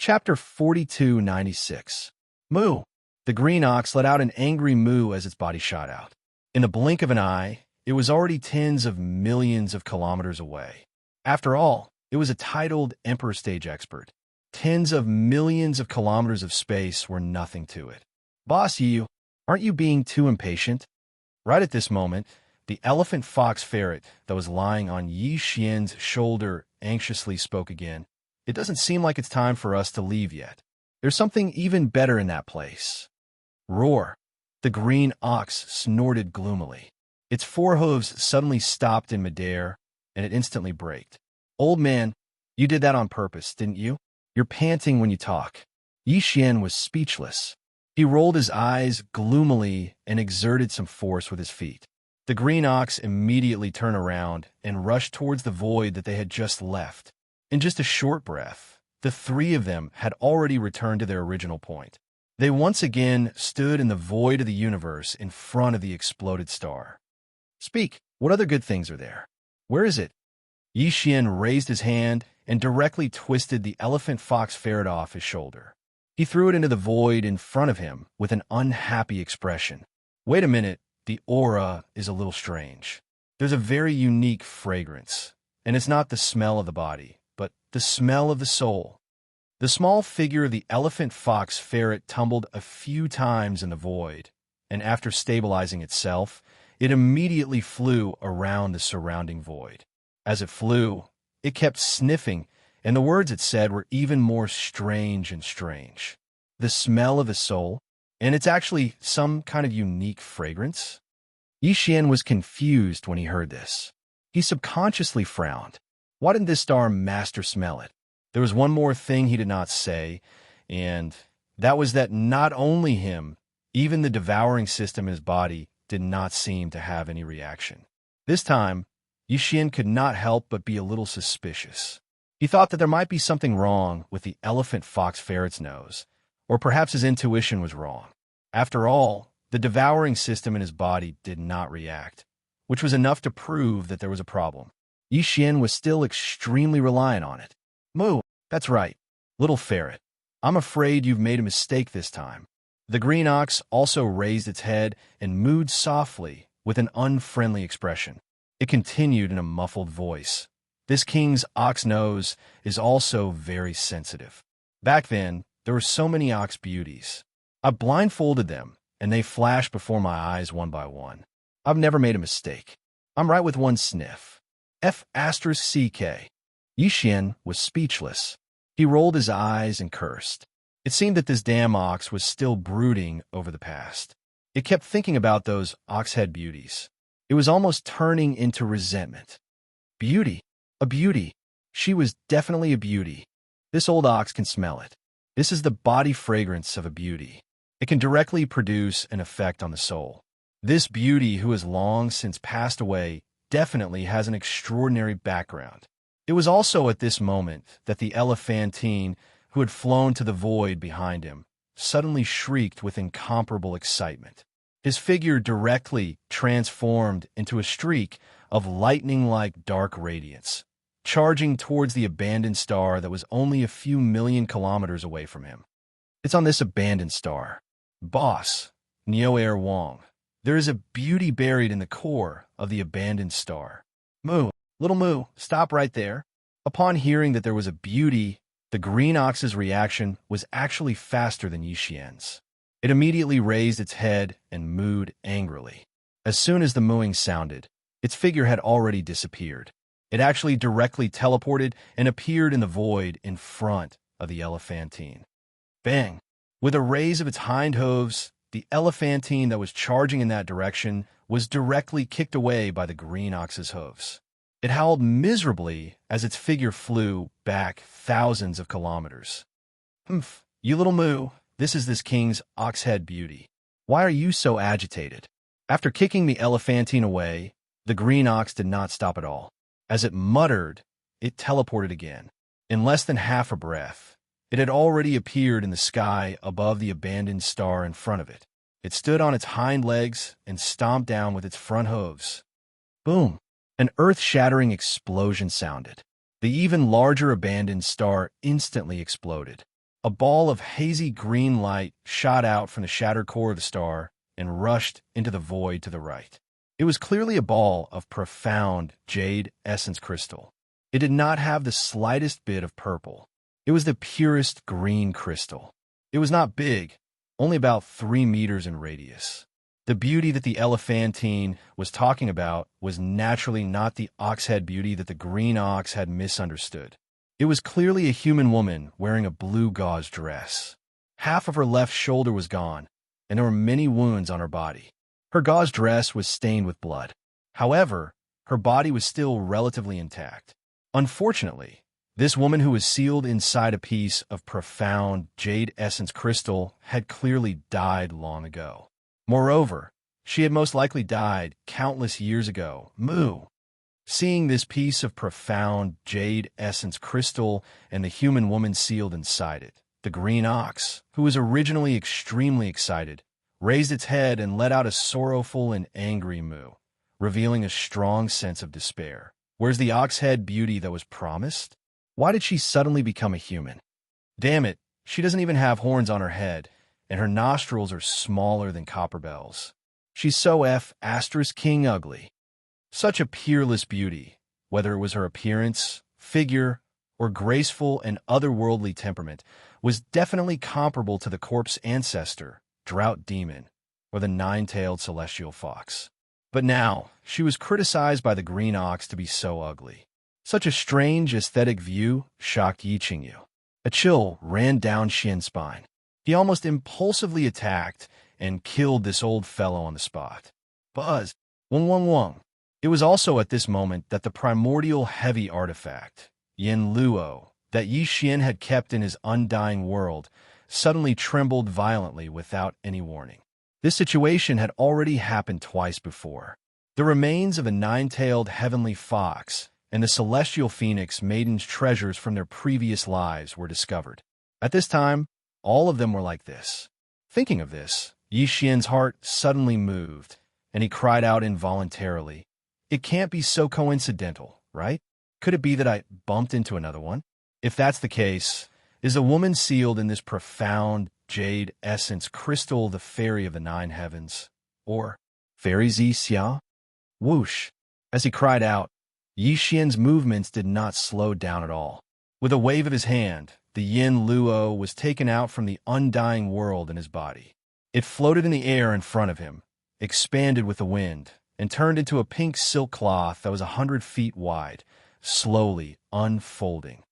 Chapter 4296. Moo. The green ox let out an angry moo as its body shot out. In the blink of an eye, it was already tens of millions of kilometers away. After all, it was a titled Emperor stage expert. Tens of millions of kilometers of space were nothing to it. Boss, aren't you being too impatient? Right at this moment, the elephant fox ferret that was lying on Yi Xian's shoulder anxiously spoke again. It doesn't seem like it's time for us to leave yet. There's something even better in that place. Roar. The green ox snorted gloomily. Its forehooves suddenly stopped in midair, and it instantly braked. Old man, you did that on purpose, didn't you? You're panting when you talk. Yi Xian was speechless. He rolled his eyes gloomily and exerted some force with his feet. The green ox immediately turned around and rushed towards the void that they had just left. In just a short breath, the three of them had already returned to their original point. They once again stood in the void of the universe in front of the exploded star. Speak, what other good things are there? Where is it? Yi Xian raised his hand and directly twisted the elephant fox ferret off his shoulder. He threw it into the void in front of him with an unhappy expression. Wait a minute, the aura is a little strange. There's a very unique fragrance, and it's not the smell of the body, but the smell of the soul. The small figure of the elephant fox ferret tumbled a few times in the void, and after stabilizing itself, it immediately flew around the surrounding void. As it flew, it kept sniffing, and the words it said were even more strange and strange. The smell of the soul, and it's actually some kind of unique fragrance? Yi Xian was confused when he heard this. He subconsciously frowned. Why didn't this star master smell it? There was one more thing he did not say, and that was that not only him, even the devouring system in his body did not seem to have any reaction. This time, Yi Xian could not help but be a little suspicious. He thought that there might be something wrong with the elephant fox ferret's nose, or perhaps his intuition was wrong. After all, the devouring system in his body did not react, which was enough to prove that there was a problem. Yi Xian was still extremely reliant on it. Moo, that's right, little ferret. I'm afraid you've made a mistake this time. The green ox also raised its head and mooed softly with an unfriendly expression. It continued in a muffled voice. This king's ox nose is also very sensitive. Back then, there were so many ox beauties. I blindfolded them, and they flashed before my eyes one by one. I've never made a mistake. I'm right with one sniff. F***CK. Yi Xian was speechless. He rolled his eyes and cursed. It seemed that this damn ox was still brooding over the past. It kept thinking about those ox-head beauties. It was almost turning into resentment. Beauty. A beauty. She was definitely a beauty. This old ox can smell it. This is the body fragrance of a beauty. It can directly produce an effect on the soul. This beauty, who has long since passed away, definitely has an extraordinary background. It was also at this moment that the elephantine, who had flown to the void behind him, suddenly shrieked with incomparable excitement. His figure directly transformed into a streak of lightning-like dark radiance, charging towards the abandoned star that was only a few million kilometers away from him. It's on this abandoned star. Boss, Neo Air Wong, there is a beauty buried in the core of the abandoned star. Moo, little Moo, stop right there. Upon hearing that there was a beauty, the green ox's reaction was actually faster than Yi Xian's. It immediately raised its head and mooed angrily. As soon as the mooing sounded, its figure had already disappeared. It actually directly teleported and appeared in the void in front of the elephantine. Bang! With a raise of its hind hooves, the elephantine that was charging in that direction was directly kicked away by the green ox's hooves. It howled miserably as its figure flew back thousands of kilometers. Humph, you little Moo, this is this king's ox-head beauty. Why are you so agitated? After kicking the elephantine away, the green ox did not stop at all. As it muttered, it teleported again. In less than half a breath, it had already appeared in the sky above the abandoned star in front of it. It stood on its hind legs and stomped down with its front hooves. Boom! An earth-shattering explosion sounded. The even larger abandoned star instantly exploded. A ball of hazy green light shot out from the shattered core of the star and rushed into the void to the right. It was clearly a ball of profound jade essence crystal. It did not have the slightest bit of purple. It was the purest green crystal. It was not big, only about 3 meters in radius. The beauty that the elephantine was talking about was naturally not the oxhead beauty that the green ox had misunderstood. It was clearly a human woman wearing a blue gauze dress. Half of her left shoulder was gone, and there were many wounds on her body. Her gauze dress was stained with blood. However, her body was still relatively intact. Unfortunately, this woman who was sealed inside a piece of profound jade essence crystal had clearly died long ago. Moreover, she had most likely died countless years ago. Moo! Seeing this piece of profound jade essence crystal and the human woman sealed inside it, the green ox, who was originally extremely excited, raised its head and let out a sorrowful and angry moo, revealing a strong sense of despair. Where's the oxhead beauty that was promised? Why did she suddenly become a human? Damn it, she doesn't even have horns on her head, and her nostrils are smaller than copper bells. She's so *king ugly. Such a peerless beauty, whether it was her appearance, figure, or graceful and otherworldly temperament, was definitely comparable to the corpse ancestor, drought demon, or the nine-tailed celestial fox. But now, she was criticized by the green ox to be so ugly. Such a strange aesthetic view shocked Yi Qingyu. A chill ran down Xian's spine. He almost impulsively attacked and killed this old fellow on the spot. Buzz! Wong wong wong! It was also at this moment that the primordial heavy artifact, Yin Luo, that Yi Xian had kept in his undying world, suddenly trembled violently without any warning. This situation had already happened twice before. The remains of the nine-tailed heavenly fox and the celestial phoenix maiden's treasures from their previous lives were discovered. At this time, all of them were like this. Thinking of this, Yi Xian's heart suddenly moved, and he cried out involuntarily, "It can't be so coincidental, right? Could it be that I bumped into another one? If that's the case, is the woman sealed in this profound jade essence crystal the fairy of the nine heavens? Or fairy Xia?" Whoosh! As he cried out, Yi Xian's movements did not slow down at all. With a wave of his hand, the Yin Luo was taken out from the undying world in his body. It floated in the air in front of him, expanded with the wind, and turned into a pink silk cloth that was 100 feet wide, slowly unfolding.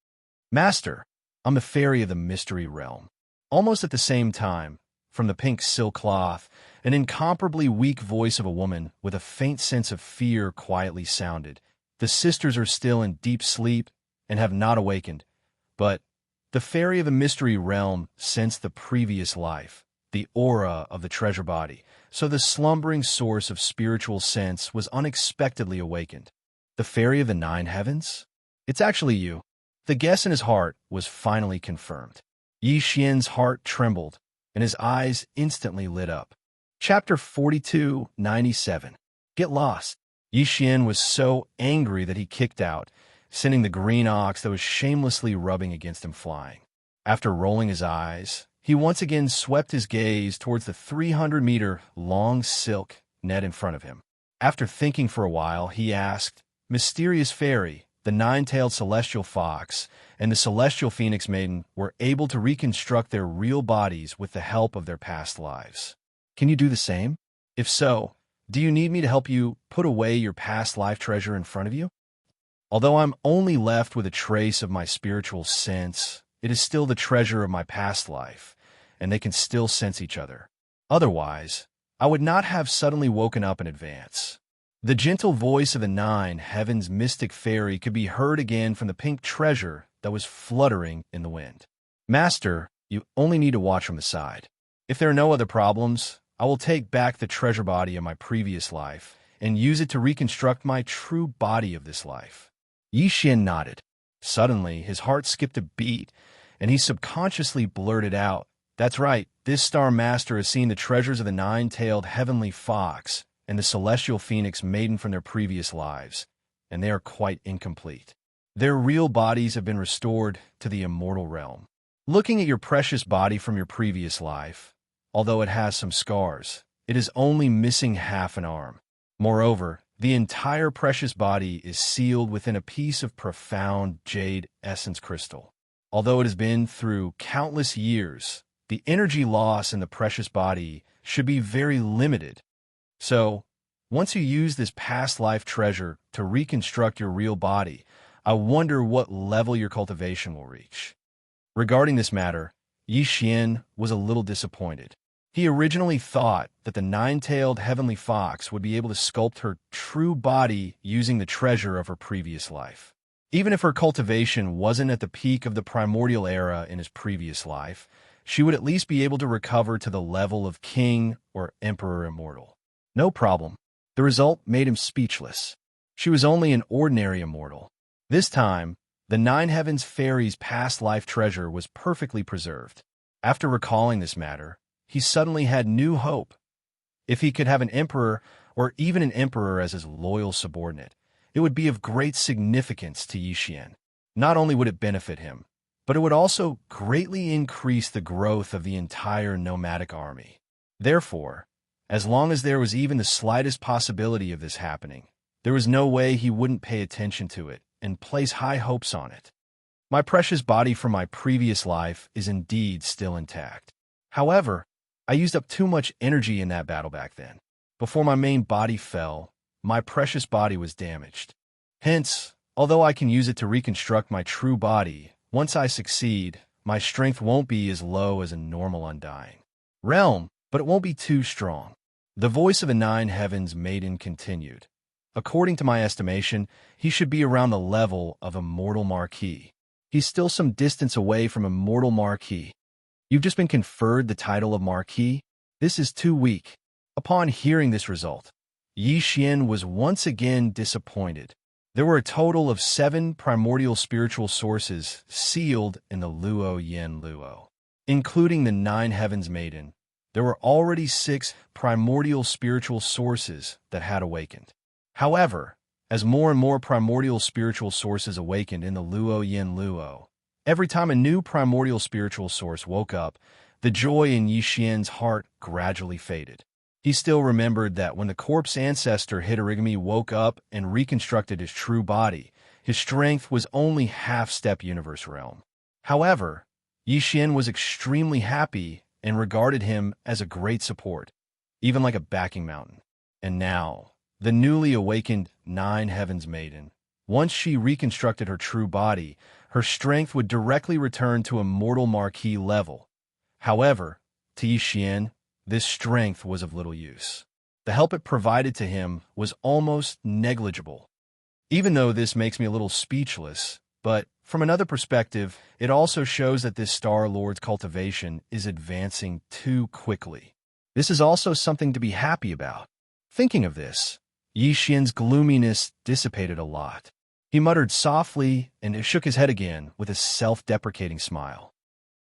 "Master, I'm the fairy of the mystery realm." Almost at the same time, from the pink silk cloth, an incomparably weak voice of a woman with a faint sense of fear quietly sounded. "The sisters are still in deep sleep and have not awakened, but the fairy of the mystery realm sensed the previous life, the aura of the treasure body, so the slumbering source of spiritual sense was unexpectedly awakened. The fairy of the nine heavens? It's actually you." The guess in his heart was finally confirmed. Yi Xian's heart trembled, and his eyes instantly lit up. Chapter 4297. Get lost. Yi Xian was so angry that he kicked out, sending the green ox that was shamelessly rubbing against him flying. After rolling his eyes, he once again swept his gaze towards the 300-meter long silk net in front of him. After thinking for a while, he asked, "Mysterious fairy, the nine-tailed celestial fox and the celestial phoenix maiden were able to reconstruct their real bodies with the help of their past lives. Can you do the same? If so, do you need me to help you put away your past life treasure in front of you? Although I'm only left with a trace of my spiritual sense, it is still the treasure of my past life, and they can still sense each other. Otherwise, I would not have suddenly woken up in advance." The gentle voice of the nine heavens mystic fairy could be heard again from the pink treasure that was fluttering in the wind. "Master, you only need to watch from the side. If there are no other problems, I will take back the treasure body of my previous life and use it to reconstruct my true body of this life." Yi Xian nodded. Suddenly, his heart skipped a beat, and he subconsciously blurted out, "That's right, this star master has seen the treasures of the nine-tailed heavenly fox and the celestial phoenix maiden from their previous lives, and they are quite incomplete. Their real bodies have been restored to the immortal realm. Looking at your precious body from your previous life, although it has some scars, it is only missing half an arm. Moreover, the entire precious body is sealed within a piece of profound jade essence crystal. Although it has been through countless years, the energy loss in the precious body should be very limited. So, once you use this past life treasure to reconstruct your real body, I wonder what level your cultivation will reach. Regarding this matter, Yi Xian was a little disappointed. He originally thought that the nine-tailed heavenly fox would be able to sculpt her true body using the treasure of her previous life. Even if her cultivation wasn't at the peak of the primordial era in his previous life, she would at least be able to recover to the level of king or emperor immortal. No problem. The result made him speechless. She was only an ordinary immortal. This time, the Nine Heavens Fairy's past life treasure was perfectly preserved. After recalling this matter, he suddenly had new hope. If he could have an emperor or even an emperor as his loyal subordinate, it would be of great significance to Yi Xian. Not only would it benefit him, but it would also greatly increase the growth of the entire nomadic army. Therefore, as long as there was even the slightest possibility of this happening, there was no way he wouldn't pay attention to it and place high hopes on it. My precious body from my previous life is indeed still intact. However, I used up too much energy in that battle back then. Before my main body fell, my precious body was damaged. Hence, although I can use it to reconstruct my true body, once I succeed, my strength won't be as low as a normal undying realm, but it won't be too strong. The voice of a Nine Heavens maiden continued. According to my estimation, he should be around the level of Immortal Marquis. He's still some distance away from Immortal Marquis. You've just been conferred the title of Marquis? This is too weak. Upon hearing this result, Yi Xian was once again disappointed. There were a total of 7 primordial spiritual sources sealed in the Luo Yin Luo. Including the Nine Heavens Maiden, there were already 6 primordial spiritual sources that had awakened. However, as more and more primordial spiritual sources awakened in the Luo Yin Luo, every time a new primordial spiritual source woke up, the joy in Yi Xian's heart gradually faded. He still remembered that when the corpse ancestor Hitorigami woke up and reconstructed his true body, his strength was only half-step universe realm. However, Yi Xian was extremely happy and regarded him as a great support, even like a backing mountain. And now, the newly awakened Nine Heavens Maiden, once she reconstructed her true body, her strength would directly return to Immortal Marquis level. However, to Yi Xian, this strength was of little use. The help it provided to him was almost negligible. Even though this makes me a little speechless, but from another perspective, it also shows that this Star Lord's cultivation is advancing too quickly. This is also something to be happy about. Thinking of this, Yi Xian's gloominess dissipated a lot. He muttered softly and shook his head again with a self-deprecating smile.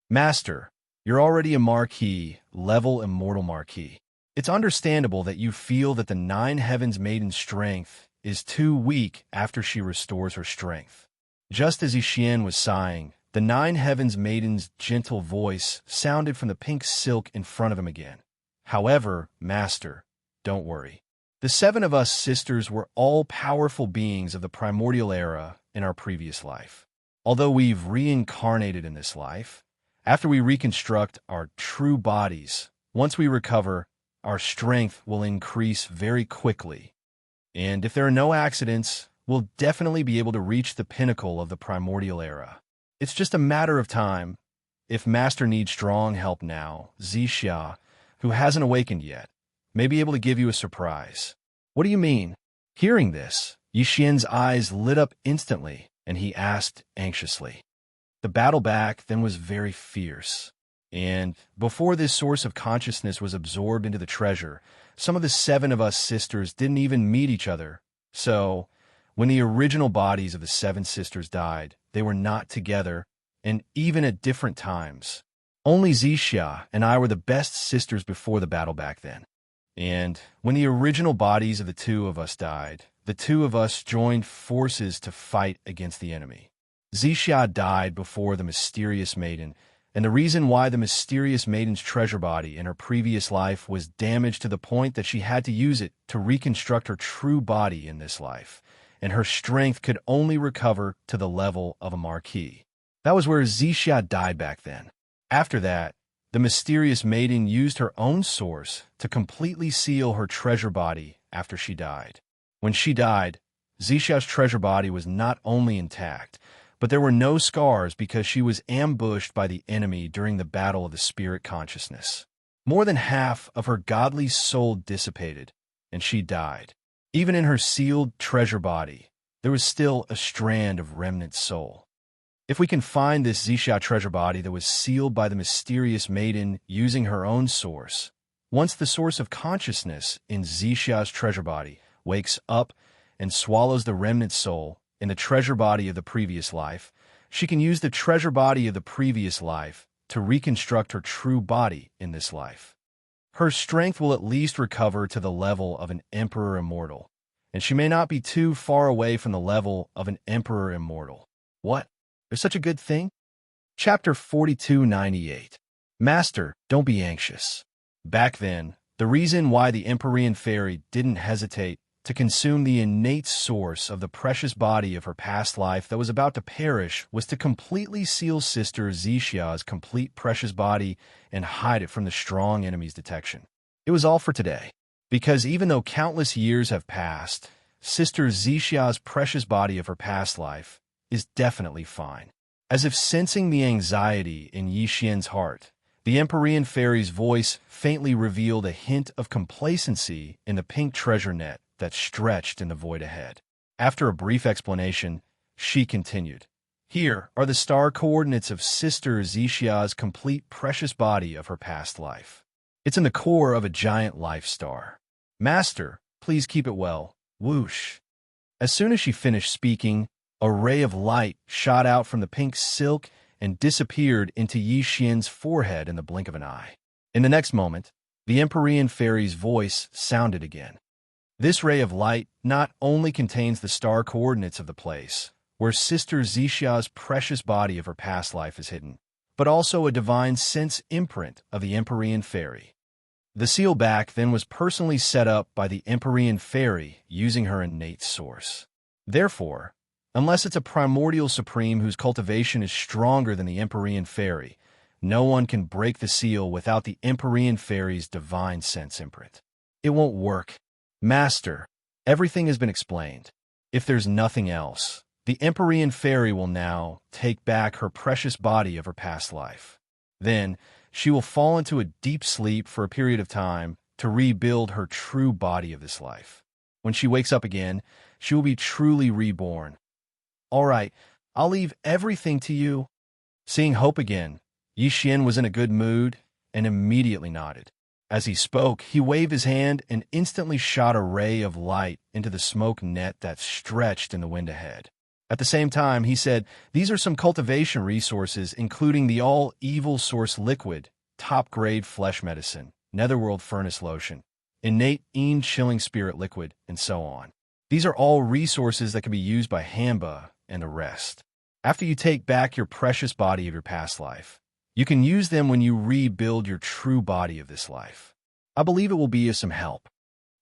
Master, you're already a Marquis, level Immortal Marquis. It's understandable that you feel that the Nine Heavens Maiden's strength is too weak after she restores her strength. Just as Yi Xian was sighing, the Nine Heavens Maiden's gentle voice sounded from the pink silk in front of him again. However, Master, don't worry. The 7 of us sisters were all powerful beings of the primordial era in our previous life. Although we've reincarnated in this life, after we reconstruct our true bodies, once we recover, our strength will increase very quickly. And if there are no accidents, we'll definitely be able to reach the pinnacle of the primordial era. It's just a matter of time. If Master needs strong help now, Zixia, who hasn't awakened yet, may be able to give you a surprise. What do you mean? Hearing this, Yi Xian's eyes lit up instantly, and he asked anxiously. The battle back then was very fierce, and before this source of consciousness was absorbed into the treasure, some of the 7 of us sisters didn't even meet each other. So, when the original bodies of the 7 sisters died, they were not together, and even at different times. Only Zixia and I were the best sisters before the battle back then. And when the original bodies of the 2 of us died, the 2 of us joined forces to fight against the enemy. Zixia died before the mysterious maiden, and the reason why the mysterious maiden's treasure body in her previous life was damaged to the point that she had to use it to reconstruct her true body in this life, and her strength could only recover to the level of a marquis. That was where Zixia died back then. After that, the mysterious maiden used her own source to completely seal her treasure body after she died. When she died, Zixia's treasure body was not only intact, but there were no scars because she was ambushed by the enemy during the battle of the spirit consciousness. More than half of her godly soul dissipated, and she died. Even in her sealed treasure body, there was still a strand of remnant soul. If we can find this Zixia treasure body that was sealed by the mysterious maiden using her own source, once the source of consciousness in Zixia's treasure body wakes up and swallows the remnant soul in the treasure body of the previous life, she can use the treasure body of the previous life to reconstruct her true body in this life. Her strength will at least recover to the level of an emperor immortal, and she may not be too far away from the level of an emperor immortal. What? There's such a good thing? Chapter 4298. Master, don't be anxious. Back then, the reason why the Empyrean fairy didn't hesitate to consume the innate source of the precious body of her past life that was about to perish was to completely seal Sister Zixia's complete precious body and hide it from the strong enemy's detection. It was all for today, because even though countless years have passed, Sister Zixia's precious body of her past life is definitely fine. As if sensing the anxiety in Yixian's heart, the Empyrean fairy's voice faintly revealed a hint of complacency in the pink treasure net that stretched in the void ahead. After a brief explanation, she continued, "Here are the star coordinates of Sister Zixia's complete precious body of her past life. It's in the core of a giant life star. Master, please keep it well." Whoosh. As soon as she finished speaking, a ray of light shot out from the pink silk and disappeared into Yixian's forehead in the blink of an eye. In the next moment, the Empyrean fairy's voice sounded again. This ray of light not only contains the star coordinates of the place where Sister Zixia's precious body of her past life is hidden, but also a divine sense imprint of the Empyrean fairy. The seal back then was personally set up by the Empyrean fairy using her innate source. Therefore, unless it's a primordial supreme whose cultivation is stronger than the Empyrean fairy, no one can break the seal without the Empyrean fairy's divine sense imprint. It won't work. Master, everything has been explained. If there's nothing else, the Empyrean fairy will now take back her precious body of her past life. Then, she will fall into a deep sleep for a period of time to rebuild her true body of this life. When she wakes up again, she will be truly reborn. All right, I'll leave everything to you. Seeing hope again, Yixian was in a good mood and immediately nodded. As he spoke, he waved his hand and instantly shot a ray of light into the smoke net that stretched in the wind ahead. At the same time, he said, "These are some cultivation resources, including the all-evil source liquid, top-grade flesh medicine, netherworld furnace lotion, innate chilling spirit liquid, and so on. These are all resources that can be used by Hamba and the rest. After you take back your precious body of your past life, you can use them when you rebuild your true body of this life. I believe it will be of some help.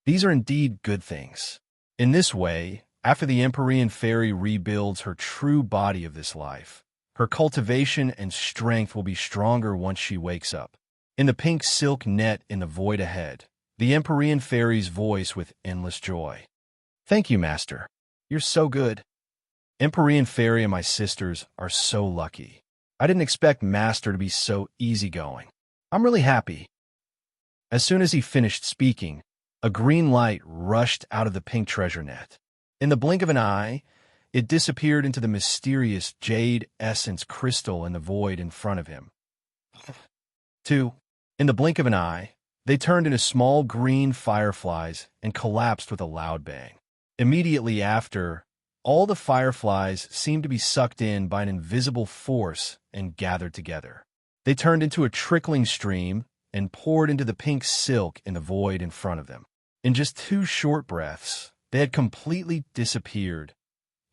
These are indeed good things. In this way, after the Empyrean fairy rebuilds her true body of this life, her cultivation and strength will be stronger once she wakes up. In the pink silk net in the void ahead, the Empyrean fairy's voice with endless joy. Thank you, Master. You're so good. Empyrean fairy and my sisters are so lucky. I didn't expect Master to be so easygoing. I'm really happy." As soon as he finished speaking, a green light rushed out of the pink treasure net. In the blink of an eye, it disappeared into the mysterious jade essence crystal in the void in front of him. 2. In the blink of an eye, they turned into small green fireflies and collapsed with a loud bang. Immediately after, all the fireflies seemed to be sucked in by an invisible force and gathered together. They turned into a trickling stream and poured into the pink silk in the void in front of them. In just 2 short breaths, they had completely disappeared.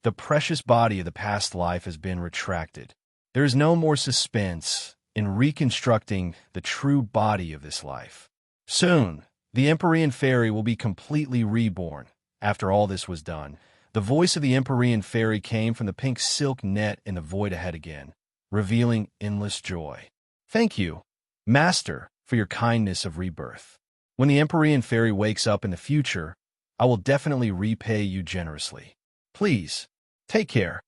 The precious body of the past life has been retracted. There is no more suspense, in reconstructing the true body of this life. Soon, the Empyrean fairy will be completely reborn. After all this was done, the voice of the Empyrean fairy came from the pink silk net in the void ahead again, revealing endless joy. Thank you, Master, for your kindness of rebirth. When the Empyrean fairy wakes up in the future, I will definitely repay you generously. Please, take care.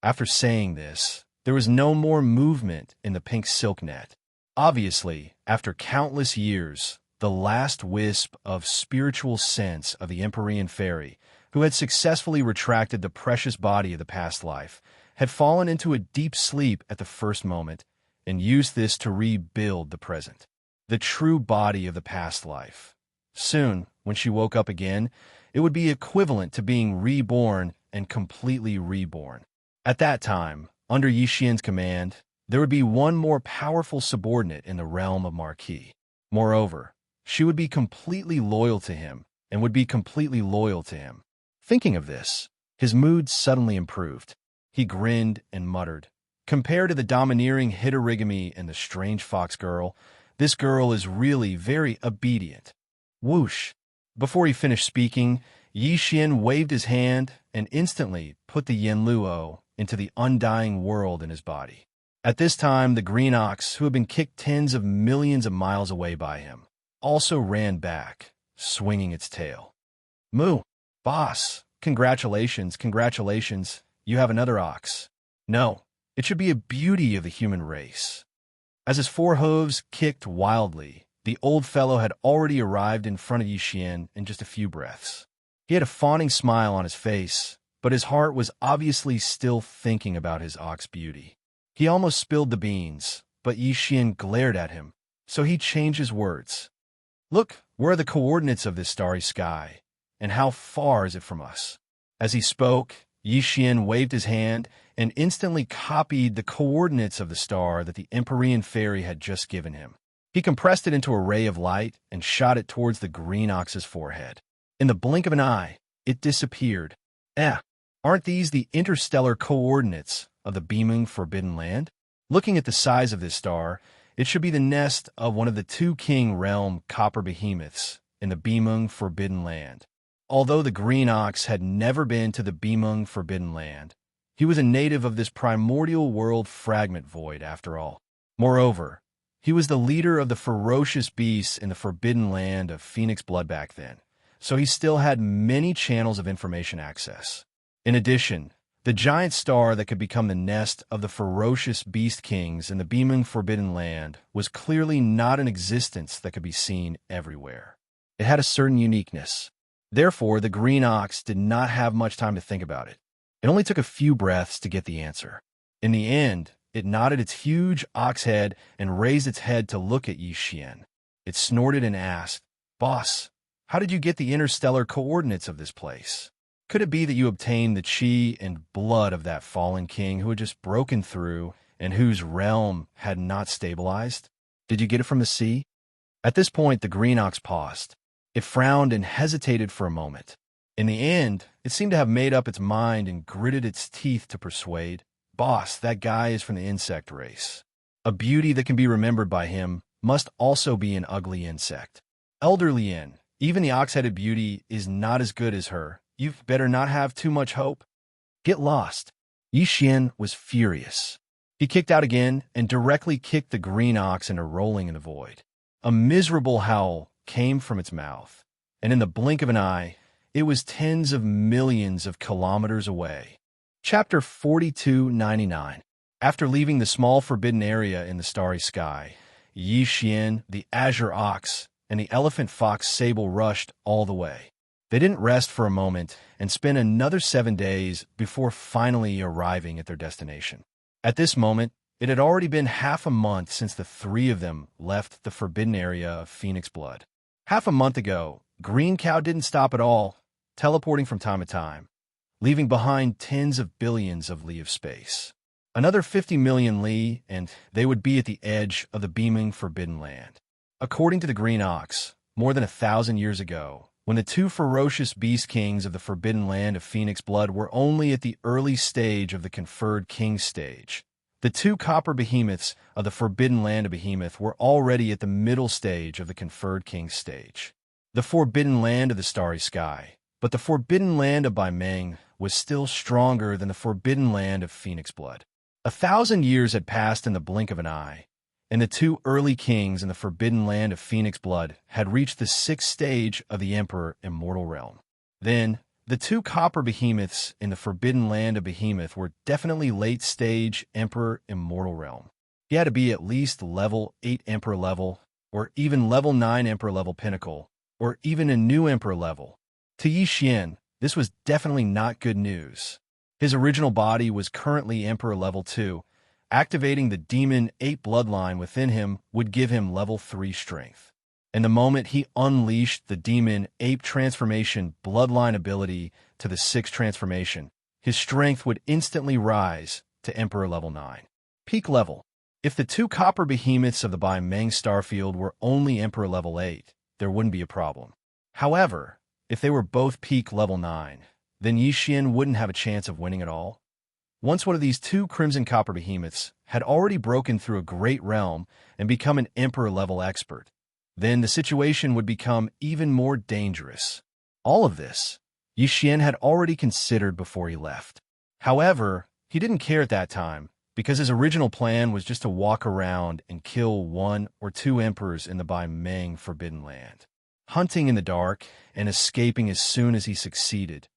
After saying this, there was no more movement in the pink silk net. Obviously, after countless years, the last wisp of spiritual sense of the Empyrean fairy, who had successfully retracted the precious body of the past life, had fallen into a deep sleep at the first moment and used this to rebuild the present, the true body of the past life. Soon, when she woke up again, it would be equivalent to being reborn and completely reborn. At that time, under Yi Xian's command, there would be one more powerful subordinate in the realm of Marquis. Moreover, she would be completely loyal to him and would be completely loyal to him. Thinking of this, his mood suddenly improved. He grinned and muttered, "Compared to the domineering Hitorigami and the strange fox girl, this girl is really very obedient." Whoosh! Before he finished speaking, Yi Xian waved his hand and instantly put the Yanluo into the undying world in his body. At this time, the green ox, who had been kicked tens of millions of miles away by him, also ran back, swinging its tail. "Moo! Boss, congratulations, congratulations, you have another ox. No, it should be a beauty of the human race." As his four hooves kicked wildly, the old fellow had already arrived in front of Yi Xian in just a few breaths. He had a fawning smile on his face, but his heart was obviously still thinking about his ox beauty. He almost spilled the beans, but Yi Xian glared at him, so he changed his words. "Look, where are the coordinates of this starry sky, and how far is it from us?" As he spoke, Yi Xian waved his hand and instantly copied the coordinates of the star that the Empyrean fairy had just given him. He compressed it into a ray of light and shot it towards the green ox's forehead. In the blink of an eye, it disappeared. Aren't these the interstellar coordinates of the beaming Forbidden Land? Looking at the size of this star, it should be the nest of one of the two king realm copper behemoths in the Beamung Forbidden Land. Although the green ox had never been to the Beamung Forbidden Land, he was a native of this primordial world fragment void after all. Moreover, he was the leader of the ferocious beasts in the Forbidden Land of Phoenix Blood back then, so he still had many channels of information access. In addition, the giant star that could become the nest of the ferocious beast kings in the Beaming Forbidden Land was clearly not an existence that could be seen everywhere. It had a certain uniqueness. Therefore, the green ox did not have much time to think about it. It only took a few breaths to get the answer. In the end, it nodded its huge ox head and raised its head to look at Yi Xian. It snorted and asked, "Boss, how did you get the interstellar coordinates of this place? Could it be that you obtained the chi and blood of that fallen king who had just broken through and whose realm had not stabilized? Did you get it from the sea?" At this point, the green ox paused. It frowned and hesitated for a moment. In the end, it seemed to have made up its mind and gritted its teeth to persuade, "Boss, that guy is from the insect race. A beauty that can be remembered by him must also be an ugly insect. Elderly Yin, even the ox-headed beauty is not as good as her. You've better not have too much hope. Get lost." Yi Xian was furious. He kicked out again and directly kicked the green ox into rolling in the void. A miserable howl came from its mouth, and in the blink of an eye, it was tens of millions of kilometers away. Chapter 4299. After leaving the small forbidden area in the starry sky, Yi Xian, the azure ox, and the elephant fox Sable rushed all the way. They didn't rest for a moment and spent another 7 days before finally arriving at their destination. At this moment, it had already been half a month since the three of them left the forbidden area of Phoenix Blood. Half a month ago, Green Cow didn't stop at all, teleporting from time to time, leaving behind tens of billions of li of space. Another 50 million li, and they would be at the edge of the beaming Forbidden Land. According to the Green Ox, more than 1,000 years ago, when the two ferocious beast kings of the Forbidden Land of Phoenix Blood were only at the early stage of the conferred king stage, The two copper behemoths of the Forbidden Land of Behemoth were already at the middle stage of the Conferred King's stage. The Forbidden Land of the Starry Sky, but the Forbidden Land of Bai Meng was still stronger than the Forbidden Land of Phoenix Blood. 1,000 years had passed in the blink of an eye, and the two early kings in the Forbidden Land of Phoenix Blood had reached the 6th stage of the Emperor Immortal Realm. Then, the two copper behemoths in the Forbidden Land of Behemoth were definitely late-stage Emperor Immortal Realm. He had to be at least level 8 Emperor level, or even level 9 Emperor level Pinnacle, or even a new Emperor level. To Yi Xian, this was definitely not good news. His original body was currently Emperor level 2. Activating the Demon 8 bloodline within him would give him level 3 strength. And the moment he unleashed the Demon Ape Transformation bloodline ability to the 6th transformation, his strength would instantly rise to Emperor level 9. Peak level. If the two copper behemoths of the Bai Meng Starfield were only Emperor level 8, there wouldn't be a problem. However, if they were both peak level 9, then Yi Xian wouldn't have a chance of winning at all. Once one of these two Crimson Copper behemoths had already broken through a great realm and become an Emperor level expert, then the situation would become even more dangerous. All of this, Yi Xian had already considered before he left. However, he didn't care at that time, because his original plan was just to walk around and kill 1 or 2 emperors in the Bai Meng Forbidden Land, hunting in the dark and escaping as soon as he succeeded.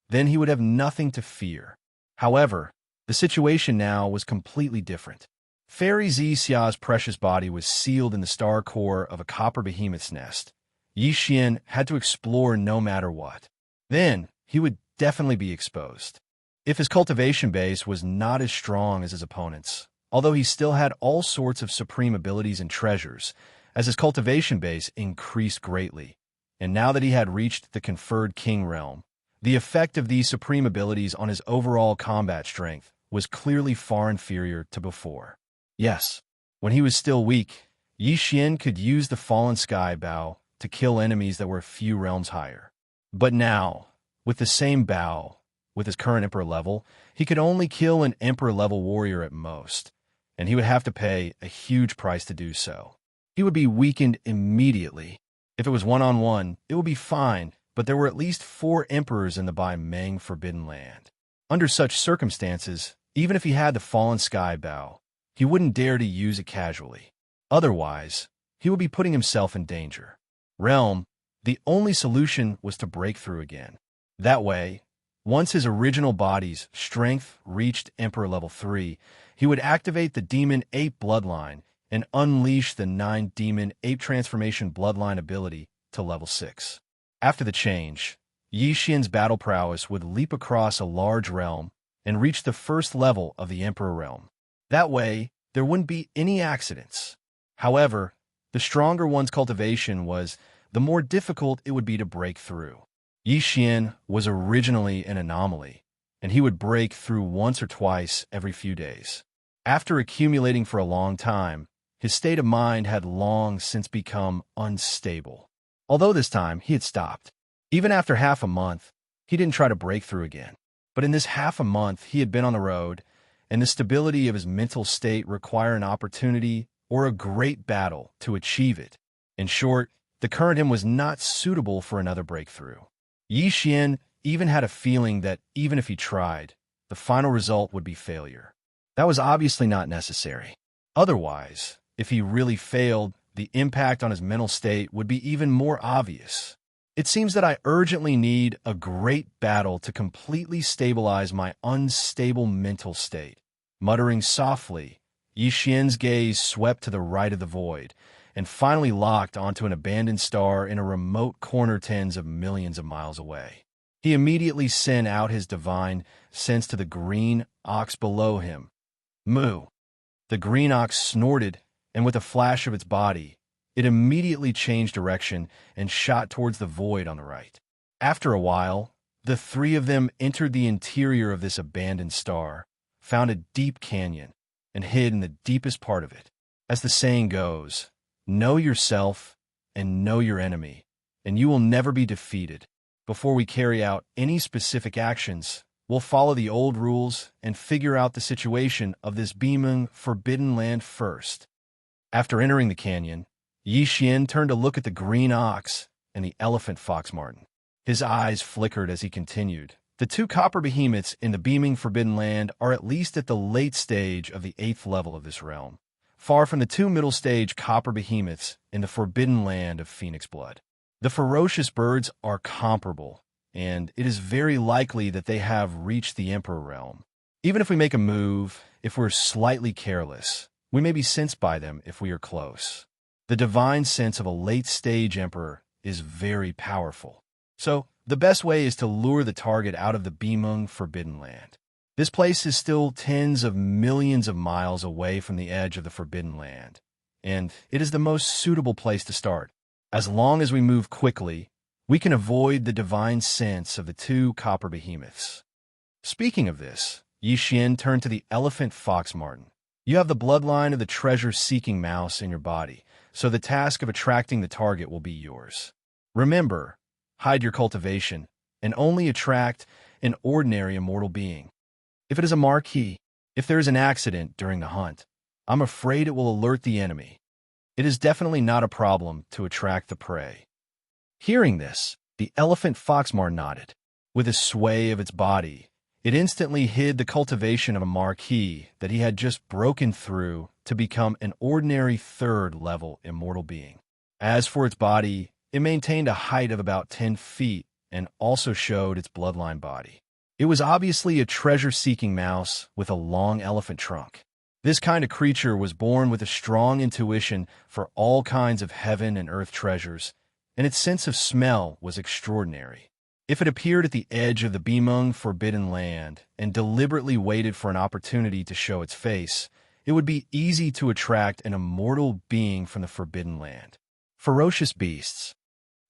Then he would have nothing to fear. However, the situation now was completely different. Fairy Xia's precious body was sealed in the star core of a copper behemoth's nest. Yi Xian had to explore no matter what. Then, he would definitely be exposed. If his cultivation base was not as strong as his opponent's, although he still had all sorts of supreme abilities and treasures, as his cultivation base increased greatly. And now that he had reached the Conferred King realm, the effect of these supreme abilities on his overall combat strength was clearly far inferior to before. Yes, when he was still weak, Yi Xian could use the Fallen Sky Bow to kill enemies that were a few realms higher. But now, with the same bow, with his current Emperor level, he could only kill an Emperor level warrior at most, and he would have to pay a huge price to do so. He would be weakened immediately. If it was one-on-one, it would be fine, but there were at least 4 emperors in the Bai Meng Forbidden Land. Under such circumstances, even if he had the Fallen Sky Bow, he wouldn't dare to use it casually. Otherwise, he would be putting himself in danger. The only solution was to break through again. That way, once his original body's strength reached Emperor level 3, he would activate the Demon Ape bloodline and unleash the 9 Demon Ape Transformation bloodline ability to level 6. After the change, Yi Xian's battle prowess would leap across a large realm and reach the first level of the Emperor realm. That way, there wouldn't be any accidents. However, the stronger one's cultivation was, the more difficult it would be to break through. Yi Xian was originally an anomaly, and he would break through once or twice every few days. After accumulating for a long time, his state of mind had long since become unstable. Although this time, he had stopped. Even after half a month, he didn't try to break through again. But in this half a month, he had been on the road, and the stability of his mental state required an opportunity or a great battle to achieve it. In short, the current him was not suitable for another breakthrough. Yi Xian even had a feeling that even if he tried, the final result would be failure. That was obviously not necessary. Otherwise, if he really failed, the impact on his mental state would be even more obvious. It seems that I urgently need a great battle to completely stabilize my unstable mental state. Muttering softly, Yi Xian's gaze swept to the right of the void, and finally locked onto an abandoned star in a remote corner tens of millions of miles away. He immediately sent out his divine sense to the green ox below him. Moo! The green ox snorted, and with a flash of its body, it immediately changed direction and shot towards the void on the right. After a while, the 3 of them entered the interior of this abandoned star, found a deep canyon, and hid in the deepest part of it. As the saying goes, know yourself and know your enemy, and you will never be defeated. Before we carry out any specific actions, we'll follow the old rules and figure out the situation of this beaming forbidden land first. After entering the canyon, Yi Xian turned to look at the green ox and the elephant fox marten. His eyes flickered as he continued. The two copper behemoths in the beaming forbidden land are at least at the late stage of the 8th level of this realm, far from the two middle stage copper behemoths in the forbidden land of Phoenix Blood. The ferocious birds are comparable, and it is very likely that they have reached the Emperor realm. Even if we make a move, if we're slightly careless, we may be sensed by them if we are close. The divine sense of a late-stage Emperor is very powerful. So, the best way is to lure the target out of the beaming forbidden land. This place is still tens of millions of miles away from the edge of the forbidden land, and it is the most suitable place to start. As long as we move quickly, we can avoid the divine sense of the two copper behemoths. Speaking of this, Yi Xian turned to the elephant fox marten. You have the bloodline of the treasure-seeking mouse in your body, so the task of attracting the target will be yours. Remember, hide your cultivation, and only attract an ordinary immortal being. If it is a marquee, if there is an accident during the hunt, I'm afraid it will alert the enemy. It is definitely not a problem to attract the prey. Hearing this, the elephant fox marten nodded. With a sway of its body, it instantly hid the cultivation of a marquee that he had just broken through to become an ordinary 3rd-level immortal being. As for its body, it maintained a height of about 10 feet and also showed its bloodline body. It was obviously a treasure-seeking mouse with a long elephant trunk. This kind of creature was born with a strong intuition for all kinds of heaven and earth treasures, and its sense of smell was extraordinary. If it appeared at the edge of the beaming forbidden land and deliberately waited for an opportunity to show its face, it would be easy to attract an immortal being from the forbidden land. Ferocious beasts.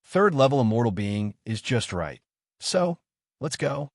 3rd-level immortal being is just right. So, let's go.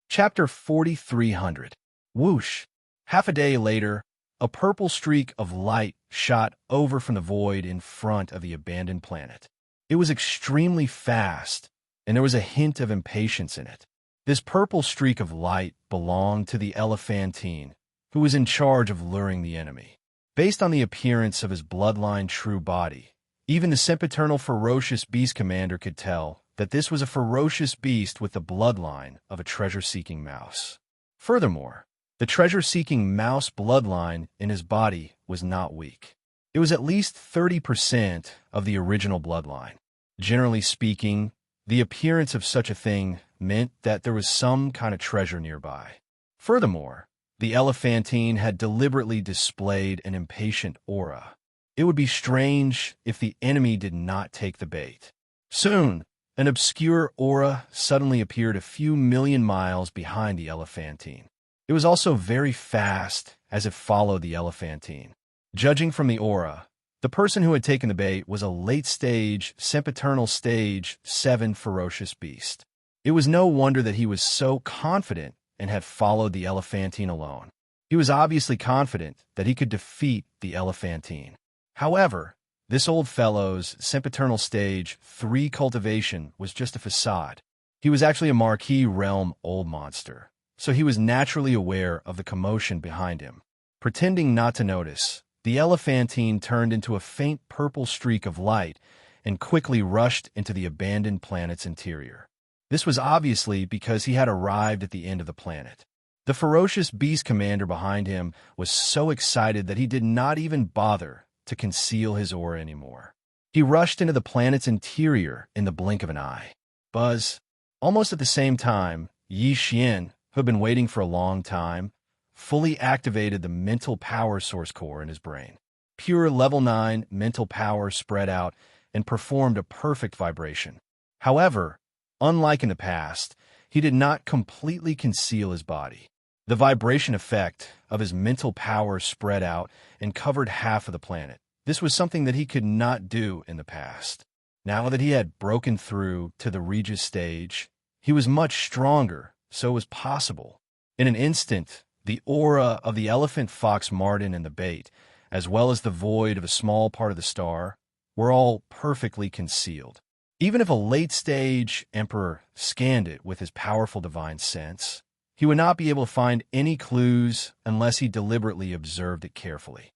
Chapter 4300. Whoosh. Half a day later, a purple streak of light shot over from the void in front of the abandoned planet. It was extremely fast, and there was a hint of impatience in it. This purple streak of light belonged to the elephantine, who was in charge of luring the enemy. Based on the appearance of his bloodline true body, even the sempiternal ferocious beast commander could tell that this was a ferocious beast with the bloodline of a treasure-seeking mouse. Furthermore, the treasure-seeking mouse bloodline in his body was not weak. It was at least 30% of the original bloodline. Generally speaking, the appearance of such a thing meant that there was some kind of treasure nearby. Furthermore, the elephantine had deliberately displayed an impatient aura. It would be strange if the enemy did not take the bait. Soon, an obscure aura suddenly appeared a few million miles behind the elephantine. It was also very fast as it followed the elephantine. Judging from the aura, the person who had taken the bait was a late-stage, sempiternal stage 7 ferocious beast. It was no wonder that he was so confident and had followed the elephantine alone. He was obviously confident that he could defeat the elephantine. However, this old fellow's sempiternal stage 3 cultivation was just a facade. He was actually a Marquis realm old monster, so he was naturally aware of the commotion behind him. Pretending not to notice, the elephantine turned into a faint purple streak of light and quickly rushed into the abandoned planet's interior. This was obviously because he had arrived at the end of the planet. The ferocious beast commander behind him was so excited that he did not even bother to conceal his aura anymore. He rushed into the planet's interior in the blink of an eye. Buzz. Almost at the same time, Yi Xian, who had been waiting for a long time, fully activated the mental power source core in his brain. Pure level 9 mental power spread out and performed a perfect vibration. However, unlike in the past, he did not completely conceal his body. The vibration effect of his mental power spread out and covered half of the planet. This was something that he could not do in the past. Now that he had broken through to the Regis stage, he was much stronger, so it was possible. In an instant, the aura of the elephant fox marten and the bait, as well as the void of a small part of the star, were all perfectly concealed. Even if a late-stage emperor scanned it with his powerful divine sense, He would not be able to find any clues unless he deliberately observed it carefully.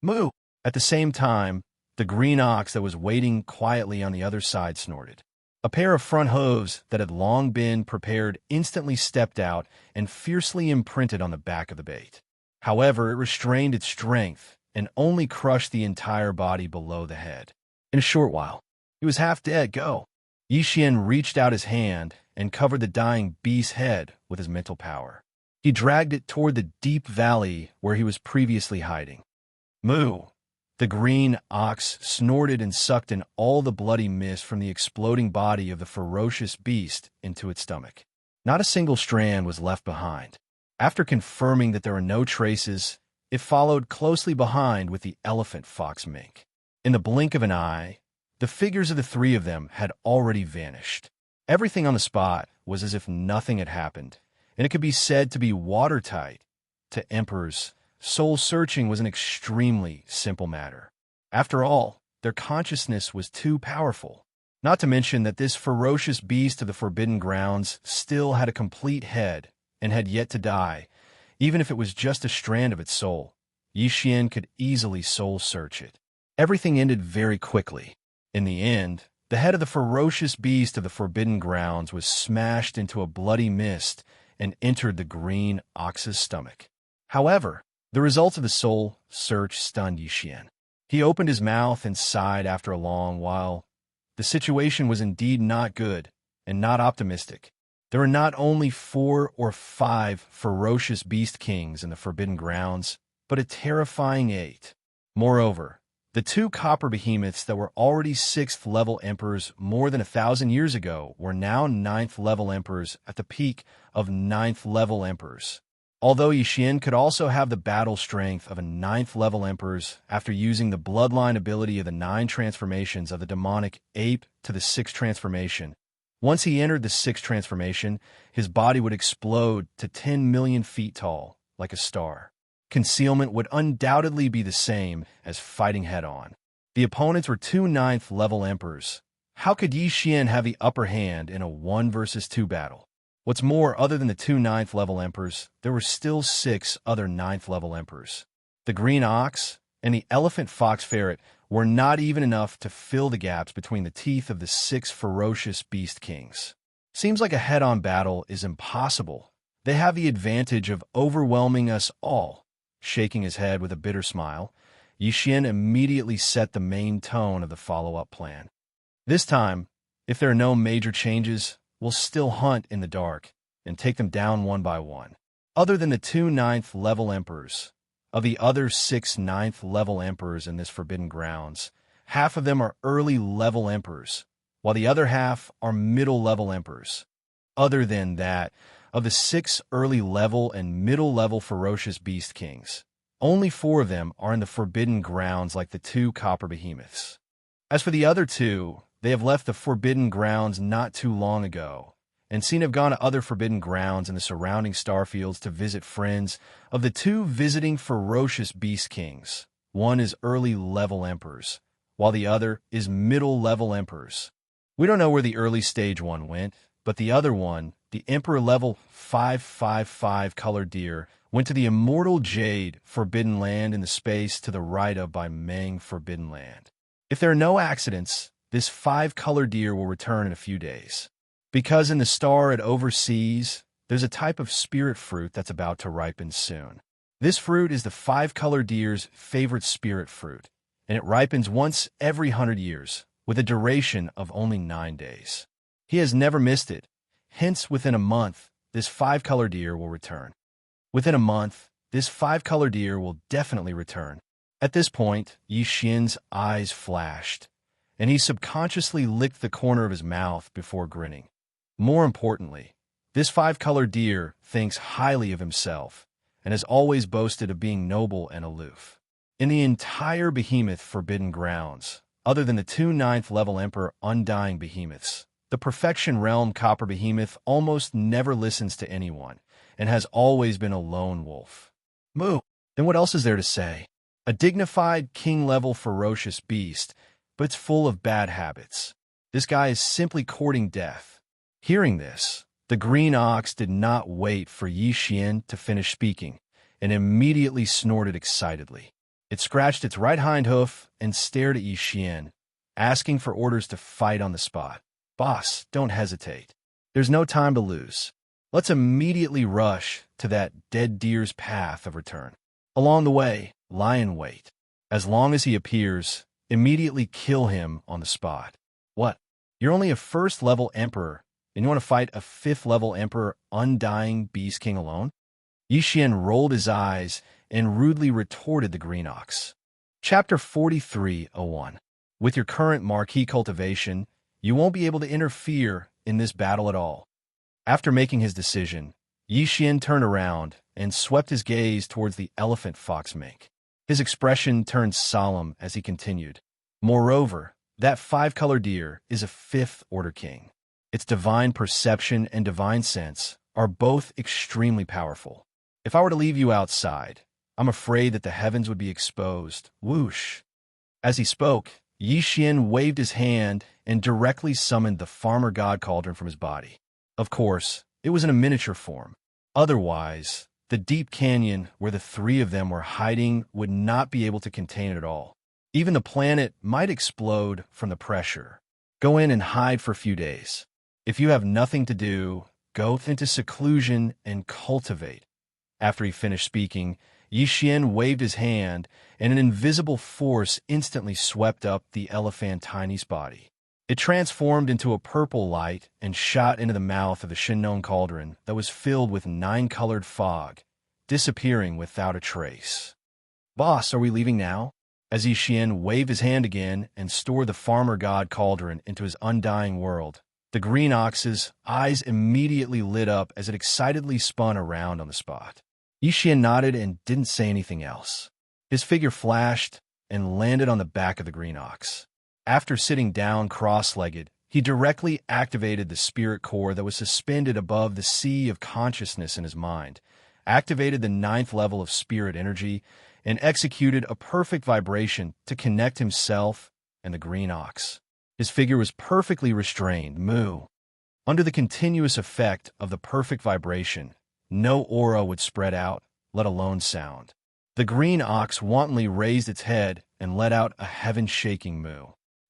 Moo! At the same time, the green ox that was waiting quietly on the other side snorted. A pair of front hooves that had long been prepared instantly stepped out and fiercely imprinted on the back of the bait. However, it restrained its strength and only crushed the entire body below the head. In a short while, he was half dead. Go! Yixian reached out his hand and covered the dying beast's head with his mental power. He dragged it toward the deep valley where he was previously hiding. Moo! The green ox snorted and sucked in all the bloody mist from the exploding body of the ferocious beast into its stomach. Not a single strand was left behind. After confirming that there were no traces, it followed closely behind with the elephant fox mink. In the blink of an eye, the figures of the three of them had already vanished. Everything on the spot was as if nothing had happened, and it could be said to be watertight. To emperors, soul-searching was an extremely simple matter. After all, their consciousness was too powerful. Not to mention that this ferocious beast of the Forbidden Grounds still had a complete head and had yet to die. Even if it was just a strand of its soul, Yixian could easily soul-search it. Everything ended very quickly. In the end, the head of the ferocious beast of the Forbidden Grounds was smashed into a bloody mist and entered the green ox's stomach. However, the results of the soul search stunned Yixian. He opened his mouth and sighed after a long while. The situation was indeed not good and not optimistic. There were not only 4 or 5 ferocious beast kings in the Forbidden Grounds, but a terrifying 8. Moreover, the 2 copper behemoths that were already 6th-level emperors more than 1,000 years ago were now 9th-level emperors at the peak of 9th-level emperors. Although Yixian could also have the battle strength of a 9th-level emperors after using the bloodline ability of the 9 transformations of the demonic ape to the 6th transformation, once he entered the 6th transformation, his body would explode to 10 million feet tall, like a star. Concealment would undoubtedly be the same as fighting head-on. The opponents were 2 9th-level emperors. How could Yixian have the upper hand in a 1 versus 2 battle? What's more, other than the 2 9th-level emperors, there were still 6 other 9th-level emperors. The green ox and the elephant fox ferret were not even enough to fill the gaps between the teeth of the 6 ferocious beast kings. Seems like a head-on battle is impossible. They have the advantage of overwhelming us all. Shaking his head with a bitter smile, Yixian immediately set the main tone of the follow-up plan. This time, if there are no major changes, we'll still hunt in the dark and take them down one by one. Other than the 2 9th-level emperors, of the other 6 9th-level emperors in this Forbidden Grounds, half of them are early-level emperors, while the other half are middle-level emperors. Other than that, of the 6 early-level and middle-level ferocious beast kings, only 4 of them are in the Forbidden Grounds like the 2 copper behemoths. As for the other 2, they have left the Forbidden Grounds not too long ago, and seem to have gone to other Forbidden Grounds in the surrounding starfields to visit friends of the 2 visiting ferocious beast kings. One is early-level emperors, while the other is middle-level emperors. We don't know where the early stage one went, but the other one, the Emperor-level 555 colored deer, went to the immortal Jade Forbidden Land in the space to the right of by Meng Forbidden Land. If there are no accidents, this 5-colored deer will return in a few days. Because in the star it oversees, there's a type of spirit fruit that's about to ripen soon. This fruit is the 5-colored deer's favorite spirit fruit, and it ripens once every 100 years, with a duration of only 9 days. He has never missed it. Hence, within a month, this 5-colored deer will return. Within a month, this 5-colored deer will definitely return. At this point, Yixian's eyes flashed, and he subconsciously licked the corner of his mouth before grinning. More importantly, this 5-colored deer thinks highly of himself and has always boasted of being noble and aloof. In the entire behemoth Forbidden Grounds, other than the 2 9th-level Emperor Undying behemoths, the Perfection Realm Copper Behemoth almost never listens to anyone and has always been a lone wolf. Moo! Then what else is there to say? A dignified, king-level ferocious beast, but it's full of bad habits. This guy is simply courting death. Hearing this, The green ox did not wait for Yi Xian to finish speaking and immediately snorted excitedly. It scratched its right hind hoof and stared at Yi Xian, asking for orders to fight on the spot. Boss, don't hesitate. There's no time to lose. Let's immediately rush to that dead deer's path of return. Along the way, lie in wait. As long as he appears, immediately kill him on the spot. What? You're only a first-level emperor, and you want to fight a fifth-level emperor, undying beast king alone? Yi Xian rolled his eyes and rudely retorted the green ox. Chapter 43:01. With your current marquee cultivation, you won't be able to interfere in this battle at all. After making his decision, Yi Xian turned around and swept his gaze towards the elephant fox mink. His expression turned solemn as he continued. Moreover, that five-color deer is a fifth-order king. Its divine perception and divine sense are both extremely powerful. If I were to leave you outside, I'm afraid that the heavens would be exposed. Whoosh! As he spoke, Yi Xian waved his hand and directly summoned the farmer god cauldron from his body. Of course, it was in a miniature form. Otherwise, the deep canyon where the three of them were hiding would not be able to contain it at all. Even the planet might explode from the pressure. Go in and hide for a few days. If you have nothing to do, go into seclusion and cultivate. After he finished speaking, Yi Xian waved his hand, and an invisible force instantly swept up the elephantine's body. It transformed into a purple light and shot into the mouth of the Shinnon cauldron that was filled with nine-colored fog, disappearing without a trace. Boss, are we leaving now? As Yi Xian waved his hand again and stored the farmer god cauldron into his undying world, the green ox's eyes immediately lit up as it excitedly spun around on the spot. Yi Xian nodded and didn't say anything else. His figure flashed and landed on the back of the green ox. After sitting down cross-legged, he directly activated the spirit core that was suspended above the sea of consciousness in his mind, activated the 9th level of spirit energy, and executed a perfect vibration to connect himself and the green ox. His figure was perfectly restrained, moo. Under the continuous effect of the perfect vibration, no aura would spread out, let alone sound. The green ox wantonly raised its head and let out a heaven-shaking moo.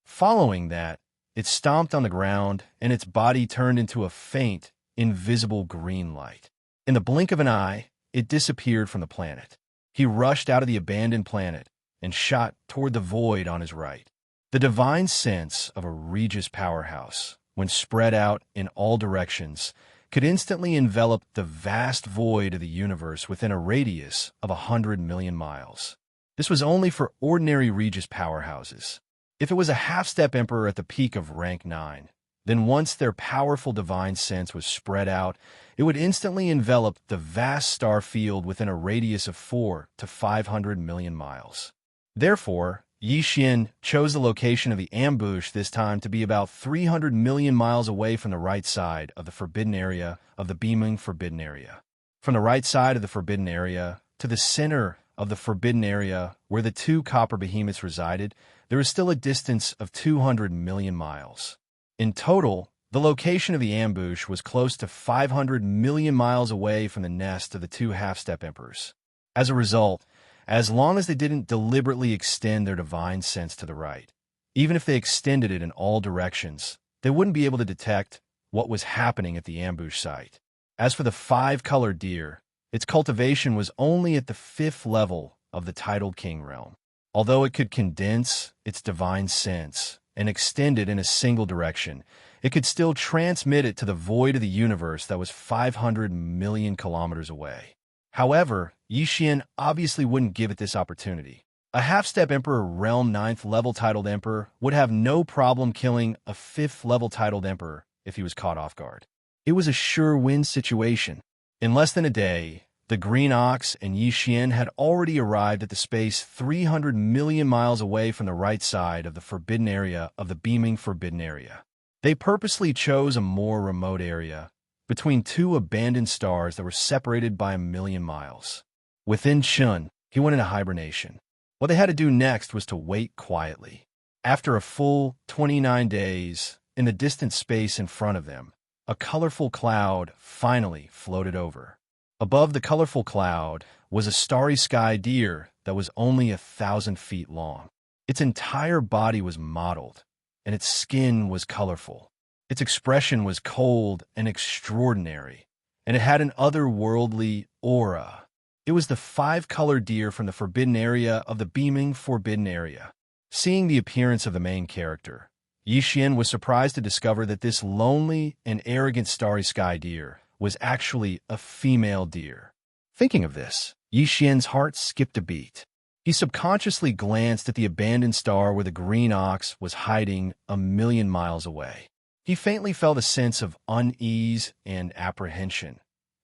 Following that, it stomped on the ground, and its body turned into a faint, invisible green light. In the blink of an eye, it disappeared from the planet. He rushed out of the abandoned planet and shot toward the void on his right. The divine sense of a Regis powerhouse, when spread out in all directions, could instantly envelop the vast void of the universe within a radius of 100 million miles. This was only for ordinary Regis powerhouses. If it was a half-step emperor at the peak of rank 9, then once their powerful divine sense was spread out, it would instantly envelop the vast star field within a radius of 4 to 500 million miles. Therefore, Yi Xian chose the location of the ambush this time to be about 300 million miles away from the right side of the forbidden area of the beaming forbidden area. From the right side of the forbidden area to the center of the forbidden area where the two copper behemoths resided, there is still a distance of 200 million miles. In total, the location of the ambush was close to 500 million miles away from the nest of the two half-step emperors. As a result, as long as they didn't deliberately extend their divine sense to the right, even if they extended it in all directions, they wouldn't be able to detect what was happening at the ambush site. As for the five-colored deer, its cultivation was only at the 5th level of the titled king realm. Although it could condense its divine sense and extend it in a single direction, it could still transmit it to the void of the universe that was 500 million kilometers away. However, Yi Xian obviously wouldn't give it this opportunity. A half-step emperor realm 9th level titled emperor would have no problem killing a 5th level titled emperor if he was caught off guard. It was a sure win situation. In less than a day, the green ox and Yi Xian had already arrived at the space 300 million miles away from the right side of the forbidden area of the beaming forbidden area. They purposely chose a more remote area between two abandoned stars that were separated by 1 million miles. Within Chun, he went into hibernation. What they had to do next was to wait quietly. After a full 29 days, in the distant space in front of them, a colorful cloud finally floated over. Above the colorful cloud was a starry sky deer that was only 1,000 feet long. Its entire body was mottled, and its skin was colorful. Its expression was cold and extraordinary, and it had an otherworldly aura. It was the five-colored deer from the forbidden area of the beaming forbidden area. Seeing the appearance of the main character, Yi Xian was surprised to discover that this lonely and arrogant starry sky deer was actually a female deer. Thinking of this, Yi Xian's heart skipped a beat. He subconsciously glanced at the abandoned star where the green ox was hiding 1,000,000 miles away. He faintly felt a sense of unease and apprehension.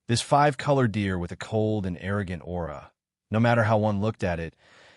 This five-colored deer with a cold and arrogant aura, no matter how one looked at it,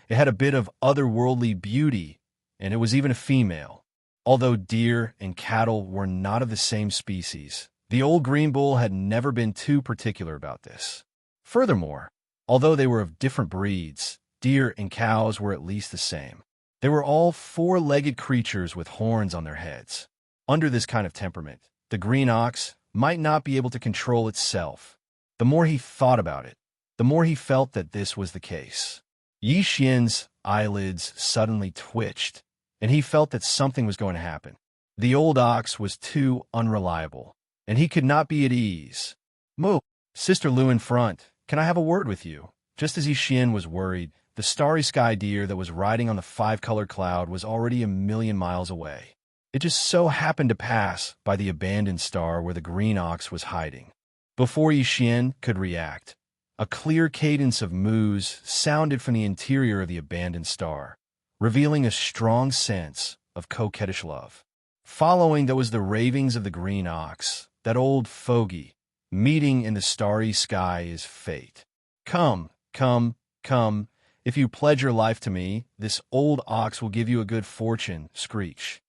it had a bit of otherworldly beauty, and it was even a female. Although deer and cattle were not of the same species, the old green bull had never been too particular about this. Furthermore, although they were of different breeds, deer and cows were at least the same. They were all four-legged creatures with horns on their heads. Under this kind of temperament, the green ox might not be able to control itself. The more he thought about it, the more he felt that this was the case. Yi Xian's eyelids suddenly twitched, and he felt that something was going to happen. The old ox was too unreliable, and he could not be at ease. "Moo, Sister Lu in front, can I have a word with you?" Just as Yi Xian was worried, the starry sky deer that was riding on the five-colored cloud was already 1,000,000 miles away. It just so happened to pass by the abandoned star where the green ox was hiding. Before Yi Xian could react, a clear cadence of moos sounded from the interior of the abandoned star, revealing a strong sense of coquettish love. Following that was the ravings of the green ox, that old fogey. Meeting in the starry sky is fate. "Come, come, come. If you pledge your life to me, this old ox will give you a good fortune," screech.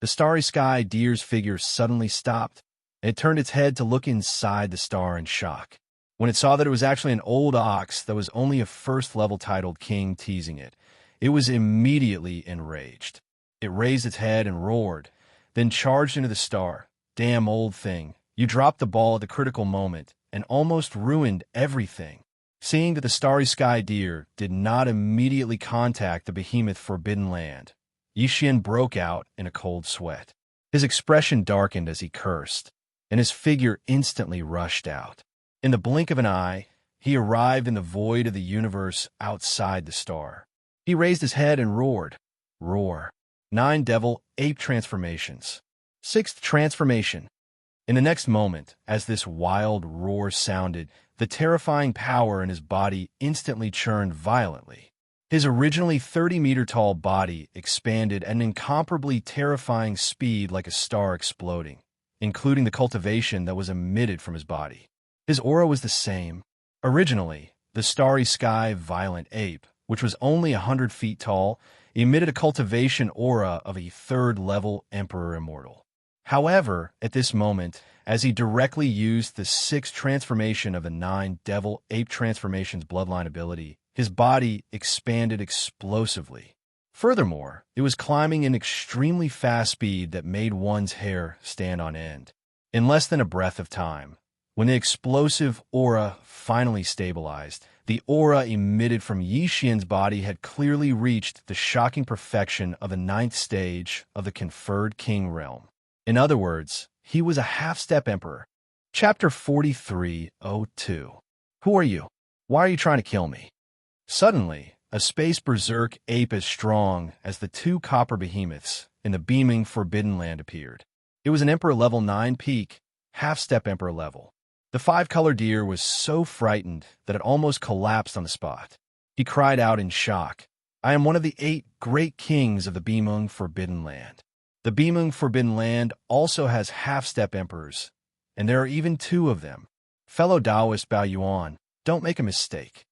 The starry sky deer's figure suddenly stopped, and it turned its head to look inside the star in shock. When it saw that it was actually an old ox that was only a first-level titled king teasing it, it was immediately enraged. It raised its head and roared, then charged into the star. "Damn old thing, you dropped the ball at the critical moment and almost ruined everything." Seeing that the starry sky deer did not immediately contact the behemoth forbidden land, Yi Xian broke out in a cold sweat. His expression darkened as he cursed, and his figure instantly rushed out. In the blink of an eye, he arrived in the void of the universe outside the star. He raised his head and roared. Roar. 9 devil ape transformations. 6th transformation. In the next moment, as this wild roar sounded, the terrifying power in his body instantly churned violently. His originally 30-meter-tall body expanded at an incomparably terrifying speed like a star exploding, including the cultivation that was emitted from his body. His aura was the same. Originally, the starry sky violent ape, which was only 100 feet tall, emitted a cultivation aura of a third-level Emperor Immortal. However, at this moment, as he directly used the 6th transformation of the 9 devil ape transformations bloodline ability, his body expanded explosively. Furthermore, it was climbing an extremely fast speed that made one's hair stand on end. In less than a breath of time, when the explosive aura finally stabilized, the aura emitted from Yi Xian's body had clearly reached the shocking perfection of the 9th stage of the conferred king realm. In other words, he was a half-step emperor. Chapter 43:02. Who are you? Why are you trying to kill me? Suddenly, a space berserk ape as strong as the 2 copper behemoths in the beaming forbidden land appeared. It was an Emperor level 9 peak, half-step Emperor level. The 5-color deer was so frightened that it almost collapsed on the spot. He cried out in shock, "I am one of the 8 great kings of the beaming forbidden land." The beaming forbidden land also has half-step emperors, and there are even 2 of them. Fellow Taoist Bao Yuan, don't make a mistake.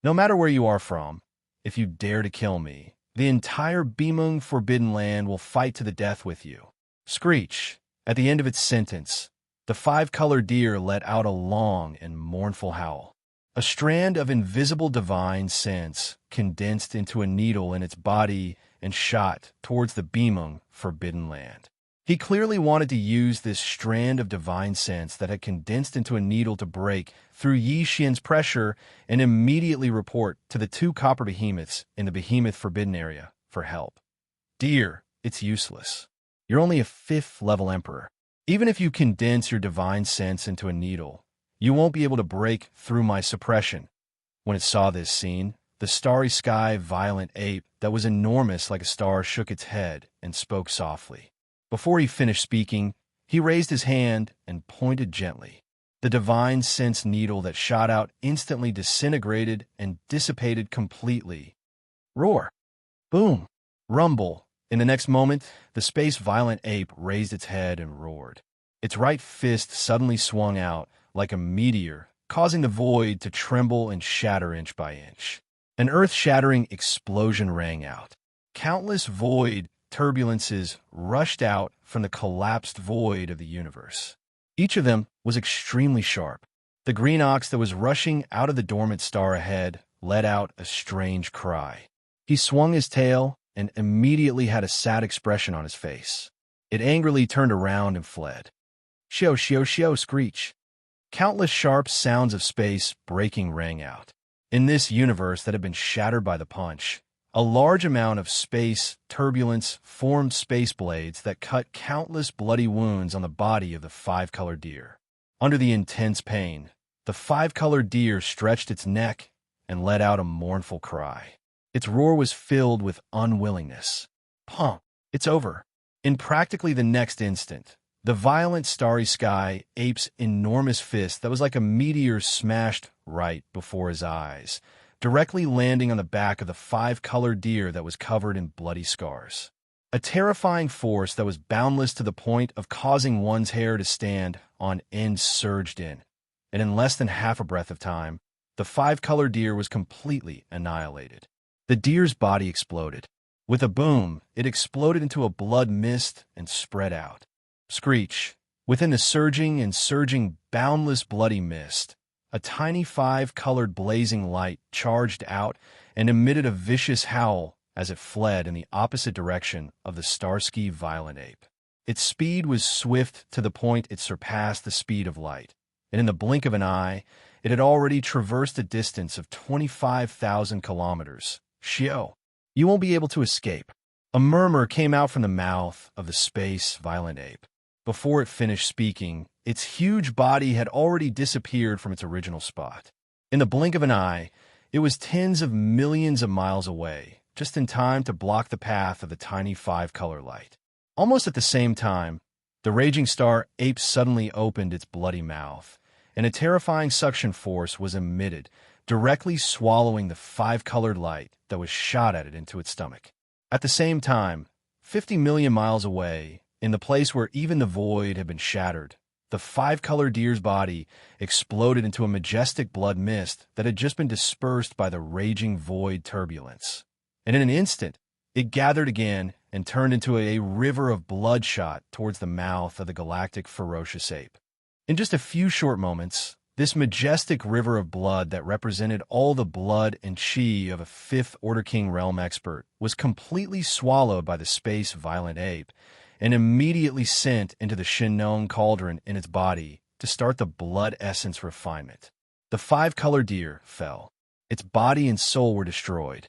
No matter where you are from, if you dare to kill me, the entire beaming forbidden land will fight to the death with you. Screech. At the end of its sentence, the 5-colored deer let out a long and mournful howl. A strand of invisible divine sense condensed into a needle in its body and shot towards the beaming forbidden land. He clearly wanted to use this strand of divine sense that had condensed into a needle to break through Yi Xian's pressure and immediately report to the two copper behemoths in the Behemoth Forbidden Area for help. Dear, it's useless. You're only a 5th-level emperor. Even if you condense your divine sense into a needle, you won't be able to break through my suppression. When it saw this scene, the starry sky violent ape that was enormous like a star shook its head and spoke softly. Before he finished speaking, he raised his hand and pointed gently. The divine sense needle that shot out instantly disintegrated and dissipated completely. Roar! Boom! Rumble! In the next moment, the space-violent ape raised its head and roared. Its right fist suddenly swung out like a meteor, causing the void to tremble and shatter inch by inch. An earth-shattering explosion rang out. Countless void turbulences rushed out from the collapsed void of the universe. Each of them was extremely sharp. The green ox that was rushing out of the dormant star ahead let out a strange cry. He swung his tail and immediately had a sad expression on his face. It angrily turned around and fled. Shio, shio, shio, screech. Countless sharp sounds of space breaking rang out. In this universe that had been shattered by the punch, a large amount of space turbulence formed space blades that cut countless bloody wounds on the body of the five-colored deer. Under the intense pain, the five-colored deer stretched its neck and let out a mournful cry. Its roar was filled with unwillingness. Pum! It's over. In practically the next instant, the violent starry sky ape's enormous fist that was like a meteor smashed right before his eyes, directly landing on the back of the five-colored deer that was covered in bloody scars. A terrifying force that was boundless to the point of causing one's hair to stand on end surged in, and in less than half a breath of time, the five-colored deer was completely annihilated. The deer's body exploded. With a boom, it exploded into a blood mist and spread out. Screech! Within the surging, boundless bloody mist, a tiny five-colored blazing light charged out and emitted a vicious howl as it fled in the opposite direction of the Starsky violent ape. Its speed was swift to the point it surpassed the speed of light, and in the blink of an eye, it had already traversed a distance of 25,000 kilometers. Shio! You won't be able to escape. A murmur came out from the mouth of the space violent ape. Before it finished speaking, its huge body had already disappeared from its original spot. In the blink of an eye, it was tens of millions of miles away, just in time to block the path of the tiny five-color light. Almost at the same time, the raging star ape suddenly opened its bloody mouth, and a terrifying suction force was emitted, directly swallowing the five-colored light that was shot at it into its stomach. At the same time, 50 million miles away, in the place where even the void had been shattered, the five-colored deer's body exploded into a majestic blood mist that had just been dispersed by the raging void turbulence. And in an instant, it gathered again and turned into a river of bloodshot towards the mouth of the galactic ferocious ape. In just a few short moments, this majestic river of blood that represented all the blood and chi of a Fifth Order King realm expert was completely swallowed by the space violent ape, and immediately sent into the Shinnong cauldron in its body to start the blood essence refinement. The five-colored deer fell. Its body and soul were destroyed.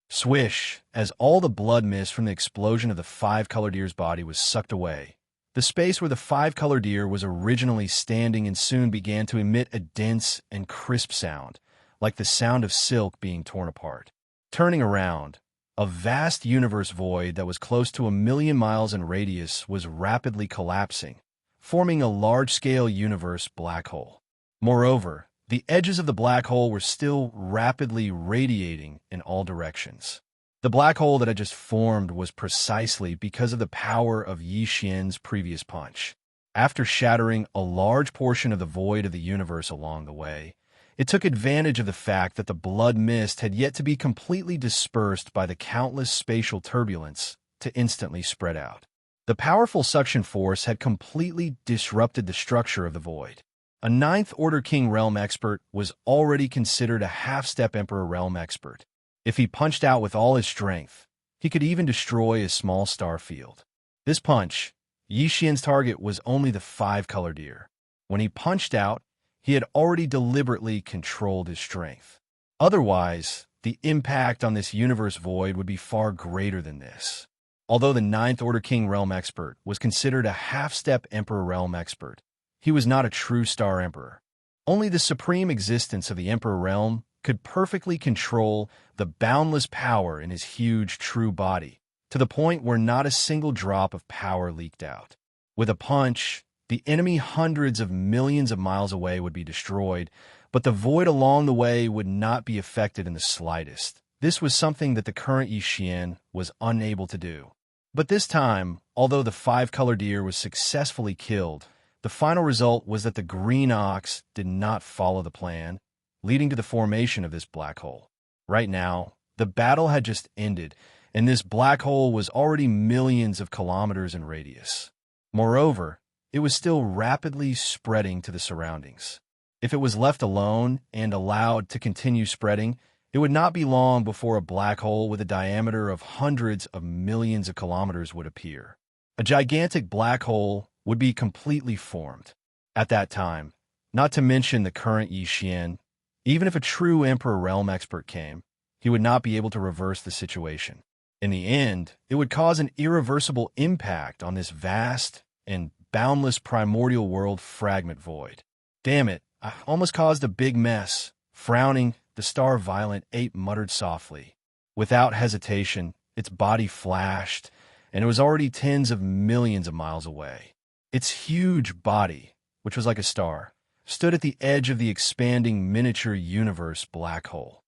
Swish! As all the blood mist from the explosion of the five-colored deer's body was sucked away, the space where the five-colored deer was originally standing and soon began to emit a dense and crisp sound, like the sound of silk being torn apart. Turning around, a vast universe void that was close to 1 million miles in radius was rapidly collapsing, forming a large-scale universe black hole. Moreover, the edges of the black hole were still rapidly radiating in all directions. The black hole that had just formed was precisely because of the power of Yi Xian's previous punch. After shattering a large portion of the void of the universe along the way, it took advantage of the fact that the blood mist had yet to be completely dispersed by the countless spatial turbulence to instantly spread out. The powerful suction force had completely disrupted the structure of the void. A Ninth Order King realm expert was already considered a half-step Emperor realm expert. If he punched out with all his strength, he could even destroy a small star field. This punch, Yi Xian's target was only the five-color deer. When he punched out, he had already deliberately controlled his strength. Otherwise, the impact on this universe void would be far greater than this. Although the Ninth Order King Realm Expert was considered a half-step Emperor Realm Expert, he was not a true Star Emperor. Only the supreme existence of the Emperor Realm could perfectly control the boundless power in his huge true body, to the point where not a single drop of power leaked out. With a punch, the enemy hundreds of millions of miles away would be destroyed, but the void along the way would not be affected in the slightest. This was something that the current Yi Xian was unable to do. But this time, although the five-color deer was successfully killed, the final result was that the green ox did not follow the plan, leading to the formation of this black hole. Right now, the battle had just ended, and this black hole was already millions of kilometers in radius. Moreover, it was still rapidly spreading to the surroundings. If it was left alone and allowed to continue spreading, it would not be long before a black hole with a diameter of hundreds of millions of kilometers would appear. A gigantic black hole would be completely formed. At that time, not to mention the current Yi Xian, even if a true Emperor Realm Expert came, he would not be able to reverse the situation. In the end, it would cause an irreversible impact on this vast and boundless primordial world fragment void. Damn it, I almost caused a big mess. Frowning, the star-violent ape muttered softly. Without hesitation, its body flashed, and it was already tens of millions of miles away. Its huge body, which was like a star, stood at the edge of the expanding miniature universe black hole.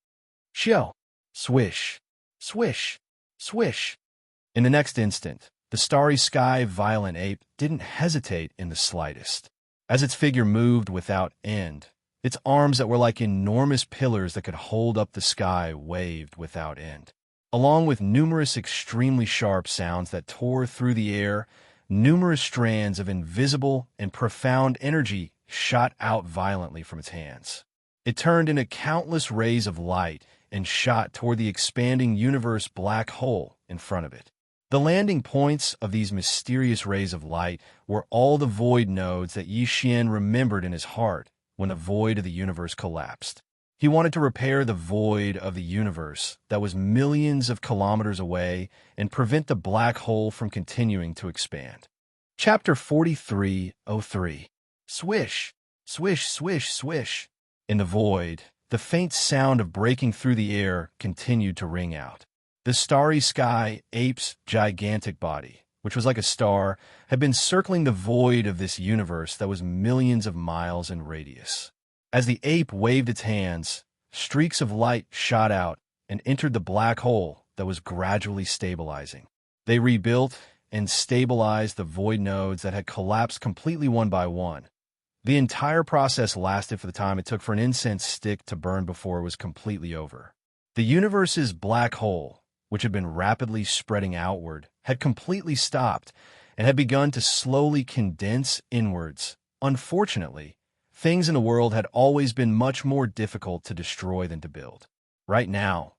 Xiao! Swish! Swish! Swish! In the next instant, the starry sky violent ape didn't hesitate in the slightest. As its figure moved without end, its arms that were like enormous pillars that could hold up the sky waved without end. Along with numerous extremely sharp sounds that tore through the air, numerous strands of invisible and profound energy shot out violently from its hands. It turned into countless rays of light and shot toward the expanding universe black hole in front of it. The landing points of these mysterious rays of light were all the void nodes that Yi Xian remembered in his heart when the void of the universe collapsed. He wanted to repair the void of the universe that was millions of kilometers away and prevent the black hole from continuing to expand. Chapter 4303. Swish! Swish, swish, swish. In the void, the faint sound of breaking through the air continued to ring out. The starry sky ape's gigantic body, which was like a star, had been circling the void of this universe that was millions of miles in radius. As the ape waved its hands, streaks of light shot out and entered the black hole that was gradually stabilizing. They rebuilt and stabilized the void nodes that had collapsed completely one by one. The entire process lasted for the time it took for an incense stick to burn before it was completely over. The universe's black hole, which had been rapidly spreading outward, had completely stopped and had begun to slowly condense inwards. Unfortunately, things in the world had always been much more difficult to destroy than to build. Right now,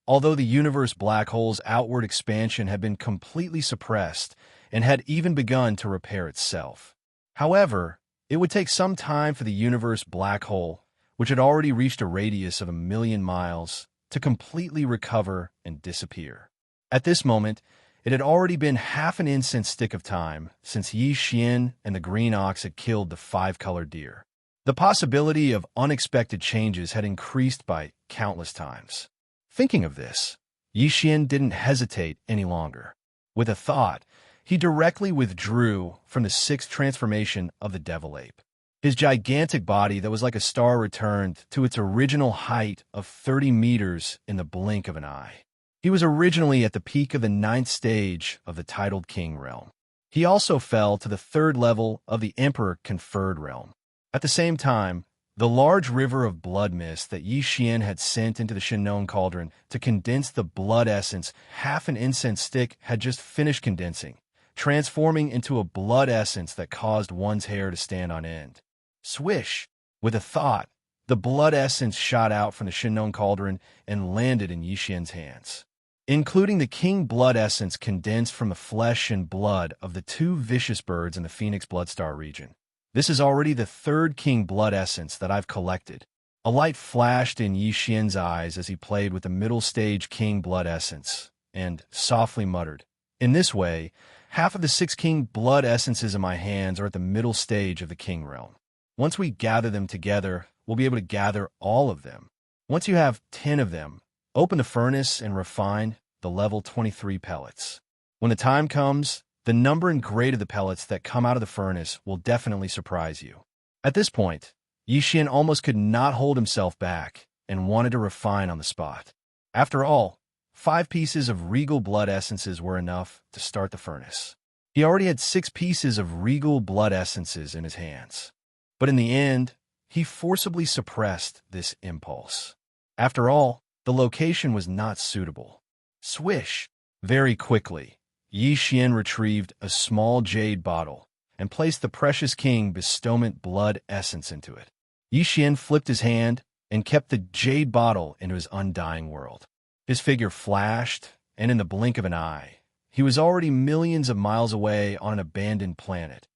although the universe black hole's outward expansion had been completely suppressed and had even begun to repair itself. However, it would take some time for the universe black hole, which had already reached a radius of 1,000,000 miles, to completely recover and disappear. At this moment, it had already been half an incense stick of time since Yi Xian and the green ox had killed the five-colored deer. The possibility of unexpected changes had increased by countless times. Thinking of this, Yi Xian didn't hesitate any longer. With a thought, he directly withdrew from the sixth transformation of the devil ape. His gigantic body that was like a star returned to its original height of 30 meters in the blink of an eye. He was originally at the peak of the 9th stage of the titled king realm. He also fell to the 3rd level of the emperor conferred realm. At the same time, the large river of blood mist that Yi Xian had sent into the Shinnon cauldron to condense the blood essence half an incense stick had just finished condensing, transforming into a blood essence that caused one's hair to stand on end. Swish! With a thought, the blood essence shot out from the Shinnon cauldron and landed in Yi Xian's hands. including the king blood essence condensed from the flesh and blood of the two vicious birds in the Phoenix Bloodstar region. This is already the third king blood essence that I've collected. A light flashed in Yi Xian's eyes as he played with the middle stage king blood essence, and softly muttered, "In this way, half of the 6 king blood essences in my hands are at the middle stage of the king realm. Once we gather them together, we'll be able to gather all of them. Once you have 10 of them, open the furnace and refine the level 23 pellets. When the time comes, the number and grade of the pellets that come out of the furnace will definitely surprise you." At this point, Yi Xian almost could not hold himself back and wanted to refine on the spot. After all, 5 pieces of regal blood essences were enough to start the furnace. He already had 6 pieces of regal blood essences in his hands. But in the end, he forcibly suppressed this impulse. After all, the location was not suitable. Swish! Very quickly, Yi Xian retrieved a small jade bottle and placed the precious king bestowment blood essence into it. Yi Xian flipped his hand and kept the jade bottle into his undying world. His figure flashed, and in the blink of an eye, he was already millions of miles away on an abandoned planet.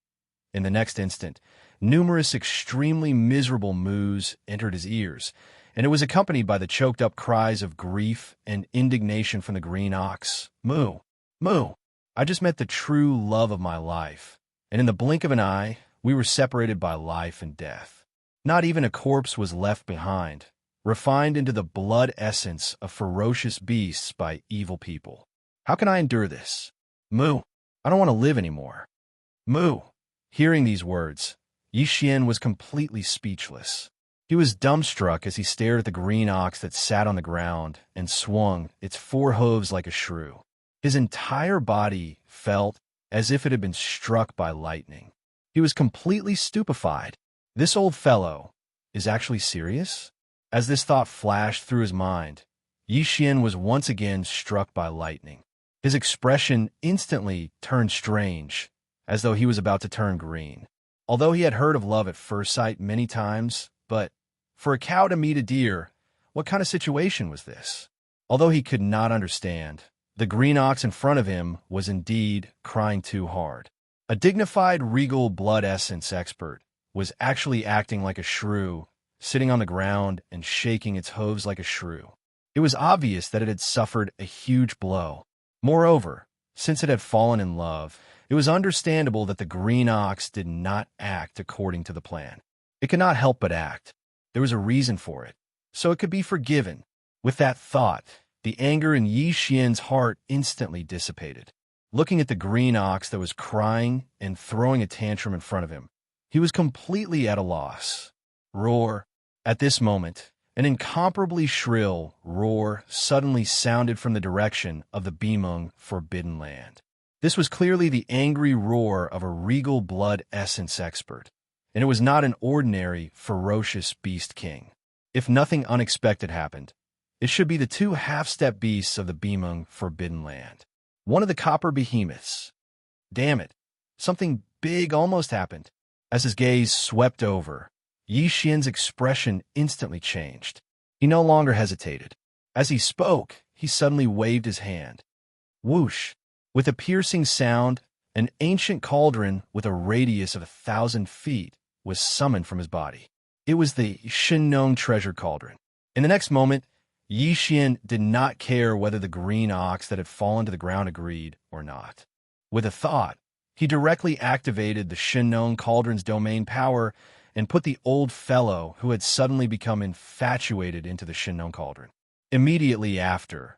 In the next instant, numerous extremely miserable moos entered his ears, and it was accompanied by the choked-up cries of grief and indignation from the green ox. "Moo! Moo! I just met the true love of my life, and in the blink of an eye, we were separated by life and death. Not even a corpse was left behind, refined into the blood essence of ferocious beasts by evil people. How can I endure this? Moo! I don't want to live anymore. Moo!" Hearing these words, Yi Xian was completely speechless. He was dumbstruck as he stared at the green ox that sat on the ground and swung its 4 hooves like a shrew. His entire body felt as if it had been struck by lightning. He was completely stupefied. This old fellow is actually serious? As this thought flashed through his mind, Yi Xian was once again struck by lightning. His expression instantly turned strange, as though he was about to turn green. Although he had heard of love at first sight many times, but for a cow to meet a deer, what kind of situation was this? Although he could not understand, the green ox in front of him was indeed crying too hard. A dignified regal blood essence expert was actually acting like a shrew, sitting on the ground and shaking its hooves like a shrew. It was obvious that it had suffered a huge blow. Moreover, since it had fallen in love, it was understandable that the green ox did not act according to the plan. It could not help but act. There was a reason for it, so it could be forgiven. With that thought, the anger in Yi Xian's heart instantly dissipated. Looking at the green ox that was crying and throwing a tantrum in front of him, he was completely at a loss. Roar! At this moment, an incomparably shrill roar suddenly sounded from the direction of the Bimeng Forbidden Land. This was clearly the angry roar of a regal blood essence expert, and it was not an ordinary, ferocious beast king. If nothing unexpected happened, it should be the 2 half-step beasts of the Bimeng Forbidden Land. One of the copper behemoths. Damn it, something big almost happened. As his gaze swept over, Yi Xian's expression instantly changed. He no longer hesitated. As he spoke, he suddenly waved his hand. Whoosh! With a piercing sound, an ancient cauldron with a radius of 1,000 feet was summoned from his body. It was the Shinnong treasure cauldron. In the next moment, Yi Xian did not care whether the green ox that had fallen to the ground agreed or not. With a thought, he directly activated the Shinnong cauldron's domain power and put the old fellow who had suddenly become infatuated into the Shinnong cauldron. Immediately after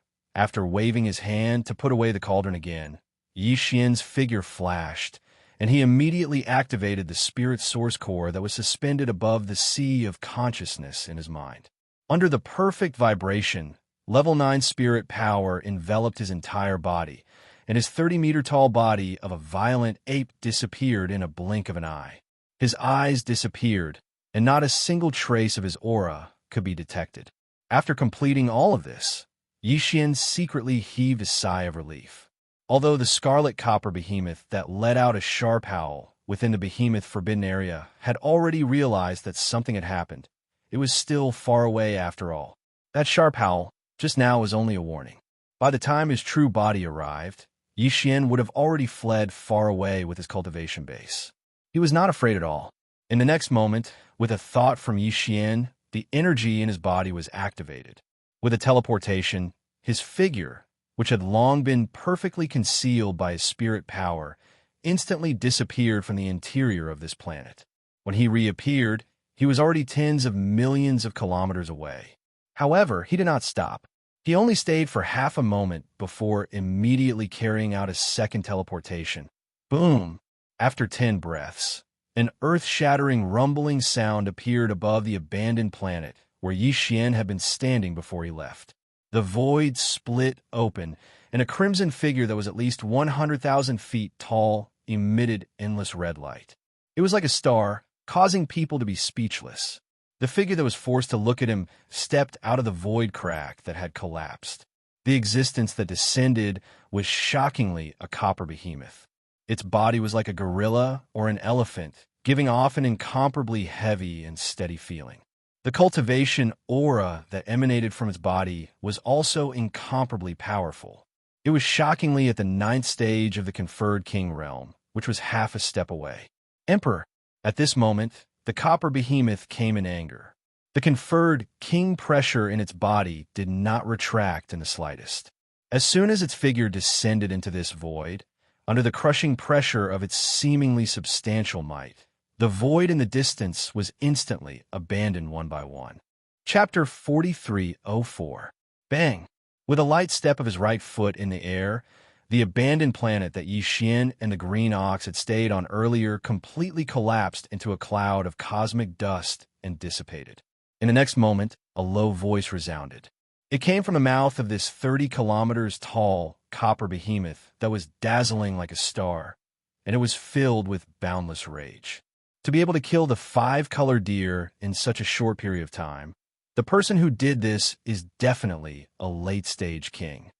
waving his hand to put away the cauldron again, Yi Xian's figure flashed, and he immediately activated the spirit source core that was suspended above the sea of consciousness in his mind. Under the perfect vibration, level 9 spirit power enveloped his entire body, and his 30-meter-tall body of a violent ape disappeared in a blink of an eye. His eyes disappeared, and not a single trace of his aura could be detected. After completing all of this, Yi Xian secretly heaved a sigh of relief. Although the scarlet copper behemoth that let out a sharp howl within the behemoth forbidden area had already realized that something had happened, it was still far away after all. That sharp howl just now was only a warning. By the time his true body arrived, Yi Xian would have already fled far away with his cultivation base. He was not afraid at all. In the next moment, with a thought from Yi Xian, the energy in his body was activated. With a teleportation, his figure, which had long been perfectly concealed by his spirit power, instantly disappeared from the interior of this planet. When he reappeared, he was already tens of millions of kilometers away. However, he did not stop. He only stayed for half a moment before immediately carrying out his second teleportation. Boom! After 10 breaths, an earth-shattering rumbling sound appeared above the abandoned planet where Yi Xian had been standing before he left. The void split open, and a crimson figure that was at least 100,000 feet tall emitted endless red light. It was like a star, causing people to be speechless. The figure that was forced to look at him stepped out of the void crack that had collapsed. The existence that descended was shockingly a copper behemoth. Its body was like a gorilla or an elephant, giving off an incomparably heavy and steady feeling. The cultivation aura that emanated from its body was also incomparably powerful. It was shockingly at the 9th stage of the conferred king realm, which was half a step away. Emperor! At this moment, the copper behemoth came in anger. The conferred king pressure in its body did not retract in the slightest. As soon as its figure descended into this void, under the crushing pressure of its seemingly substantial might, the void in the distance was instantly abandoned one by one. Chapter 4304. Bang! With a light step of his right foot in the air, the abandoned planet that Yi Xian and the green ox had stayed on earlier completely collapsed into a cloud of cosmic dust and dissipated. In the next moment, a low voice resounded. It came from the mouth of this 30 kilometers tall copper behemoth that was dazzling like a star, and it was filled with boundless rage. To be able to kill the 5-color deer in such a short period of time, the person who did this is definitely a late-stage king.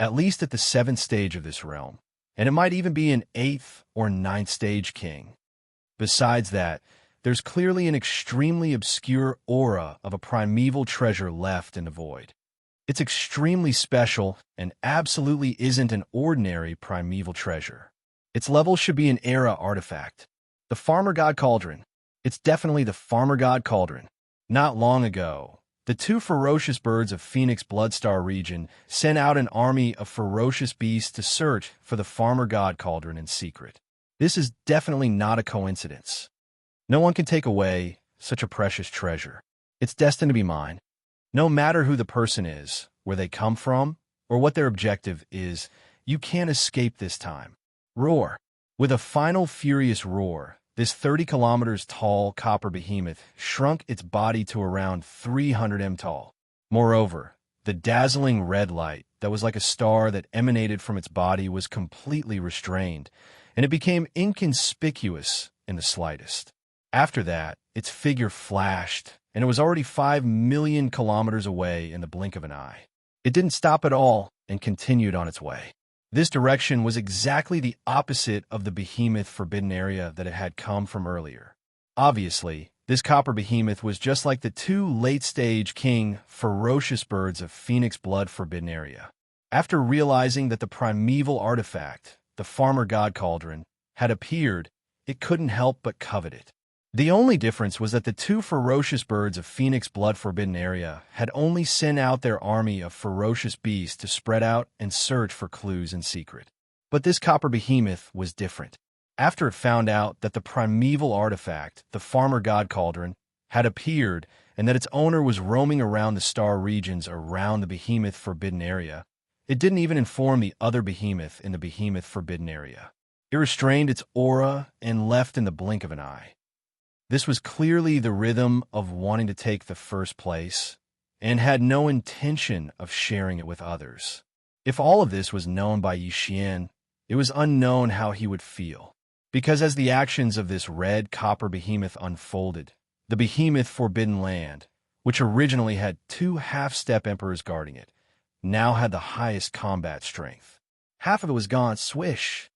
At least at the 7th stage of this realm, and it might even be an 8th or 9th stage king. Besides that, there's clearly an extremely obscure aura of a primeval treasure left in the void. It's extremely special and absolutely isn't an ordinary primeval treasure. Its level should be an era artifact. The Farmer God Cauldron. It's definitely the Farmer God Cauldron. Not long ago, the 2 ferocious birds of Phoenix Bloodstar region sent out an army of ferocious beasts to search for the Farmer God Cauldron in secret. This is definitely not a coincidence. No one can take away such a precious treasure. It's destined to be mine. No matter who the person is, where they come from, or what their objective is, you can't escape this time. Roar. With a final furious roar, this 30 kilometers tall copper behemoth shrunk its body to around 300 m tall. Moreover, the dazzling red light that was like a star that emanated from its body was completely restrained, and it became inconspicuous in the slightest. After that, its figure flashed, and it was already 5 million kilometers away in the blink of an eye. It didn't stop at all and continued on its way. This direction was exactly the opposite of the behemoth forbidden area that it had come from earlier. Obviously, this copper behemoth was just like the 2 late-stage king ferocious birds of Phoenix Blood forbidden area. After realizing that the primeval artifact, the Farmer God Cauldron, had appeared, it couldn't help but covet it. The only difference was that the 2 ferocious birds of Phoenix Blood forbidden area had only sent out their army of ferocious beasts to spread out and search for clues in secret. But this copper behemoth was different. After it found out that the primeval artifact, the Farmer God Cauldron, had appeared and that its owner was roaming around the star regions around the behemoth forbidden area, it didn't even inform the other behemoth in the behemoth forbidden area. It restrained its aura and left in the blink of an eye. This was clearly the rhythm of wanting to take the first place, and had no intention of sharing it with others. If all of this was known by Yi Xian, it was unknown how he would feel. Because as the actions of this red copper behemoth unfolded, the behemoth forbidden land, which originally had 2 half-step emperors guarding it, now had the highest combat strength. Half of it was gone, swish.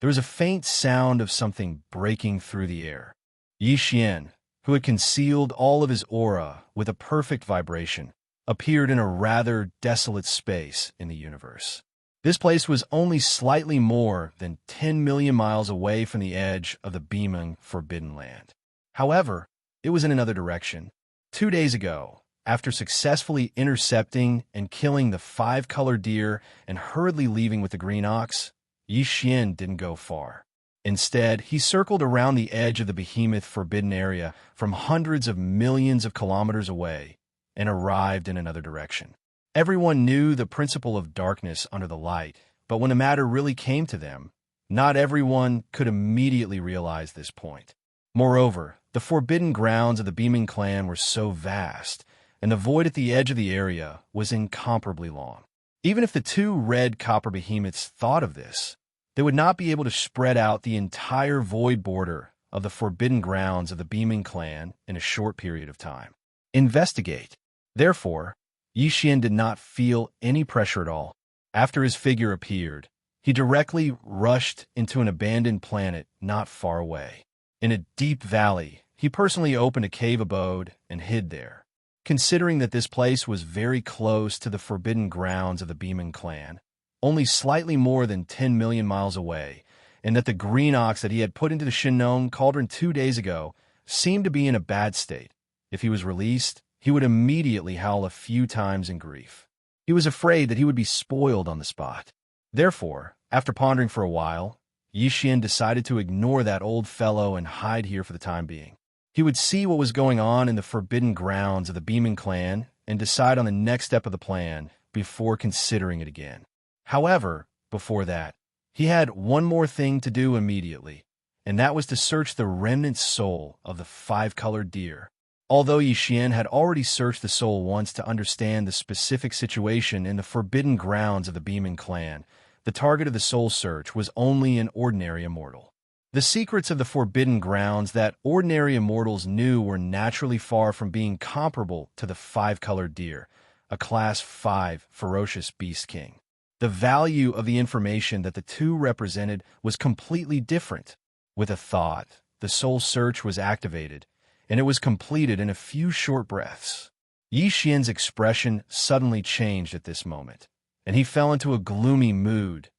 There was a faint sound of something breaking through the air. Yi Xian, who had concealed all of his aura with a perfect vibration, appeared in a rather desolate space in the universe. This place was only slightly more than 10 million miles away from the edge of the beaming Forbidden Land. However, it was in another direction. 2 days ago, after successfully intercepting and killing the 5-colored deer and hurriedly leaving with the green ox, Yi Xian didn't go far. Instead, he circled around the edge of the behemoth forbidden area from hundreds of millions of kilometers away and arrived in another direction. Everyone knew the principle of darkness under the light, but when the matter really came to them, not everyone could immediately realize this point. Moreover, the forbidden grounds of the Beaming clan were so vast, and the void at the edge of the area was incomparably long. Even if the two red copper behemoths thought of this, they would not be able to spread out the entire void border of the forbidden grounds of the Beaming clan in a short period of time. Investigate. Therefore, Yi Xian did not feel any pressure at all. After his figure appeared, he directly rushed into an abandoned planet not far away. In a deep valley, he personally opened a cave abode and hid there. Considering that this place was very close to the forbidden grounds of the Beaming clan, only slightly more than 10 million miles away, and that the green ox that he had put into the Shinnon cauldron 2 days ago seemed to be in a bad state. If he was released, he would immediately howl a few times in grief. He was afraid that he would be spoiled on the spot. Therefore, after pondering for a while, Yi Xian decided to ignore that old fellow and hide here for the time being. He would see what was going on in the forbidden grounds of the Beaming clan and decide on the next step of the plan before considering it again. However, before that, he had one more thing to do immediately, and that was to search the remnant soul of the 5-colored deer. Although Yi Xian had already searched the soul once to understand the specific situation in the forbidden grounds of the Beaming clan, the target of the soul search was only an ordinary immortal. The secrets of the forbidden grounds that ordinary immortals knew were naturally far from being comparable to the 5-colored deer, a Class 5 ferocious beast king. The value of the information that the two represented was completely different. With a thought, the soul search was activated, and it was completed in a few short breaths. Yi Xian's expression suddenly changed at this moment, and he fell into a gloomy mood.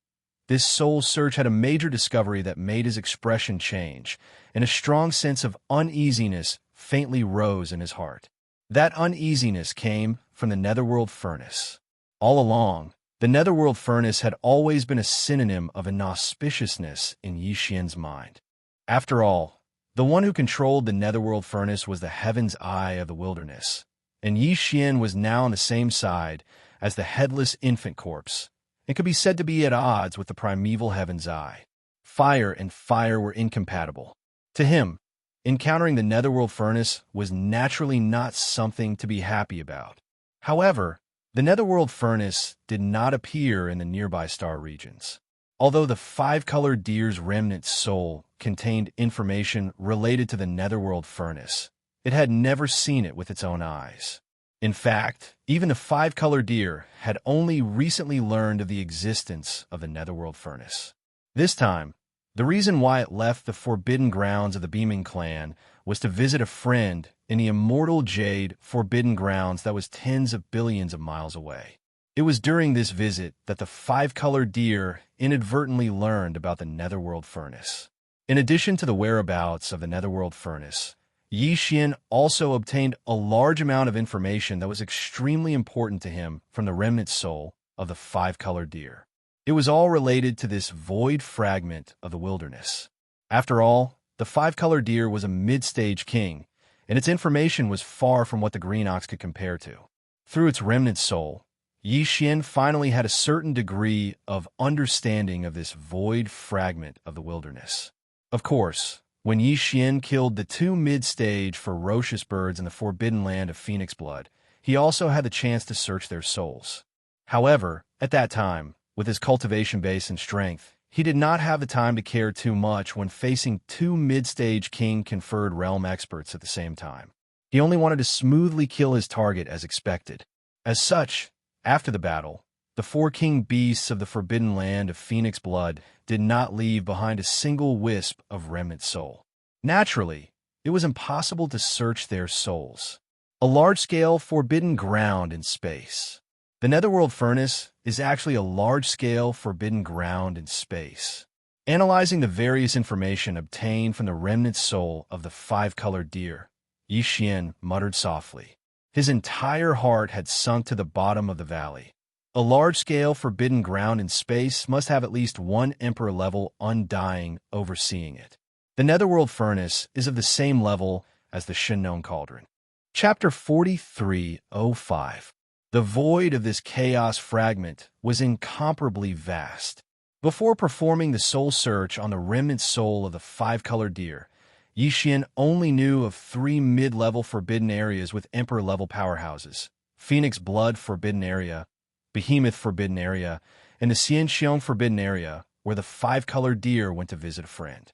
This soul search had a major discovery that made his expression change, and a strong sense of uneasiness faintly rose in his heart. That uneasiness came from the Netherworld Furnace. All along, the Netherworld Furnace had always been a synonym of inauspiciousness in Yi Xian's mind. After all, the one who controlled the Netherworld Furnace was the Heaven's Eye of the wilderness, and Yi Xian was now on the same side as the headless infant corpse, and could be said to be at odds with the primeval Heaven's Eye. Fire and fire were incompatible. To him, encountering the Netherworld Furnace was naturally not something to be happy about. However, the Netherworld Furnace did not appear in the nearby star regions. Although the 5-colored deer's remnant soul contained information related to the Netherworld Furnace, it had never seen it with its own eyes. In fact, even the 5-colored deer had only recently learned of the existence of the Netherworld Furnace. This time, the reason why it left the forbidden grounds of the Beaming clan was to visit a friend in the immortal Jade forbidden grounds that was tens of billions of miles away. It was during this visit that the 5-colored deer inadvertently learned about the Netherworld Furnace. In addition to the whereabouts of the Netherworld Furnace, Yi Xian also obtained a large amount of information that was extremely important to him from the remnant soul of the 5-colored deer. It was all related to this void fragment of the wilderness. After all, the 5-colored deer was a mid-stage king, and its information was far from what the green ox could compare to. Through its remnant soul, Yi Xian finally had a certain degree of understanding of this void fragment of the wilderness. Of course, when Yi Xian killed the 2 mid-stage ferocious birds in the forbidden land of Phoenix Blood, he also had the chance to search their souls. However, at that time, with his cultivation base and strength, he did not have the time to care too much when facing 2 mid-stage king-conferred realm experts at the same time. He only wanted to smoothly kill his target as expected. As such, after the battle, the 4 king beasts of the forbidden land of Phoenix Blood did not leave behind a single wisp of remnant soul. Naturally, it was impossible to search their souls. A large-scale forbidden ground in space. The Netherworld Furnace is actually a large-scale forbidden ground in space. Analyzing the various information obtained from the remnant soul of the five-colored deer, Yi Xian muttered softly. His entire heart had sunk to the bottom of the valley. A large-scale forbidden ground in space must have at least one Emperor-level Undying overseeing it. The Netherworld Furnace is of the same level as the Shinnon Cauldron. Chapter 4305. The void of this chaos fragment was incomparably vast. Before performing the soul search on the remnant soul of the five-colored deer, Yi Xian only knew of 3 mid-level forbidden areas with Emperor-level powerhouses: Phoenix Blood Forbidden Area, Behemoth Forbidden Area, and the Xianxiong Forbidden Area, where the five-colored deer went to visit a friend.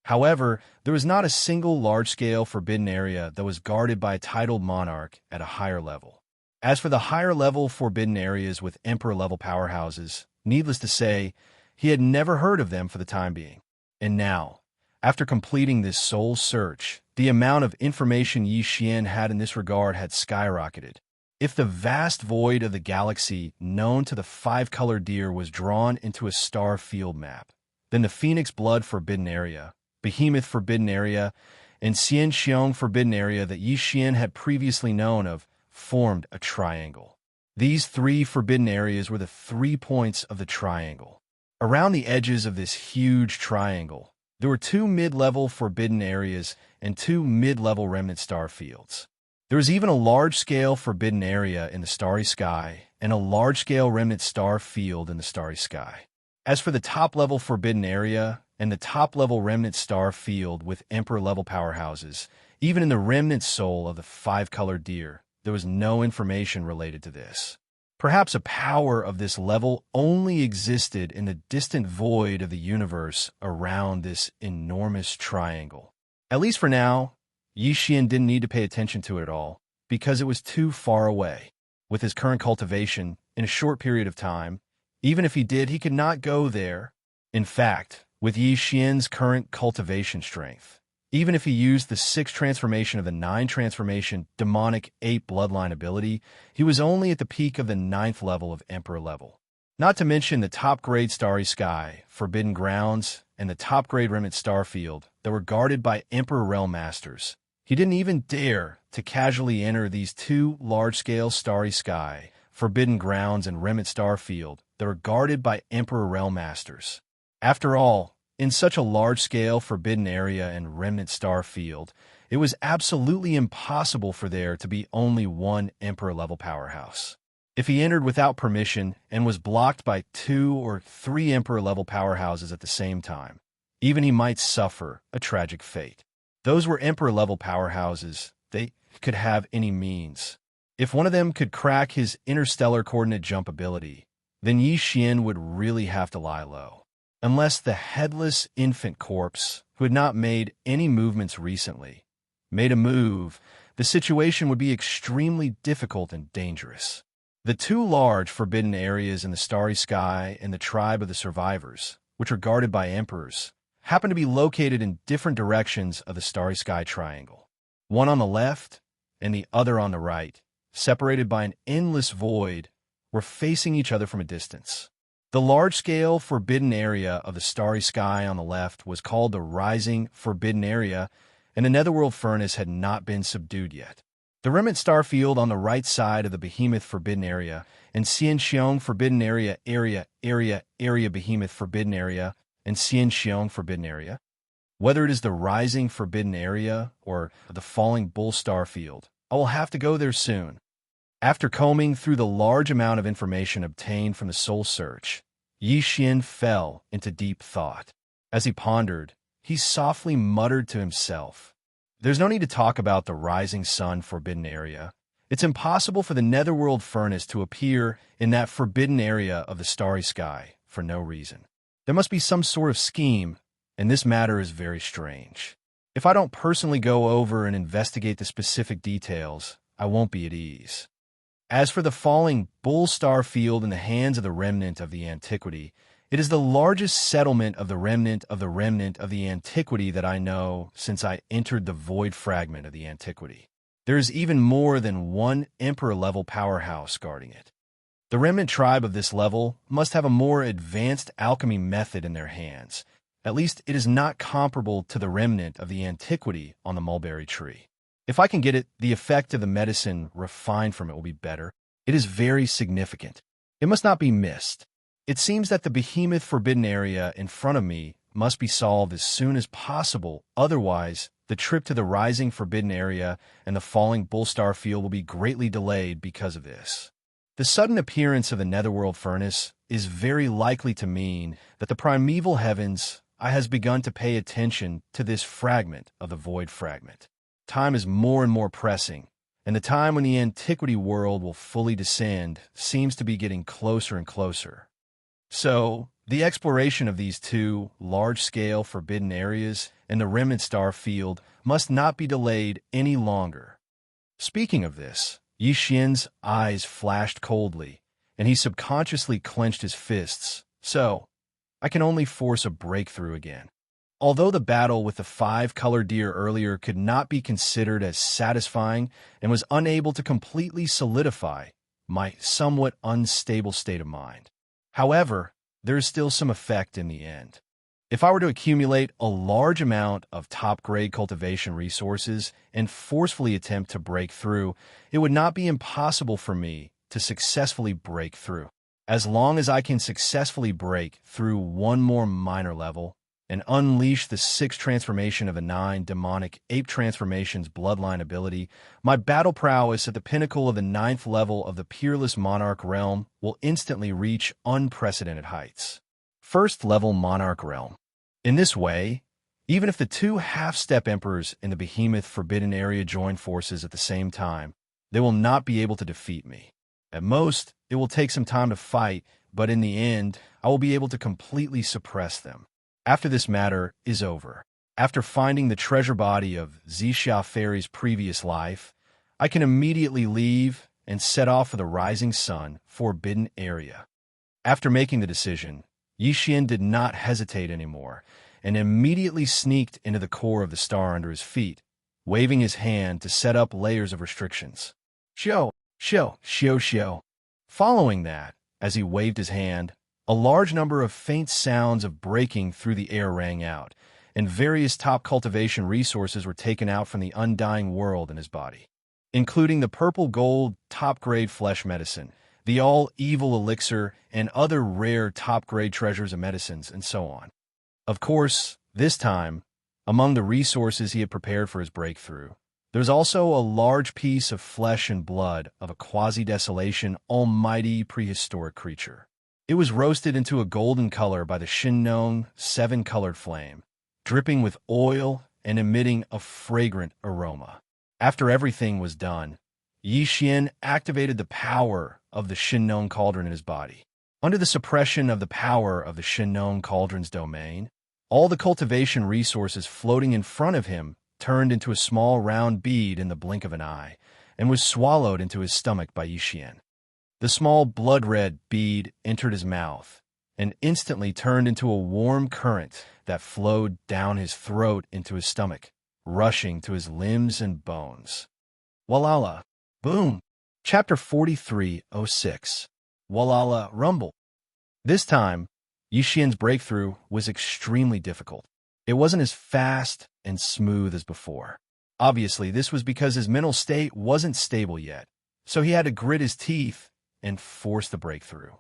However, there was not a single large-scale forbidden area that was guarded by a titled monarch at a higher level. As for the higher-level forbidden areas with Emperor-level powerhouses, needless to say, he had never heard of them for the time being. And now, after completing this soul search, the amount of information Yi Xian had in this regard had skyrocketed. If the vast void of the galaxy known to the five-colored deer was drawn into a star field map, then the Phoenix Blood Forbidden Area, Behemoth Forbidden Area, and Xianxiong Forbidden Area that Yi Xian had previously known of formed a triangle. These 3 forbidden areas were the 3 points of the triangle. Around the edges of this huge triangle, there were 2 mid-level forbidden areas and 2 mid-level remnant star fields. There was even a large-scale forbidden area in the starry sky and a large-scale remnant star field in the starry sky. As for the top-level forbidden area and the top-level remnant star field with Emperor-level powerhouses, even in the remnant soul of the five-colored deer, there was no information related to this. Perhaps a power of this level only existed in the distant void of the universe around this enormous triangle. At least for now, Yi Xian didn't need to pay attention to it at all, because it was too far away. With his current cultivation, in a short period of time, even if he did, he could not go there. In fact, with Yi Xian's current cultivation strength, even if he used the 6th transformation of the 9 transformation demonic ape bloodline ability, he was only at the peak of the 9th level of Emperor level. Not to mention the top-grade starry sky, forbidden grounds, and the top-grade remnant star field that were guarded by Emperor Realm Masters. He didn't even dare to casually enter these 2 large-scale starry sky, forbidden grounds, and remnant star field that were guarded by Emperor Realm Masters. After all, in such a large-scale forbidden area and remnant star field, it was absolutely impossible for there to be only one Emperor-level powerhouse. If he entered without permission and was blocked by 2 or 3 Emperor-level powerhouses at the same time, even he might suffer a tragic fate. Those were Emperor-level powerhouses. They could have any means. If one of them could crack his interstellar coordinate jump ability, then Yi Xian would really have to lie low. Unless the headless infant corpse, who had not made any movements recently, made a move, the situation would be extremely difficult and dangerous. The 2 large forbidden areas in the starry sky and the tribe of the survivors, which are guarded by emperors, happen to be located in different directions of the starry sky triangle. One on the left and the other on the right, separated by an endless void, were facing each other from a distance. The large-scale forbidden area of the starry sky on the left was called the Rising Forbidden Area, and the Netherworld Furnace had not been subdued yet. The remnant star field on the right side of the Behemoth Forbidden Area and Xianxiong Forbidden Area, Behemoth Forbidden Area, and Xianxiong Forbidden Area. Whether it is the Rising Forbidden Area or the Falling Bull Star Field, I will have to go there soon. After combing through the large amount of information obtained from the soul search, Yi Xian fell into deep thought. As he pondered, he softly muttered to himself, "There's no need to talk about the Rising Sun Forbidden Area. It's impossible for the Netherworld Furnace to appear in that forbidden area of the starry sky for no reason. There must be some sort of scheme, and this matter is very strange. If I don't personally go over and investigate the specific details, I won't be at ease." As for the Falling Bull Star Field in the hands of the remnant of the Antiquity, it is the largest settlement of the remnant of the Antiquity that I know since I entered the void fragment of the Antiquity. There is even more than one Emperor-level powerhouse guarding it. The remnant tribe of this level must have a more advanced alchemy method in their hands. At least it is not comparable to the remnant of the antiquity on the mulberry tree. If I can get it, the effect of the medicine refined from it will be better. It is very significant. It must not be missed. It seems that the behemoth forbidden area in front of me must be solved as soon as possible. Otherwise, the trip to the rising forbidden area and the falling bullstar field will be greatly delayed because of this. The sudden appearance of the netherworld furnace is very likely to mean that the primeval heavens has begun to pay attention to this fragment of the void fragment. Time is more and more pressing, and the time when the antiquity world will fully descend seems to be getting closer and closer. So, the exploration of these two large-scale forbidden areas and the remnant star field must not be delayed any longer. Speaking of this, Yi Xian's eyes flashed coldly, and he subconsciously clenched his fists. So, I can only force a breakthrough again. Although the battle with the 5-color deer earlier could not be considered as satisfying and was unable to completely solidify my somewhat unstable state of mind. However, there is still some effect in the end. If I were to accumulate a large amount of top-grade cultivation resources and forcefully attempt to break through, it would not be impossible for me to successfully break through. As long as I can successfully break through one more minor level and unleash the 6th transformation of a 9 demonic ape transformations bloodline ability, my battle prowess at the pinnacle of the 9th level of the peerless monarch realm will instantly reach unprecedented heights. 1st level monarch realm. In this way, even if the 2 half-step emperors in the behemoth forbidden area join forces at the same time, they will not be able to defeat me. At most, it will take some time to fight, but in the end, I will be able to completely suppress them. After this matter is over, after finding the treasure body of Zixia Fairy's previous life, I can immediately leave and set off for the Rising Sun forbidden area. After making the decision, Yi Xian did not hesitate anymore and immediately sneaked into the core of the star under his feet, waving his hand to set up layers of restrictions. Xiao, xiao, xiao, xiao. Following that, as he waved his hand, a large number of faint sounds of breaking through the air rang out, and various top cultivation resources were taken out from the undying world in his body, including the purple-gold top-grade flesh medicine, the all-evil elixir, and other rare top-grade treasures of medicines, and so on. Of course, this time, among the resources he had prepared for his breakthrough, there was also a large piece of flesh and blood of a quasi-desolation, almighty prehistoric creature. It was roasted into a golden color by the Shinnon 7-colored flame, dripping with oil and emitting a fragrant aroma. After everything was done, Yi Xian activated the power of the Shinnon cauldron in his body. Under the suppression of the power of the Shinnon cauldron's domain, all the cultivation resources floating in front of him turned into a small round bead in the blink of an eye and was swallowed into his stomach by Yi Xian. The small blood-red bead entered his mouth and instantly turned into a warm current that flowed down his throat into his stomach, rushing to his limbs and bones. Walala. Boom. Chapter 4306. Walala Rumble. This time, Yi Xian's breakthrough was extremely difficult. It wasn't as fast and smooth as before. Obviously, this was because his mental state wasn't stable yet, so he had to grit his teeth and force the breakthrough.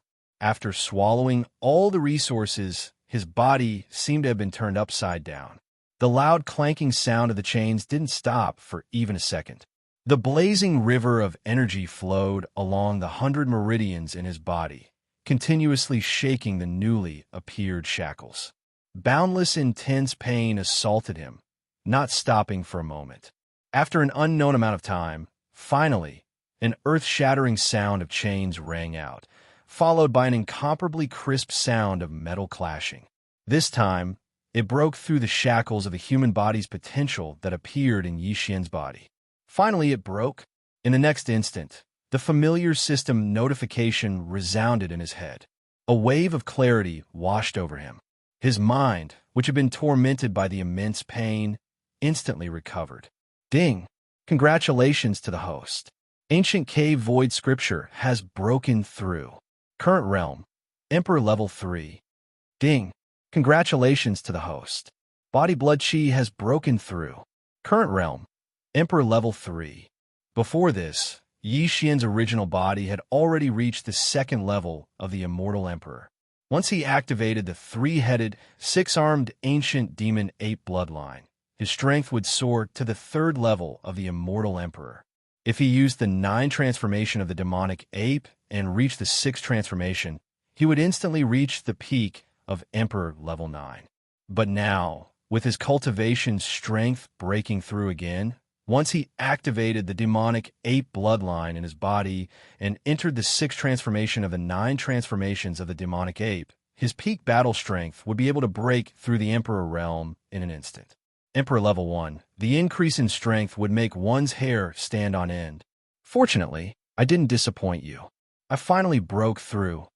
After swallowing all the resources, his body seemed to have been turned upside down. The loud clanking sound of the chains didn't stop for even a second. The blazing river of energy flowed along the 100 meridians in his body, continuously shaking the newly appeared shackles. Boundless intense pain assaulted him, not stopping for a moment. After an unknown amount of time, finally, an earth-shattering sound of chains rang out, followed by an incomparably crisp sound of metal clashing. This time, it broke through the shackles of the human body's potential that appeared in Yi Xian's body. Finally, it broke. In the next instant, the familiar system notification resounded in his head. A wave of clarity washed over him. His mind, which had been tormented by the immense pain, instantly recovered. Ding! Congratulations to the host. Ancient Cave Void Scripture has broken through. Current realm, Emperor level 3. Ding. Congratulations to the host. Body Blood Chi has broken through. Current realm, Emperor level 3. Before this, Yi Xian's original body had already reached the second level of the Immortal Emperor. Once he activated the three-headed, six-armed ancient demon ape bloodline, his strength would soar to the third level of the Immortal Emperor. If he used the 9 transformation of the demonic ape and reached the 6th transformation, he would instantly reach the peak of Emperor level 9. But now, with his cultivation strength breaking through again, once he activated the demonic ape bloodline in his body and entered the 6th transformation of the 9 transformations of the demonic ape, his peak battle strength would be able to break through the Emperor realm in an instant. Emperor level 1, the increase in strength would make one's hair stand on end. Fortunately, I didn't disappoint you. I finally broke through.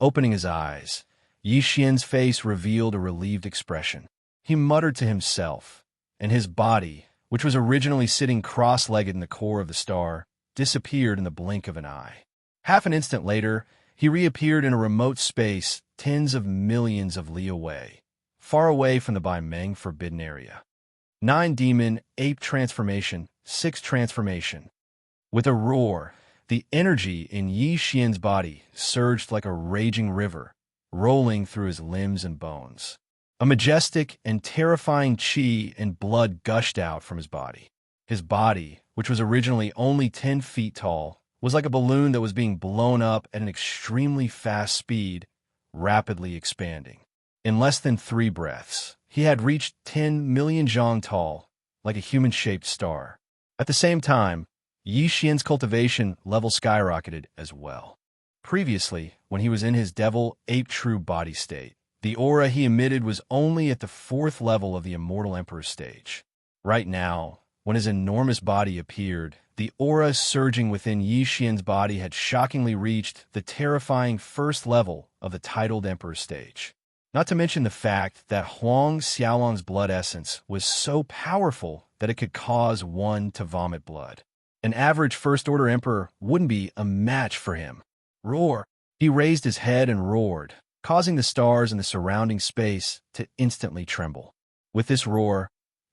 Opening his eyes, Yi Xian's face revealed a relieved expression. He muttered to himself, and his body, which was originally sitting cross-legged in the core of the star, disappeared in the blink of an eye. Half an instant later, he reappeared in a remote space tens of millions of li away, far away from the Bai Meng Forbidden Area. 9 Demon Ape Transformation, 6th Transformation. With a roar, the energy in Yi Xian's body surged like a raging river, rolling through his limbs and bones. A majestic and terrifying chi and blood gushed out from his body. His body, which was originally only 10 feet tall, was like a balloon that was being blown up at an extremely fast speed, rapidly expanding. In less than 3 breaths, he had reached 10 million zhang tall, like a human-shaped star. At the same time, Yi Xian's cultivation level skyrocketed as well. Previously, when he was in his devil ape true body state, the aura he emitted was only at the 4th level of the Immortal Emperor stage. Right now, when his enormous body appeared, the aura surging within Yi Xian's body had shockingly reached the terrifying 1st level of the titled Emperor stage. Not to mention the fact that Huang Xiaolong's blood essence was so powerful that it could cause one to vomit blood. An average first-order emperor wouldn't be a match for him. Roar! He raised his head and roared, causing the stars in the surrounding space to instantly tremble. With this roar,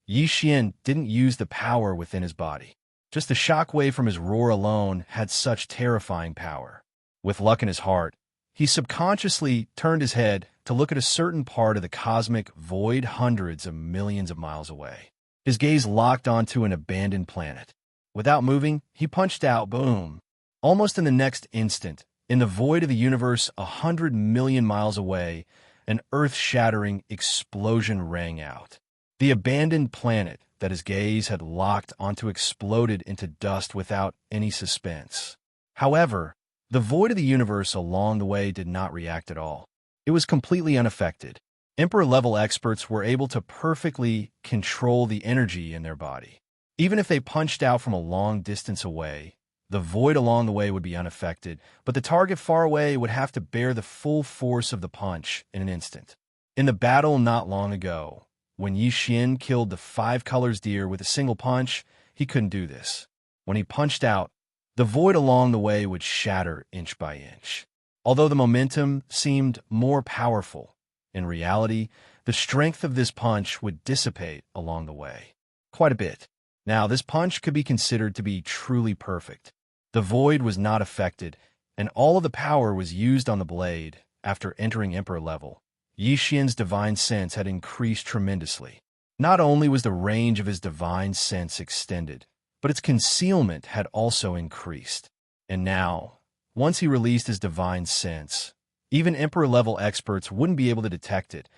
Yi Xian didn't use the power within his body. Just the shockwave from his roar alone had such terrifying power. With luck in his heart, he subconsciously turned his head to look at a certain part of the cosmic void hundreds of millions of miles away. His gaze locked onto an abandoned planet. Without moving, he punched out, boom. Almost in the next instant, in the void of the universe 100 million miles away, an earth-shattering explosion rang out. The abandoned planet that his gaze had locked onto exploded into dust without any suspense. However, the void of the universe along the way did not react at all. It was completely unaffected. Emperor-level experts were able to perfectly control the energy in their body. Even if they punched out from a long distance away, the void along the way would be unaffected, but the target far away would have to bear the full force of the punch in an instant. In the battle not long ago, when Yi Xian killed the 5 colors deer with a single punch, he couldn't do this. When he punched out, the void along the way would shatter inch by inch. Although the momentum seemed more powerful, in reality, the strength of this punch would dissipate along the way. Quite a bit. Now, this punch could be considered to be truly perfect. The void was not affected, and all of the power was used on the blade after entering Emperor level. Yi Xian's divine sense had increased tremendously. Not only was the range of his divine sense extended, but its concealment had also increased. And now, once he released his divine sense, even Emperor-level experts wouldn't be able to detect it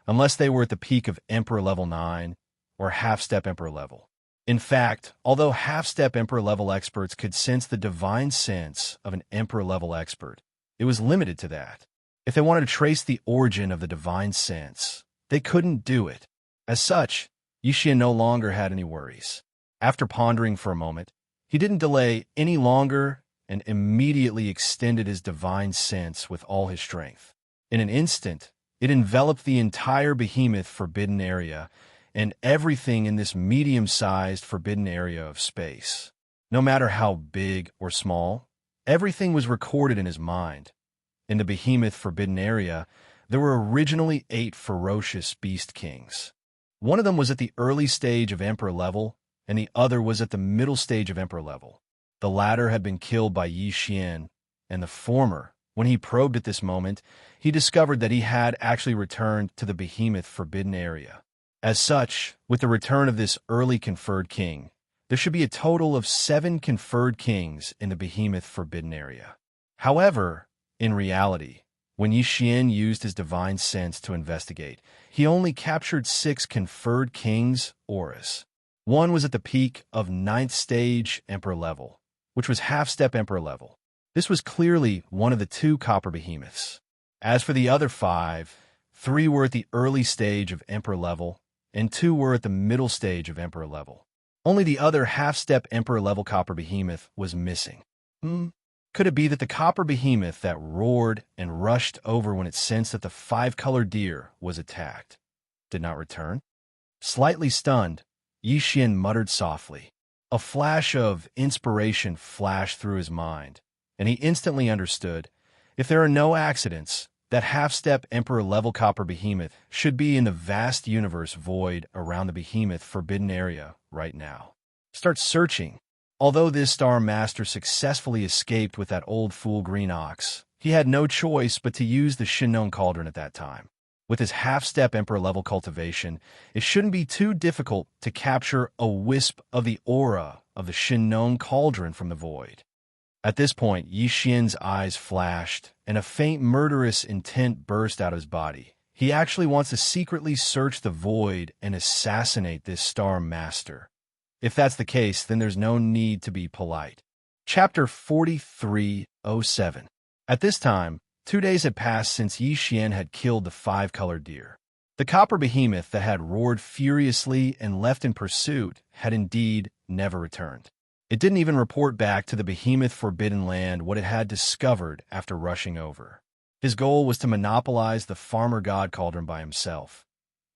unless they were at the peak of Emperor level 9 or half-step Emperor level. In fact, although half-step Emperor-level experts could sense the divine sense of an Emperor-level expert, it was limited to that. If they wanted to trace the origin of the divine sense, they couldn't do it. As such, Yi Xian no longer had any worries. After pondering for a moment, he didn't delay any longer and immediately extended his divine sense with all his strength. In an instant, it enveloped the entire behemoth forbidden area and everything in this medium-sized forbidden area of space. No matter how big or small, everything was recorded in his mind. In the behemoth forbidden area, there were originally 8 ferocious beast kings. One of them was at the early stage of emperor level, and the other was at the middle stage of emperor level. The latter had been killed by Yi Xian, and the former, when he probed at this moment, he discovered that he had actually returned to the behemoth forbidden area. As such, with the return of this early conferred king, there should be a total of 7 conferred kings in the behemoth forbidden area. However, in reality, when Yi Xian used his divine sense to investigate, he only captured 6 conferred kings' auras. One was at the peak of 9th stage emperor level, which was half-step emperor level. This was clearly one of the 2 copper behemoths. As for the other 5, 3 were at the early stage of emperor level, and 2 were at the middle stage of emperor level. Only the other half-step emperor level copper behemoth was missing. Could it be that the copper behemoth that roared and rushed over when it sensed that the 5-colored deer was attacked did not return? Slightly stunned, Yi Xian muttered softly. A flash of inspiration flashed through his mind, and he instantly understood, if there are no accidents, that half-step emperor-level copper behemoth should be in the vast universe void around the behemoth forbidden area right now. Start searching. Although this Star Master successfully escaped with that old fool green ox, he had no choice but to use the Shinnong Cauldron at that time. With his half-step emperor-level cultivation, it shouldn't be too difficult to capture a wisp of the aura of the Shinnong Cauldron from the void. At this point, Yi Xian's eyes flashed, and a faint murderous intent burst out of his body. He actually wants to secretly search the void and assassinate this Star Master. If that's the case, then there's no need to be polite. Chapter 4307. At this time, 2 days had passed since Yi Xian had killed the 5-colored deer. The copper behemoth that had roared furiously and left in pursuit had indeed never returned. It didn't even report back to the behemoth forbidden land what it had discovered after rushing over. His goal was to monopolize the farmer god cauldron by himself.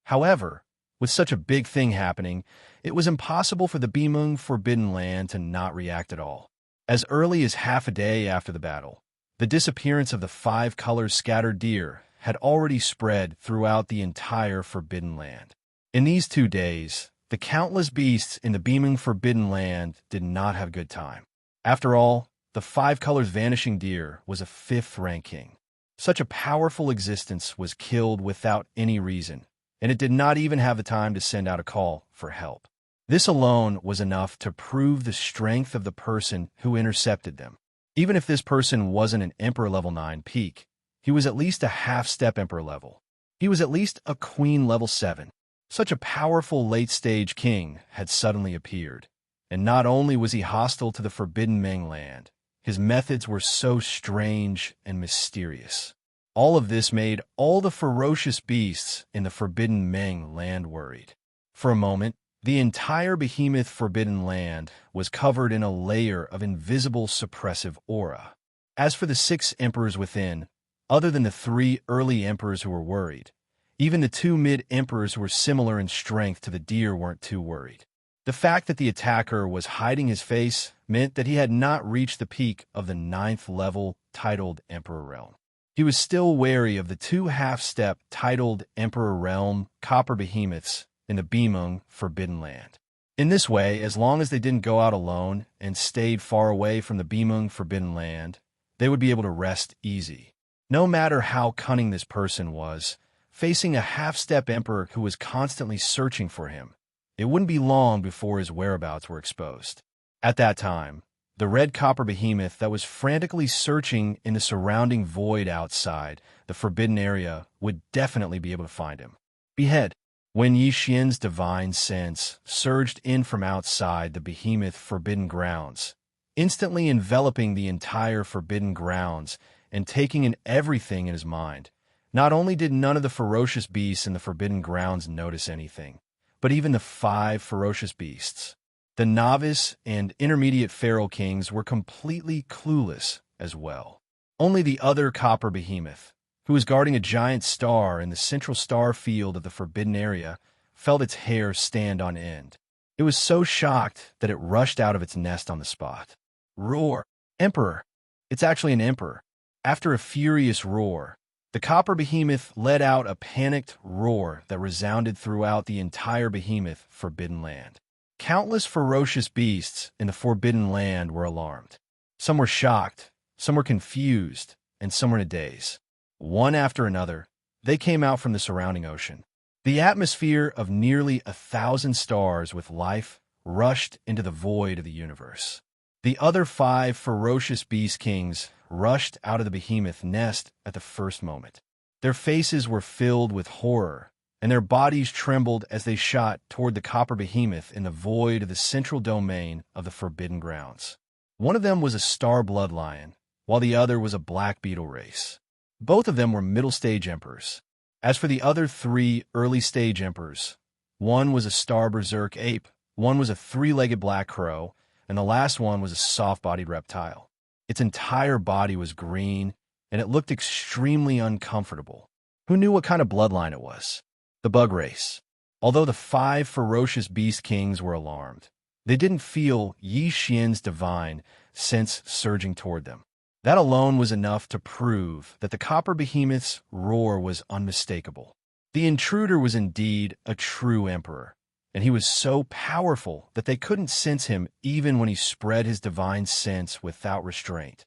However, with such a big thing happening, it was impossible for the Bimeng forbidden land to not react at all. As early as half a day after the battle, the disappearance of the 5-colored scattered deer had already spread throughout the entire forbidden land. In these 2 days, the countless beasts in the Bimeng forbidden land did not have a good time. After all, the 5-colored vanishing deer was a 5th-rank king. Such a powerful existence was killed without any reason, and it did not even have the time to send out a call for help. This alone was enough to prove the strength of the person who intercepted them. Even if this person wasn't an Emperor level 9 peak, he was at least a half-step Emperor level. He was at least a Queen level 7. Such a powerful late-stage king had suddenly appeared, and not only was he hostile to the Forbidden Meng land, his methods were so strange and mysterious. All of this made all the ferocious beasts in the Forbidden Meng land worried. For a moment, the entire behemoth Forbidden Land was covered in a layer of invisible suppressive aura. As for the 6 emperors within, other than the 3 early emperors who were worried, even the 2 mid-emperors who were similar in strength to the deer weren't too worried. The fact that the attacker was hiding his face meant that he had not reached the peak of the 9th level titled Emperor Realm. He was still wary of the 2 half-step titled Emperor Realm copper behemoths in the Bimeng Forbidden Land. In this way, as long as they didn't go out alone and stayed far away from the Bimeng Forbidden Land, they would be able to rest easy. No matter how cunning this person was, facing a half-step emperor who was constantly searching for him, it wouldn't be long before his whereabouts were exposed. At that time, the red copper behemoth that was frantically searching in the surrounding void outside the forbidden area would definitely be able to find him. Behead. When Yi Xian's divine sense surged in from outside the behemoth forbidden grounds, instantly enveloping the entire forbidden grounds and taking in everything in his mind, not only did none of the ferocious beasts in the forbidden grounds notice anything, but even the 5 ferocious beasts. The novice and intermediate feral kings were completely clueless as well. Only the other copper behemoth, who was guarding a giant star in the central star field of the forbidden area, felt its hair stand on end. It was so shocked that it rushed out of its nest on the spot. Roar! Emperor! It's actually an emperor. After a furious roar, the copper behemoth let out a panicked roar that resounded throughout the entire behemoth forbidden land. Countless ferocious beasts in the forbidden land were alarmed. Some were shocked, some were confused, and some were in a daze. One after another, they came out from the surrounding ocean. The atmosphere of nearly 1,000 stars with life rushed into the void of the universe. The other 5 ferocious beast kings rushed out of the behemoth nest at the first moment. Their faces were filled with horror, and their bodies trembled as they shot toward the copper behemoth in the void of the central domain of the Forbidden Grounds. One of them was a star blood lion, while the other was a black beetle race. Both of them were middle-stage emperors. As for the other 3 early-stage emperors, one was a star berserk ape, one was a 3-legged black crow, and the last one was a soft-bodied reptile. Its entire body was green, and it looked extremely uncomfortable. Who knew what kind of bloodline it was? The bug race. Although the 5 ferocious beast kings were alarmed, they didn't feel Yi Xian's divine sense surging toward them. That alone was enough to prove that the copper behemoth's roar was unmistakable. The intruder was indeed a true emperor, and he was so powerful that they couldn't sense him even when he spread his divine sense without restraint.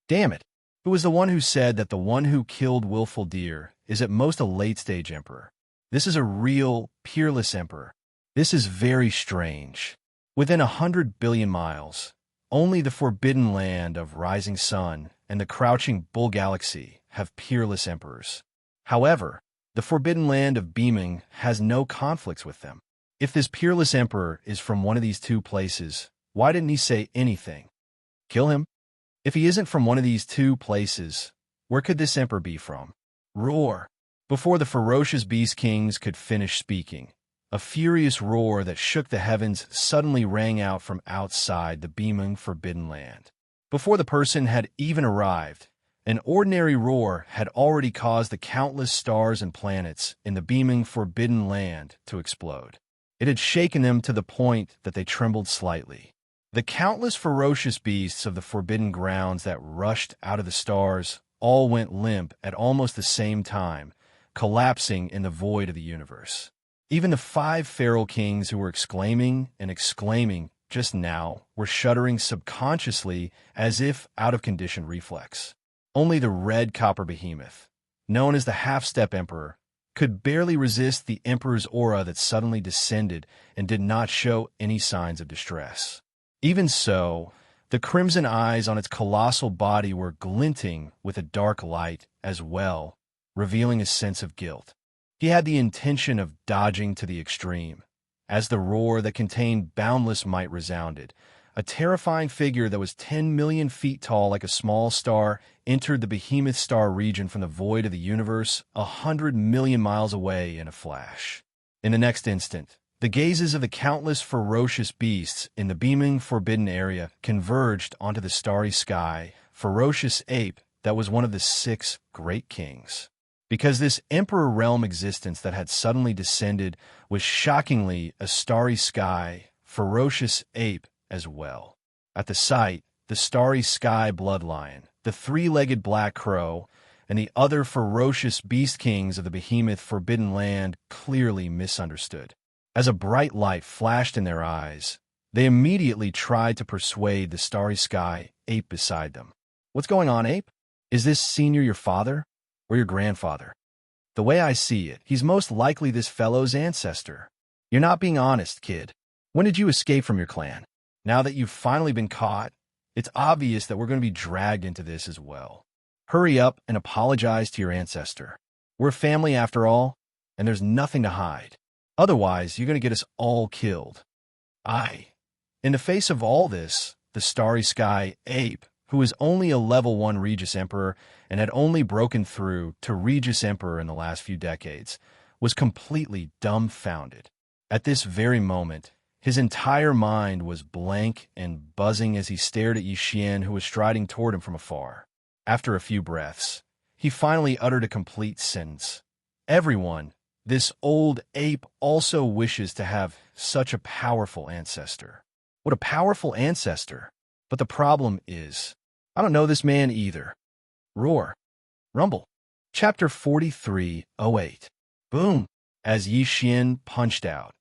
Damn it! It was the one who said that the one who killed willful deer is at most a late-stage emperor. This is a real, peerless emperor. This is very strange. Within 100 billion miles, only the forbidden land of Rising Sun and the Crouching Bull Galaxy have peerless emperors. However, the forbidden land of Beaming has no conflicts with them. If this peerless emperor is from one of these 2 places, why didn't he say anything? Kill him? If he isn't from one of these 2 places, where could this emperor be from? Roar! Before the ferocious beast kings could finish speaking, a furious roar that shook the heavens suddenly rang out from outside the beaming forbidden land. Before the person had even arrived, an ordinary roar had already caused the countless stars and planets in the beaming forbidden land to explode. It had shaken them to the point that they trembled slightly. The countless ferocious beasts of the forbidden grounds that rushed out of the stars all went limp at almost the same time, collapsing in the void of the universe. Even the 5 feral kings who were exclaiming just now were shuddering subconsciously as if out of conditioned reflex. Only the red copper behemoth, known as the half-step emperor, could barely resist the emperor's aura that suddenly descended and did not show any signs of distress. Even so, the crimson eyes on its colossal body were glinting with a dark light as well, revealing a sense of guilt. He had the intention of dodging to the extreme. As the roar that contained boundless might resounded, a terrifying figure that was 10 million feet tall like a small star entered the behemoth star region from the void of the universe 100 million miles away in a flash. In the next instant, the gazes of the countless ferocious beasts in the beaming forbidden area converged onto the starry sky, ferocious ape that was one of the 6 great kings. Because this emperor realm existence that had suddenly descended was shockingly a starry sky, ferocious ape as well. At the sight, the starry sky blood lion, the 3-legged black crow, and the other ferocious beast kings of the behemoth forbidden land clearly misunderstood. As a bright light flashed in their eyes, they immediately tried to persuade the starry sky ape beside them. What's going on, ape? Is this senior your father? Or your grandfather? The way I see it, he's most likely this fellow's ancestor. You're not being honest, kid. When did you escape from your clan? Now that you've finally been caught, it's obvious that we're going to be dragged into this as well. Hurry up and apologize to your ancestor. We're family after all, and there's nothing to hide. Otherwise, you're going to get us all killed. In the face of all this, the starry sky ape, who was only a level 1 Regis Emperor and had only broken through to Regis Emperor in the last few decades, was completely dumbfounded. At this very moment, his entire mind was blank and buzzing as he stared at Yi Xian, who was striding toward him from afar. After a few breaths, he finally uttered a complete sentence. Everyone, This old ape also wishes to have such a powerful ancestor. What a powerful ancestor! But the problem is, I don't know this man either. Roar. Rumble. Chapter 43:08. Boom! As Yi Xian punched out.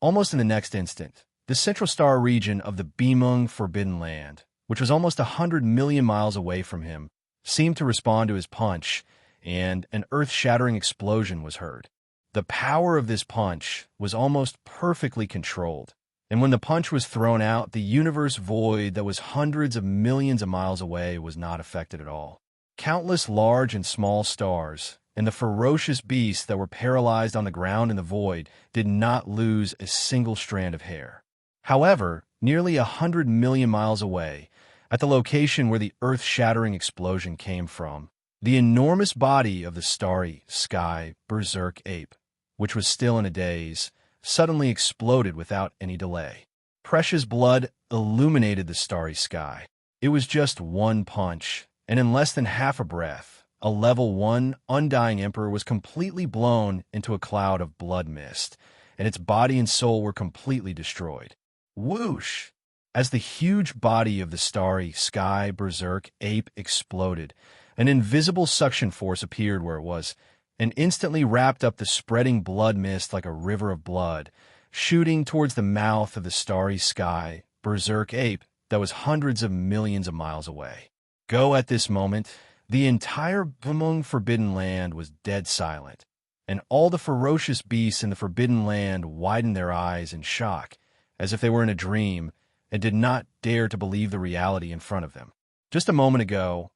Almost in the next instant, the Central Star region of the Bimeng Forbidden Land, which was almost 100 million miles away from him, seemed to respond to his punch, and an earth-shattering explosion was heard. The power of this punch was almost perfectly controlled, and when the punch was thrown out, the universe void that was hundreds of millions of miles away was not affected at all. Countless large and small stars, and the ferocious beasts that were paralyzed on the ground in the void did not lose a single strand of hair. However, nearly 100 million miles away, at the location where the earth-shattering explosion came from, the enormous body of the starry sky berserk ape, which was still in a daze, suddenly exploded without any delay. Precious blood illuminated the starry sky. It was just one punch, and in less than half a breath, a level 1 undying emperor was completely blown into a cloud of blood mist, and its body and soul were completely destroyed. Whoosh! As the huge body of the starry sky berserk ape exploded, an invisible suction force appeared where it was, and instantly wrapped up the spreading blood mist like a river of blood, shooting towards the mouth of the starry sky berserk ape that was hundreds of millions of miles away. Go at this moment, the entire Bimeng Forbidden Land was dead silent, and all the ferocious beasts in the Forbidden Land widened their eyes in shock, as if they were in a dream, and did not dare to believe the reality in front of them. Just a moment ago,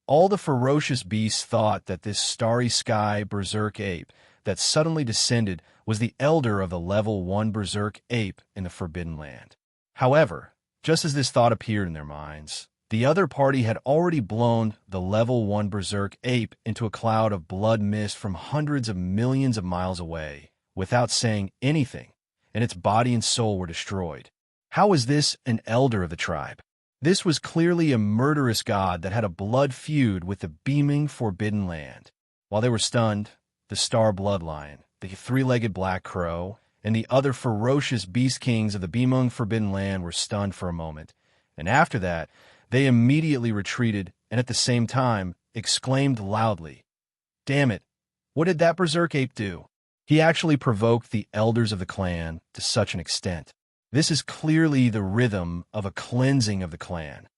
all the ferocious beasts thought that this starry sky berserk ape that suddenly descended was the elder of the level 1 berserk ape in the Forbidden Land. However, just as this thought appeared in their minds, the other party had already blown the level 1 berserk ape into a cloud of blood mist from hundreds of millions of miles away, without saying anything, and its body and soul were destroyed. How was this an elder of the tribe? This was clearly a murderous god that had a blood feud with the Bimeng Forbidden Land. While they were stunned, the Star Blood Lion, the three-legged Black Crow, and the other ferocious beast kings of the Bimeng Forbidden Land were stunned for a moment, and after that, they immediately retreated and at the same time exclaimed loudly, "Damn it, what did that berserk ape do?" He actually provoked the elders of the clan to such an extent. This is clearly the rhythm of a cleansing of the clan.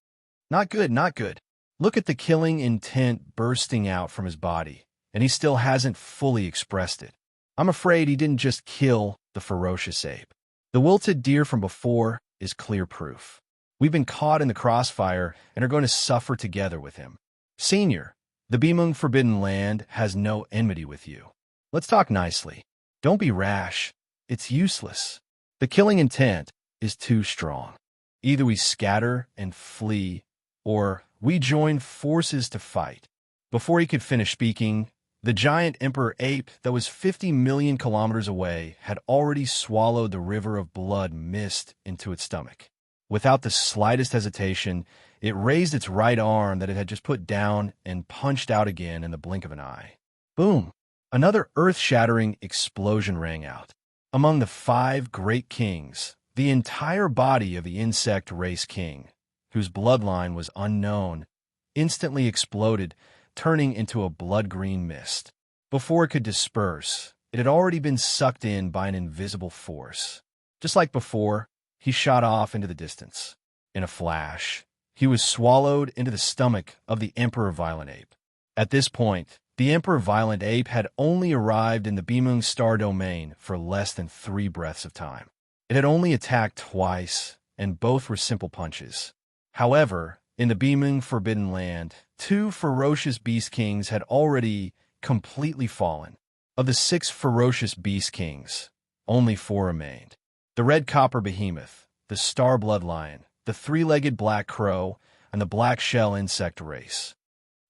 Not good, not good. Look at the killing intent bursting out from his body, and he still hasn't fully expressed it. I'm afraid he didn't just kill the ferocious ape. The wilted deer from before is clear proof. We've been caught in the crossfire and are going to suffer together with him. Senior, the Bimeng Forbidden Land has no enmity with you. Let's talk nicely. Don't be rash. It's useless. The killing intent is too strong. Either we scatter and flee, or we join forces to fight. Before he could finish speaking, the giant emperor ape that was 50 million kilometers away had already swallowed the river of blood mist into its stomach. Without the slightest hesitation, it raised its right arm that it had just put down and punched out again in the blink of an eye. Boom! Another earth-shattering explosion rang out. Among the 5 great kings, the entire body of the insect race king, whose bloodline was unknown, instantly exploded, turning into a blood-green mist. Before it could disperse, it had already been sucked in by an invisible force. Just like before, he shot off into the distance. In a flash, he was swallowed into the stomach of the Emperor Violent Ape. At this point, the Emperor Violent Ape had only arrived in the Bimeng Star Domain for less than 3 breaths of time. It had only attacked twice, and both were simple punches. However, in the Bimeng Forbidden Land, 2 ferocious Beast Kings had already completely fallen. Of the 6 ferocious Beast Kings, only 4 remained. The Red Copper Behemoth, the Star Blood Lion, the 3-legged Black Crow, and the Black Shell Insect race.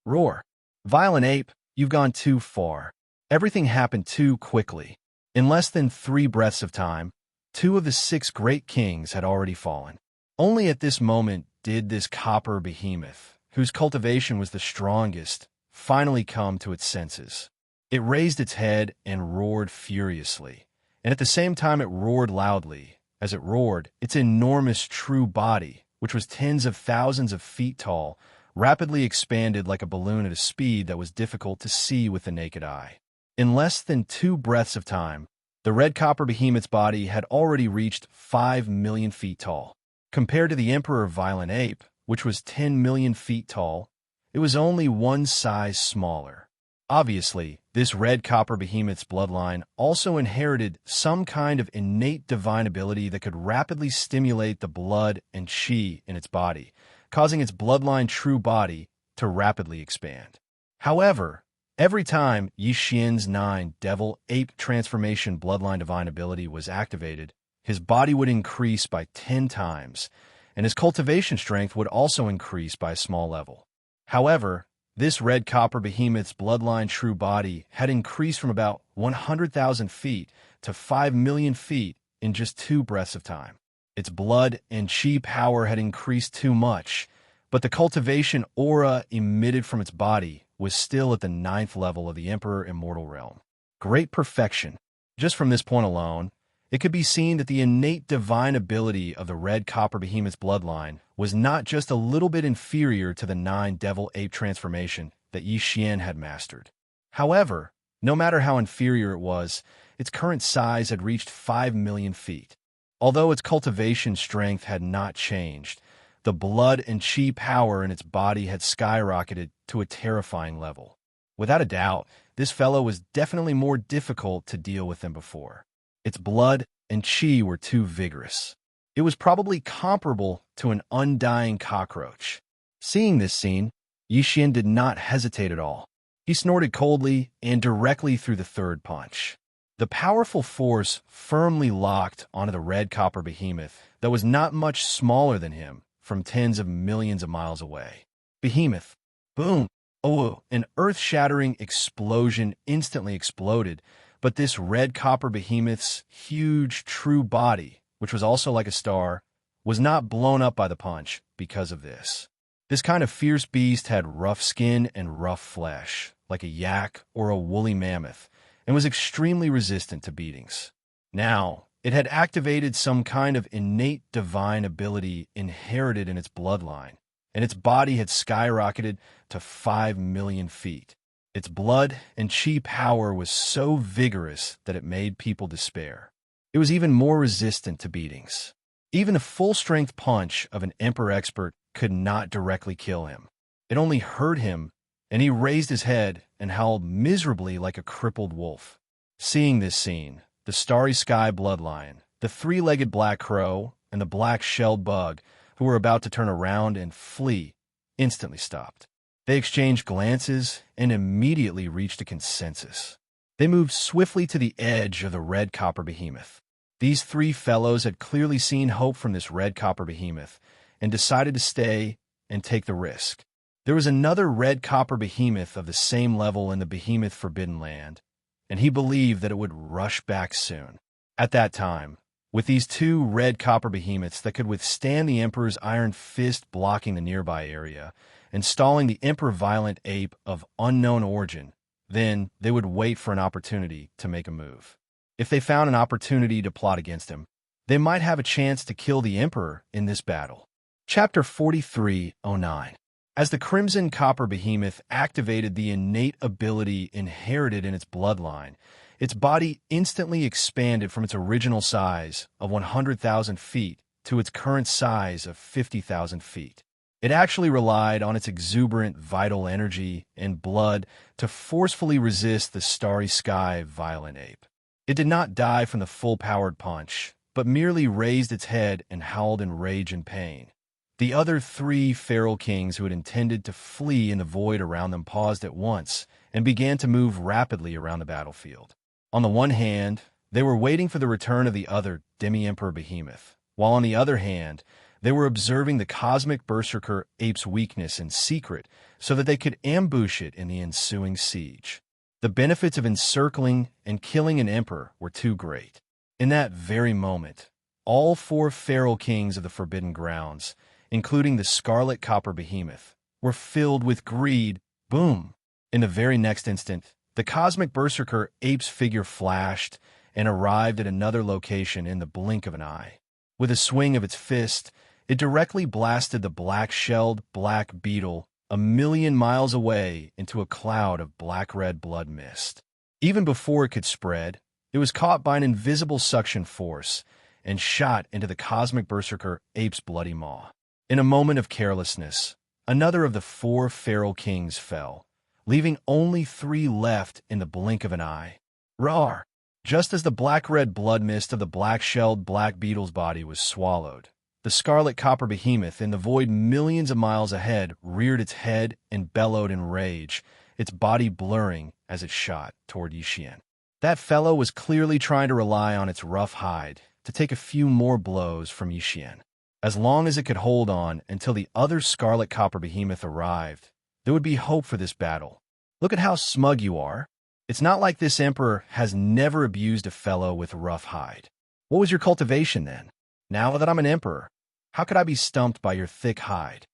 Roar. Violent Ape, you've gone too far. Everything happened too quickly. In less than 3 breaths of time, 2 of the 6 great kings had already fallen. Only at this moment did this Copper Behemoth, whose cultivation was the strongest, finally come to its senses. It raised its head and roared furiously, and at the same time it roared loudly. As it roared, its enormous true body, which was tens of thousands of feet tall, rapidly expanded like a balloon at a speed that was difficult to see with the naked eye. In less than 2 breaths of time, the red copper behemoth's body had already reached 5 million feet tall. Compared to the emperor violent ape, which was 10 million feet tall, it was only one size smaller. Obviously, this red copper behemoth's bloodline also inherited some kind of innate divine ability that could rapidly stimulate the blood and chi in its body, causing its bloodline true body to rapidly expand. However, every time Yi Xian's 9 devil ape transformation bloodline divine ability was activated, his body would increase by 10 times, and his cultivation strength would also increase by a small level. However, this red copper behemoth's bloodline true body had increased from about 100,000 feet to 5 million feet in just 2 breaths of time. Its blood and chi power had increased too much, but the cultivation aura emitted from its body was still at the 9th level of the Emperor Immortal Realm. Great perfection. Just from this point alone, it could be seen that the innate divine ability of the red copper behemoth's bloodline was not just a little bit inferior to the 9 devil ape transformation that Yi Xian had mastered. However, no matter how inferior it was, its current size had reached 5 million feet. Although its cultivation strength had not changed, the blood and chi power in its body had skyrocketed to a terrifying level. Without a doubt, this fellow was definitely more difficult to deal with than before. Its blood and chi were too vigorous. It was probably comparable to an undying cockroach. Seeing this scene, Yi Xian did not hesitate at all. He snorted coldly and directly through the 3rd punch. The powerful force firmly locked onto the red copper behemoth that was not much smaller than him from tens of millions of miles away. Behemoth. Boom! Oh, an earth-shattering explosion instantly exploded, but this red copper behemoth's huge true body, which was also like a star, was not blown up by the punch because of this. This kind of fierce beast had rough skin and rough flesh, like a yak or a woolly mammoth, and was extremely resistant to beatings. Now, it had activated some kind of innate divine ability inherited in its bloodline, and its body had skyrocketed to 5 million feet. Its blood and chi power was so vigorous that it made people despair. It was even more resistant to beatings. Even the full-strength punch of an Emperor expert could not directly kill him. It only hurt him, and he raised his head and howled miserably like a crippled wolf. Seeing this scene, the Starry Sky Bloodlion, the 3-legged black crow, and the black-shelled bug, who were about to turn around and flee, instantly stopped. They exchanged glances and immediately reached a consensus. They moved swiftly to the edge of the red copper behemoth. These 3 fellows had clearly seen hope from this red copper behemoth and decided to stay and take the risk. There was another red copper behemoth of the same level in the Behemoth Forbidden Land, and he believed that it would rush back soon. At that time, with these 2 red copper behemoths that could withstand the Emperor's iron fist blocking the nearby area and stalling the Emperor Violent Ape of unknown origin, then they would wait for an opportunity to make a move. If they found an opportunity to plot against him, they might have a chance to kill the Emperor in this battle. Chapter 4309. As the Crimson Copper Behemoth activated the innate ability inherited in its bloodline, its body instantly expanded from its original size of 100,000 feet to its current size of 50,000 feet. It actually relied on its exuberant vital energy and blood to forcefully resist the Starry Sky Violent Ape. It did not die from the full-powered punch, but merely raised its head and howled in rage and pain. The other 3 feral kings who had intended to flee in the void around them paused at once and began to move rapidly around the battlefield. On the one hand, they were waiting for the return of the other Demi-Emperor Behemoth, while on the other hand, they were observing the cosmic berserker ape's weakness in secret so that they could ambush it in the ensuing siege. The benefits of encircling and killing an emperor were too great. In that very moment, all 4 feral kings of the Forbidden Grounds, including the Scarlet Copper Behemoth, were filled with greed. Boom! In the very next instant, The cosmic berserker ape's figure flashed and arrived at another location in the blink of an eye. With a swing of its fist, it directly blasted the black-shelled black beetle 1,000,000 miles away into a cloud of black-red blood mist. Even before it could spread, it was caught by an invisible suction force and shot into the cosmic berserker ape's bloody maw. In a moment of carelessness, another of the 4 feral kings fell, leaving only 3 left in the blink of an eye. Roar! Just as the black-red blood mist of the black-shelled black beetle's body was swallowed, the scarlet copper behemoth in the void millions of miles ahead reared its head and bellowed in rage, its body blurring as it shot toward Yixian. That fellow was clearly trying to rely on its rough hide to take a few more blows from Yixian. As long as it could hold on until the other scarlet copper behemoth arrived, there would be hope for this battle. Look at how smug you are. It's not like this emperor has never abused a fellow with a rough hide. What was your cultivation then? Now that I'm an emperor, how could I be stumped by your thick hide?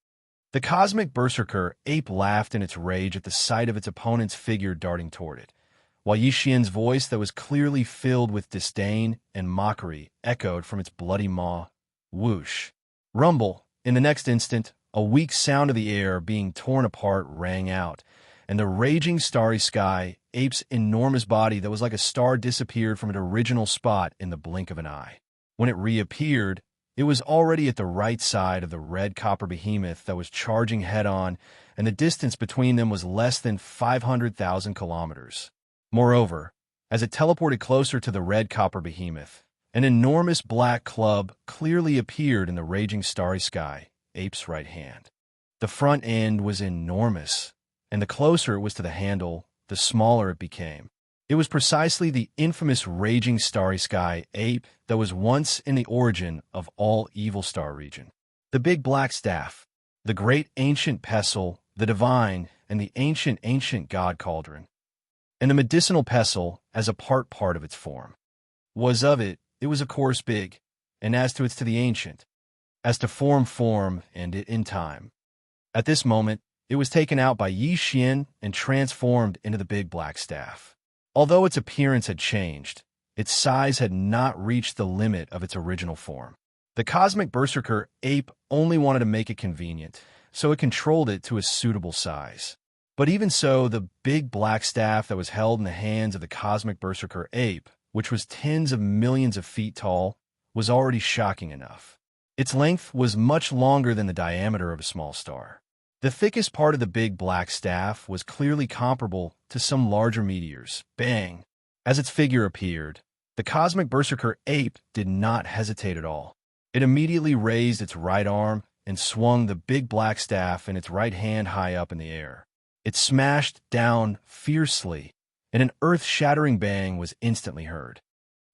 The cosmic berserker ape laughed in its rage at the sight of its opponent's figure darting toward it, while Yixian's voice that was clearly filled with disdain and mockery echoed from its bloody maw. Whoosh! Rumble! In the next instant, a weak sound of the air being torn apart rang out, and the raging starry sky, ape's enormous body that was like a star disappeared from its original spot in the blink of an eye. When it reappeared, it was already at the right side of the red copper behemoth that was charging head-on, and the distance between them was less than 500,000 kilometers. Moreover, as it teleported closer to the red copper behemoth, an enormous black club clearly appeared in the raging starry sky, ape's right hand. The front end was enormous, and the closer it was to the handle, the smaller it became. It was precisely the infamous raging starry sky ape that was once in the origin of all Evil Star region. The big black staff, the great ancient pestle, the divine, and the ancient god cauldron, and the medicinal pestle as a part of its form. It was of course big, and as to the ancient, as to form, and it in time. At this moment, it was taken out by Yixian and transformed into the big black staff. Although its appearance had changed, its size had not reached the limit of its original form. The cosmic berserker ape only wanted to make it convenient, so it controlled it to a suitable size. But even so, the big black staff that was held in the hands of the cosmic berserker ape, which was tens of millions of feet tall, was already shocking enough. Its length was much longer than the diameter of a small star. The thickest part of the big black staff was clearly comparable to some larger meteors. Bang! As its figure appeared, the cosmic berserker ape did not hesitate at all. It immediately raised its right arm and swung the big black staff in its right hand high up in the air. It smashed down fiercely, and an earth-shattering bang was instantly heard.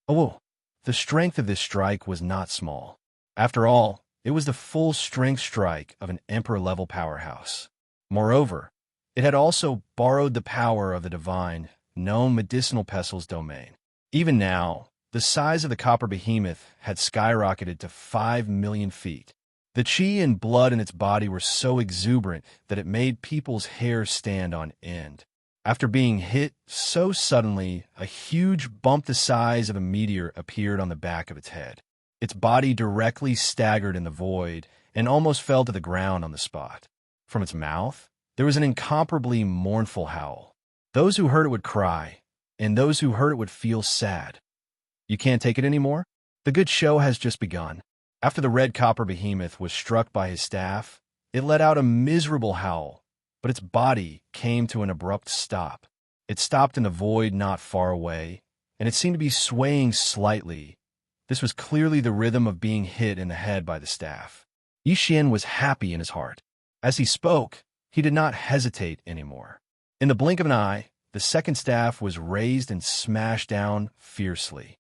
Oh, the strength of this strike was not small. After all, it was the full-strength strike of an emperor-level powerhouse. Moreover, it had also borrowed the power of the divine, known medicinal pestle's domain. Even now, the size of the copper behemoth had skyrocketed to 5,000,000 feet. The chi and blood in its body were so exuberant that it made people's hair stand on end. After being hit so suddenly, a huge bump the size of a meteor appeared on the back of its head. Its body directly staggered in the void and almost fell to the ground on the spot. From its mouth, there was an incomparably mournful howl. Those who heard it would cry, and those who heard it would feel sad. You can't take it anymore? The good show has just begun. After the red copper behemoth was struck by his staff, it let out a miserable howl, but its body came to an abrupt stop. It stopped in a void not far away, and it seemed to be swaying slightly. This was clearly the rhythm of being hit in the head by the staff. Yixian was happy in his heart. As he spoke, he did not hesitate anymore. In the blink of an eye, the second staff was raised and smashed down fiercely.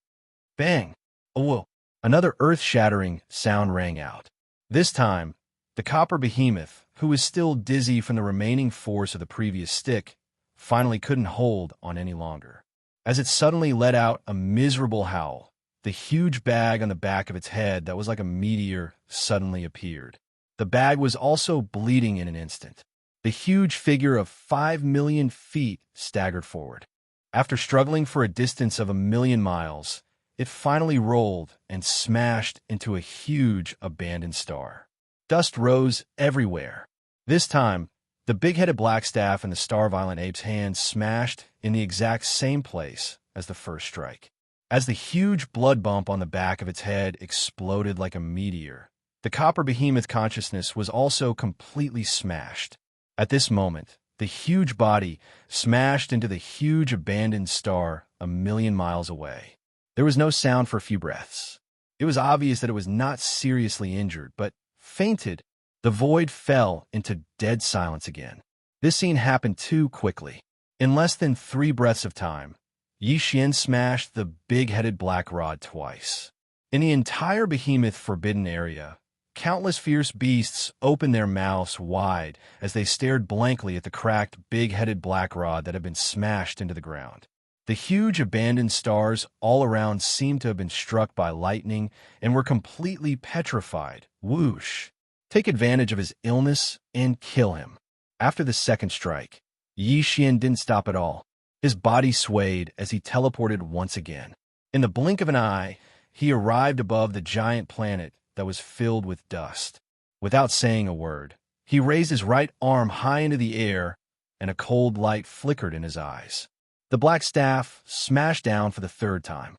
Bang! Oh, another earth-shattering sound rang out. This time, the copper behemoth, who was still dizzy from the remaining force of the previous stick, finally couldn't hold on any longer. As it suddenly let out a miserable howl, the huge bag on the back of its head that was like a meteor suddenly appeared. The bag was also bleeding in an instant. The huge figure of 5,000,000 feet staggered forward. After struggling for a distance of 1,000,000 miles, it finally rolled and smashed into a huge abandoned star. Dust rose everywhere. This time, the big-headed black staff in the star-violent ape's hand smashed in the exact same place as the first strike. As the huge blood bump on the back of its head exploded like a meteor, the copper behemoth consciousness was also completely smashed. At this moment, the huge body smashed into the huge abandoned star 1,000,000 miles away. There was no sound for a few breaths. It was obvious that it was not seriously injured, but fainted. The void fell into dead silence again. This scene happened too quickly. In less than 3 breaths of time, Yi Xian smashed the big-headed black rod twice. In the entire behemoth forbidden area, countless fierce beasts opened their mouths wide as they stared blankly at the cracked, big-headed black rod that had been smashed into the ground. The huge abandoned stars all around seemed to have been struck by lightning and were completely petrified. Whoosh! Take advantage of his illness and kill him. After the second strike, Yi Xian didn't stop at all. His body swayed as he teleported once again. In the blink of an eye, he arrived above the giant planet that was filled with dust. Without saying a word, he raised his right arm high into the air, and a cold light flickered in his eyes. The black staff smashed down for the 3rd time.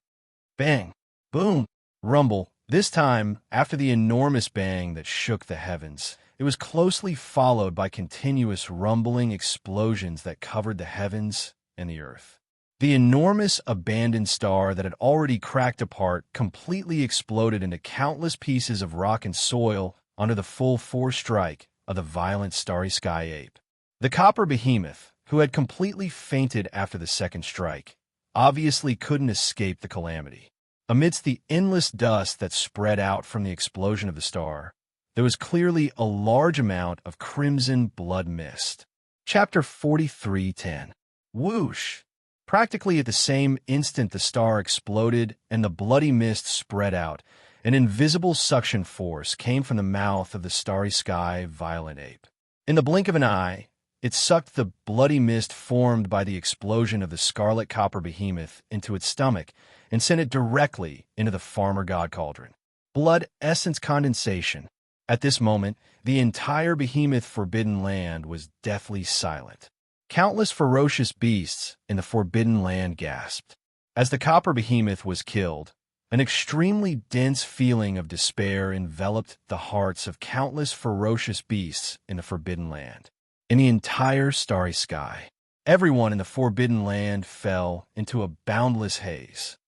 Bang! Boom! Rumble. This time, after the enormous bang that shook the heavens, it was closely followed by continuous rumbling explosions that covered the heavens and the earth. The enormous abandoned star that had already cracked apart completely exploded into countless pieces of rock and soil under the full force strike of the violent starry sky ape. The copper behemoth, who had completely fainted after the second strike, obviously couldn't escape the calamity. Amidst the endless dust that spread out from the explosion of the star, there was clearly a large amount of crimson blood mist. Chapter 43:10. Whoosh! Practically at the same instant the star exploded and the bloody mist spread out, an invisible suction force came from the mouth of the starry sky violent ape. In the blink of an eye, it sucked the bloody mist formed by the explosion of the scarlet copper behemoth into its stomach and sent it directly into the farmer god cauldron. Blood essence condensation. At this moment, the entire behemoth forbidden land was deathly silent. Countless ferocious beasts in the forbidden land gasped. As the copper behemoth was killed, an extremely dense feeling of despair enveloped the hearts of countless ferocious beasts in the forbidden land. In the entire starry sky, everyone in the forbidden land fell into a boundless haze.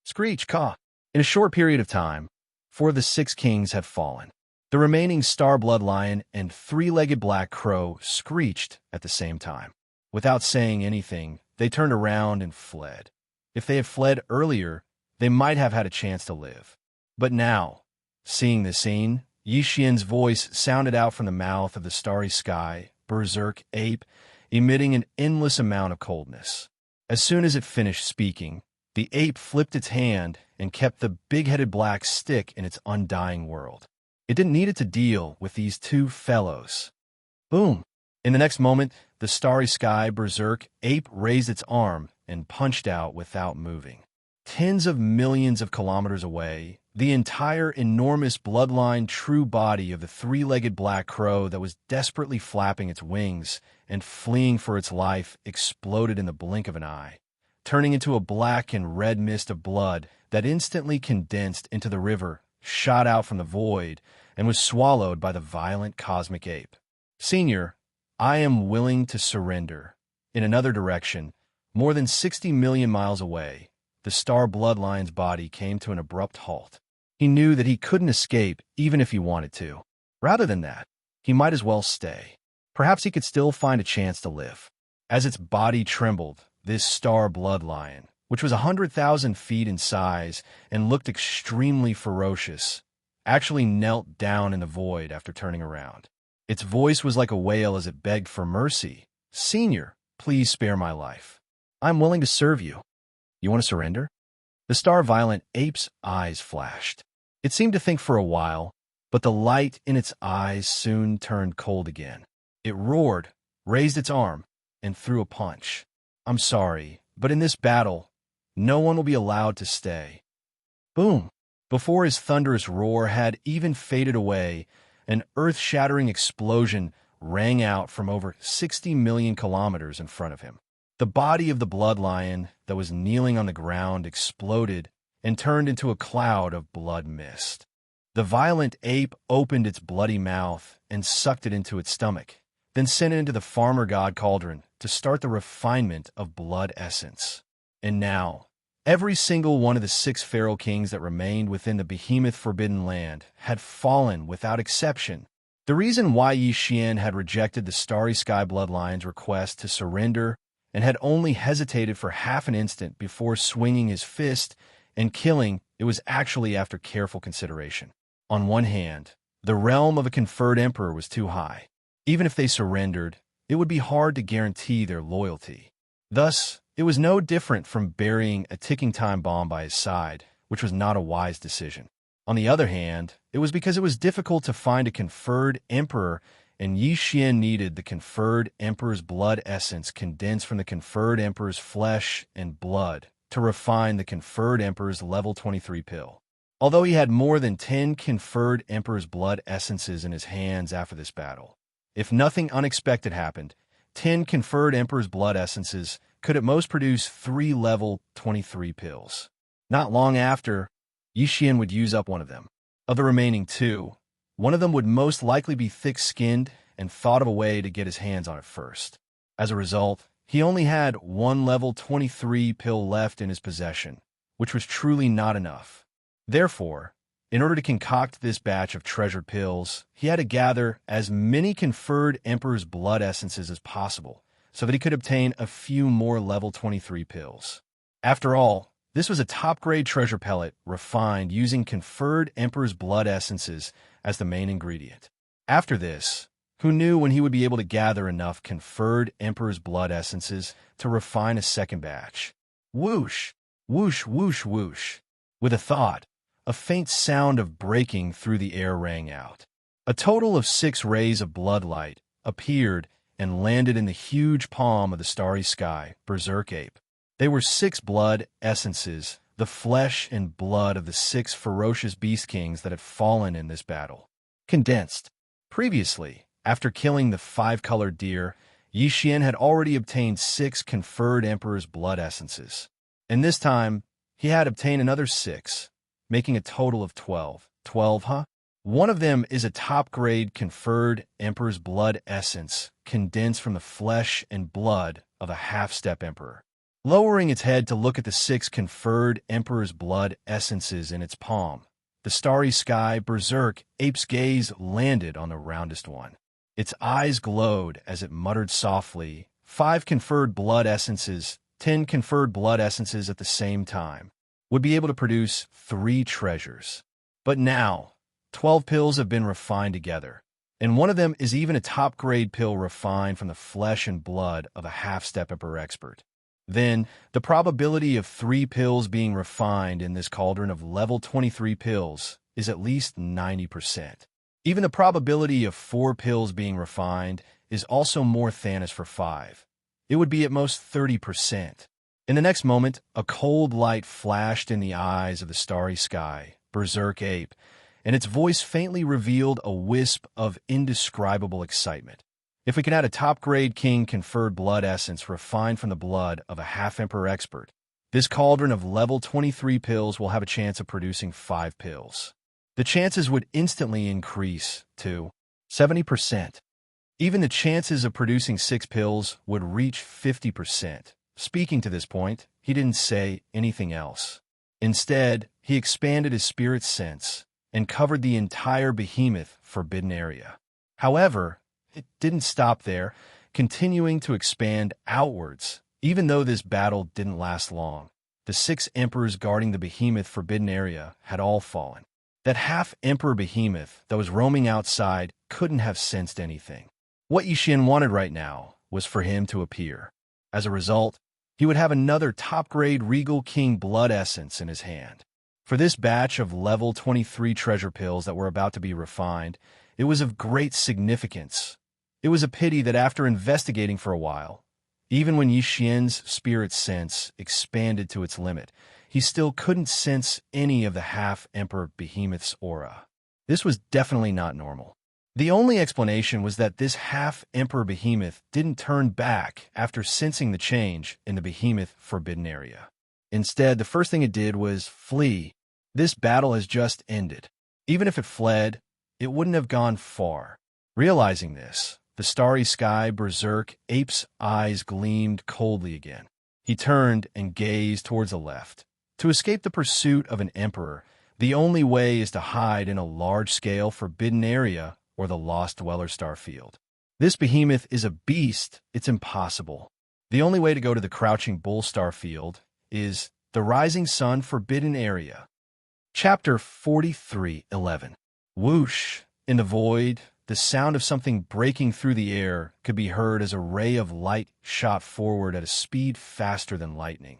Screech, caw! In a short period of time, 4 of the 6 kings had fallen. The remaining star-blood lion and 3-legged black crow screeched at the same time. Without saying anything, they turned around and fled. If they had fled earlier, they might have had a chance to live. But now, seeing the scene, Yi Xian's voice sounded out from the mouth of the starry sky, berserk ape, emitting an endless amount of coldness. As soon as it finished speaking, the ape flipped its hand and kept the big-headed black stick in its undying world. It didn't need it to deal with these 2 fellows. Boom! In the next moment, the starry sky berserk ape raised its arm and punched out without moving. Tens of millions of kilometers away, the entire enormous bloodline true body of the 3-legged black crow that was desperately flapping its wings and fleeing for its life exploded in the blink of an eye, turning into a black and red mist of blood that instantly condensed into the river, shot out from the void, and was swallowed by the violent cosmic ape. Senior, I am willing to surrender. In another direction, more than 60 million miles away, the star bloodline's body came to an abrupt halt. He knew that he couldn't escape even if he wanted to. Rather than that, he might as well stay. Perhaps he could still find a chance to live. As its body trembled, this star bloodlion, which was 100,000 feet in size and looked extremely ferocious, actually knelt down in the void after turning around. Its voice was like a wail as it begged for mercy. Senior, please spare my life. I'm willing to serve you. You want to surrender? The star-violent ape's eyes flashed. It seemed to think for a while, but the light in its eyes soon turned cold again. It roared, raised its arm, and threw a punch. I'm sorry, But in this battle, no one will be allowed to stay. Boom! Before his thunderous roar had even faded away, an earth-shattering explosion rang out from over 60 million kilometers in front of him. The body of the blood lion that was kneeling on the ground exploded and turned into a cloud of blood mist. The violent ape opened its bloody mouth and sucked it into its stomach, then sent it into the farmer god cauldron to start the refinement of blood essence. And now, every single one of the 6 feral kings that remained within the behemoth forbidden land had fallen without exception. The reason why Yi Xian had rejected the Starry Sky Bloodlion's request to surrender and had only hesitated for half an instant before swinging his fist and killing, it was actually after careful consideration. On one hand, the realm of a conferred emperor was too high. Even if they surrendered, it would be hard to guarantee their loyalty. Thus, it was no different from burying a ticking time bomb by his side, which was not a wise decision. On the other hand, it was because it was difficult to find a conferred emperor, and Yi Xian needed the conferred emperor's blood essence condensed from the conferred emperor's flesh and blood to refine the conferred emperor's level 23 pill. Although he had more than 10 conferred emperor's blood essences in his hands after this battle, if nothing unexpected happened, 10 conferred emperor's blood essences could at most produce 3 level 23 pills. Not long after, Yi Xian would use up one of them. Of the remaining 2, one of them would most likely be thick-skinned and thought of a way to get his hands on it first. As a result, he only had 1 level 23 pill left in his possession, which was truly not enough. Therefore, in order to concoct this batch of treasured pills, he had to gather as many conferred emperor's blood essences as possible so that he could obtain a few more level 23 pills. After all, this was a top-grade treasure pellet refined using conferred emperor's blood essences as the main ingredient. After this, who knew when he would be able to gather enough conferred emperor's blood essences to refine a second batch? Whoosh! Whoosh, whoosh, whoosh. With a thought, a faint sound of breaking through the air rang out. A total of 6 rays of bloodlight appeared and landed in the huge palm of the starry sky, Berserk Ape. They were 6 blood essences, the flesh and blood of the 6 ferocious beast kings that had fallen in this battle. Condensed. Previously, after killing the 5-colored deer, Yi Xian had already obtained 6 conferred emperor's blood essences. And this time, he had obtained another 6, making a total of 12. 12, huh? One of them is a top-grade conferred emperor's blood essence condensed from the flesh and blood of a half-step emperor. Lowering its head to look at the 6 conferred emperor's blood essences in its palm, the starry sky Berserk Ape's gaze landed on the roundest one. Its eyes glowed as it muttered softly, 5 conferred blood essences, 10 conferred blood essences at the same time, would be able to produce 3 treasures. But now, 12 pills have been refined together, and one of them is even a top-grade pill refined from the flesh and blood of a half-step emperor expert. Then, the probability of 3 pills being refined in this cauldron of level 23 pills is at least 90%. Even the probability of 4 pills being refined is also more than as for 5. It would be at most 30%. In the next moment, a cold light flashed in the eyes of the starry sky, Berserk Ape, and its voice faintly revealed a wisp of indescribable excitement. If we can add a top-grade king conferred blood essence refined from the blood of a half-emperor expert, this cauldron of level 23 pills will have a chance of producing 5 pills. The chances would instantly increase to 70%. Even the chances of producing 6 pills would reach 50%. Speaking to this point, he didn't say anything else. Instead, he expanded his spirit sense and covered the entire behemoth forbidden area. However, it didn't stop there, continuing to expand outwards. Even though this battle didn't last long, the 6 emperors guarding the behemoth forbidden area had all fallen. That half-emperor behemoth that was roaming outside couldn't have sensed anything. What Yi Xian wanted right now was for him to appear. As a result, he would have another top-grade Regal King blood essence in his hand. For this batch of level 23 treasure pills that were about to be refined, it was of great significance. It was a pity that after investigating for a while, Even when Yi Xian's spirit sense expanded to its limit, he still couldn't sense any of the half-emperor behemoth's aura. This was definitely not normal. The only explanation was that this half-emperor behemoth didn't turn back after sensing the change in the behemoth forbidden area. Instead, the first thing it did was flee. This battle has just ended. Even if it fled, it wouldn't have gone far. Realizing this, the starry sky berserk ape's eyes gleamed coldly again. He turned and gazed towards the left. To escape the pursuit of an emperor, the only way is to hide in a large-scale forbidden area or the Lost Dweller star field. This behemoth is a beast. It's impossible. The only way to go to the Crouching Bull star field is the Rising Sun forbidden area. Chapter 43:11. Whoosh! In the void, the sound of something breaking through the air could be heard as a ray of light shot forward at a speed faster than lightning.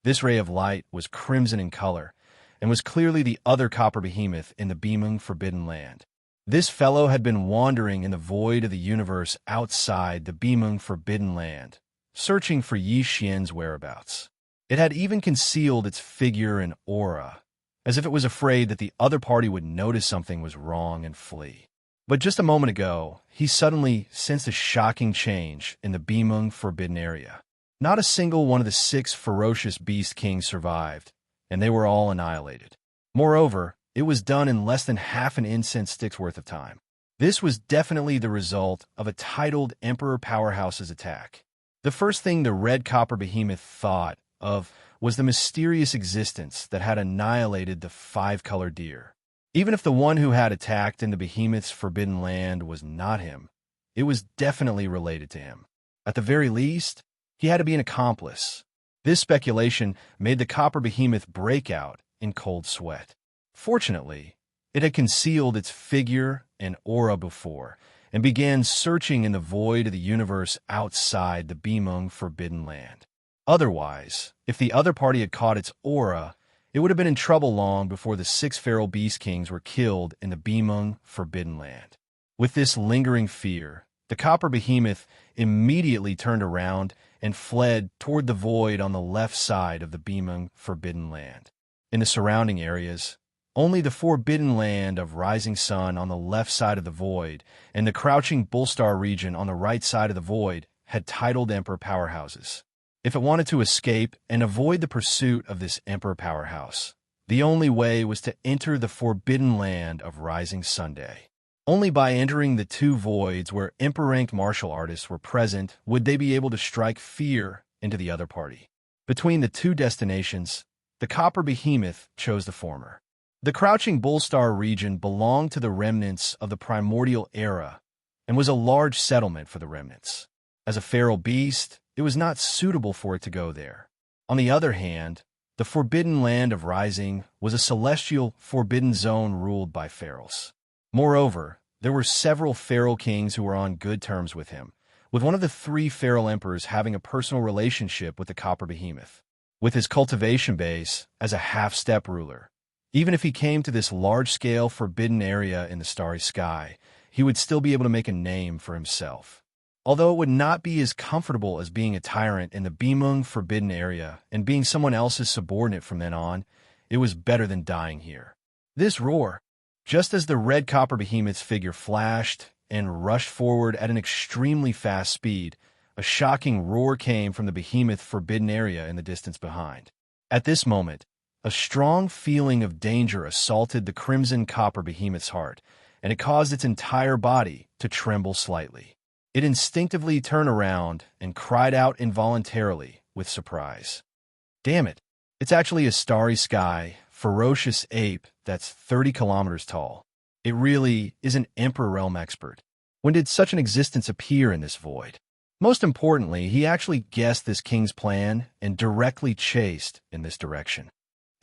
This ray of light was crimson in color and was clearly the other copper behemoth in the Bimeng Forbidden Land. This fellow had been wandering in the void of the universe outside the Bimeng Forbidden Land, searching for Yi Xian's whereabouts. It had even concealed its figure and aura, as if it was afraid that the other party would notice something was wrong and flee. But just a moment ago, he suddenly sensed a shocking change in the Bimeng Forbidden Area. Not a single one of the 6 ferocious beast kings survived, and they were all annihilated. Moreover, it was done in less than half an incense stick's worth of time. This was definitely the result of a titled Emperor Powerhouse's attack. The first thing the red copper behemoth thought of was the mysterious existence that had annihilated the 5-color deer. Even if the one who had attacked in the behemoth's forbidden land was not him, it was definitely related to him. At the very least, he had to be an accomplice. This speculation made the copper behemoth break out in cold sweat. Fortunately, it had concealed its figure and aura before, and began searching in the void of the universe outside the Bimeng Forbidden Land. Otherwise, if the other party had caught its aura, it would have been in trouble long before the 6 feral beast kings were killed in the Bimeng Forbidden Land. With this lingering fear, the copper behemoth immediately turned around and fled toward the void on the left side of the Bimeng Forbidden Land. In the surrounding areas, only the Forbidden Land of Rising Sun on the left side of the void and the Crouching Bullstar region on the right side of the void had titled Emperor powerhouses. If it wanted to escape and avoid the pursuit of this Emperor powerhouse, the only way was to enter the Forbidden Land of Rising Sunday. Only by entering the 2 voids where Emperor-ranked martial artists were present would they be able to strike fear into the other party. Between the 2 destinations, the copper behemoth chose the former. The Crouching Bullstar region belonged to the remnants of the primordial era and was a large settlement for the remnants. As a feral beast, it was not suitable for it to go there. On the other hand, the Forbidden Land of Rising was a celestial forbidden zone ruled by ferals. Moreover, there were several feral kings who were on good terms with him, with one of the 3 feral emperors having a personal relationship with the copper behemoth. With his cultivation base as a half-step ruler, even if he came to this large-scale forbidden area in the starry sky, he would still be able to make a name for himself. Although it would not be as comfortable as being a tyrant in the Bimeng Forbidden Area and being someone else's subordinate from then on, it was better than dying here. This roar, just as the red copper behemoth's figure flashed and rushed forward at an extremely fast speed, a shocking roar came from the behemoth forbidden area in the distance behind. At this moment, a strong feeling of danger assaulted the crimson copper behemoth's heart, and it caused its entire body to tremble slightly. It instinctively turned around and cried out involuntarily with surprise. Damn it, it's actually a starry sky, ferocious ape that's 30 kilometers tall. It really is an Emperor Realm expert. When did such an existence appear in this void? Most importantly, he actually guessed this king's plan and directly chased in this direction.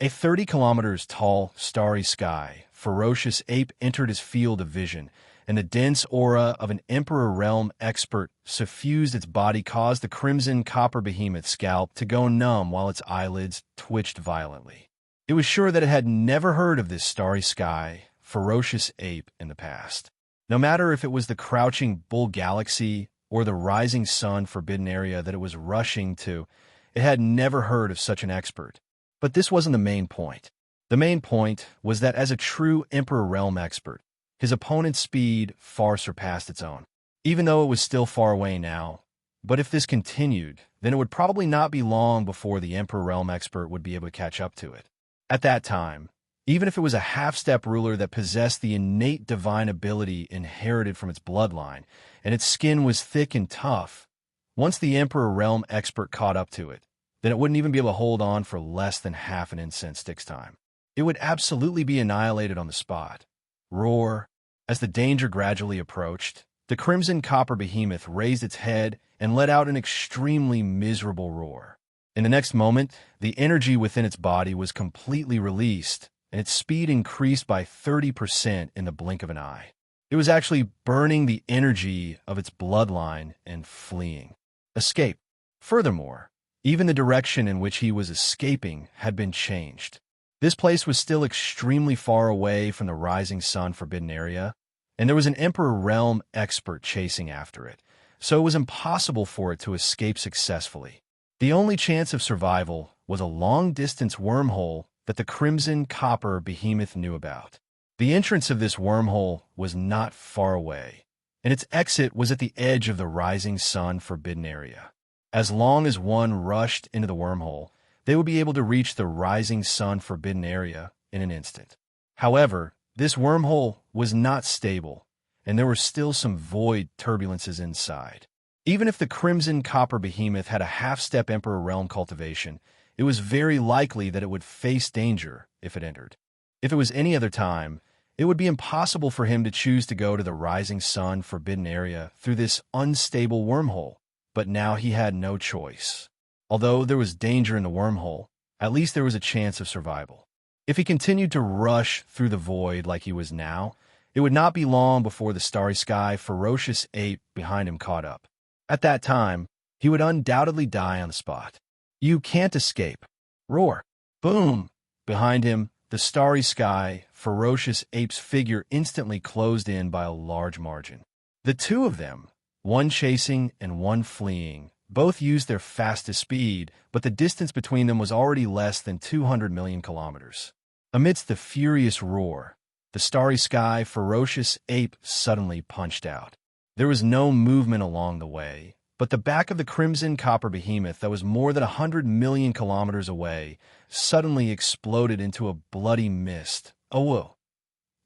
A 30 kilometers tall, starry sky, ferocious ape entered his field of vision, and the dense aura of an Emperor Realm expert suffused its body caused the crimson copper behemoth's scalp to go numb while its eyelids twitched violently. It was sure that it had never heard of this starry sky, ferocious ape in the past. No matter if it was the Crouching Bull Galaxy or the rising sun forbidden area that it was rushing to. It had never heard of such an expert. But this wasn't the main point. The main point was that as a true Emperor Realm expert, his opponent's speed far surpassed its own. Even though it was still far away now, but if this continued, then it would probably not be long before the Emperor Realm expert would be able to catch up to it. At that time, even if it was a half-step ruler that possessed the innate divine ability inherited from its bloodline, and its skin was thick and tough, once the Emperor Realm expert caught up to it, then it wouldn't even be able to hold on for less than half an incense stick's time. It would absolutely be annihilated on the spot. Roar. As the danger gradually approached, the crimson copper behemoth raised its head and let out an extremely miserable roar. In the next moment, the energy within its body was completely released, and its speed increased by 30% in the blink of an eye. It was actually burning the energy of its bloodline and fleeing. Escape. Furthermore, even the direction in which he was escaping had been changed. This place was still extremely far away from the rising sun forbidden area, and there was an Emperor Realm expert chasing after it, so it was impossible for it to escape successfully. The only chance of survival was a long-distance wormhole that the crimson copper behemoth knew about. The entrance of this wormhole was not far away, and its exit was at the edge of the rising sun forbidden area. As long as one rushed into the wormhole, they would be able to reach the rising sun forbidden area in an instant. However, this wormhole was not stable, and there were still some void turbulences inside. Even if the crimson copper behemoth had a half-step Emperor Realm cultivation, it was very likely that it would face danger if it entered. If it was any other time, it would be impossible for him to choose to go to the rising sun forbidden area through this unstable wormhole, but now he had no choice. Although there was danger in the wormhole, at least there was a chance of survival. If he continued to rush through the void like he was now, it would not be long before the starry sky ferocious ape behind him caught up. At that time, he would undoubtedly die on the spot. You can't escape. Roar. Boom. Behind him, the starry sky ferocious ape's figure instantly closed in by a large margin. The two of them, one chasing and one fleeing, both used their fastest speed, but the distance between them was already less than 200 million kilometers. Amidst the furious roar, the starry sky ferocious ape suddenly punched out. There was no movement along the way, but the back of the crimson copper behemoth that was more than 100 million kilometers away suddenly exploded into a bloody mist. Oh, whoa.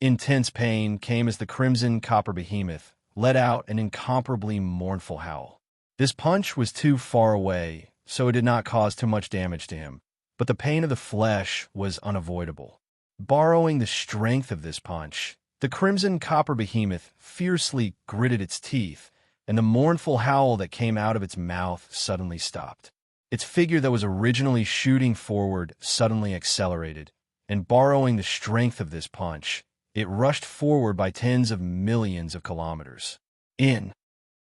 Intense pain came as the crimson copper behemoth let out an incomparably mournful howl. This punch was too far away, so it did not cause too much damage to him, but the pain of the flesh was unavoidable. Borrowing the strength of this punch, the crimson copper behemoth fiercely gritted its teeth, and the mournful howl that came out of its mouth suddenly stopped. Its figure that was originally shooting forward suddenly accelerated, and borrowing the strength of this punch, it rushed forward by tens of millions of kilometers.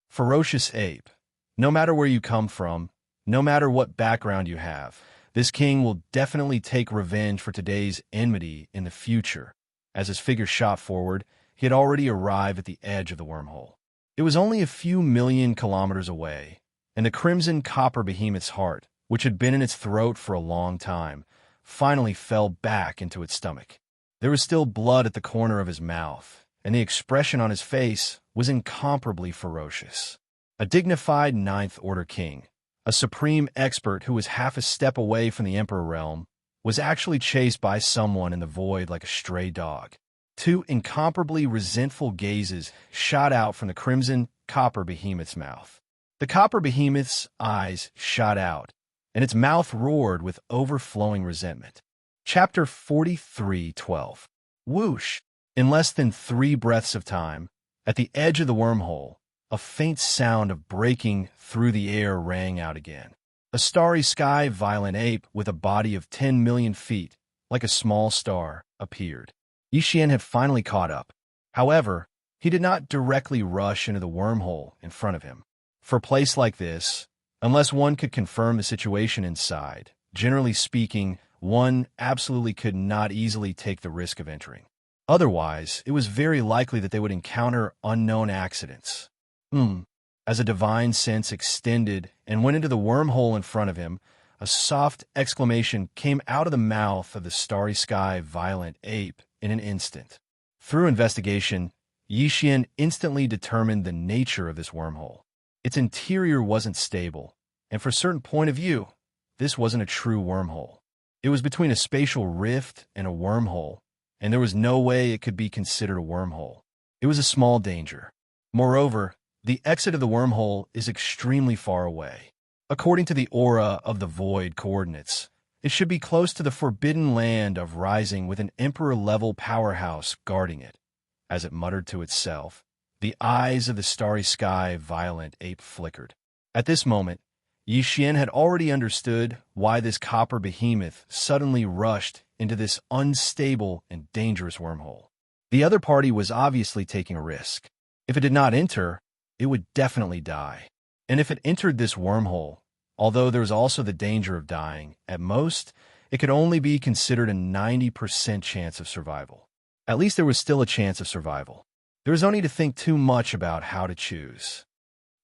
Ferocious ape. No matter where you come from, no matter what background you have, this king will definitely take revenge for today's enmity in the future. As his figure shot forward, he had already arrived at the edge of the wormhole. It was only a few million kilometers away, and the crimson copper behemoth's heart, which had been in its throat for a long time, finally fell back into its stomach. There was still blood at the corner of his mouth, and the expression on his face was incomparably ferocious. A dignified ninth-order king, a supreme expert who was half a step away from the Emperor Realm, was actually chased by someone in the void like a stray dog. Two incomparably resentful gazes shot out from the crimson copper behemoth's mouth. The copper behemoth's eyes shot out, and its mouth roared with overflowing resentment. Chapter 43:12. Whoosh! In less than 3 breaths of time, at the edge of the wormhole, a faint sound of breaking through the air rang out again. A starry sky violent ape with a body of 10 million feet, like a small star, appeared. Yixian had finally caught up. However, he did not directly rush into the wormhole in front of him. For a place like this, unless one could confirm the situation inside, generally speaking, one absolutely could not easily take the risk of entering. Otherwise, it was very likely that they would encounter unknown accidents. As a divine sense extended and went into the wormhole in front of him, a soft exclamation came out of the mouth of the starry sky violent ape in an instant. Through investigation, Yixian instantly determined the nature of this wormhole. Its interior wasn't stable, and for a certain point of view, this wasn't a true wormhole. It was between a spatial rift and a wormhole, and there was no way it could be considered a wormhole. It was a small danger. Moreover, the exit of the wormhole is extremely far away. According to the aura of the void coordinates, it should be close to the forbidden land of rising with an emperor-level powerhouse guarding it. As it muttered to itself, the eyes of the starry sky violent ape flickered. At this moment, Yixian had already understood why this copper behemoth suddenly rushed into this unstable and dangerous wormhole. The other party was obviously taking a risk. If it did not enter, it would definitely die. And if it entered this wormhole, although there was also the danger of dying, at most, it could only be considered a 90% chance of survival. At least there was still a chance of survival. There was only to think too much about how to choose.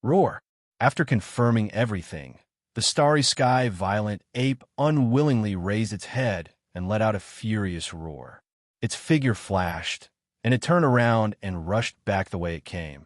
Roar. After confirming everything, the starry sky violent ape unwillingly raised its head and let out a furious roar. Its figure flashed, and it turned around and rushed back the way it came.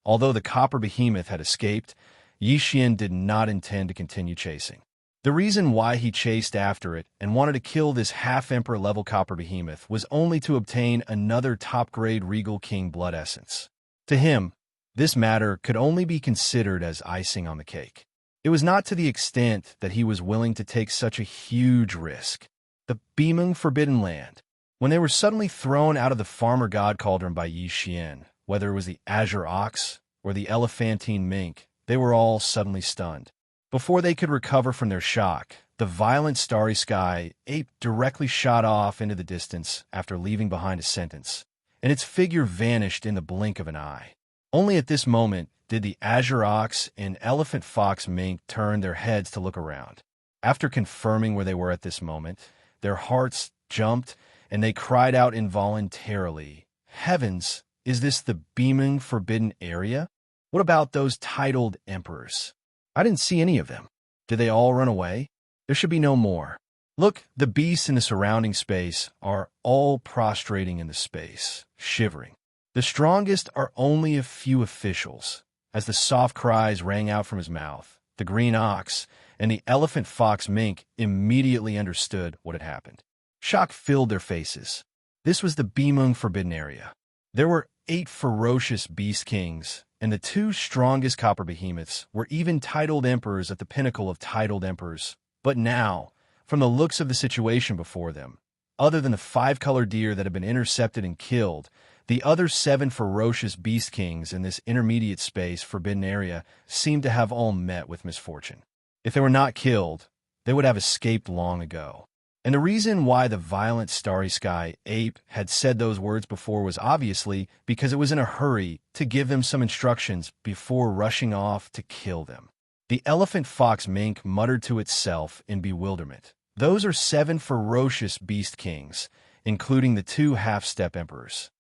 Although the copper behemoth had escaped, Yixian did not intend to continue chasing. The reason why he chased after it and wanted to kill this half-emperor level copper behemoth was only to obtain another top-grade regal king blood essence. To him, this matter could only be considered as icing on the cake. It was not to the extent that he was willing to take such a huge risk. The beaming forbidden land. When they were suddenly thrown out of the farmer god cauldron by Yixian, whether it was the azure ox or the elephantine mink, they were all suddenly stunned. Before they could recover from their shock, the violent starry sky ape directly shot off into the distance after leaving behind a sentence, and its figure vanished in the blink of an eye. Only at this moment did the azure ox and elephant fox mink turn their heads to look around. After confirming where they were at this moment, their hearts jumped and they cried out involuntarily, "Heavens, is this the beaming forbidden area? What about those titled emperors? I didn't see any of them. Did they all run away? There should be no more. Look, the beasts in the surrounding space are all prostrating in the space, shivering. The strongest are only a few officials." As the soft cries rang out from his mouth, the green ox and the elephant fox mink immediately understood what had happened. Shock filled their faces. This was the beaming forbidden area. There were 8 ferocious beast kings, and the 2 strongest copper behemoths were even titled emperors at the pinnacle of titled emperors. But now, from the looks of the situation before them, other than the 5-colored deer that had been intercepted and killed, the other 7 ferocious beast kings in this intermediate space forbidden area seemed to have all met with misfortune. If they were not killed, they would have escaped long ago. And the reason why the violent starry sky ape had said those words before was obviously because it was in a hurry to give them some instructions before rushing off to kill them. The elephant fox mink muttered to itself in bewilderment. Those are 7 ferocious beast kings, including the 2 half-step emperors.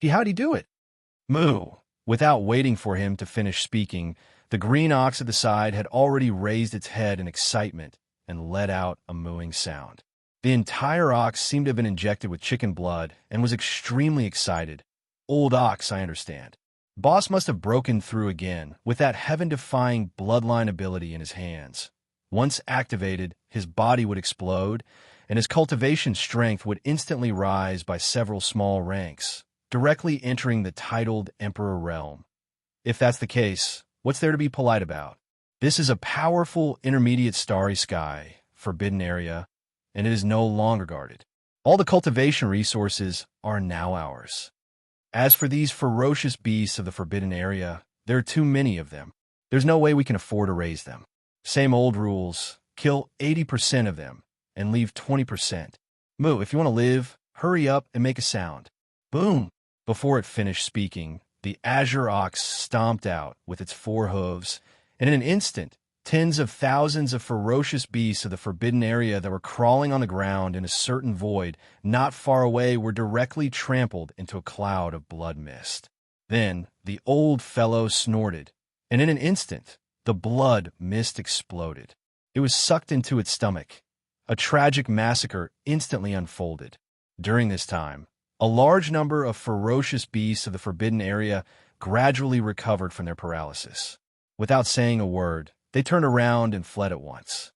How'd he do it? Moo! Without waiting for him to finish speaking, the green ox at the side had already raised its head in excitement and let out a mooing sound. The entire ox seemed to have been injected with chicken blood and was extremely excited. Old ox, I understand. Boss must have broken through again with that heaven-defying bloodline ability in his hands. Once activated, his body would explode, and his cultivation strength would instantly rise by several small ranks, directly entering the titled Emperor realm. If that's the case, what's there to be polite about? This is a powerful intermediate starry sky, forbidden area, and it is no longer guarded. All the cultivation resources are now ours. As for these ferocious beasts of the forbidden area, there are too many of them. There's no way we can afford to raise them. Same old rules. Kill 80% of them and leave 20%. Moo, if you want to live, hurry up and make a sound. Boom! Before it finished speaking, the azure ox stomped out with its 4 hooves, and in an instant, tens of thousands of ferocious beasts of the forbidden area that were crawling on the ground in a certain void not far away were directly trampled into a cloud of blood mist. Then the old fellow snorted, and in an instant, the blood mist exploded. It was sucked into its stomach. A tragic massacre instantly unfolded. During this time, a large number of ferocious beasts of the forbidden area gradually recovered from their paralysis. Without saying a word, they turned around and fled at once.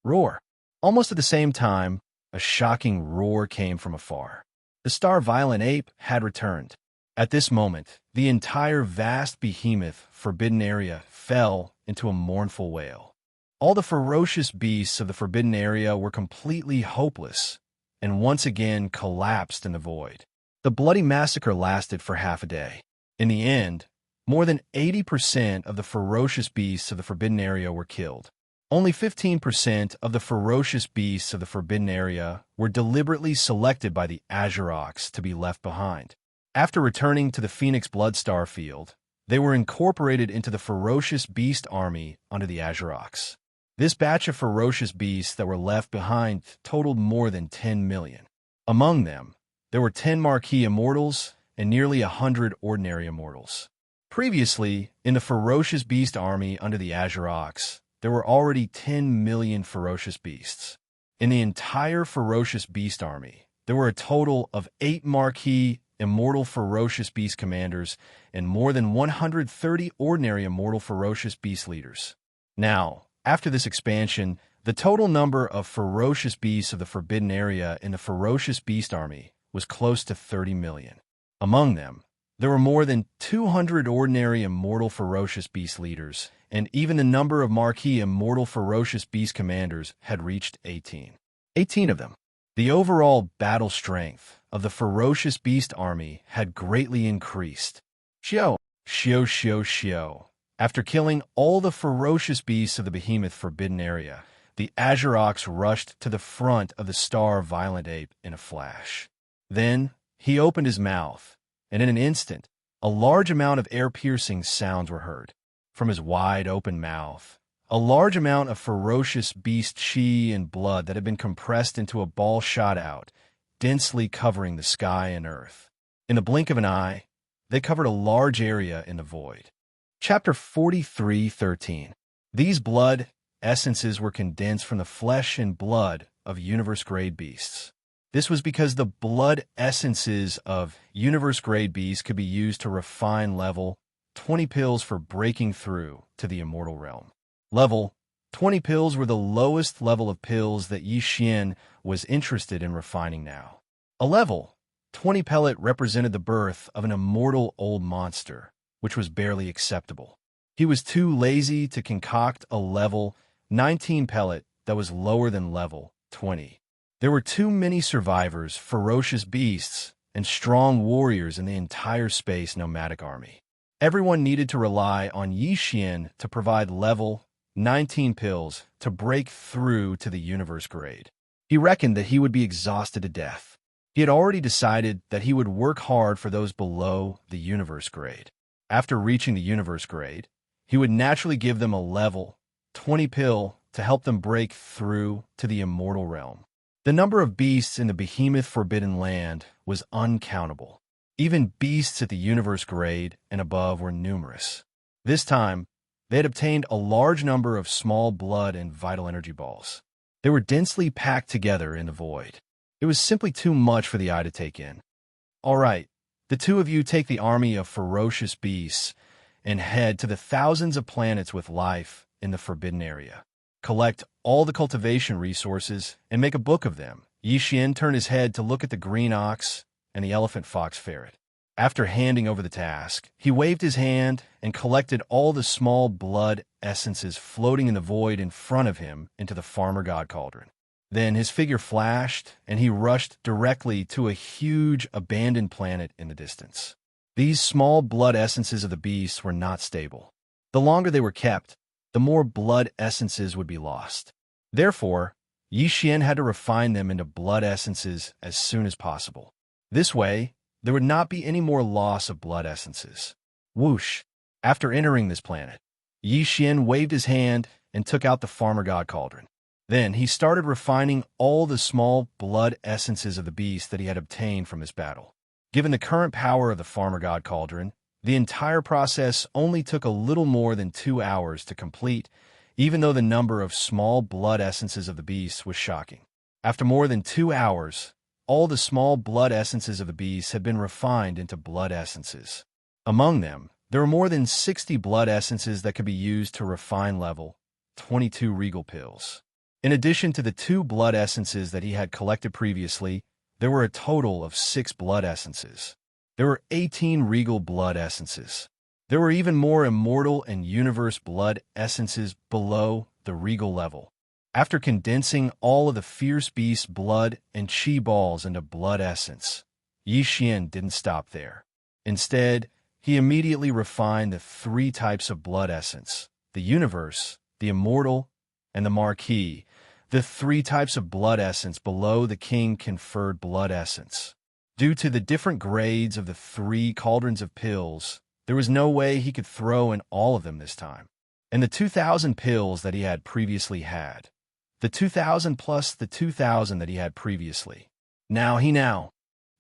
Roar! Almost at the same time, a shocking roar came from afar. The star violent ape had returned. At this moment, the entire vast behemoth forbidden area fell into a mournful wail. All the ferocious beasts of the forbidden area were completely hopeless and once again collapsed in the void. The bloody massacre lasted for half a day. In the end, more than 80% of the ferocious beasts of the forbidden area were killed. Only 15% of the ferocious beasts of the forbidden area were deliberately selected by the Azurox to be left behind. After returning to the Phoenix Bloodstar field, they were incorporated into the ferocious beast army under the Azurox. This batch of ferocious beasts that were left behind totaled more than 10 million. Among them, there were 10 marquee immortals and nearly 100 ordinary immortals. Previously, in the ferocious beast army under the Azurox, there were already 10 million ferocious beasts. In the entire ferocious beast army, there were a total of 8 marquee immortal ferocious beast commanders and more than 130 ordinary immortal ferocious beast leaders. Now, after this expansion, the total number of ferocious beasts of the forbidden area in the ferocious beast army was close to 30 million. Among them, there were more than 200 ordinary immortal ferocious beast leaders, and even the number of marquee immortal ferocious beast commanders had reached 18. 18 of them. The overall battle strength of the ferocious beast army had greatly increased. Shio. After killing all the ferocious beasts of the behemoth forbidden area, the Azurox rushed to the front of the star violent ape in a flash. Then, he opened his mouth, and in an instant, a large amount of air-piercing sounds were heard. From his wide-open mouth, a large amount of ferocious beast chi and blood that had been compressed into a ball shot out, densely covering the sky and earth. In the blink of an eye, they covered a large area in the void. Chapter 43:13. These blood essences were condensed from the flesh and blood of universe-grade beasts. This was because the blood essences of universe-grade beasts could be used to refine level 20 pills for breaking through to the immortal realm. Level 20 pills were the lowest level of pills that Yi Xian was interested in refining now. A level 20 pellet represented the birth of an immortal old monster, which was barely acceptable. He was too lazy to concoct a level 19 pellet that was lower than level 20. There were too many survivors, ferocious beasts, and strong warriors in the entire space nomadic army. Everyone needed to rely on Yi Xian to provide level 19 pills to break through to the universe grade. He reckoned that he would be exhausted to death. He had already decided that he would work hard for those below the universe grade. After reaching the universe grade, he would naturally give them a level 20 pill to help them break through to the immortal realm. The number of beasts in the behemoth forbidden land was uncountable. Even beasts at the universe grade and above were numerous. This time, they had obtained a large number of small blood and vital energy balls. They were densely packed together in the void. It was simply too much for the eye to take in. All right. The two of you take the army of ferocious beasts and head to the thousands of planets with life in the forbidden area. Collect all the cultivation resources and make a book of them. Yi Xian turned his head to look at the green ox and the elephant fox ferret. After handing over the task, he waved his hand and collected all the small blood essences floating in the void in front of him into the farmer god cauldron. Then his figure flashed, and he rushed directly to a huge abandoned planet in the distance. These small blood essences of the beasts were not stable. The longer they were kept, the more blood essences would be lost. Therefore, Yi Xian had to refine them into blood essences as soon as possible. This way, there would not be any more loss of blood essences. Whoosh! After entering this planet, Yi Xian waved his hand and took out the farmer god cauldron. Then he started refining all the small blood essences of the beast that he had obtained from this battle. Given the current power of the farmer god cauldron, The entire process only took a little more than 2 hours to complete, even though the number of small blood essences of the beast was shocking. After more than 2 hours, all the small blood essences of the beast had been refined into blood essences. Among them, there were more than 60 blood essences that could be used to refine level 22 regal pills. In addition to the 2 blood essences that he had collected previously, there were a total of 6 blood essences. There were 18 regal blood essences. There were even more immortal and universe blood essences below the regal level. After condensing all of the fierce beast's blood and chi balls into blood essence, Yi Xian didn't stop there. Instead, he immediately refined the 3 types of blood essence: the universe, the immortal, and the marquis, the 3 types of blood essence below the king-conferred blood essence. Due to the different grades of the 3 cauldrons of pills, there was no way he could throw in all of them this time. And the 2,000 pills that he had previously had. The 2,000 plus the 2,000 that he had previously. Now,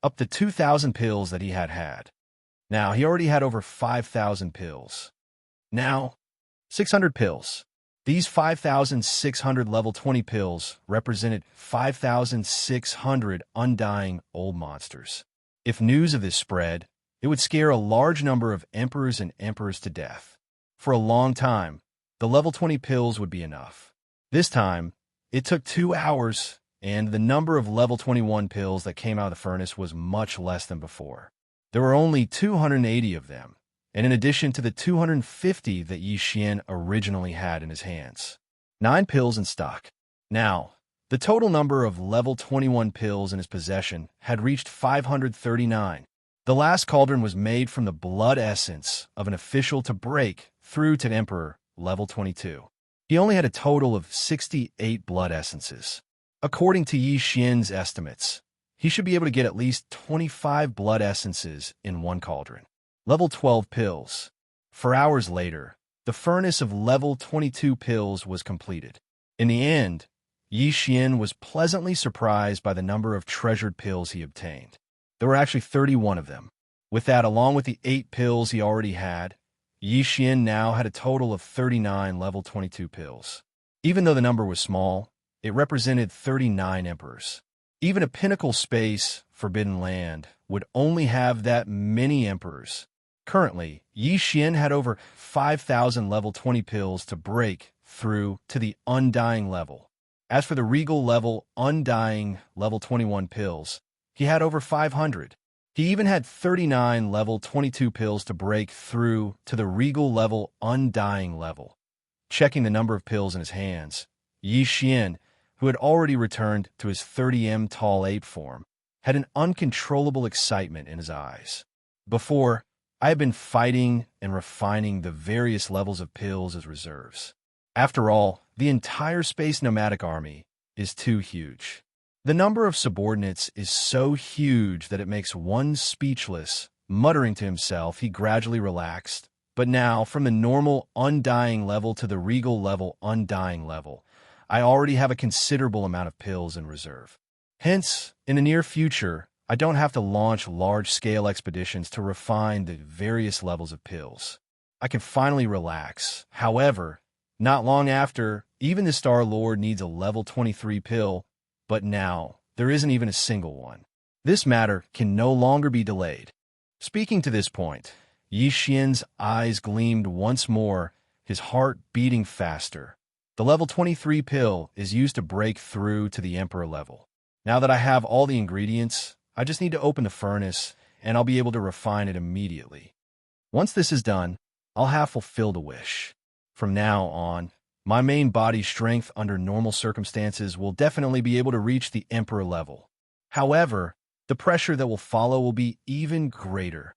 up to 2,000 pills that he had. Now, he already had over 5,000 pills. Now, 600 pills. These 5,600 level 20 pills represented 5,600 undying old monsters. If news of this spread, it would scare a large number of emperors and emperors to death. For a long time, the level 20 pills would be enough. This time, it took 2 hours, and the number of level 21 pills that came out of the furnace was much less than before. There were only 280 of them, and in addition to the 250 that Yi Xian originally had in his hands. 9 pills in stock. Now, the total number of level 21 pills in his possession had reached 539. The last cauldron was made from the blood essence of an official to break through to Emperor, level 22. He only had a total of 68 blood essences. According to Yi Xian's estimates, he should be able to get at least 25 blood essences in one cauldron. Level 12 pills. 4 hours later, the furnace of level 22 pills was completed. In the end, Yi Xian was pleasantly surprised by the number of treasured pills he obtained. There were actually 31 of them. With that, along with the 8 pills he already had, Yi Xian now had a total of 39 level 22 pills. Even though the number was small, it represented 39 emperors. Even a pinnacle space, forbidden land, would only have that many emperors. Currently, Yi Xian had over 5,000 level 20 pills to break through to the undying level. As for the regal level undying level 21 pills, he had over 500. He even had 39 level 22 pills to break through to the regal level undying level. Checking the number of pills in his hands, Yi Xian, who had already returned to his 30m tall ape form, had an uncontrollable excitement in his eyes. Before, I had been fighting and refining the various levels of pills as reserves. After all, the entire space nomadic army is too huge. The number of subordinates is so huge that it makes one speechless. Muttering to himself, he gradually relaxed. But now, from the normal undying level to the regal level undying level, I already have a considerable amount of pills in reserve. Hence, in the near future, I don't have to launch large-scale expeditions to refine the various levels of pills. I can finally relax. However, not long after, even the Star Lord needs a level 23 pill, but now, there isn't even a single one. This matter can no longer be delayed. Speaking to this point, Yi Xian's eyes gleamed once more, his heart beating faster. The level 23 pill is used to break through to the Emperor level. Now that I have all the ingredients, I just need to open the furnace, and I'll be able to refine it immediately. Once this is done, I'll have fulfilled a wish. From now on, my main body strength under normal circumstances will definitely be able to reach the Emperor level. However, the pressure that will follow will be even greater.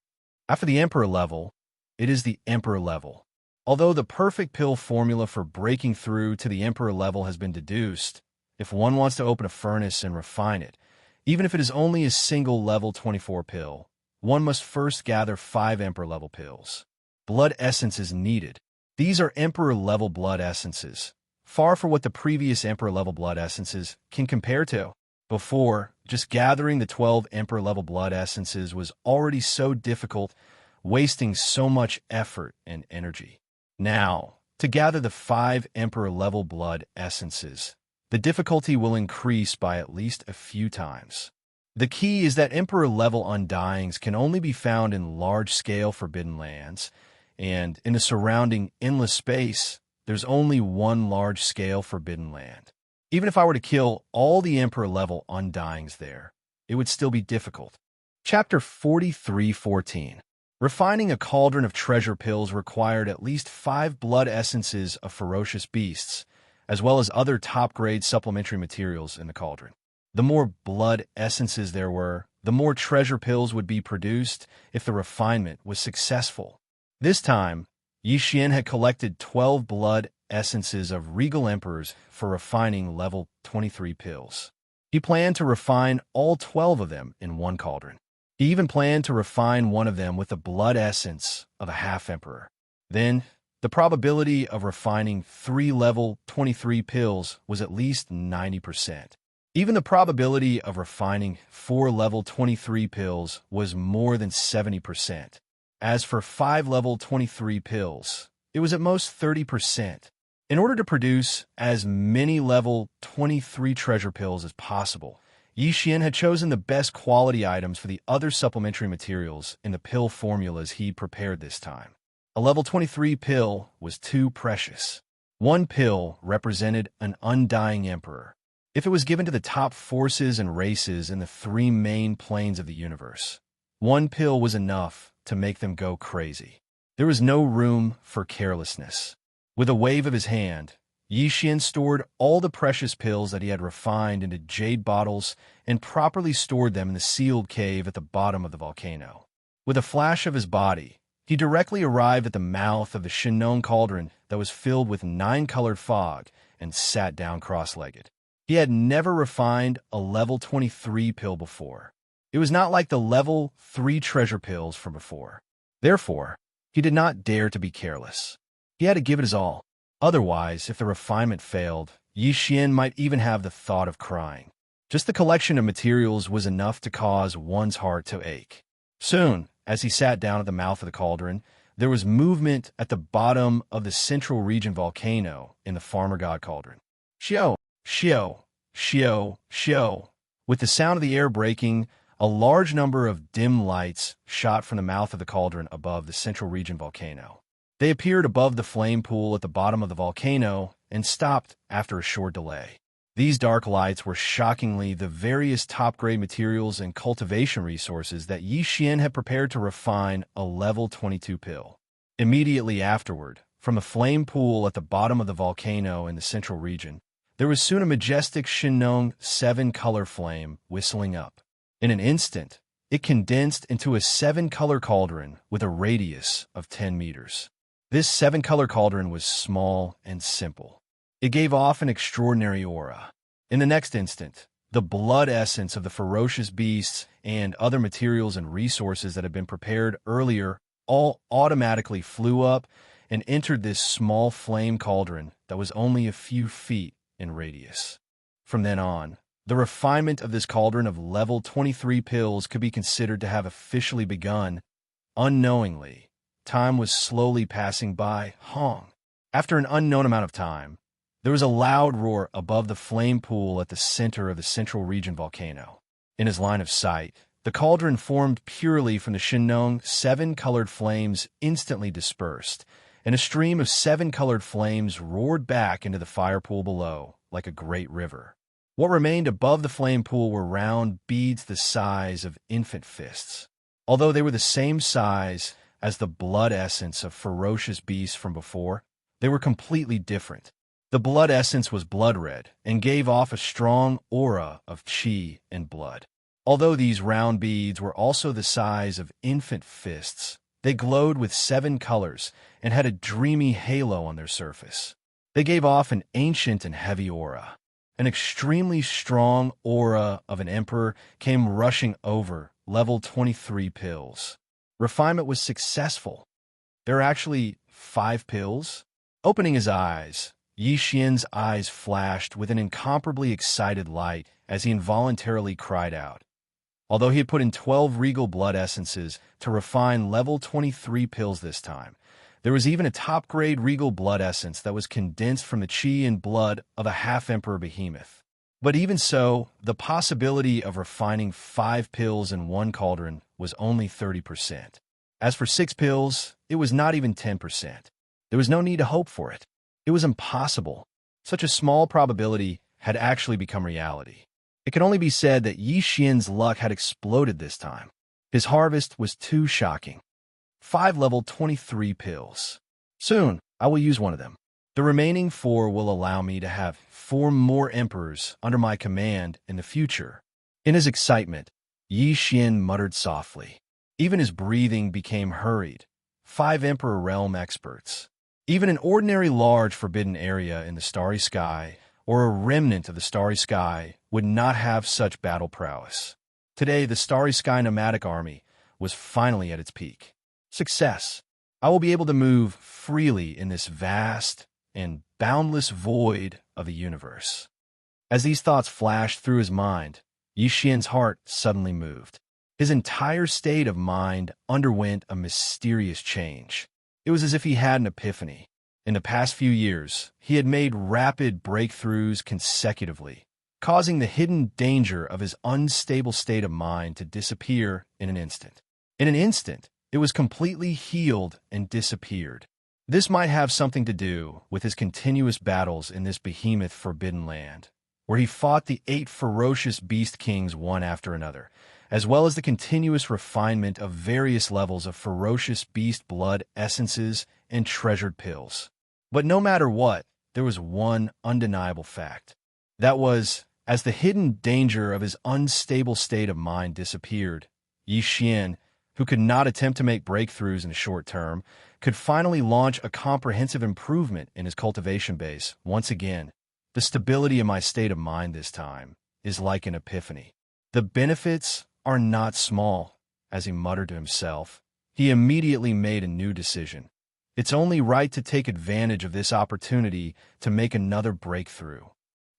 After the Emperor level, it is the Emperor level. Although the perfect pill formula for breaking through to the Emperor level has been deduced, if one wants to open a furnace and refine it, even if it is only a single level 24 pill, one must first gather 5 Emperor level pills. Blood essence is needed. These are Emperor-level blood essences, far from what the previous Emperor-level blood essences can compare to. Before, just gathering the 12 Emperor-level blood essences was already so difficult, wasting so much effort and energy. Now, to gather the 5 Emperor-level blood essences, the difficulty will increase by at least a few times. The key is that Emperor-level undyings can only be found in large-scale forbidden lands, and in the surrounding endless space, there's only one large-scale forbidden land. Even if I were to kill all the Emperor-level undyings there, it would still be difficult. Chapter 43:14. Refining a cauldron of treasure pills required at least 5 blood essences of ferocious beasts, as well as other top-grade supplementary materials in the cauldron. The more blood essences there were, the more treasure pills would be produced if the refinement was successful. This time, Yi Xian had collected 12 blood essences of regal emperors for refining level 23 pills. He planned to refine all 12 of them in one cauldron. He even planned to refine one of them with the blood essence of a half-emperor. Then, the probability of refining 3 level 23 pills was at least 90%. Even the probability of refining 4 level 23 pills was more than 70%. As for 5 level 23 pills, it was at most 30%. In order to produce as many level 23 treasure pills as possible, Yi Xian had chosen the best quality items for the other supplementary materials in the pill formulas he prepared this time. A level 23 pill was too precious. One pill represented an undying emperor. If it was given to the top forces and races in the 3 main planes of the universe, one pill was enough to make them go crazy. There was no room for carelessness. With a wave of his hand, Yi Xian stored all the precious pills that he had refined into jade bottles and properly stored them in the sealed cave at the bottom of the volcano. With a flash of his body, he directly arrived at the mouth of the Shinnong cauldron that was filled with 9-colored fog and sat down cross-legged. He had never refined a level 23 pill before. It was not like the level 3 treasure pills from before. Therefore, he did not dare to be careless. He had to give it his all. Otherwise, if the refinement failed, Yi Xian might even have the thought of crying. Just the collection of materials was enough to cause one's heart to ache. Soon, as he sat down at the mouth of the cauldron, there was movement at the bottom of the central region volcano in the Farmer God cauldron. Xiao, xiao, xiao, xiao. With the sound of the air breaking, a large number of dim lights shot from the mouth of the cauldron above the central region volcano. They appeared above the flame pool at the bottom of the volcano and stopped after a short delay. These dark lights were shockingly the various top-grade materials and cultivation resources that Yi Xian had prepared to refine a level 22 pill. Immediately afterward, from the flame pool at the bottom of the volcano in the central region, there was soon a majestic Shinnong 7-color flame whistling up. In an instant, it condensed into a 7-color cauldron with a radius of 10 meters. This 7-color cauldron was small and simple. It gave off an extraordinary aura. In the next instant, the blood essence of the ferocious beasts and other materials and resources that had been prepared earlier all automatically flew up and entered this small flame cauldron that was only a few feet in radius. From then on, the refinement of this cauldron of level 23 pills could be considered to have officially begun. Unknowingly, time was slowly passing by Hong. After an unknown amount of time, there was a loud roar above the flame pool at the center of the central region volcano. In his line of sight, the cauldron formed purely from the Shinnong 7-colored flames instantly dispersed, and a stream of 7-colored flames roared back into the fire pool below like a great river. What remained above the flame pool were round beads the size of infant fists. Although they were the same size as the blood essence of ferocious beasts from before, they were completely different. The blood essence was blood red and gave off a strong aura of qi and blood. Although these round beads were also the size of infant fists, they glowed with 7 colors and had a dreamy halo on their surface. They gave off an ancient and heavy aura. An extremely strong aura of an emperor came rushing over level 23 pills. Refinement was successful. There are actually 5 pills? Opening his eyes, Yi Xian's eyes flashed with an incomparably excited light as he involuntarily cried out, Although he had put in 12 regal blood essences to refine level 23 pills this time, there was even a top-grade regal blood essence that was condensed from the chi and blood of a half-emperor behemoth. But even so, the possibility of refining 5 pills in one cauldron was only 30%. As for 6 pills, it was not even 10%. There was no need to hope for it. It was impossible. Such a small probability had actually become reality. It can only be said that Yi Xian's luck had exploded this time. His harvest was too shocking. 5 level 23 pills. Soon, I will use one of them. The remaining 4 will allow me to have 4 more emperors under my command in the future. In his excitement, Yi Xian muttered softly. Even his breathing became hurried. 5 Emperor Realm experts. Even an ordinary large forbidden area in the starry sky, or a remnant of the starry sky, would not have such battle prowess. Today, the starry sky nomadic army was finally at its peak. Success. I will be able to move freely in this vast and boundless void of the universe. As these thoughts flashed through his mind, Yi Xian's heart suddenly moved. His entire state of mind underwent a mysterious change. It was as if he had an epiphany. In the past few years, he had made rapid breakthroughs consecutively, causing the hidden danger of his unstable state of mind to disappear in an instant. In an instant, it was completely healed and disappeared. This might have something to do with his continuous battles in this behemoth forbidden land, where he fought the 8 ferocious beast kings one after another, as well as the continuous refinement of various levels of ferocious beast blood essences and treasured pills. But no matter what, there was one undeniable fact. That was, as the hidden danger of his unstable state of mind disappeared, Yi Xian, who could not attempt to make breakthroughs in the short term, could finally launch a comprehensive improvement in his cultivation base. Once again, the stability of my state of mind this time is like an epiphany. The benefits are not small, as he muttered to himself. He immediately made a new decision. It's only right to take advantage of this opportunity to make another breakthrough.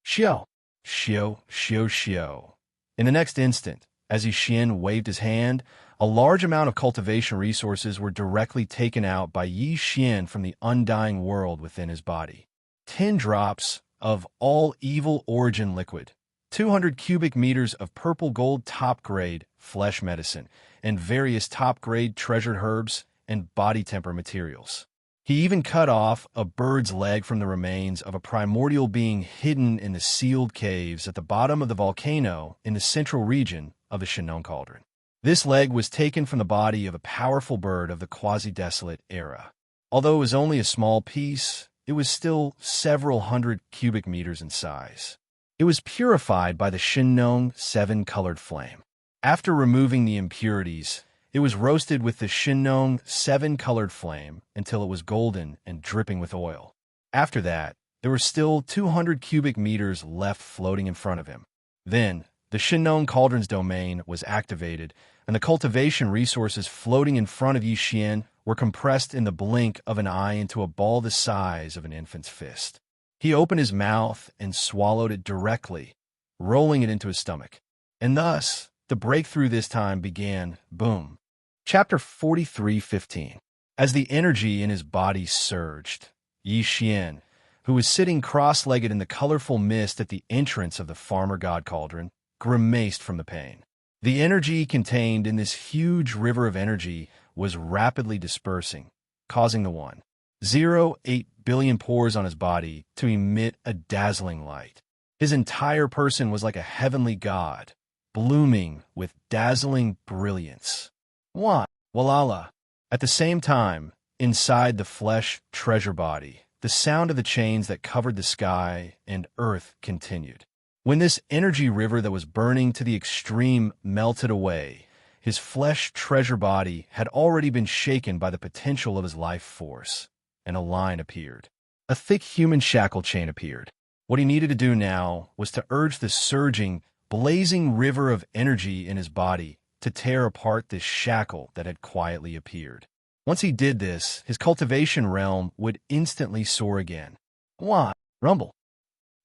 Xiao, xiao, xiao, xiao. In the next instant, as Yi Xian waved his hand, a large amount of cultivation resources were directly taken out by Yi Xian from the undying world within his body. 10 drops of all evil origin liquid, 200 cubic meters of purple gold top-grade flesh medicine, and various top-grade treasured herbs and body temper materials. He even cut off a bird's leg from the remains of a primordial being hidden in the sealed caves at the bottom of the volcano in the central region of the Shenong Cauldron. This leg was taken from the body of a powerful bird of the quasi-desolate era. Although it was only a small piece, it was still several hundred cubic meters in size. It was purified by the Shenong 7-colored flame. After removing the impurities, it was roasted with the Shenong 7-colored flame until it was golden and dripping with oil. After that, there were still 200 cubic meters left floating in front of him. Then, the Shenong Cauldron's domain was activated, and the cultivation resources floating in front of Yi Xian were compressed in the blink of an eye into a ball the size of an infant's fist. He opened his mouth and swallowed it directly, rolling it into his stomach. And thus, the breakthrough this time began. Boom. Chapter 43:15. As the energy in his body surged, Yi Xian, who was sitting cross-legged in the colorful mist at the entrance of the Farmer God Cauldron, grimaced from the pain. The energy contained in this huge river of energy was rapidly dispersing, causing the 1.08 billion pores on his body to emit a dazzling light. His entire person was like a heavenly god, blooming with dazzling brilliance. Walala. At the same time, inside the flesh treasure body, the sound of the chains that covered the sky and earth continued. When this energy river that was burning to the extreme melted away, his flesh treasure body had already been shaken by the potential of his life force, and a line appeared. A thick human shackle chain appeared. What he needed to do now was to urge the surging, blazing river of energy in his body to tear apart this shackle that had quietly appeared. Once he did this, his cultivation realm would instantly soar again. Rumble.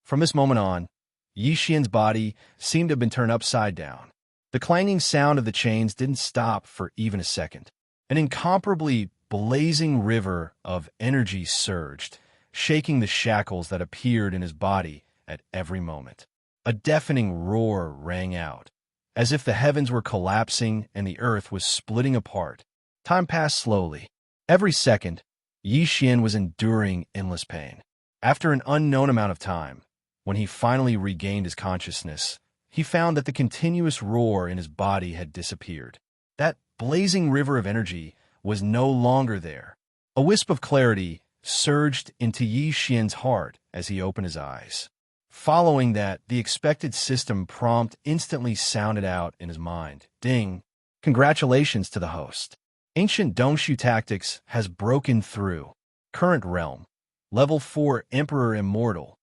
From this moment on, Yi Xian's body seemed to have been turned upside down. The The clanging sound of the chains didn't stop for even a second. An incomparably blazing river of energy surged, shaking the shackles that appeared in his body at every moment. A deafening roar rang out, as if the heavens were collapsing and the earth was splitting apart. Time passed slowly. Every second, Yi Xian was enduring endless pain. After an unknown amount of time, when he finally regained his consciousness, he found that the continuous roar in his body had disappeared. That blazing river of energy was no longer there. A wisp of clarity surged into Yi Xian's heart as he opened his eyes. Following that, the expected system prompt instantly sounded out in his mind. Ding! Congratulations to the host. Ancient Dongshu Tactics has broken through. Current realm. Level 4 Emperor Immortal.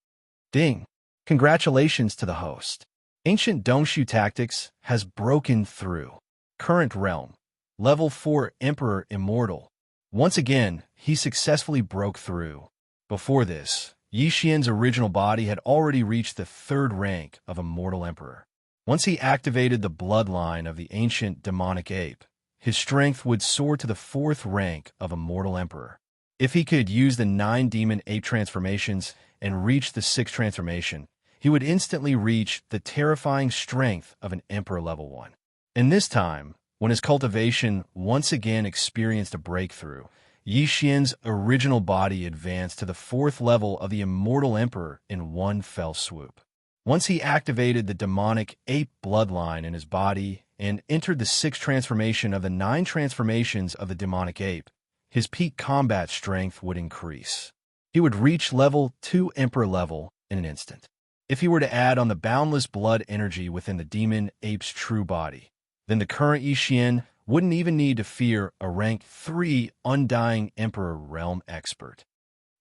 Ding! Congratulations to the host. Ancient Dongshu Tactics has broken through. Current realm. Level 4 Emperor Immortal. Once again, he successfully broke through. Before this, Yi Xian's original body had already reached the 3rd rank of Immortal Emperor. Once he activated the bloodline of the ancient demonic ape, his strength would soar to the 4th rank of Immortal Emperor. If he could use the 9 demon ape transformations and reach the 6th transformation, he would instantly reach the terrifying strength of an Emperor Level 1. And this time, when his cultivation once again experienced a breakthrough, Yi Xian's original body advanced to the 4th level of the Immortal Emperor in one fell swoop. Once he activated the demonic ape bloodline in his body and entered the 6th transformation of the 9 transformations of the demonic ape, his peak combat strength would increase. He would reach level 2 Emperor level in an instant. If he were to add on the boundless blood energy within the demon ape's true body, then the current Yi Xian wouldn't even need to fear a rank 3 Undying Emperor Realm expert.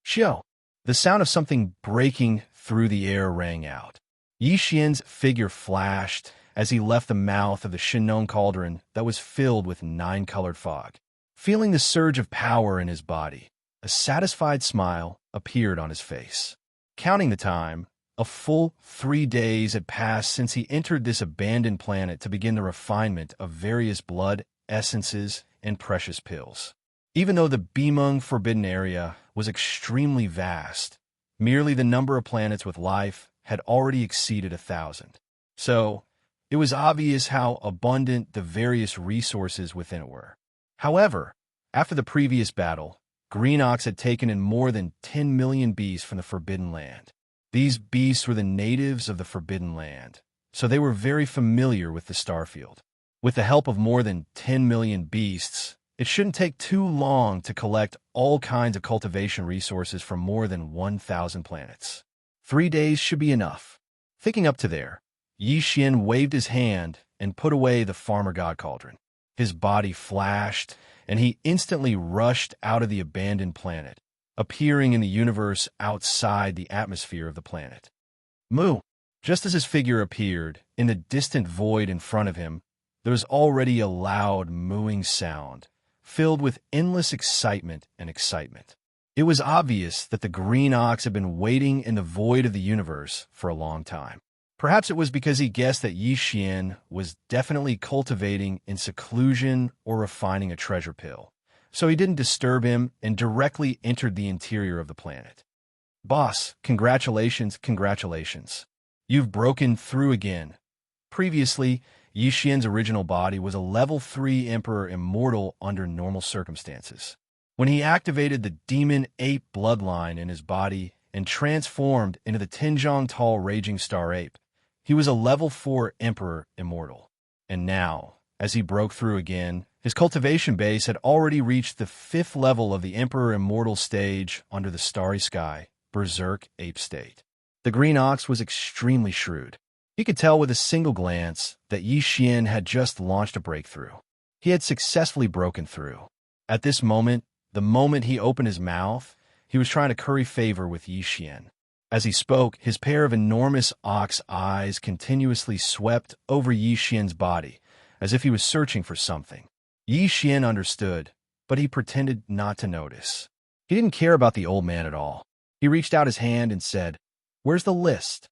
Xiao! The sound of something breaking through the air rang out. Yi Xian's figure flashed as he left the mouth of the Shinnon cauldron that was filled with 9-colored fog. Feeling the surge of power in his body, a satisfied smile appeared on his face. Counting the time, a full 3 days had passed since he entered this abandoned planet to begin the refinement of various blood, essences, and precious pills. Even though the Bimeng Forbidden Area was extremely vast, merely the number of planets with life had already exceeded 1,000. So, it was obvious how abundant the various resources within it were. However, after the previous battle, Green Ox had taken in more than 10 million beasts from the Forbidden Land. These beasts were the natives of the Forbidden Land, so they were very familiar with the starfield. With the help of more than 10 million beasts, it shouldn't take too long to collect all kinds of cultivation resources from more than 1,000 planets. 3 days should be enough. Thinking up to there, Yi Xian waved his hand and put away the Farmer God Cauldron. His body flashed, and he instantly rushed out of the abandoned planet, appearing in the universe outside the atmosphere of the planet. Moo! Just as his figure appeared in the distant void in front of him, there was already a loud mooing sound, filled with endless excitement and excitement. It was obvious that the green ox had been waiting in the void of the universe for a long time. Perhaps it was because he guessed that Yi Xian was definitely cultivating in seclusion or refining a treasure pill, so he didn't disturb him and directly entered the interior of the planet. Boss, congratulations, congratulations. You've broken through again. Previously, Yi Xian's original body was a level 3 Emperor Immortal under normal circumstances. When he activated the demon ape bloodline in his body and transformed into the Tinjiang Tall Raging Star Ape, he was a level 4 Emperor Immortal. And now, as he broke through again, his cultivation base had already reached the 5th level of the Emperor Immortal stage under the starry sky, Berserk Ape State. The Green Ox was extremely shrewd. He could tell with a single glance that Yi Xian had just launched a breakthrough. He had successfully broken through. At this moment, the moment he opened his mouth, he was trying to curry favor with Yi Xian. As he spoke, his pair of enormous ox eyes continuously swept over Yi Xian's body, as if he was searching for something. Yi Xian understood, but he pretended not to notice. He didn't care about the old man at all. He reached out his hand and said, "Where's the list?"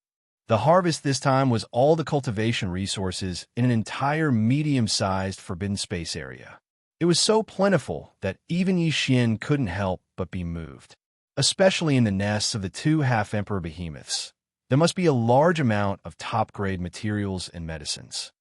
The harvest this time was all the cultivation resources in an entire medium-sized forbidden space area. It was so plentiful that even Yi Xian couldn't help but be moved, especially in the nests of the two half-emperor behemoths. There must be a large amount of top-grade materials and medicines.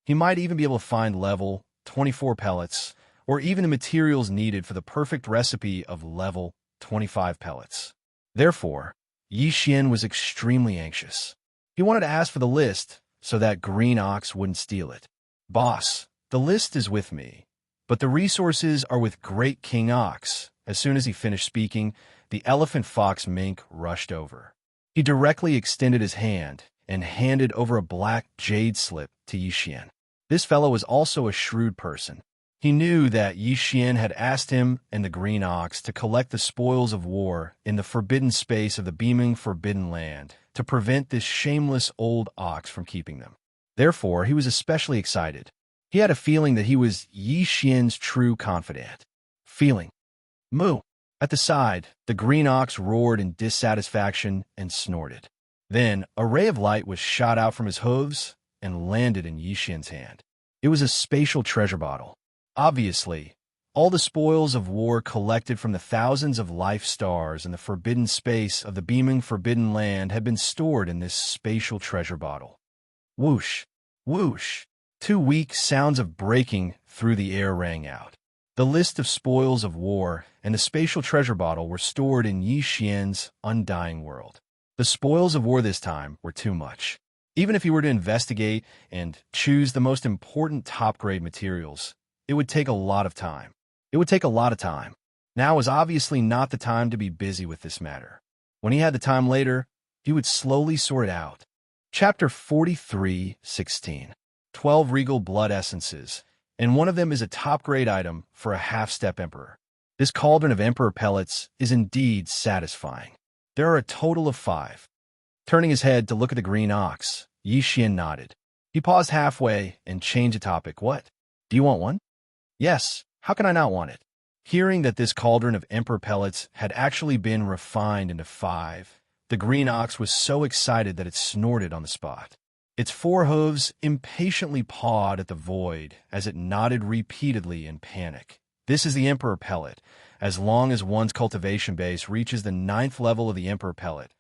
He might even be able to find level 24 pellets, or even the materials needed for the perfect recipe of level 25 pellets. Therefore, Yi Xian was extremely anxious. He wanted to ask for the list so that green ox wouldn't steal it. "Boss, the list is with me, but the resources are with Great King Ox." As soon as he finished speaking, the elephant fox mink rushed over. He directly extended his hand and handed over a black jade slip to Yi Xian. This fellow was also a shrewd person. He knew that Yi Xian had asked him and the green ox to collect the spoils of war in the forbidden space of the beaming forbidden land to prevent this shameless old ox from keeping them. Therefore, he was especially excited. He had a feeling that he was Yi Xian's true confidant. Feeling. Moo! At the side, the green ox roared in dissatisfaction and snorted. Then, a ray of light was shot out from his hooves and landed in Yi Xian's hand. It was a spatial treasure bottle. Obviously, all the spoils of war collected from the thousands of life stars in the forbidden space of the beaming forbidden land had been stored in this spatial treasure bottle. Whoosh! Whoosh! Two weak sounds of breaking through the air rang out. The list of spoils of war and the spatial treasure bottle were stored in Yi Xian's undying world. The spoils of war this time were too much. Even if he were to investigate and choose the most important top-grade materials, it would take a lot of time. Now was obviously not the time to be busy with this matter. When he had the time later, he would slowly sort it out. Chapter 43:16. 12 regal blood essences, and one of them is a top-grade item for a half-step emperor. This cauldron of emperor pellets is indeed satisfying. There are a total of 5. Turning his head to look at the green ox, Yi Xian nodded. He paused halfway and changed the topic. "What? Do you want one?" "Yes, how can I not want it?" Hearing that this cauldron of emperor pellets had actually been refined into 5, the green ox was so excited that it snorted on the spot. Its 4 hooves impatiently pawed at the void as it nodded repeatedly in panic. This is the emperor pellet. As long as one's cultivation base reaches the 9th level of the emperor pellet,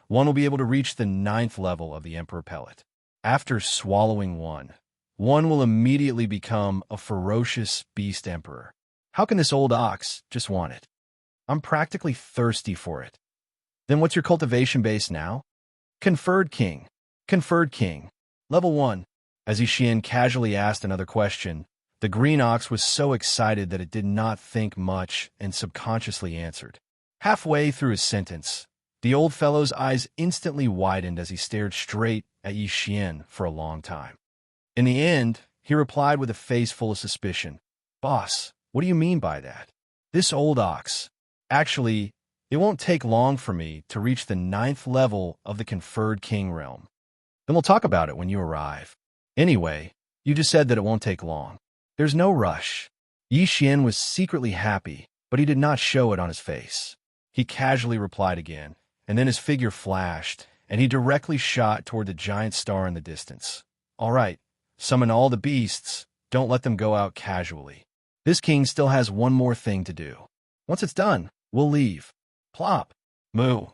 one will be able to reach the 9th level of the emperor pellet. After swallowing one will immediately become a ferocious beast emperor. How can this old ox just want it? I'm practically thirsty for it. Then what's your cultivation base now? Conferred king. Level 1. As Yi Xian casually asked another question, the green ox was so excited that it did not think much and subconsciously answered. Halfway through his sentence, the old fellow's eyes instantly widened as he stared straight at Yi Xian for a long time. In the end, he replied with a face full of suspicion. "Boss, what do you mean by that? This old ox. Actually, it won't take long for me to reach the 9th level of the conferred king realm. Then we'll talk about it when you arrive. Anyway, you just said that it won't take long. There's no rush." Yi Xian was secretly happy, but he did not show it on his face. He casually replied again, and then his figure flashed, and he directly shot toward the giant star in the distance. "All right, summon all the beasts. Don't let them go out casually. This king still has one more thing to do. Once it's done, we'll leave." Plop! Moo!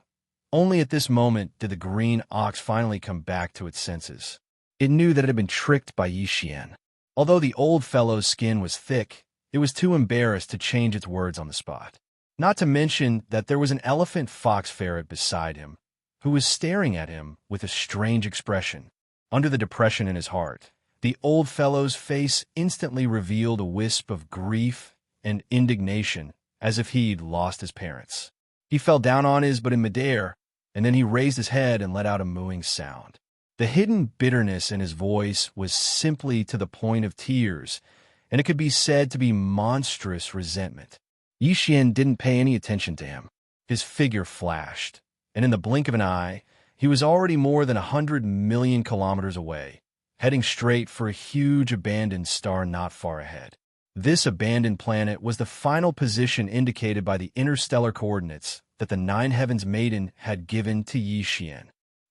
Only at this moment did the green ox finally come back to its senses. It knew that it had been tricked by Yi Xian. Although the old fellow's skin was thick, it was too embarrassed to change its words on the spot. Not to mention that there was an elephant fox ferret beside him, who was staring at him with a strange expression. Under the depression in his heart, the old fellow's face instantly revealed a wisp of grief and indignation, as if he'd lost his parents. He fell down on his butt in midair, and then he raised his head and let out a mooing sound. The hidden bitterness in his voice was simply to the point of tears, and it could be said to be monstrous resentment. Yi Xian didn't pay any attention to him. His figure flashed, and in the blink of an eye, he was already more than 100 million kilometers away, heading straight for a huge abandoned star not far ahead. This abandoned planet was the final position indicated by the interstellar coordinates that the Nine Heavens Maiden had given to Yi Xian.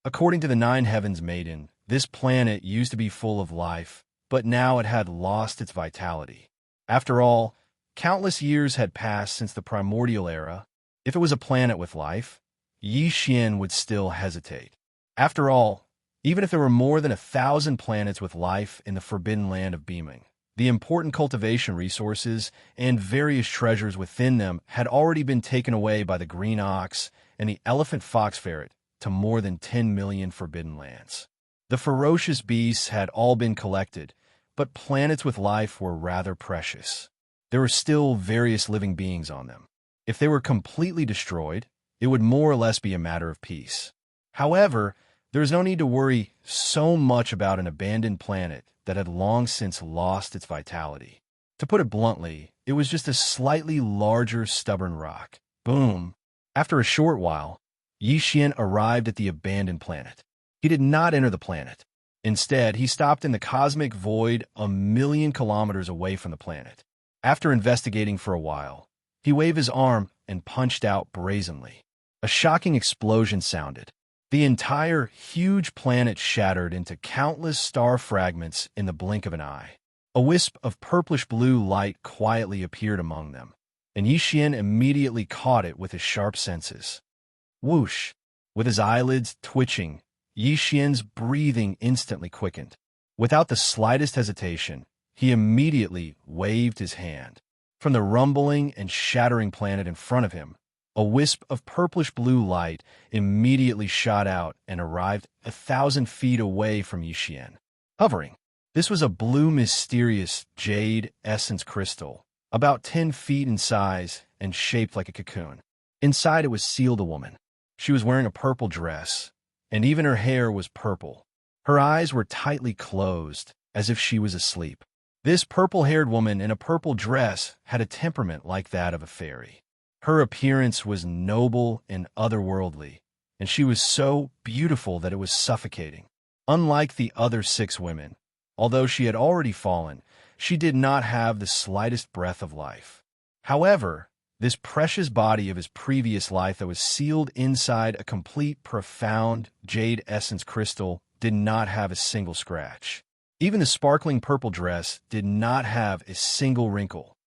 According to the Nine Heavens Maiden, this planet used to be full of life, but now it had lost its vitality. After all, countless years had passed since the primordial era. If it was a planet with life, Yi Xian would still hesitate. After all, even if there were more than 1,000 planets with life in the forbidden land of beaming, the important cultivation resources and various treasures within them had already been taken away by the green ox and the elephant fox ferret to more than 10 million forbidden lands. The ferocious beasts had all been collected, but planets with life were rather precious. There were still various living beings on them. If they were completely destroyed, it would more or less be a matter of peace. However, there is no need to worry so much about an abandoned planet that had long since lost its vitality. To put it bluntly, it was just a slightly larger, stubborn rock. Boom! After a short while, Yi Xian arrived at the abandoned planet. He did not enter the planet. Instead, he stopped in the cosmic void 1,000,000 kilometers away from the planet. After investigating for a while, he waved his arm and punched out brazenly. A shocking explosion sounded. The entire huge planet shattered into countless star fragments in the blink of an eye. A wisp of purplish-blue light quietly appeared among them, and Yi Xian immediately caught it with his sharp senses. Whoosh! With his eyelids twitching, Yi Xian's breathing instantly quickened. Without the slightest hesitation, he immediately waved his hand. From the rumbling and shattering planet in front of him, a wisp of purplish-blue light immediately shot out and arrived 1,000 feet away from Yi Xian. Hovering, this was a blue, mysterious jade essence crystal, about 10 feet in size and shaped like a cocoon. Inside it was sealed a woman. She was wearing a purple dress, and even her hair was purple. Her eyes were tightly closed, as if she was asleep. This purple-haired woman in a purple dress had a temperament like that of a fairy. Her appearance was noble and otherworldly, and she was so beautiful that it was suffocating. Unlike the other 6 women, although she had already fallen, she did not have the slightest breath of life. However, this precious body of his previous life that was sealed inside a complete, profound jade essence crystal did not have a single scratch. Even the sparkling purple dress did not have a single wrinkle.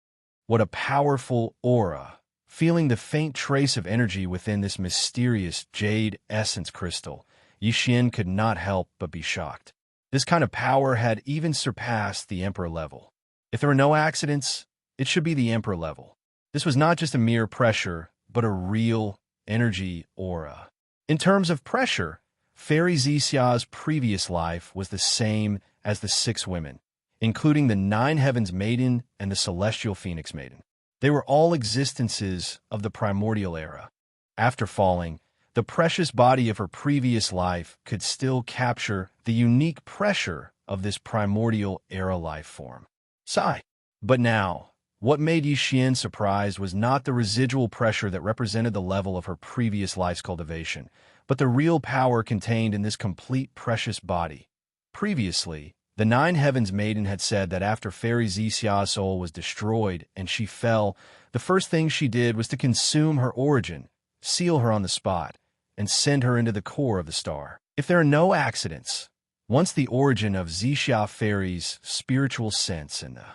What a powerful aura! Feeling the faint trace of energy within this mysterious jade essence crystal, Yi Xian could not help but be shocked. This kind of power had even surpassed the Emperor level. If there were no accidents, it should be the Emperor level. This was not just a mere pressure, but a real energy aura. In terms of pressure, Fairy Xixia's previous life was the same as the 6 women, including the 9 Heavens Maiden and the Celestial Phoenix Maiden. They were all existences of the primordial era. After falling, the precious body of her previous life could still capture the unique pressure of this primordial era life form. Sigh. But now, what made Yi Xian surprised was not the residual pressure that represented the level of her previous life's cultivation, but the real power contained in this complete precious body. Previously, the 9 Heavens Maiden had said that after Fairy Xixia's soul was destroyed and she fell, the first thing she did was to consume her origin, seal her on the spot, and send her into the core of the star. If there are no accidents, once the origin of Xixia Fairy's spiritual sense in the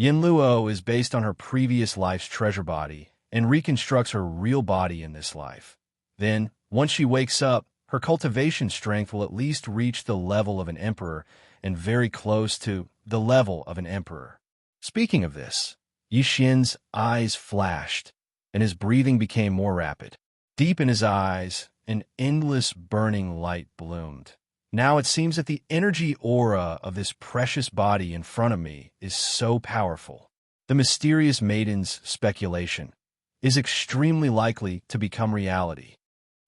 Yinluo is based on her previous life's treasure body and reconstructs her real body in this life, then, once she wakes up, her cultivation strength will at least reach the level of an emperor and very close to the level of an emperor. Speaking of this, Yi Xian's eyes flashed, and his breathing became more rapid. Deep in his eyes, an endless burning light bloomed. Now it seems that the energy aura of this precious body in front of me is so powerful. The mysterious maiden's speculation is extremely likely to become reality.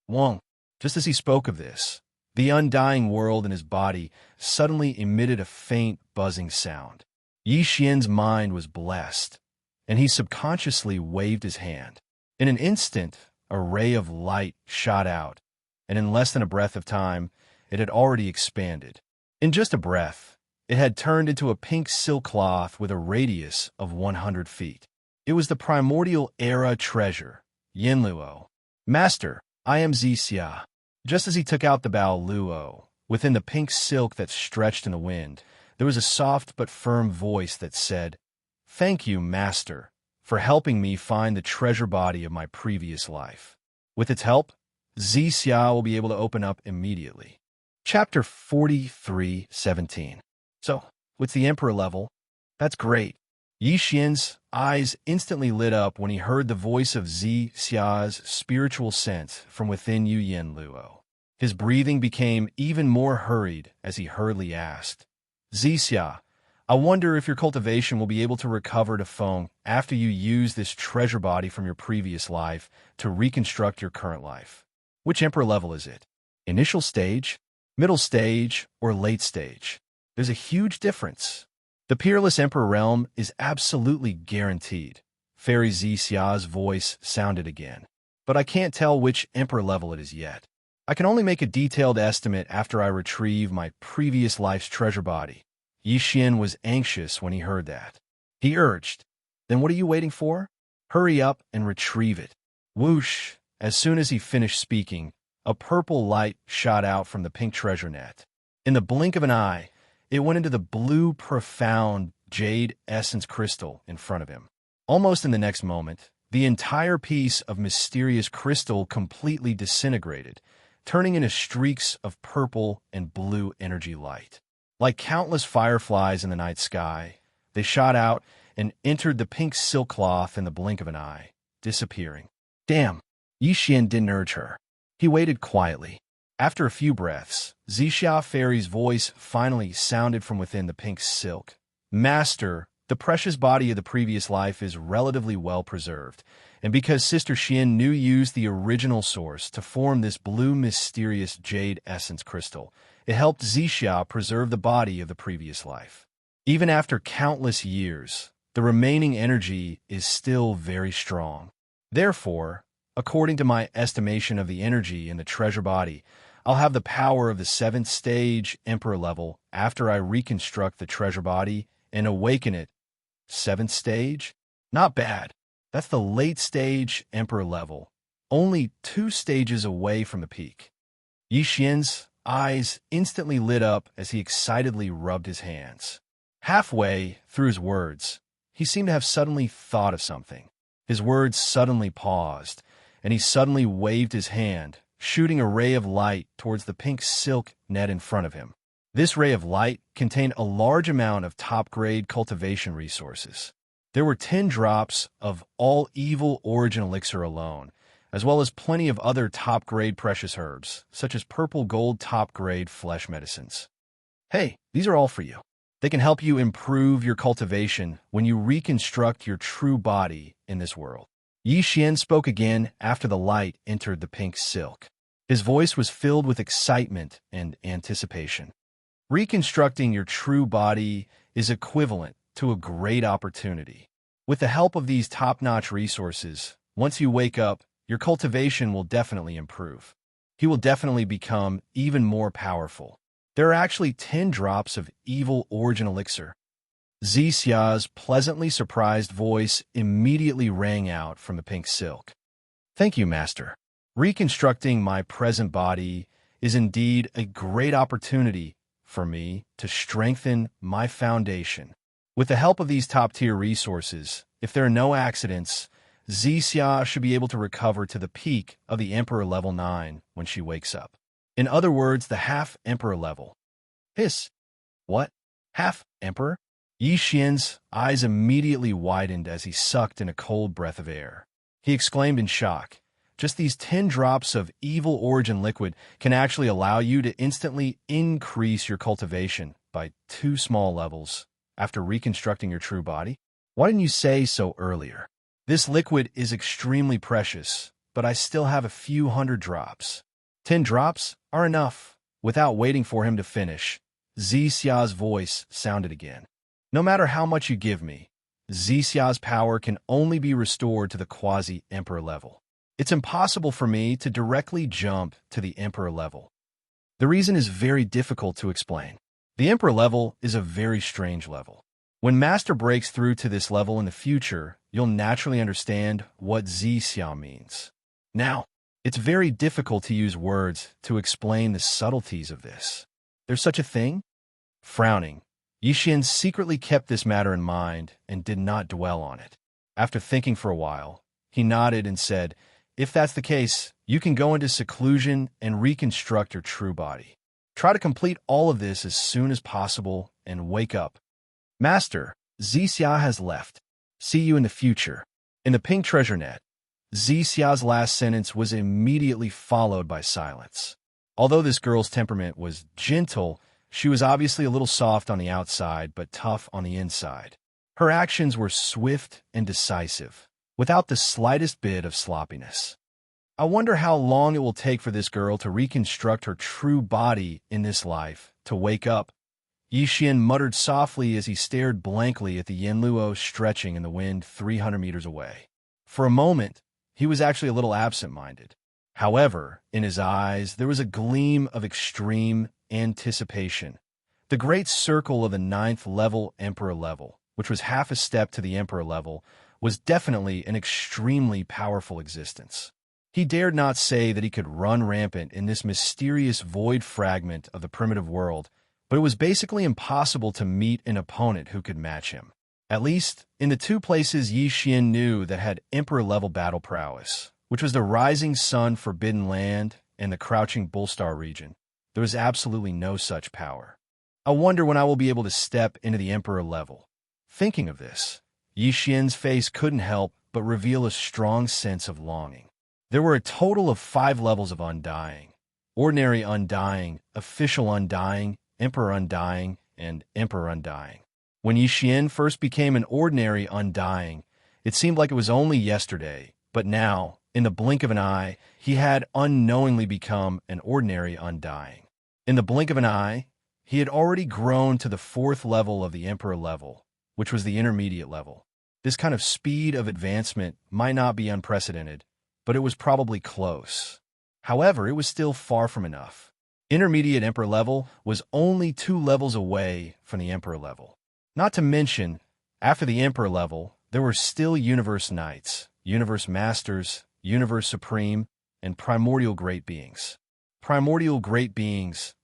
Wong, just as he spoke of this, the undying world in his body suddenly emitted a faint buzzing sound. Yi Xian's mind was blessed, and he subconsciously waved his hand. In an instant, a ray of light shot out, and in less than a breath of time, it had already expanded. In just a breath, It had turned into a pink silk cloth with a radius of 100 feet. It was the primordial era treasure, Yin Luo. Master, I am Xia. Just as he took out the Bao Luo, within the pink silk that stretched in the wind, there was a soft but firm voice that said, "Thank you, Master, for helping me find the treasure body of my previous life. With its help, Xia will be able to open up immediately." Chapter 43:17. So, with the Emperor level, that's great. Yi Xian's eyes instantly lit up when he heard the voice of Xia's spiritual sense from within Yin Luo. His breathing became even more hurried as he hurriedly asked, "Xia, I wonder if your cultivation will be able to recover to Feng after you use this treasure body from your previous life to reconstruct your current life. Which Emperor level is it? Initial stage, middle stage, or late stage? There's a huge difference. The Peerless Emperor realm is absolutely guaranteed." Fairy Xia's voice sounded again. "But I can't tell which Emperor level it is yet. I can only make a detailed estimate after I retrieve my previous life's treasure body." Yi Xian was anxious when he heard that. He urged, "Then what are you waiting for? Hurry up and retrieve it." Whoosh! As soon as he finished speaking, a purple light shot out from the pink treasure net. In the blink of an eye, it went into the blue, profound jade essence crystal in front of him. Almost in the next moment, the entire piece of mysterious crystal completely disintegrated, turning into streaks of purple and blue energy light. Like countless fireflies in the night sky, they shot out and entered the pink silk cloth in the blink of an eye, disappearing. Damn, Yi Xian didn't urge her. He waited quietly. After a few breaths, Xia Fairy's voice finally sounded from within the pink silk. "Master, the precious body of the previous life is relatively well preserved, and because Sister Xian Nu used the original source to form this blue mysterious jade essence crystal, it helped Xia preserve the body of the previous life. Even after countless years, the remaining energy is still very strong. Therefore, according to my estimation of the energy in the treasure body, I'll have the power of the 7th stage Emperor level after I reconstruct the treasure body and awaken it." 7th stage? Not bad. That's the late stage Emperor level, only 2 stages away from the peak. Yi Xian's eyes instantly lit up as he excitedly rubbed his hands. Halfway through his words, he seemed to have suddenly thought of something. His words suddenly paused, and he suddenly waved his hand, shooting a ray of light towards the pink silk net in front of him. This ray of light contained a large amount of top-grade cultivation resources. There were 10 drops of all evil origin elixir alone, as well as plenty of other top-grade precious herbs, such as purple gold top-grade flesh medicines. "Hey, these are all for you. They can help you improve your cultivation when you reconstruct your true body in this world." Yi Xian spoke again after the light entered the pink silk. His voice was filled with excitement and anticipation. "Reconstructing your true body is equivalent to a great opportunity. With the help of these top-notch resources, once you wake up, your cultivation will definitely improve. You will definitely become even more powerful. There are actually 10 drops of evil origin elixir." Xia's pleasantly surprised voice immediately rang out from the pink silk. "Thank you, Master. Reconstructing my present body is indeed a great opportunity for me to strengthen my foundation. With the help of these top-tier resources, if there are no accidents, Xia should be able to recover to the peak of the Emperor level 9 when she wakes up. In other words, the half-Emperor level." "Hiss. What? Half-Emperor?" Yi Xian's eyes immediately widened as he sucked in a cold breath of air. He exclaimed in shock, "Just these 10 drops of evil origin liquid can actually allow you to instantly increase your cultivation by 2 small levels after reconstructing your true body? Why didn't you say so earlier? This liquid is extremely precious, but I still have a few hundred drops." 10 drops are enough." Without waiting for him to finish, Xia's voice sounded again. "No matter how much you give me, Xia's power can only be restored to the quasi-Emperor level. It's impossible for me to directly jump to the Emperor level. The reason is very difficult to explain. The Emperor level is a very strange level. When Master breaks through to this level in the future, you'll naturally understand what Zixia means. Now, it's very difficult to use words to explain the subtleties of this. There's such a thing? Frowning, Yixin secretly kept this matter in mind and did not dwell on it. After thinking for a while, he nodded and said, "If that's the case, you can go into seclusion and reconstruct your true body. Try to complete all of this as soon as possible and wake up. Master, Zixia has left. See you in the future." In the pink treasure net, Zixia's last sentence was immediately followed by silence. Although this girl's temperament was gentle, she was obviously a little soft on the outside but tough on the inside. Her actions were swift and decisive, without the slightest bit of sloppiness. I wonder how long it will take for this girl to reconstruct her true body in this life, to wake up. Yixin muttered softly as he stared blankly at the Yanluo stretching in the wind 300 meters away. For a moment, he was actually a little absent-minded. However, in his eyes, there was a gleam of extreme anticipation. The great circle of the 9th level Emperor level, which was half a step to the Emperor level, was definitely an extremely powerful existence. He dared not say that he could run rampant in this mysterious void fragment of the primitive world, but it was basically impossible to meet an opponent who could match him. At least, in the two places Yixin knew that had Emperor-level battle prowess, which was the Rising Sun Forbidden Land and the Crouching Bullstar region, there was absolutely no such power. I wonder when I will be able to step into the Emperor level. Thinking of this, Yixin's face couldn't help but reveal a strong sense of longing. There were a total of 5 levels of Undying: Ordinary Undying, Official Undying, Emperor Undying, and Emperor Undying. When Yixin first became an Ordinary Undying, it seemed like it was only yesterday, but now, in the blink of an eye, he had unknowingly become an Ordinary Undying. In the blink of an eye, he had already grown to the 4th level of the Emperor level, which was the intermediate level. This kind of speed of advancement might not be unprecedented, but it was probably close. However, it was still far from enough. Intermediate Emperor level was only 2 levels away from the Emperor level. Not to mention, after the Emperor level, there were still Universe Knights, Universe Masters, Universe Supreme, and Primordial Great Beings. Primordial Great Beings,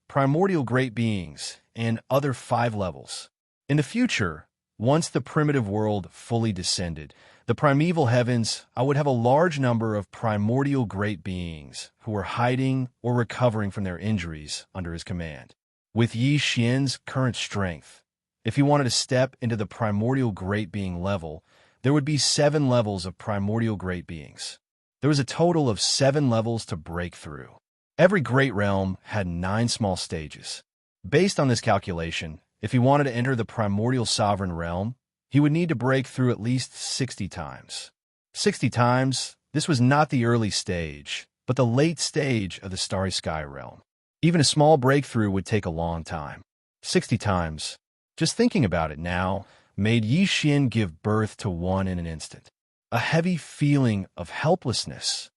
and other 5 levels. In the future, once the primitive world fully descended, the primeval heavens, I would have a large number of primordial great beings who were hiding or recovering from their injuries under his command. With Yixin's current strength, if he wanted to step into the primordial great being level, there would be 7 levels of primordial great beings. There was a total of 7 levels to break through. Every great realm had 9 small stages. Based on this calculation, if he wanted to enter the primordial sovereign realm, he would need to break through at least 60 times. 60 times, this was not the early stage, but the late stage of the Starry Sky realm. Even a small breakthrough would take a long time. 60 times, just thinking about it now, made Yixin give birth to one in an instant. A heavy feeling of helplessness.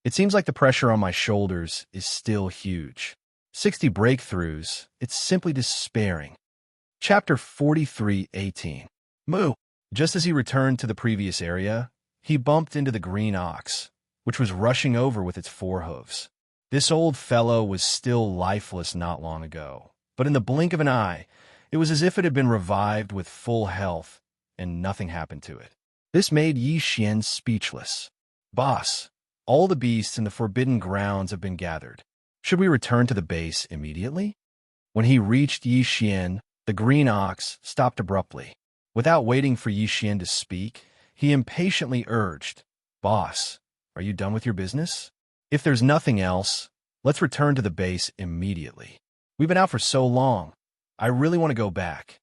It seems like the pressure on my shoulders is still huge. 60 breakthroughs, it's simply despairing. Chapter 43:18. Moo. Just as he returned to the previous area, he bumped into the green ox, which was rushing over with its 4 hooves. This old fellow was still lifeless not long ago, but in the blink of an eye, it was as if it had been revived with full health, and nothing happened to it. This made Yixin speechless. Boss, all the beasts in the Forbidden Grounds have been gathered. Should we return to the base immediately? When he reached Yixin, the green ox stopped abruptly. Without waiting for Yixin to speak, he impatiently urged, "Boss, are you done with your business? If there's nothing else, let's return to the base immediately. We've been out for so long. I really want to go back."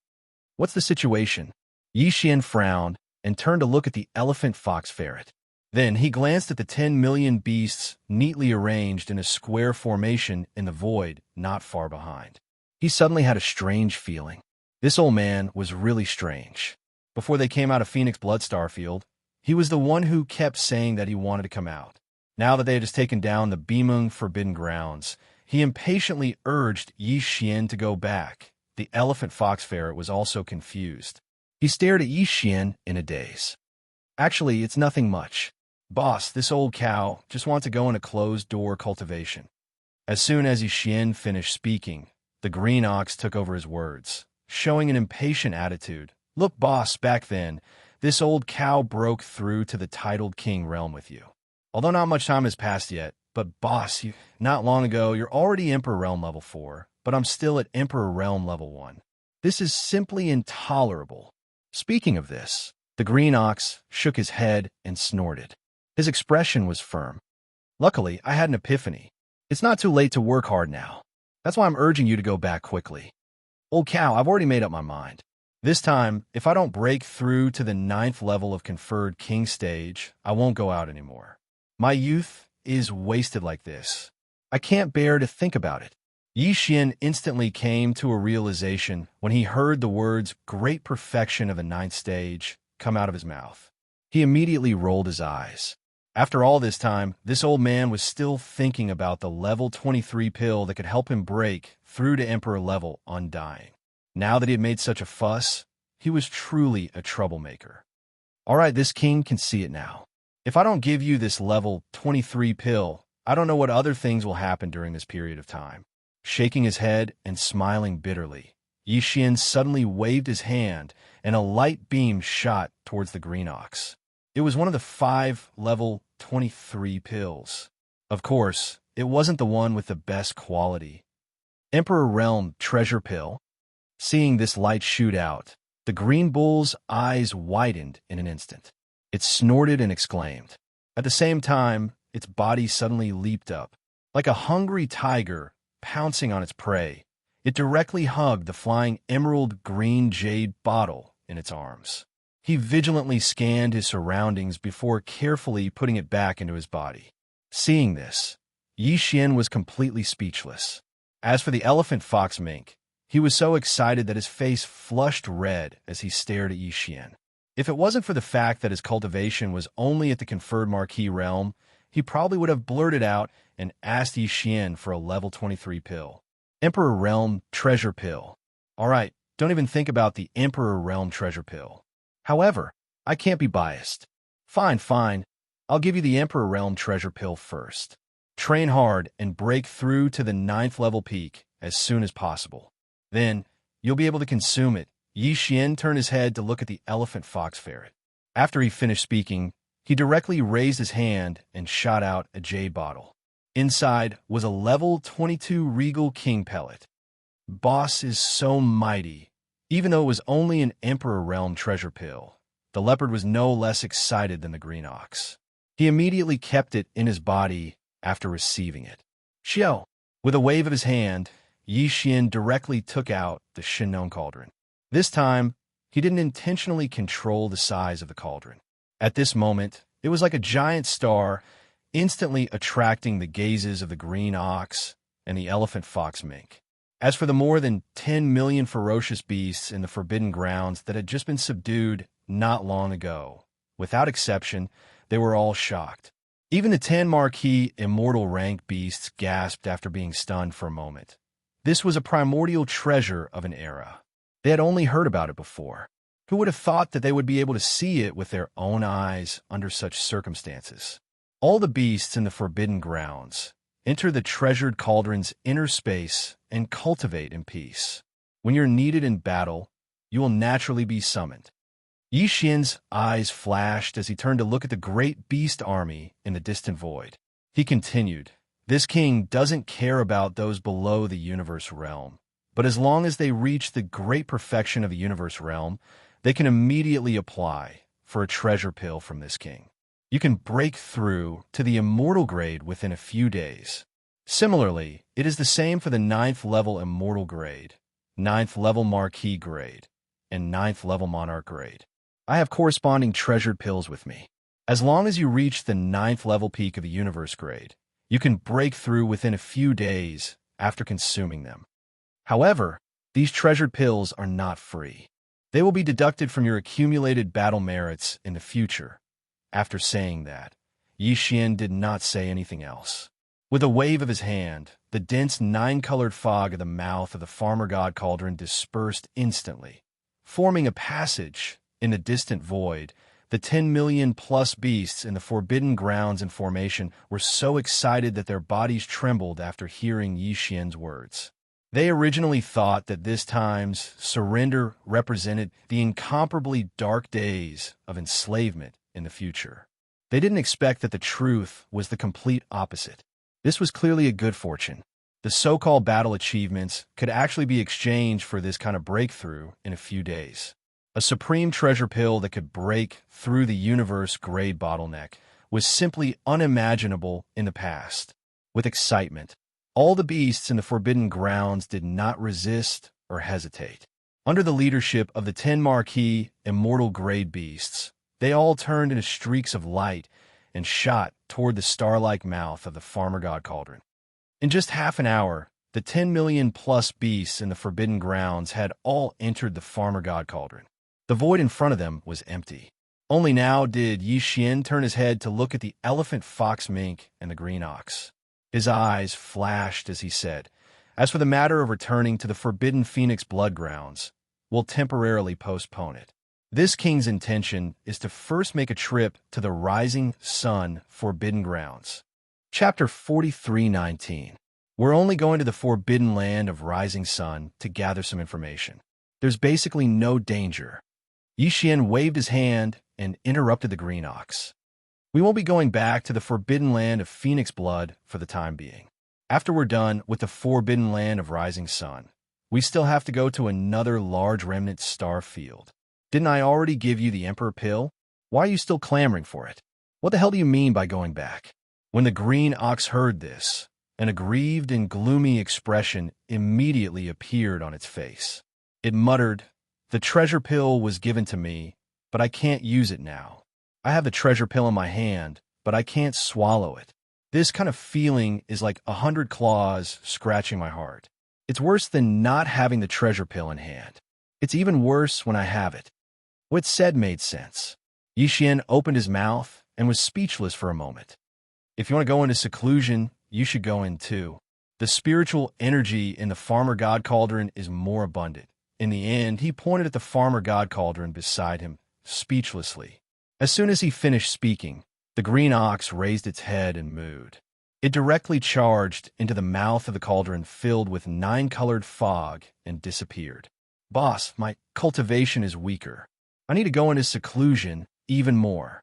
"What's the situation?" Yixin frowned and turned to look at the elephant fox ferret. Then he glanced at the 10 million beasts neatly arranged in a square formation in the void not far behind. He suddenly had a strange feeling. This old man was really strange. Before they came out of Phoenix Bloodstar Field, he was the one who kept saying that he wanted to come out. Now that they had just taken down the Bimeng Forbidden Grounds, he impatiently urged Yixin to go back, The elephant fox ferret was also confused. He stared at Yi Xian in a daze. Actually, it's nothing much. Boss, this old cow just wants to go in a closed-door cultivation. As soon as Yi Xian finished speaking, the green ox took over his words, showing an impatient attitude. Look, boss, back then, this old cow broke through to the titled king realm with you. Although not much time has passed yet, but boss, not long ago, you're already Emperor Realm level 4, but I'm still at Emperor Realm level 1. This is simply intolerable. Speaking of this, the green ox shook his head and snorted. His expression was firm. Luckily, I had an epiphany. It's not too late to work hard now. That's why I'm urging you to go back quickly. Old cow, I've already made up my mind. This time, if I don't break through to the 9th level of conferred king stage, I won't go out anymore. My youth is wasted like this. I can't bear to think about it. Yi Xian instantly came to a realization when he heard the words great perfection of the 9th stage come out of his mouth. He immediately rolled his eyes. After all this time, this old man was still thinking about the level 23 pill that could help him break through to Emperor level undying. Now that he had made such a fuss, he was truly a troublemaker. All right, this king can see it now. If I don't give you this level 23 pill, I don't know what other things will happen during this period of time. Shaking his head and smiling bitterly, Yi Xian suddenly waved his hand and a light beam shot towards the green ox. It was one of the 5 level 23 pills. Of course, it wasn't the one with the best quality. Emperor Realm Treasure Pill. Seeing this light shoot out, the green bull's eyes widened in an instant. It snorted and exclaimed. At the same time, its body suddenly leaped up. Like a hungry tiger pouncing on its prey, it directly hugged the flying emerald green jade bottle in its arms. He vigilantly scanned his surroundings before carefully putting it back into his body. Seeing this, Yi Xian was completely speechless. As for the elephant fox mink, he was so excited that his face flushed red as he stared at Yi Xian. If it wasn't for the fact that his cultivation was only at the conferred marquee realm, he probably would have blurted out and asked Yi Xian for a level 23 pill. Emperor Realm Treasure Pill. All right, don't even think about the Emperor Realm Treasure Pill. However, I can't be biased. Fine. I'll give you the Emperor Realm Treasure Pill first. Train hard and break through to the 9th level peak as soon as possible. Then, you'll be able to consume it. Yi Xian turned his head to look at the elephant fox ferret. After he finished speaking, he directly raised his hand and shot out a jade bottle. Inside was a level 22 Regal King pellet. Boss is so mighty. Even though it was only an Emperor Realm Treasure Pill, the leopard was no less excited than the green ox. He immediately kept it in his body after receiving it. Xiao! With a wave of his hand, Yi Xian directly took out the Shinon cauldron. This time, he didn't intentionally control the size of the cauldron. At this moment, it was like a giant star, instantly attracting the gazes of the green ox and the elephant fox mink. As for the more than 10 million ferocious beasts in the Forbidden Grounds that had just been subdued not long ago, without exception, they were all shocked. Even the 10 marquee immortal rank beasts gasped after being stunned for a moment. This was a primordial treasure of an era. They had only heard about it before. Who would have thought that they would be able to see it with their own eyes under such circumstances? All the beasts in the Forbidden Grounds enter the treasured cauldron's inner space and cultivate in peace. When you're needed in battle, you will naturally be summoned. Yi Xian's eyes flashed as he turned to look at the great beast army in the distant void. He continued, "This king doesn't care about those below the universe realm, but as long as they reach the great perfection of the universe realm, they can immediately apply for a treasure pill from this king. You can break through to the immortal grade within a few days. Similarly, it is the same for the 9th level immortal grade, 9th level marquee grade, and 9th level monarch grade. I have corresponding treasured pills with me. As long as you reach the 9th level peak of the universe grade, you can break through within a few days after consuming them. However, these treasured pills are not free. They will be deducted from your accumulated battle merits in the future." After saying that, Yi Xian did not say anything else. With a wave of his hand, the dense nine-colored fog of the mouth of the farmer god cauldron dispersed instantly, forming a passage in the distant void. The 10 million plus beasts in the forbidden grounds in formation were so excited that their bodies trembled after hearing Yi Xian's words. They originally thought that this time's surrender represented the incomparably dark days of enslavement in the future. They didn't expect that the truth was the complete opposite. This was clearly a good fortune. The so-called battle achievements could actually be exchanged for this kind of breakthrough in a few days. A supreme treasure pill that could break through the universe-grade bottleneck was simply unimaginable in the past. With excitement, all the beasts in the forbidden grounds did not resist or hesitate. Under the leadership of the 10 marquee immortal-grade beasts, they all turned into streaks of light and shot toward the star-like mouth of the farmer god cauldron. In just half an hour, the 10 million plus beasts in the forbidden grounds had all entered the farmer god cauldron. The void in front of them was empty. Only now did Yi Xian turn his head to look at the elephant, fox, mink, and the green ox. His eyes flashed as he said, "As for the matter of returning to the forbidden phoenix blood grounds, we'll temporarily postpone it. This king's intention is to first make a trip to the rising sun forbidden grounds." Chapter 43:19. We're only going to the forbidden land of rising sun to gather some information. There's basically no danger. Yi Xian waved his hand and interrupted the green ox. We won't be going back to the forbidden land of phoenix blood for the time being. After we're done with the forbidden land of rising sun, we still have to go to another large remnant star field. Didn't I already give you the Emperor pill? Why are you still clamoring for it? What the hell do you mean by going back? When the green ox heard this, an aggrieved and gloomy expression immediately appeared on its face. It muttered, "The treasure pill was given to me, but I can't use it now. I have the treasure pill in my hand, but I can't swallow it. This kind of feeling is like 100 claws scratching my heart. It's worse than not having the treasure pill in hand. It's even worse when I have it." What said made sense. Yi Xian opened his mouth and was speechless for a moment. If you want to go into seclusion, you should go in too. The spiritual energy in the farmer god cauldron is more abundant. In the end, he pointed at the farmer god cauldron beside him, speechlessly. As soon as he finished speaking, the green ox raised its head and mooed. It directly charged into the mouth of the cauldron filled with nine-colored fog and disappeared. "Boss, my cultivation is weaker. I need to go into seclusion even more."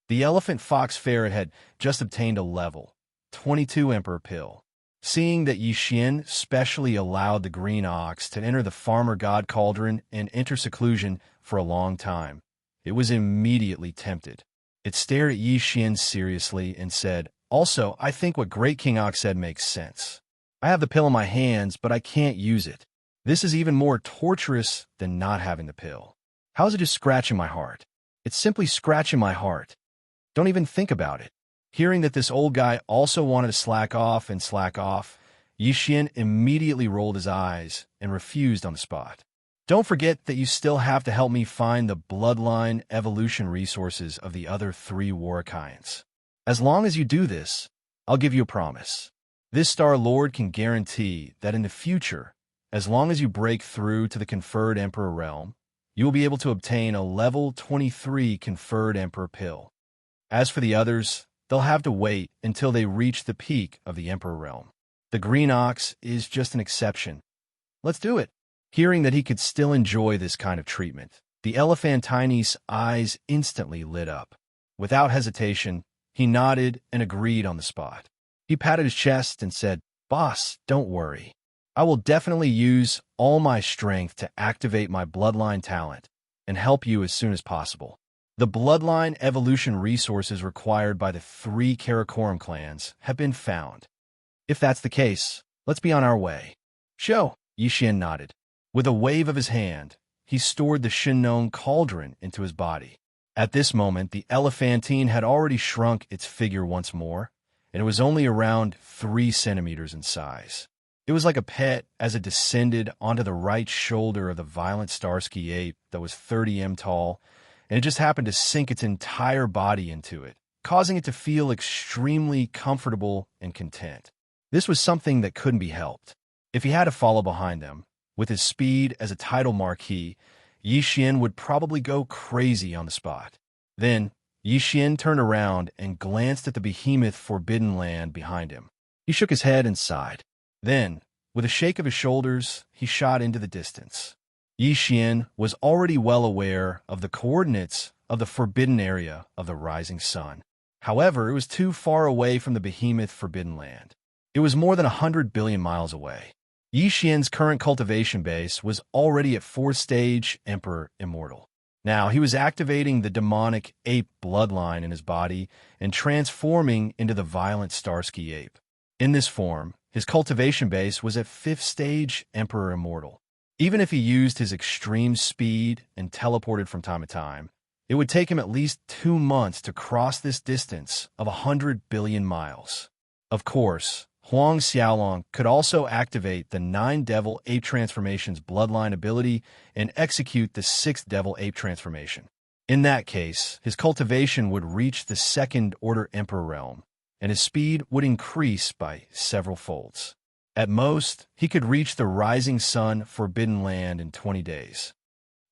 The elephant fox ferret had just obtained a level 22 Emperor pill. Seeing that Yi Xian specially allowed the green ox to enter the farmer god cauldron and enter seclusion for a long time, it was immediately tempted. It stared at Yi Xian seriously and said, "Also, I think what Great King Ox said makes sense. I have the pill in my hands, but I can't use it. This is even more torturous than not having the pill. How is it just scratching my heart? It's simply scratching my heart. Don't even think about it." Hearing that this old guy also wanted to slack off, Yi Xian immediately rolled his eyes and refused on the spot. "Don't forget that you still have to help me find the bloodline evolution resources of the other 3 Warrakaians. As long as you do this, I'll give you a promise. This Star Lord can guarantee that in the future, as long as you break through to the conferred Emperor realm, you will be able to obtain a level 23 conferred Emperor pill. As for the others, they'll have to wait until they reach the peak of the Emperor realm. The green ox is just an exception. Let's do it." Hearing that he could still enjoy this kind of treatment, the elephantine's eyes instantly lit up. Without hesitation, he nodded and agreed on the spot. He patted his chest and said, "Boss, don't worry. I will definitely use all my strength to activate my bloodline talent and help you as soon as possible. The bloodline evolution resources required by the 3 Karakoram clans have been found. If that's the case, let's be on our way." "Show," Yi Xian nodded. With a wave of his hand, he stored the Shinnong cauldron into his body. At this moment, the elephantine had already shrunk its figure once more, and it was only around 3 centimeters in size. It was like a pet as it descended onto the right shoulder of the violent Starsky ape that was 30 m tall, and it just happened to sink its entire body into it, causing it to feel extremely comfortable and content. This was something that couldn't be helped. If he had to follow behind them, with his speed as a title marquee, Yi Xian would probably go crazy on the spot. Then, Yi Xian turned around and glanced at the behemoth forbidden land behind him. He shook his head and sighed. Then, with a shake of his shoulders, he shot into the distance. Yi Xian was already well aware of the coordinates of the forbidden area of the rising sun. However, it was too far away from the behemoth forbidden land. It was more than 100 billion miles away. Yi Xian's current cultivation base was already at 4th stage Emperor Immortal. Now, he was activating the demonic ape bloodline in his body and transforming into the violent Starsky ape. In this form, his cultivation base was at 5th stage Emperor Immortal. Even if he used his extreme speed and teleported from time to time, it would take him at least 2 months to cross this distance of 100 billion miles. Of course, Huang Xiaolong could also activate the 9 Devil Ape Transformation's bloodline ability and execute the 6th Devil Ape Transformation. In that case, his cultivation would reach the 2nd Order Emperor realm, and his speed would increase by several folds. At most, he could reach the Rising Sun Forbidden Land in 20 days.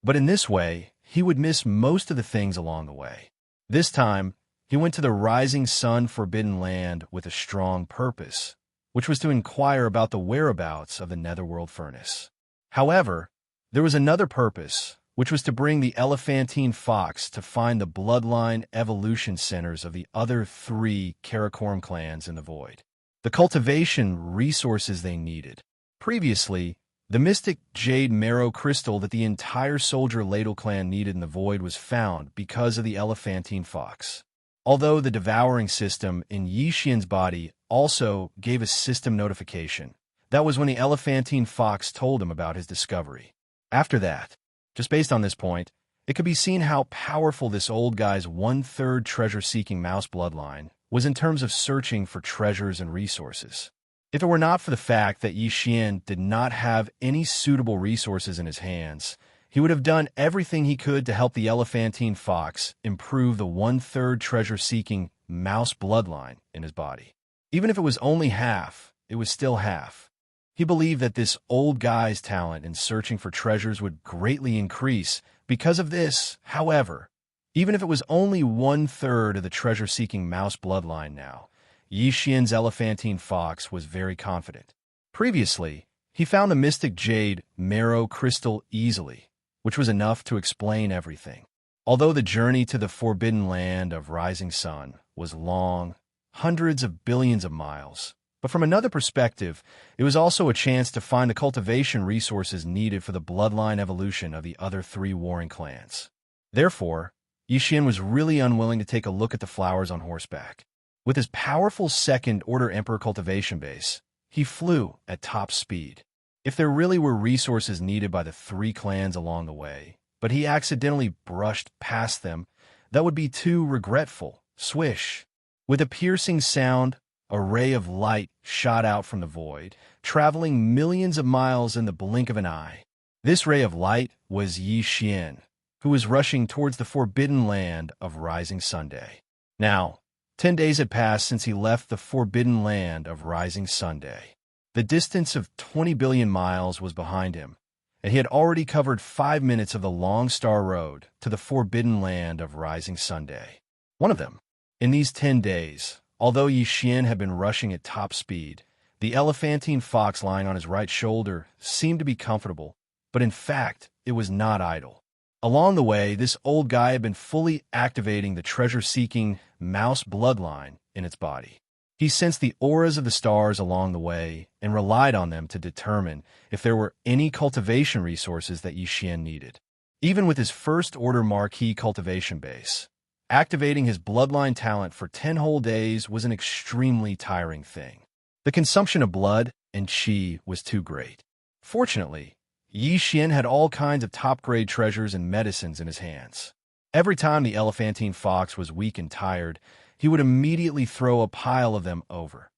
But in this way, he would miss most of the things along the way. This time, he went to the Rising Sun Forbidden Land with a strong purpose, which was to inquire about the whereabouts of the Netherworld Furnace. However, there was another purpose, which was to bring the Elephantine Fox to find the bloodline evolution centers of the other 3 Karakoram clans in the Void. The cultivation resources they needed. Previously, the mystic jade marrow crystal that the entire Soldier Ladle clan needed in the Void was found because of the Elephantine Fox. Although the devouring system in Yi Xian's body also gave a system notification, that was when the Elephantine Fox told him about his discovery. After that, just based on this point, it could be seen how powerful this old guy's 1/3 treasure-seeking mouse bloodline was in terms of searching for treasures and resources. If it were not for the fact that Yi Xian did not have any suitable resources in his hands, he would have done everything he could to help the Elephantine Fox improve the 1/3 treasure-seeking mouse bloodline in his body. Even if it was only half, it was still half. He believed that this old guy's talent in searching for treasures would greatly increase because of this. However, even if it was only 1/3 of the treasure-seeking mouse bloodline now, Yi Xian's Elephantine Fox was very confident. Previously, he found the mystic jade marrow crystal easily, which was enough to explain everything. Although the journey to the forbidden land of Rising Sun was long, hundreds of billions of miles, but from another perspective, it was also a chance to find the cultivation resources needed for the bloodline evolution of the other 3 warring clans. Therefore, Yi Xian was really unwilling to take a look at the flowers on horseback. With his powerful 2nd Order Emperor cultivation base, he flew at top speed. If there really were resources needed by the 3 clans along the way, but he accidentally brushed past them, that would be too regretful. Swish! With a piercing sound, a ray of light shot out from the void, traveling millions of miles in the blink of an eye. This ray of light was Yi Xian, who was rushing towards the forbidden land of Rising Sunday. Now, 10 days had passed since he left the forbidden land of Rising Sunday. The distance of 20 billion miles was behind him, and he had already covered 5 minutes of the long star road to the forbidden land of Rising Sunday. One of them. In these 10 days, although Yi Xian had been rushing at top speed, the Elephantine Fox lying on his right shoulder seemed to be comfortable, but in fact, it was not idle. Along the way, this old guy had been fully activating the treasure-seeking mouse bloodline in its body. He sensed the auras of the stars along the way and relied on them to determine if there were any cultivation resources that Yi Xian needed. Even with his 1st Order marquee cultivation base, activating his bloodline talent for 10 whole days was an extremely tiring thing. The consumption of blood and qi was too great. Fortunately, Yi Xian had all kinds of top-grade treasures and medicines in his hands. Every time the Elephantine Fox was weak and tired, he would immediately throw a pile of them over.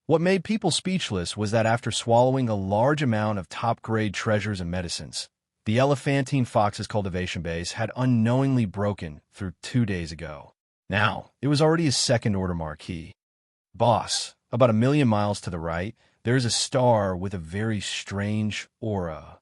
What made people speechless was that after swallowing a large amount of top-grade treasures and medicines, the Elephantine Fox's cultivation base had unknowingly broken through 2 days ago. Now, it was already his 2nd Order marquee. Boss, about 1,000,000 miles to the right, there is a star with a very strange aura.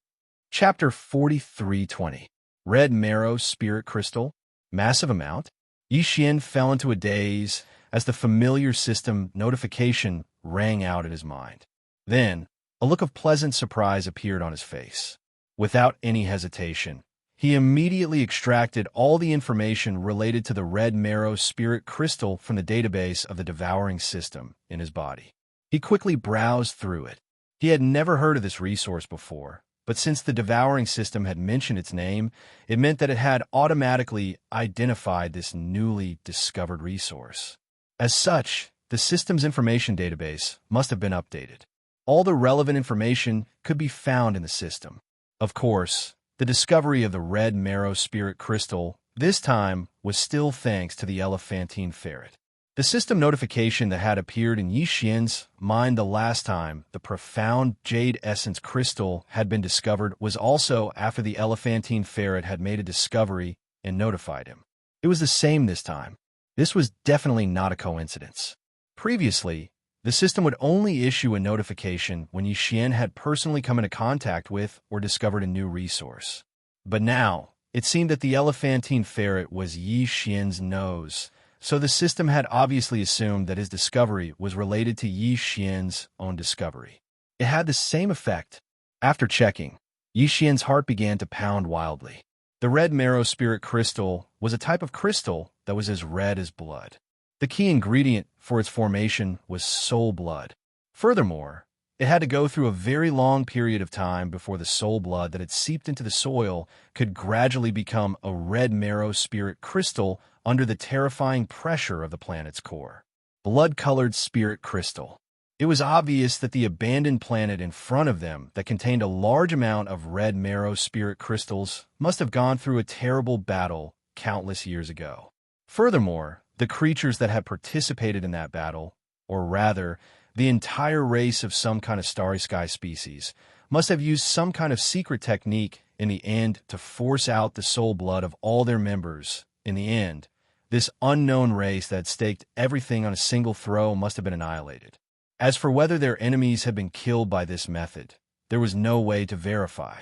Chapter 43:20. Red Marrow Spirit Crystal. Massive amount. Yi Xian fell into a daze as the familiar system notification rang out in his mind. Then, a look of pleasant surprise appeared on his face. Without any hesitation, he immediately extracted all the information related to the Red Marrow Spirit Crystal from the database of the devouring system in his body. He quickly browsed through it. He had never heard of this resource before, but since the devouring system had mentioned its name, it meant that it had automatically identified this newly discovered resource. As such, the system's information database must have been updated. All the relevant information could be found in the system. Of course, the discovery of the Red Marrow Spirit Crystal this time was still thanks to the elephantine ferret. The system notification that had appeared in Yi Xian's mind the last time the profound Jade Essence Crystal had been discovered was also after the elephantine ferret had made a discovery and notified him. It was the same this time. This was definitely not a coincidence. Previously, the system would only issue a notification when Yi Xian had personally come into contact with or discovered a new resource. But now, it seemed that the elephantine ferret was Yi Xian's nose, so the system had obviously assumed that his discovery was related to Yi Xian's own discovery. It had the same effect. After checking, Yi Xian's heart began to pound wildly. The Red Marrow Spirit Crystal was a type of crystal that was as red as blood. The key ingredient for its formation was soul blood. Furthermore, it had to go through a very long period of time before the soul blood that had seeped into the soil could gradually become a red marrow spirit crystal under the terrifying pressure of the planet's core. Blood-colored spirit crystal. It was obvious that the abandoned planet in front of them that contained a large amount of red marrow spirit crystals must have gone through a terrible battle countless years ago. Furthermore, the creatures that had participated in that battle, or rather, the entire race of some kind of starry sky species, must have used some kind of secret technique in the end to force out the soul blood of all their members. In the end, this unknown race that had staked everything on a single throw must have been annihilated. As for whether their enemies had been killed by this method, there was no way to verify.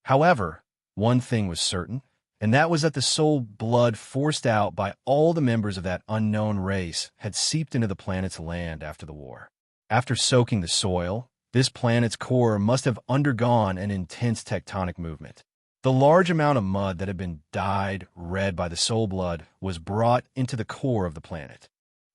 However, one thing was certain, and that was that the soul blood forced out by all the members of that unknown race had seeped into the planet's land after the war. After soaking the soil, this planet's core must have undergone an intense tectonic movement. The large amount of mud that had been dyed red by the soul blood was brought into the core of the planet.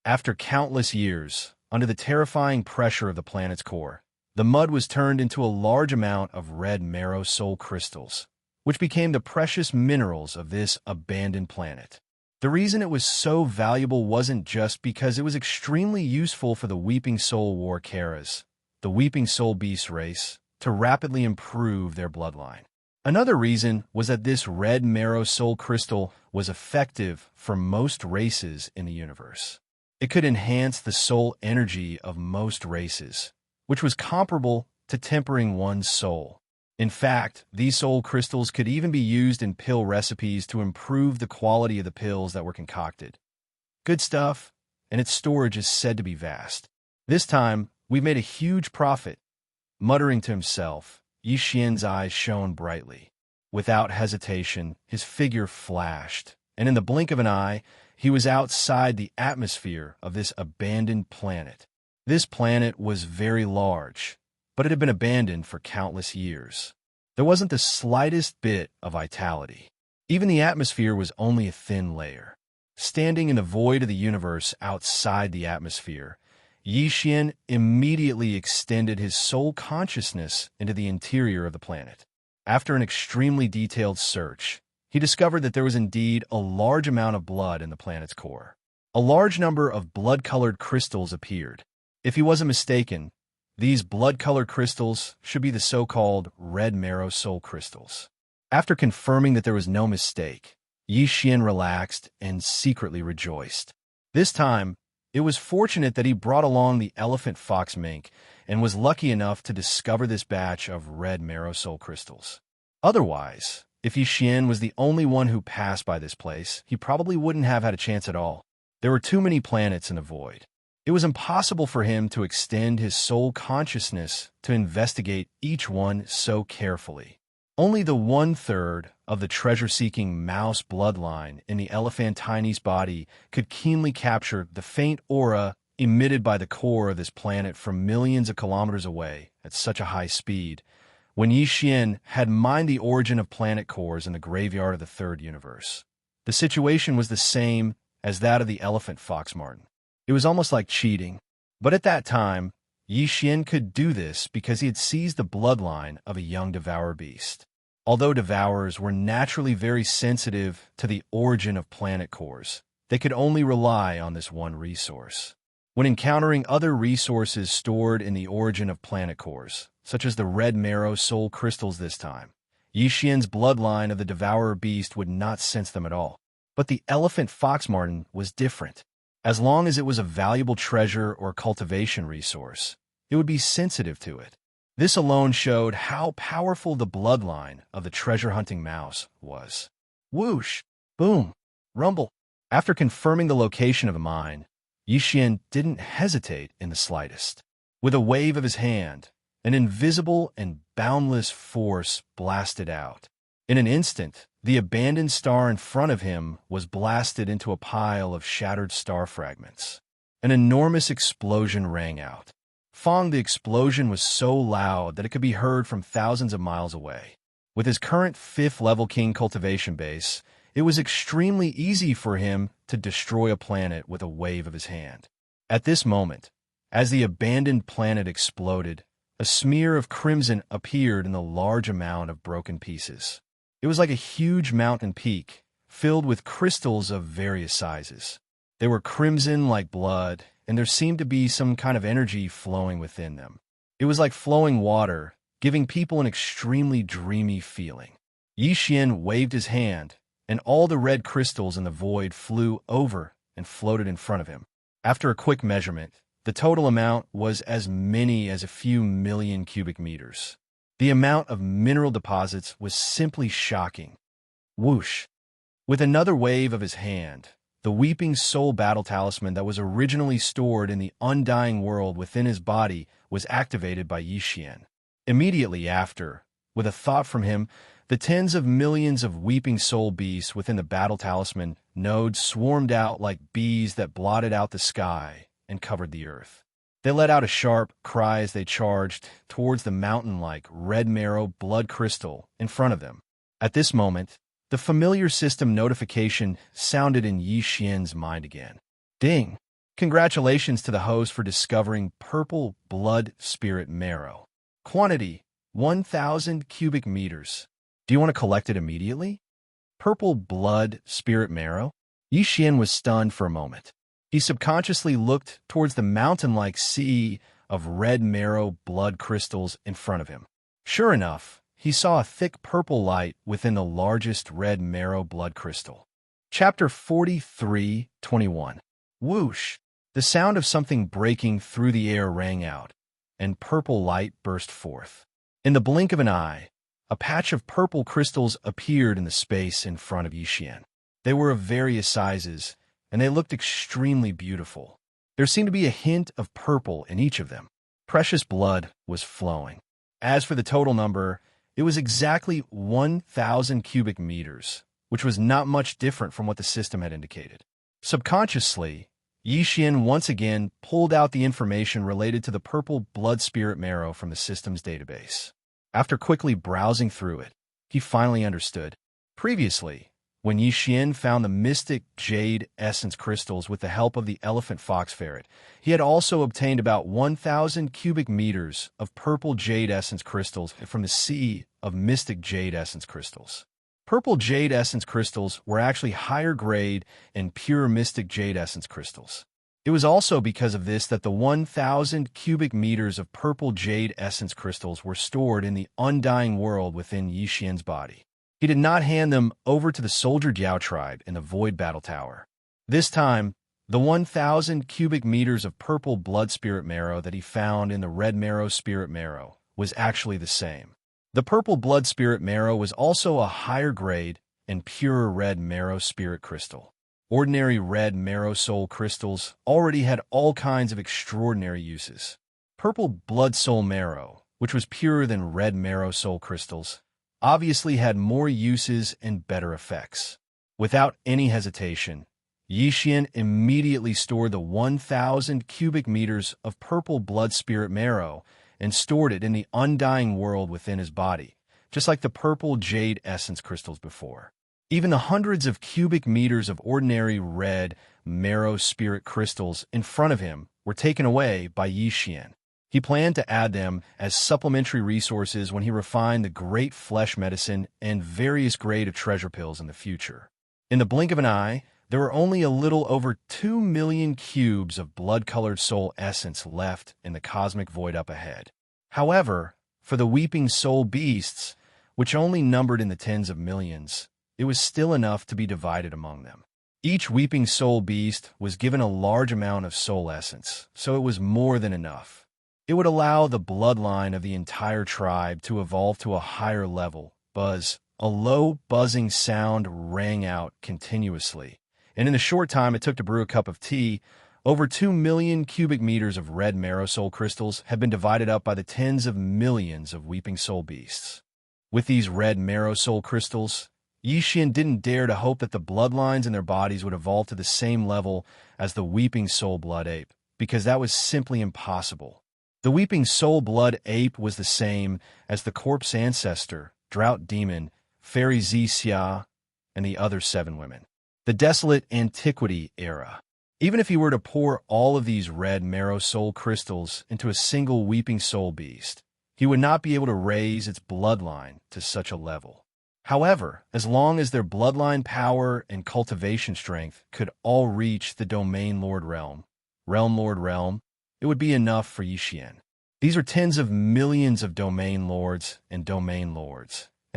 After countless years, under the terrifying pressure of the planet's core, the mud was turned into a large amount of red marrow soul crystals, which became the precious minerals of this abandoned planet. The reason it was so valuable wasn't just because it was extremely useful for the Weeping Soul War Karas, the Weeping Soul Beast race, to rapidly improve their bloodline. Another reason was that this red marrow soul crystal was effective for most races in the universe. It could enhance the soul energy of most races, which was comparable to tempering one's soul. In fact, these soul crystals could even be used in pill recipes to improve the quality of the pills that were concocted. Good stuff, and its storage is said to be vast. This time, we've made a huge profit. Muttering to himself, Yi Xian's eyes shone brightly. Without hesitation, his figure flashed, and in the blink of an eye, he was outside the atmosphere of this abandoned planet. This planet was very large, but it had been abandoned for countless years. There wasn't the slightest bit of vitality. Even the atmosphere was only a thin layer. Standing in the void of the universe outside the atmosphere, Yi Xian immediately extended his soul consciousness into the interior of the planet. After an extremely detailed search, he discovered that there was indeed a large amount of blood in the planet's core. A large number of blood-colored crystals appeared. If he wasn't mistaken, these blood-colored crystals should be the so-called red marrow soul crystals. After confirming that there was no mistake, Yi Xian relaxed and secretly rejoiced. This time, it was fortunate that he brought along the elephant fox mink and was lucky enough to discover this batch of red marrow soul crystals. Otherwise, if Yi Xian was the only one who passed by this place, he probably wouldn't have had a chance at all. There were too many planets in the void. It was impossible for him to extend his soul consciousness to investigate each one so carefully. Only the 1/3 of the treasure-seeking mouse bloodline in the elephantine's body could keenly capture the faint aura emitted by the core of this planet from millions of kilometers away at such a high speed, when Yi Xian had mined the origin of planet cores in the graveyard of the third universe. The situation was the same as that of the elephant fox marten. It was almost like cheating, but at that time, Yi Xian could do this because he had seized the bloodline of a young devourer beast. Although devourers were naturally very sensitive to the origin of planet cores, they could only rely on this one resource. When encountering other resources stored in the origin of planet cores, such as the red marrow soul crystals this time, Yi Xian's bloodline of the devourer beast would not sense them at all. But the elephant fox marten was different. As long as it was a valuable treasure or cultivation resource, it would be sensitive to it. This alone showed how powerful the bloodline of the treasure-hunting mouse was. Whoosh! Boom! Rumble! After confirming the location of the mine, Yi Xian didn't hesitate in the slightest. With a wave of his hand, an invisible and boundless force blasted out. In an instant, the abandoned star in front of him was blasted into a pile of shattered star fragments. An enormous explosion rang out. The explosion was so loud that it could be heard from thousands of miles away. With his current 5th-level king cultivation base, it was extremely easy for him to destroy a planet with a wave of his hand. At this moment, as the abandoned planet exploded, a smear of crimson appeared in the large amount of broken pieces. It was like a huge mountain peak, filled with crystals of various sizes. They were crimson like blood, and there seemed to be some kind of energy flowing within them. It was like flowing water, giving people an extremely dreamy feeling. Yi Xian waved his hand, and all the red crystals in the void flew over and floated in front of him. After a quick measurement, the total amount was as many as a few million cubic meters. The amount of mineral deposits was simply shocking. Whoosh! With another wave of his hand, the Weeping Soul Battle Talisman that was originally stored in the Undying World within his body was activated by Yi Xian. Immediately after, with a thought from him, the tens of millions of Weeping Soul beasts within the Battle Talisman node swarmed out like bees that blotted out the sky and covered the earth. They let out a sharp cry as they charged towards the mountain-like red marrow blood crystal in front of them. At this moment, the familiar system notification sounded in Yi Xian's mind again. Ding! Congratulations to the host for discovering purple blood spirit marrow. Quantity, 1,000 cubic meters. Do you want to collect it immediately? Purple blood spirit marrow? Yi Xian was stunned for a moment. He subconsciously looked towards the mountain-like sea of red marrow blood crystals in front of him. Sure enough, he saw a thick purple light within the largest red marrow blood crystal. Chapter 43:21. Whoosh! The sound of something breaking through the air rang out, and purple light burst forth. In the blink of an eye, a patch of purple crystals appeared in the space in front of Yi Xian. They were of various sizes, and they looked extremely beautiful. There seemed to be a hint of purple in each of them. Precious blood was flowing. As for the total number, it was exactly 1,000 cubic meters, which was not much different from what the system had indicated. Subconsciously, Yi Xian once again pulled out the information related to the purple blood spirit marrow from the system's database. After quickly browsing through it, he finally understood. Previously, when Yi Xian found the mystic jade essence crystals with the help of the elephant fox ferret, he had also obtained about 1,000 cubic meters of purple jade essence crystals from the sea of mystic jade essence crystals. Purple jade essence crystals were actually higher grade and pure mystic jade essence crystals. It was also because of this that the 1,000 cubic meters of purple jade essence crystals were stored in the Undying World within Yi Xian's body. He did not hand them over to the Soldier Diao tribe in the Void Battle Tower. This time, the 1,000 cubic meters of purple blood spirit marrow that he found in the red marrow spirit marrow was actually the same. The purple blood spirit marrow was also a higher grade and pure red marrow spirit crystal. Ordinary red marrow soul crystals already had all kinds of extraordinary uses. Purple blood soul marrow, which was purer than red marrow soul crystals, obviously had more uses and better effects. Without any hesitation, Yixian immediately stored the 1,000 cubic meters of purple blood spirit marrow and stored it in the undying world within his body, just like the purple jade essence crystals before. Even the hundreds of cubic meters of ordinary red marrow spirit crystals in front of him were taken away by Yixian. He planned to add them as supplementary resources when he refined the great flesh medicine and various grade of treasure pills in the future. In the blink of an eye, there were only a little over 2 million cubes of blood-colored soul essence left in the cosmic void up ahead. However, for the weeping soul beasts, which only numbered in the tens of millions, it was still enough to be divided among them. Each weeping soul beast was given a large amount of soul essence, so it was more than enough. It would allow the bloodline of the entire tribe to evolve to a higher level. Buzz, a low buzzing sound rang out continuously, and in the short time it took to brew a cup of tea, over 2 million cubic meters of red marrow soul crystals had been divided up by the tens of millions of weeping soul beasts. With these red marrow soul crystals, Yixian didn't dare to hope that the bloodlines in their bodies would evolve to the same level as the weeping soul blood ape, because that was simply impossible. The weeping soul blood ape was the same as the corpse ancestor, drought demon, fairy Xia, and the other 7 women. The desolate antiquity era. Even if he were to pour all of these red marrow soul crystals into a single weeping soul beast, he would not be able to raise its bloodline to such a level. However, as long as their bloodline power and cultivation strength could all reach the Domain Lord realm, it would be enough for Yixian. These are tens of millions of Domain Lords, and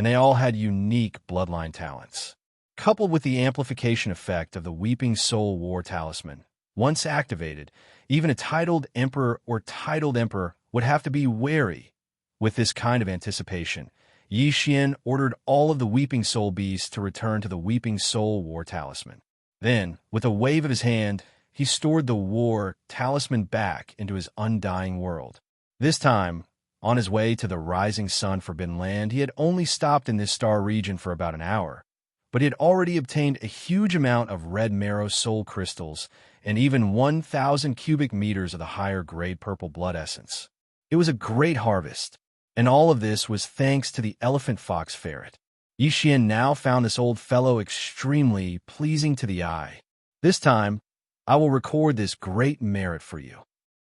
they all had unique bloodline talents. Coupled with the amplification effect of the Weeping Soul War Talisman, once activated, even a titled emperor or titled emperor would have to be wary. With this kind of anticipation, Yixian ordered all of the Weeping Soul beasts to return to the Weeping Soul War Talisman. Then, with a wave of his hand, he stored the War Talisman back into his undying world. This time, on his way to the Rising Sun Forbidden Land, he had only stopped in this star region for about an hour, but he had already obtained a huge amount of red marrow soul crystals and even 1,000 cubic meters of the higher grade purple blood essence. It was a great harvest, and all of this was thanks to the elephant fox ferret. Yixian now found this old fellow extremely pleasing to the eye. This time, I will record this great merit for you.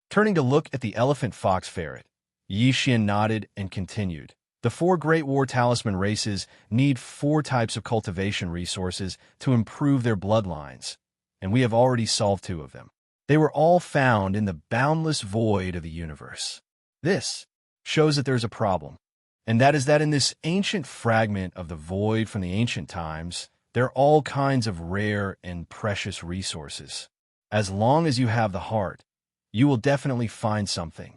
Turning to look at the elephant fox ferret, Yixian nodded and continued. The 4 Great War Talisman races need 4 types of cultivation resources to improve their bloodlines, and we have already solved 2 of them. They were all found in the boundless void of the universe. This shows that there's a problem, and that is that in this ancient fragment of the void from the ancient times, there are all kinds of rare and precious resources. As long as you have the heart, you will definitely find something.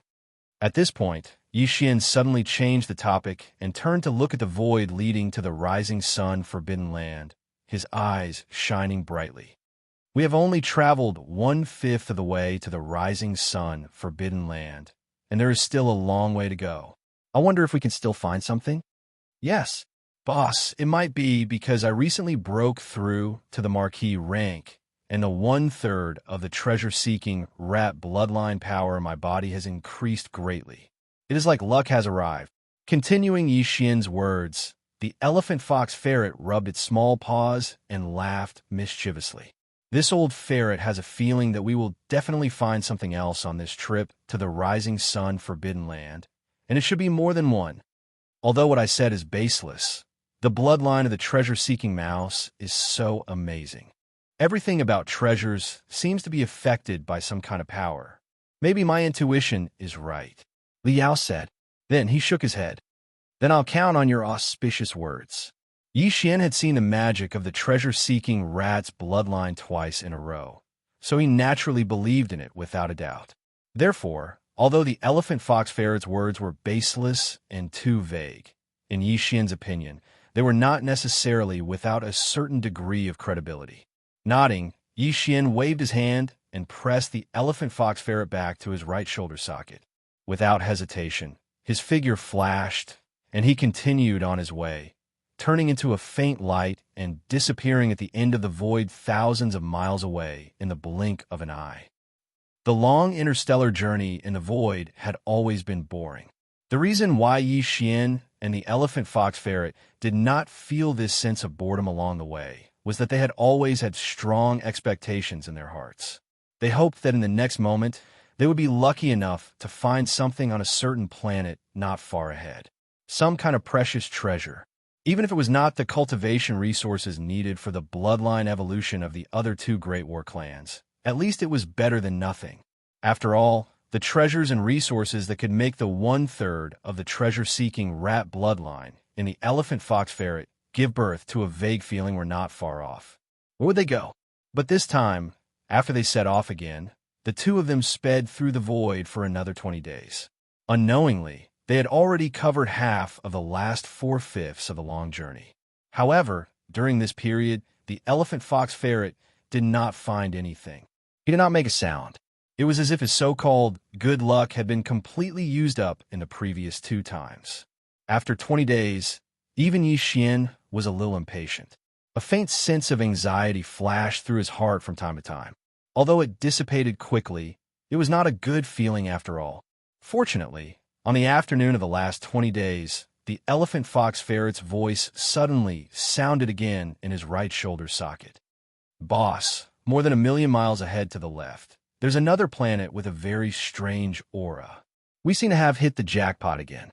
At this point, Yixian suddenly changed the topic and turned to look at the void leading to the Rising Sun Forbidden Land, his eyes shining brightly. We have only traveled 1/5 of the way to the Rising Sun Forbidden Land, and there is still a long way to go. I wonder if we can still find something? Yes, boss, it might be because I recently broke through to the Marquis rank, and the 1/3 of the treasure-seeking rat bloodline power in my body has increased greatly. It is like luck has arrived. Continuing Yixian's words, the elephant fox ferret rubbed its small paws and laughed mischievously. This old ferret has a feeling that we will definitely find something else on this trip to the Rising Sun Forbidden Land, and it should be more than one. Although what I said is baseless, the bloodline of the treasure-seeking mouse is so amazing. Everything about treasures seems to be affected by some kind of power. Maybe my intuition is right. Liao said. Then he shook his head. Then I'll count on your auspicious words. Yixian had seen the magic of the treasure-seeking rat's bloodline twice in a row, so he naturally believed in it without a doubt. Therefore, although the elephant fox ferret's words were baseless and too vague, in Yixian's opinion, they were not necessarily without a certain degree of credibility. Nodding, Yi Xian waved his hand and pressed the elephant fox ferret back to his right shoulder socket. Without hesitation, his figure flashed, and he continued on his way, turning into a faint light and disappearing at the end of the void thousands of miles away in the blink of an eye. The long interstellar journey in the void had always been boring. The reason why Yi Xian and the elephant fox ferret did not feel this sense of boredom along the way was that they had always had strong expectations in their hearts. They hoped that in the next moment, they would be lucky enough to find something on a certain planet not far ahead. Some kind of precious treasure. Even if it was not the cultivation resources needed for the bloodline evolution of the other two Great War clans, at least it was better than nothing. After all, the treasures and resources that could make the 1/3 of the treasure-seeking rat bloodline in the elephant fox ferret give birth to a vague feeling were not far off. Where would they go? But this time, after they set off again, the two of them sped through the void for another 20 days. Unknowingly, they had already covered half of the last 4/5 of the long journey. However, during this period, the elephant fox ferret did not find anything. He did not make a sound. It was as if his so-called good luck had been completely used up in the previous 2 times. After 20 days, even Yi Xian was a little impatient. A faint sense of anxiety flashed through his heart from time to time. Although it dissipated quickly, it was not a good feeling after all. Fortunately, on the afternoon of the last 20 days, the elephant fox ferret's voice suddenly sounded again in his right shoulder socket. Boss, more than 1 million miles ahead to the left, there's another planet with a very strange aura. We seem to have hit the jackpot again.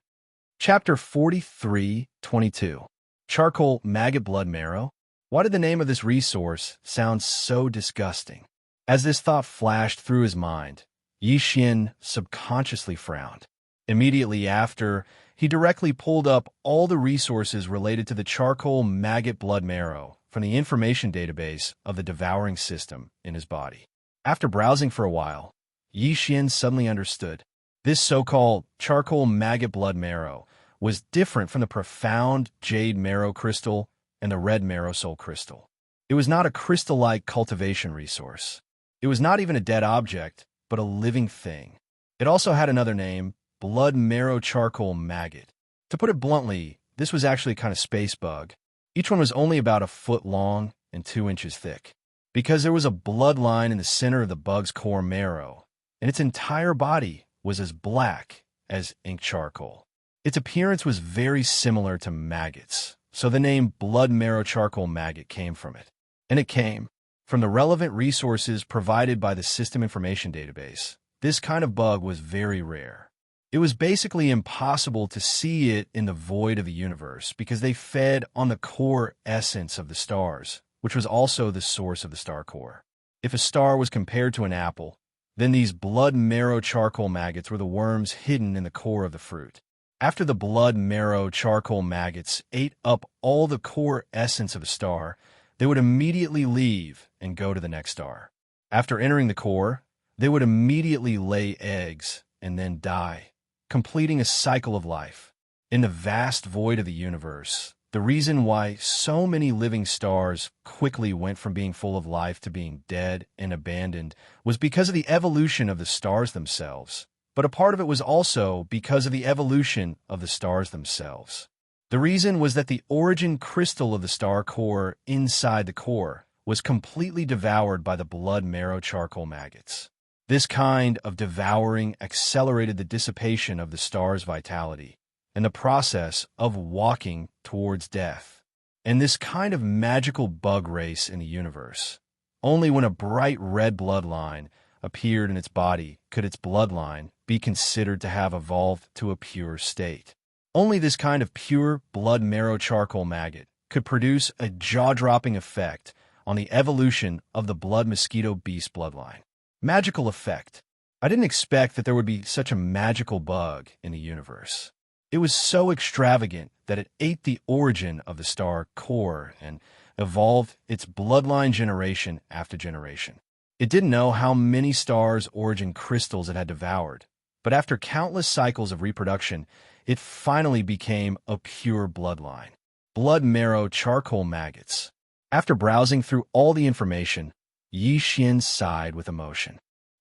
Chapter 43:22. Charcoal Maggot Blood Marrow? Why did the name of this resource sound so disgusting? As this thought flashed through his mind, Yi Xian subconsciously frowned. Immediately after, he directly pulled up all the resources related to the charcoal maggot blood marrow from the information database of the devouring system in his body. After browsing for a while, Yi Xian suddenly understood. This so-called charcoal maggot blood marrow was different from the profound jade marrow crystal and the red marrow soul crystal. It was not a crystal-like cultivation resource. It was not even a dead object, but a living thing. It also had another name, blood marrow charcoal maggot. To put it bluntly, this was actually a kind of space bug. Each one was only about 1 foot long and 2 inches thick. Because there was a bloodline in the center of the bug's core marrow, and its entire body was as black as ink charcoal. Its appearance was very similar to maggots, so the name blood marrow charcoal maggot came from it. And it came from the relevant resources provided by the system information database. This kind of bug was very rare. It was basically impossible to see it in the void of the universe because they fed on the core essence of the stars, which was also the source of the star core. If a star was compared to an apple, then these blood marrow charcoal maggots were the worms hidden in the core of the fruit. After the blood marrow charcoal maggots ate up all the core essence of a star, they would immediately leave and go to the next star. After entering the core, they would immediately lay eggs and then die, completing a cycle of life. In the vast void of the universe, the reason why so many living stars quickly went from being full of life to being dead and abandoned was because of the evolution of the stars themselves. But a part of it was also because of the evolution of the stars themselves. The reason was that the origin crystal of the star core inside the core was completely devoured by the blood marrow charcoal maggots. This kind of devouring accelerated the dissipation of the star's vitality and the process of walking towards death. And this kind of magical bug race in the universe. Only when a bright red bloodline appeared in its body could its bloodline be considered to have evolved to a pure state. Only this kind of pure blood marrow charcoal maggot could produce a jaw-dropping effect on the evolution of the blood mosquito beast bloodline. Magical effect. I didn't expect that there would be such a magical bug in the universe. It was so extravagant that it ate the origin of the star core and evolved its bloodline generation after generation. It didn't know how many stars' origin crystals it had devoured, but after countless cycles of reproduction, it finally became a pure bloodline. Blood marrow charcoal maggots. After browsing through all the information, Yi Xian sighed with emotion.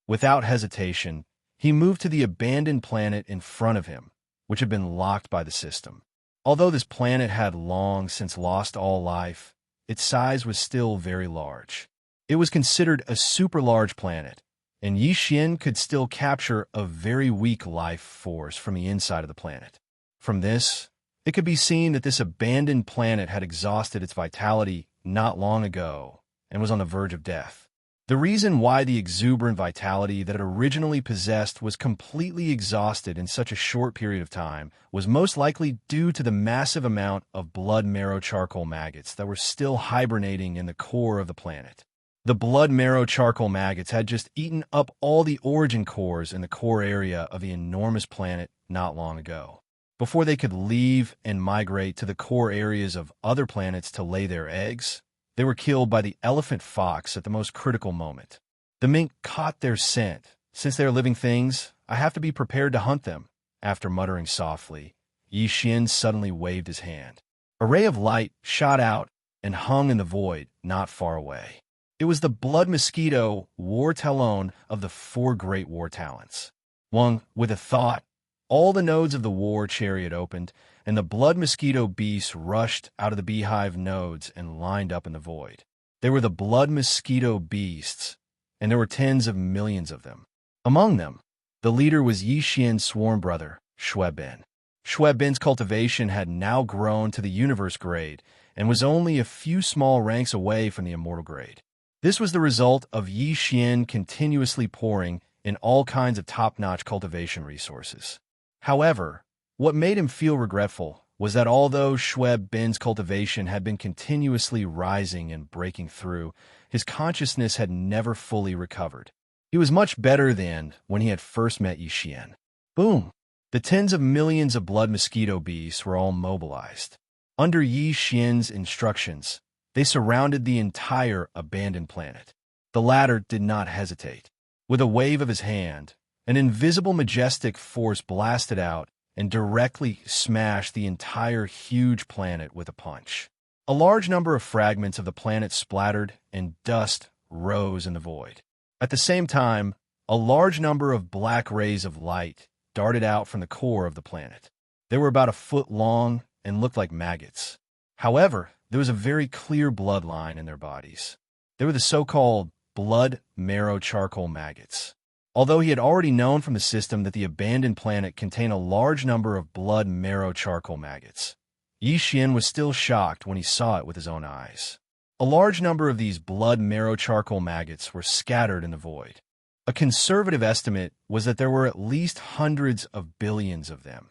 Without hesitation, he moved to the abandoned planet in front of him, which had been locked by the system. Although this planet had long since lost all life, its size was still very large. It was considered a super-large planet, and Yi Xian could still capture a very weak life force from the inside of the planet. From this, it could be seen that this abandoned planet had exhausted its vitality not long ago and was on the verge of death. The reason why the exuberant vitality that it originally possessed was completely exhausted in such a short period of time was most likely due to the massive amount of blood marrow charcoal maggots that were still hibernating in the core of the planet. The blood marrow charcoal maggots had just eaten up all the origin cores in the core area of the enormous planet not long ago. Before they could leave and migrate to the core areas of other planets to lay their eggs, they were killed by the elephant fox at the most critical moment. The mink caught their scent. Since they are living things, I have to be prepared to hunt them. After muttering softly, Yi Xian suddenly waved his hand. A ray of light shot out and hung in the void not far away. It was the blood mosquito war talon of the 4 great war talents. With a thought, all the nodes of the war chariot opened, and the blood mosquito beasts rushed out of the beehive nodes and lined up in the void. They were the blood mosquito beasts, and there were tens of millions of them. Among them, the leader was Yi Xian's sworn brother, Shuebin. Shuebin's cultivation had now grown to the universe grade and was only a few small ranks away from the immortal grade. This was the result of Yi Xian continuously pouring in all kinds of top-notch cultivation resources. However, what made him feel regretful was that although Shuebin's cultivation had been continuously rising and breaking through, his consciousness had never fully recovered. He was much better than when he had first met Yi Xian. Boom! The tens of millions of blood mosquito beasts were all mobilized. Under Yi Xian's instructions, they surrounded the entire abandoned planet. The latter did not hesitate. With a wave of his hand, an invisible majestic force blasted out and directly smashed the entire huge planet with a punch. A large number of fragments of the planet splattered and dust rose in the void. At the same time, a large number of black rays of light darted out from the core of the planet. They were about a foot long and looked like maggots. However, there was a very clear bloodline in their bodies. They were the so-called blood marrow charcoal maggots. Although he had already known from the system that the abandoned planet contained a large number of blood marrow charcoal maggots, Yi Xian was still shocked when he saw it with his own eyes. A large number of these blood marrow charcoal maggots were scattered in the void. A conservative estimate was that there were at least hundreds of billions of them.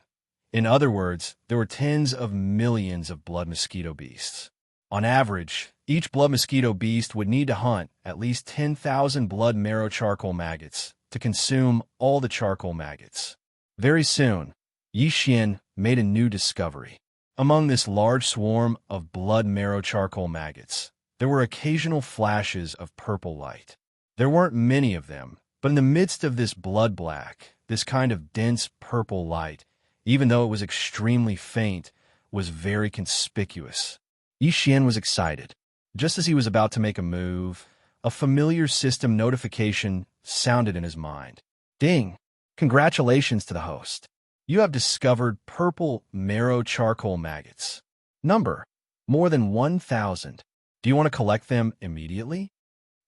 In other words, there were tens of millions of blood mosquito beasts. On average, each blood mosquito beast would need to hunt at least 10,000 blood marrow charcoal maggots to consume all the charcoal maggots. Very soon, Yi Xian made a new discovery. Among this large swarm of blood marrow charcoal maggots, there were occasional flashes of purple light. There weren't many of them, but in the midst of this blood black, this kind of dense purple light, even though it was extremely faint, was very conspicuous. Yi Xian was excited. Just as he was about to make a move, a familiar system notification sounded in his mind. Ding! Congratulations to the host. You have discovered purple marrow charcoal maggots. Number: more than 1,000. Do you want to collect them immediately?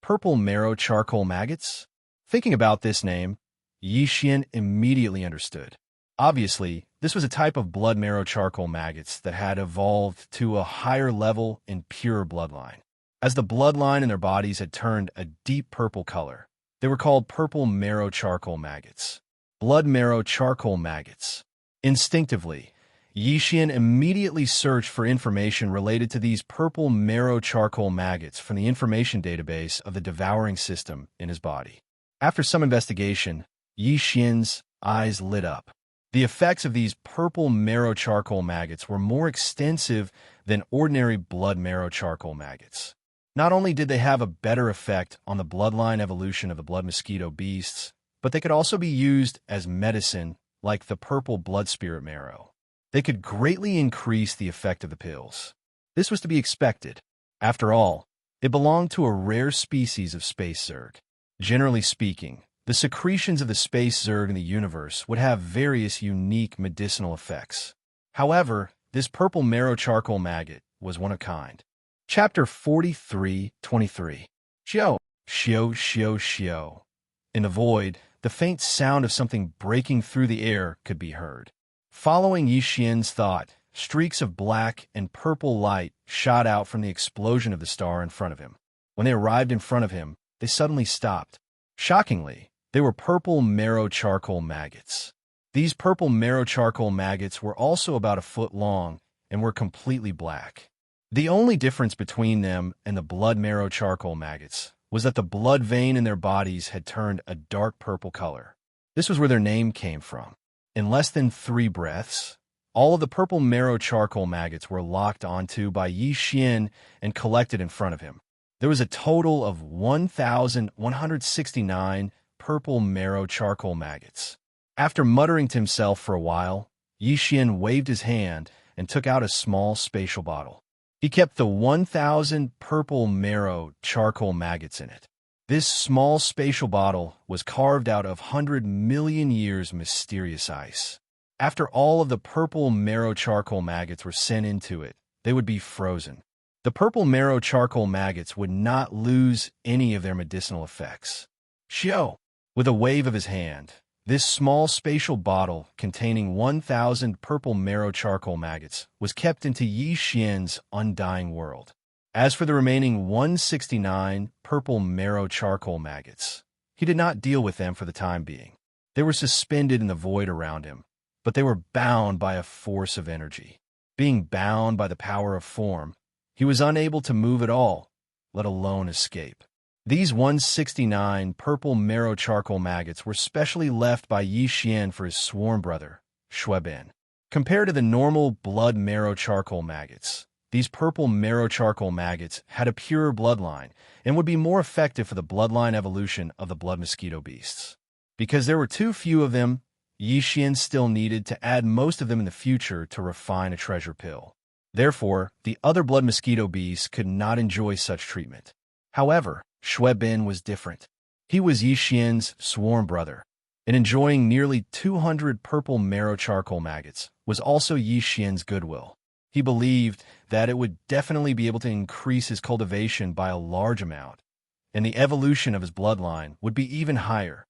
Purple marrow charcoal maggots? Thinking about this name, Yi Xian immediately understood. Obviously, this was a type of blood marrow charcoal maggots that had evolved to a higher level in pure bloodline. As the bloodline in their bodies had turned a deep purple color, they were called purple marrow charcoal maggots. Blood marrow charcoal maggots. Instinctively, Yi Xian immediately searched for information related to these purple marrow charcoal maggots from the information database of the devouring system in his body. After some investigation, Yi Xian's eyes lit up. The effects of these purple marrow charcoal maggots were more extensive than ordinary blood marrow charcoal maggots. Not only did they have a better effect on the bloodline evolution of the blood mosquito beasts, but they could also be used as medicine like the purple blood spirit marrow. They could greatly increase the effect of the pills. This was to be expected. After all, It belonged to a rare species of space zerg. Generally speaking, the secretions of the space zerg in the universe would have various unique medicinal effects. However, this purple marrow charcoal maggot was one of a kind. Chapter 43:23. Shio, shio, shio, shio. In the void, the faint sound of something breaking through the air could be heard. Following Yi Xian's thought, streaks of black and purple light shot out from the explosion of the star in front of him. When they arrived in front of him, they suddenly stopped. Shockingly, they were purple marrow charcoal maggots. These purple marrow charcoal maggots were also about a foot long and were completely black. The only difference between them and the blood marrow charcoal maggots was that the blood vein in their bodies had turned a dark purple color. This was where their name came from. In less than 3 breaths, all of the purple marrow charcoal maggots were locked onto by Yi Xian and collected in front of him. There was a total of 1,169 purple marrow charcoal maggots. After muttering to himself for a while, Yi Xian waved his hand and took out a small spatial bottle. He kept the 1,000 purple marrow charcoal maggots in it. This small spatial bottle was carved out of 100 million years mysterious ice. After all of the purple marrow charcoal maggots were sent into it, they would be frozen. The purple marrow charcoal maggots would not lose any of their medicinal effects. Shio! With a wave of his hand, this small spatial bottle containing 1,000 purple marrow charcoal maggots was kept into Yi Xian's undying world. As for the remaining 169 purple marrow charcoal maggots, he did not deal with them for the time being. They were suspended in the void around him, but they were bound by a force of energy. Being bound by the power of form, he was unable to move at all, let alone escape. These 169 purple marrow charcoal maggots were specially left by Yi Xian for his sworn brother, Shueben. Compared to the normal blood marrow charcoal maggots, these purple marrow charcoal maggots had a purer bloodline and would be more effective for the bloodline evolution of the blood mosquito beasts. Because there were too few of them, Yi Xian still needed to add most of them in the future to refine a treasure pill. Therefore, the other blood mosquito beasts could not enjoy such treatment. However, Shueben was different. He was Yi Xian's sworn brother, and enjoying nearly 200 purple marrow charcoal maggots was also Yi Xian's goodwill. He believed that it would definitely be able to increase his cultivation by a large amount, and the evolution of his bloodline would be even higher.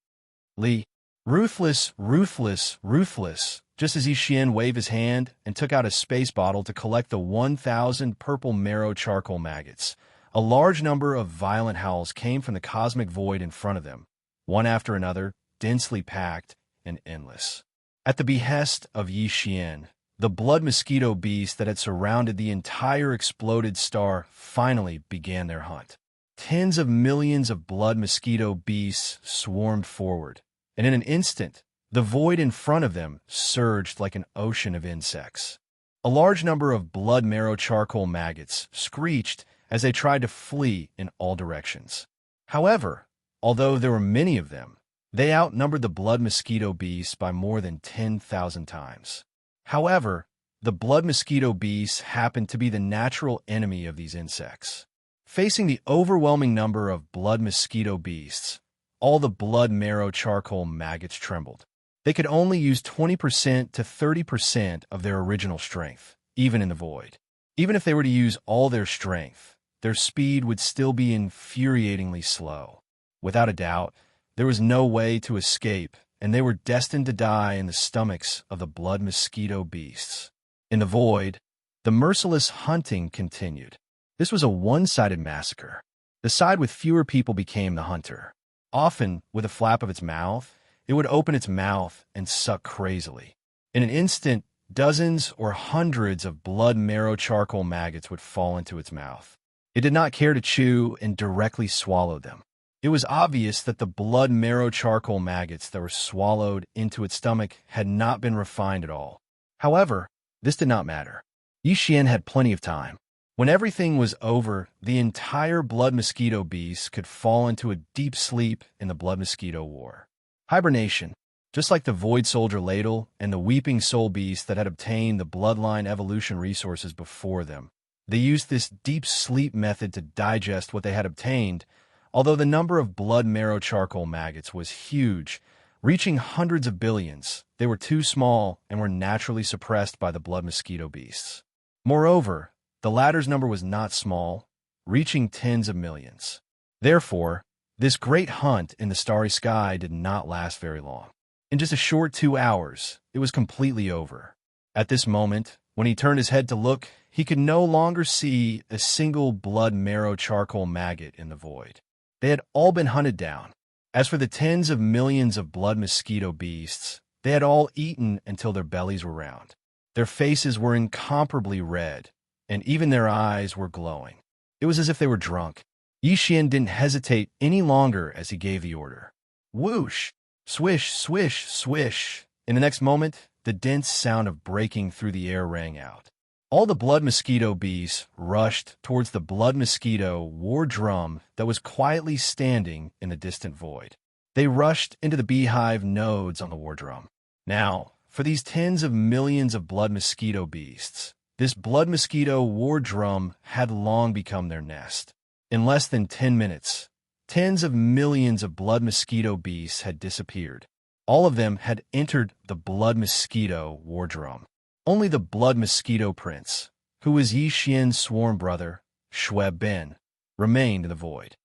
Li, ruthless, ruthless, ruthless, just as Yi Xian waved his hand and took out a space bottle to collect the 1,000 purple marrow charcoal maggots. A large number of violent howls came from the cosmic void in front of them, one after another, densely packed and endless. At the behest of Yi Xian, the blood mosquito beasts that had surrounded the entire exploded star finally began their hunt. Tens of millions of blood mosquito beasts swarmed forward, and in an instant, the void in front of them surged like an ocean of insects. A large number of blood marrow charcoal maggots screeched as they tried to flee in all directions. However, although there were many of them, they outnumbered the blood mosquito beasts by more than 10,000 times. However, the blood mosquito beasts happened to be the natural enemy of these insects. Facing the overwhelming number of blood mosquito beasts, all the blood marrow charcoal maggots trembled. They could only use 20% to 30% of their original strength, even in the void. Even if they were to use all their strength, their speed would still be infuriatingly slow. Without a doubt, there was no way to escape, and they were destined to die in the stomachs of the blood mosquito beasts. In the void, the merciless hunting continued. This was a one-sided massacre. The side with fewer people became the hunter. Often, with a flap of its mouth, it would open its mouth and suck crazily. In an instant, dozens or hundreds of blood marrow charcoal maggots would fall into its mouth. It did not care to chew and directly swallowed them. It was obvious that the blood marrow charcoal maggots that were swallowed into its stomach had not been refined at all. However, this did not matter. Yi Xian had plenty of time. When everything was over, the entire blood mosquito beast could fall into a deep sleep in the blood mosquito war. Hibernation, just like the void soldier ladle and the weeping soul beast that had obtained the bloodline evolution resources before them, They used this deep sleep method to digest what they had obtained, although the number of blood marrow charcoal maggots was huge, reaching hundreds of billions. They were too small and were naturally suppressed by the blood mosquito beasts. Moreover, the latter's number was not small, reaching tens of millions. Therefore, this great hunt in the starry sky did not last very long. In just a short 2 hours, it was completely over. At this moment, when he turned his head to look, he could no longer see a single blood marrow charcoal maggot in the void. They had all been hunted down. As for the tens of millions of blood mosquito beasts, they had all eaten until their bellies were round. Their faces were incomparably red, and even their eyes were glowing. It was as if they were drunk. Yi Xian didn't hesitate any longer as he gave the order. Whoosh! Swish, swish, swish. In the next moment, the dense sound of breaking through the air rang out. All the blood mosquito beasts rushed towards the blood mosquito war drum that was quietly standing in the distant void. They rushed into the beehive nodes on the war drum. Now, for these tens of millions of blood mosquito beasts, this blood mosquito war drum had long become their nest. In less than 10 minutes, tens of millions of blood mosquito beasts had disappeared. All of them had entered the blood mosquito war drum. Only the blood mosquito prince, who was Yi Xian's sworn brother, Xue Bin, remained in the void.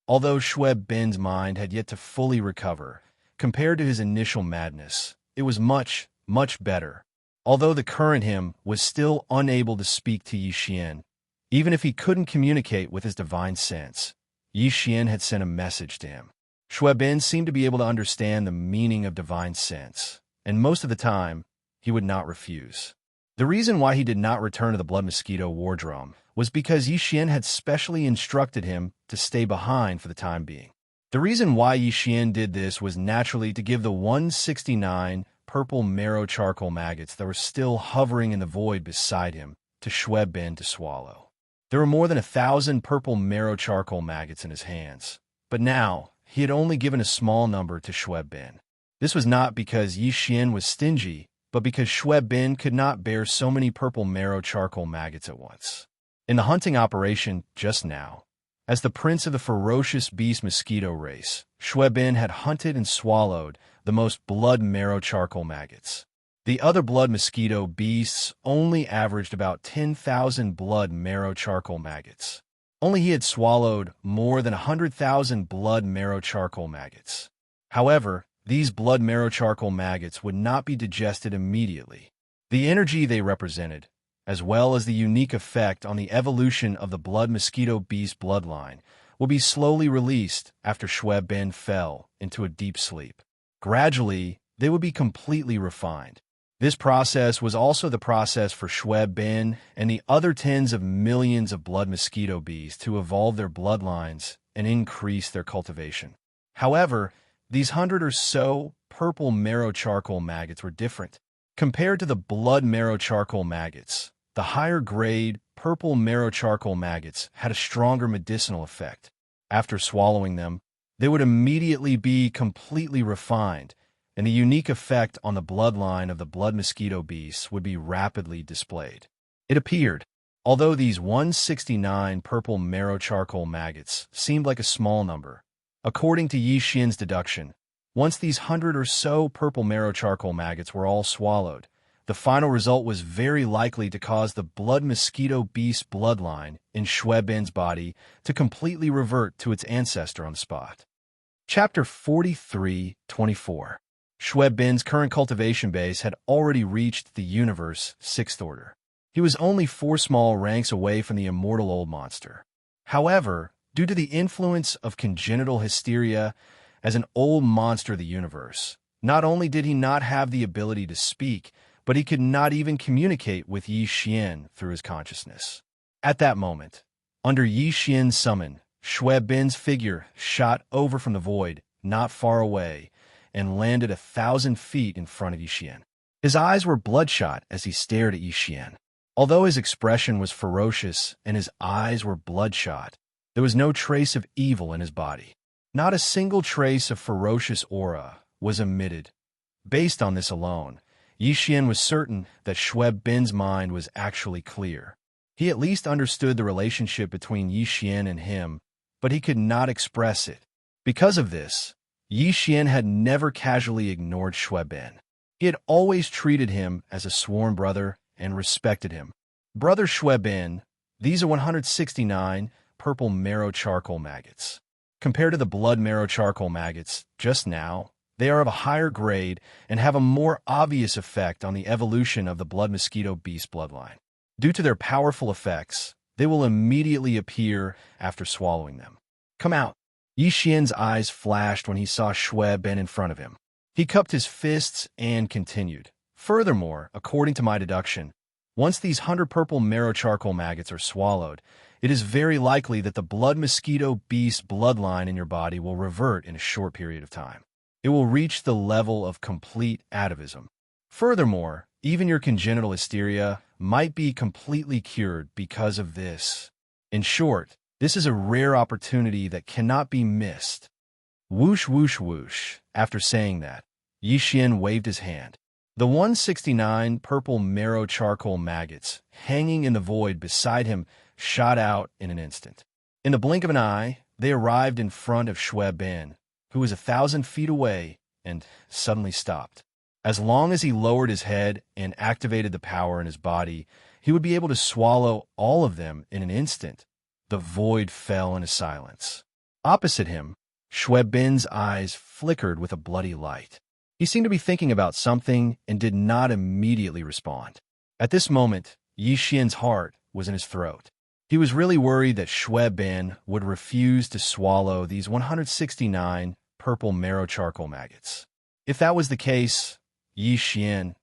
Although Xue Bin's mind had yet to fully recover, compared to his initial madness, it was much, much better. Although the current him was still unable to speak to Yi Xian, even if he couldn't communicate with his divine sense, Yi Xian had sent a message to him. Xue Bin seemed to be able to understand the meaning of divine sense, and most of the time, he would not refuse. The reason why he did not return to the blood mosquito war drum was because Yi Xian had specially instructed him to stay behind for the time being. The reason why Yi Xian did this was naturally to give the 169 purple marrow charcoal maggots that were still hovering in the void beside him to Xue Bin to swallow. There were more than 1,000 purple marrow charcoal maggots in his hands, but now he had only given a small number to Xue Bin. This was not because Yi Xian was stingy, but because Xue Bin could not bear so many purple marrow charcoal maggots at once. In the hunting operation just now, as the prince of the ferocious beast mosquito race, Xue Bin had hunted and swallowed the most blood marrow charcoal maggots. The other blood mosquito beasts only averaged about 10,000 blood marrow charcoal maggots. Only he had swallowed more than 100,000 blood marrow charcoal maggots. However, these blood marrow charcoal maggots would not be digested immediately. The energy they represented, as well as the unique effect on the evolution of the blood mosquito beast bloodline, would be slowly released after Xue Bin fell into a deep sleep. Gradually, they would be completely refined. This process was also the process for Xue Bin and the other tens of millions of blood mosquito bees to evolve their bloodlines and increase their cultivation. However, these 100 or so purple marrow charcoal maggots were different. Compared to the blood marrow charcoal maggots, the higher grade purple marrow charcoal maggots had a stronger medicinal effect. After swallowing them, they would immediately be completely refined, and the unique effect on the bloodline of the blood mosquito beasts would be rapidly displayed. It appeared, although these 169 purple marrow charcoal maggots seemed like a small number, according to Yi Xian's deduction, once these 100 or so purple marrow charcoal maggots were all swallowed, the final result was very likely to cause the blood mosquito beast bloodline in Xue Bin's body to completely revert to its ancestor on the spot. Chapter 43:24. Xue Bin's current cultivation base had already reached the universe 6th order. He was only 4 small ranks away from the immortal old monster. However, due to the influence of congenital hysteria as an old monster of the universe, not only did he not have the ability to speak, but he could not even communicate with Yi Xian through his consciousness. At that moment, under Yi Xian's summon, Xue Bin's figure shot over from the void, not far away, and landed 1,000 feet in front of Yi Xian. His eyes were bloodshot as he stared at Yi Xian. Although his expression was ferocious and his eyes were bloodshot, there was no trace of evil in his body. Not a single trace of ferocious aura was emitted. Based on this alone, Yi Xian was certain that Xue Bin's mind was actually clear. He at least understood the relationship between Yi Xian and him, but he could not express it. Because of this, Yi Xian had never casually ignored Xue Ben. He had always treated him as a sworn brother and respected him. Brother Xue Ben, these are 169 purple marrow charcoal maggots. Compared to the blood marrow charcoal maggots just now, they are of a higher grade and have a more obvious effect on the evolution of the blood mosquito beast bloodline. Due to their powerful effects, they will immediately appear after swallowing them. Come out. Yi Xian's eyes flashed when he saw Xue Ben in front of him. He cupped his fists and continued. Furthermore, according to my deduction, once these 100 purple marrow charcoal maggots are swallowed, it is very likely that the blood mosquito beast bloodline in your body will revert in a short period of time. It will reach the level of complete atavism. Furthermore, even your congenital hysteria might be completely cured because of this. In short, this is a rare opportunity that cannot be missed. Whoosh, whoosh, whoosh. After saying that, Yi Xian waved his hand. The 169 purple marrow charcoal maggots hanging in the void beside him shot out in an instant. In the blink of an eye, they arrived in front of Xue Ben, who was 1,000 feet away, and suddenly stopped. As long as he lowered his head and activated the power in his body, he would be able to swallow all of them in an instant. The void fell into silence. Opposite him, Xue Ben's eyes flickered with a bloody light. He seemed to be thinking about something and did not immediately respond. At this moment, Yi Xian's heart was in his throat. He was really worried that Xue Ben would refuse to swallow these 169 purple marrow charcoal maggots. If that was the case, Yi Xian,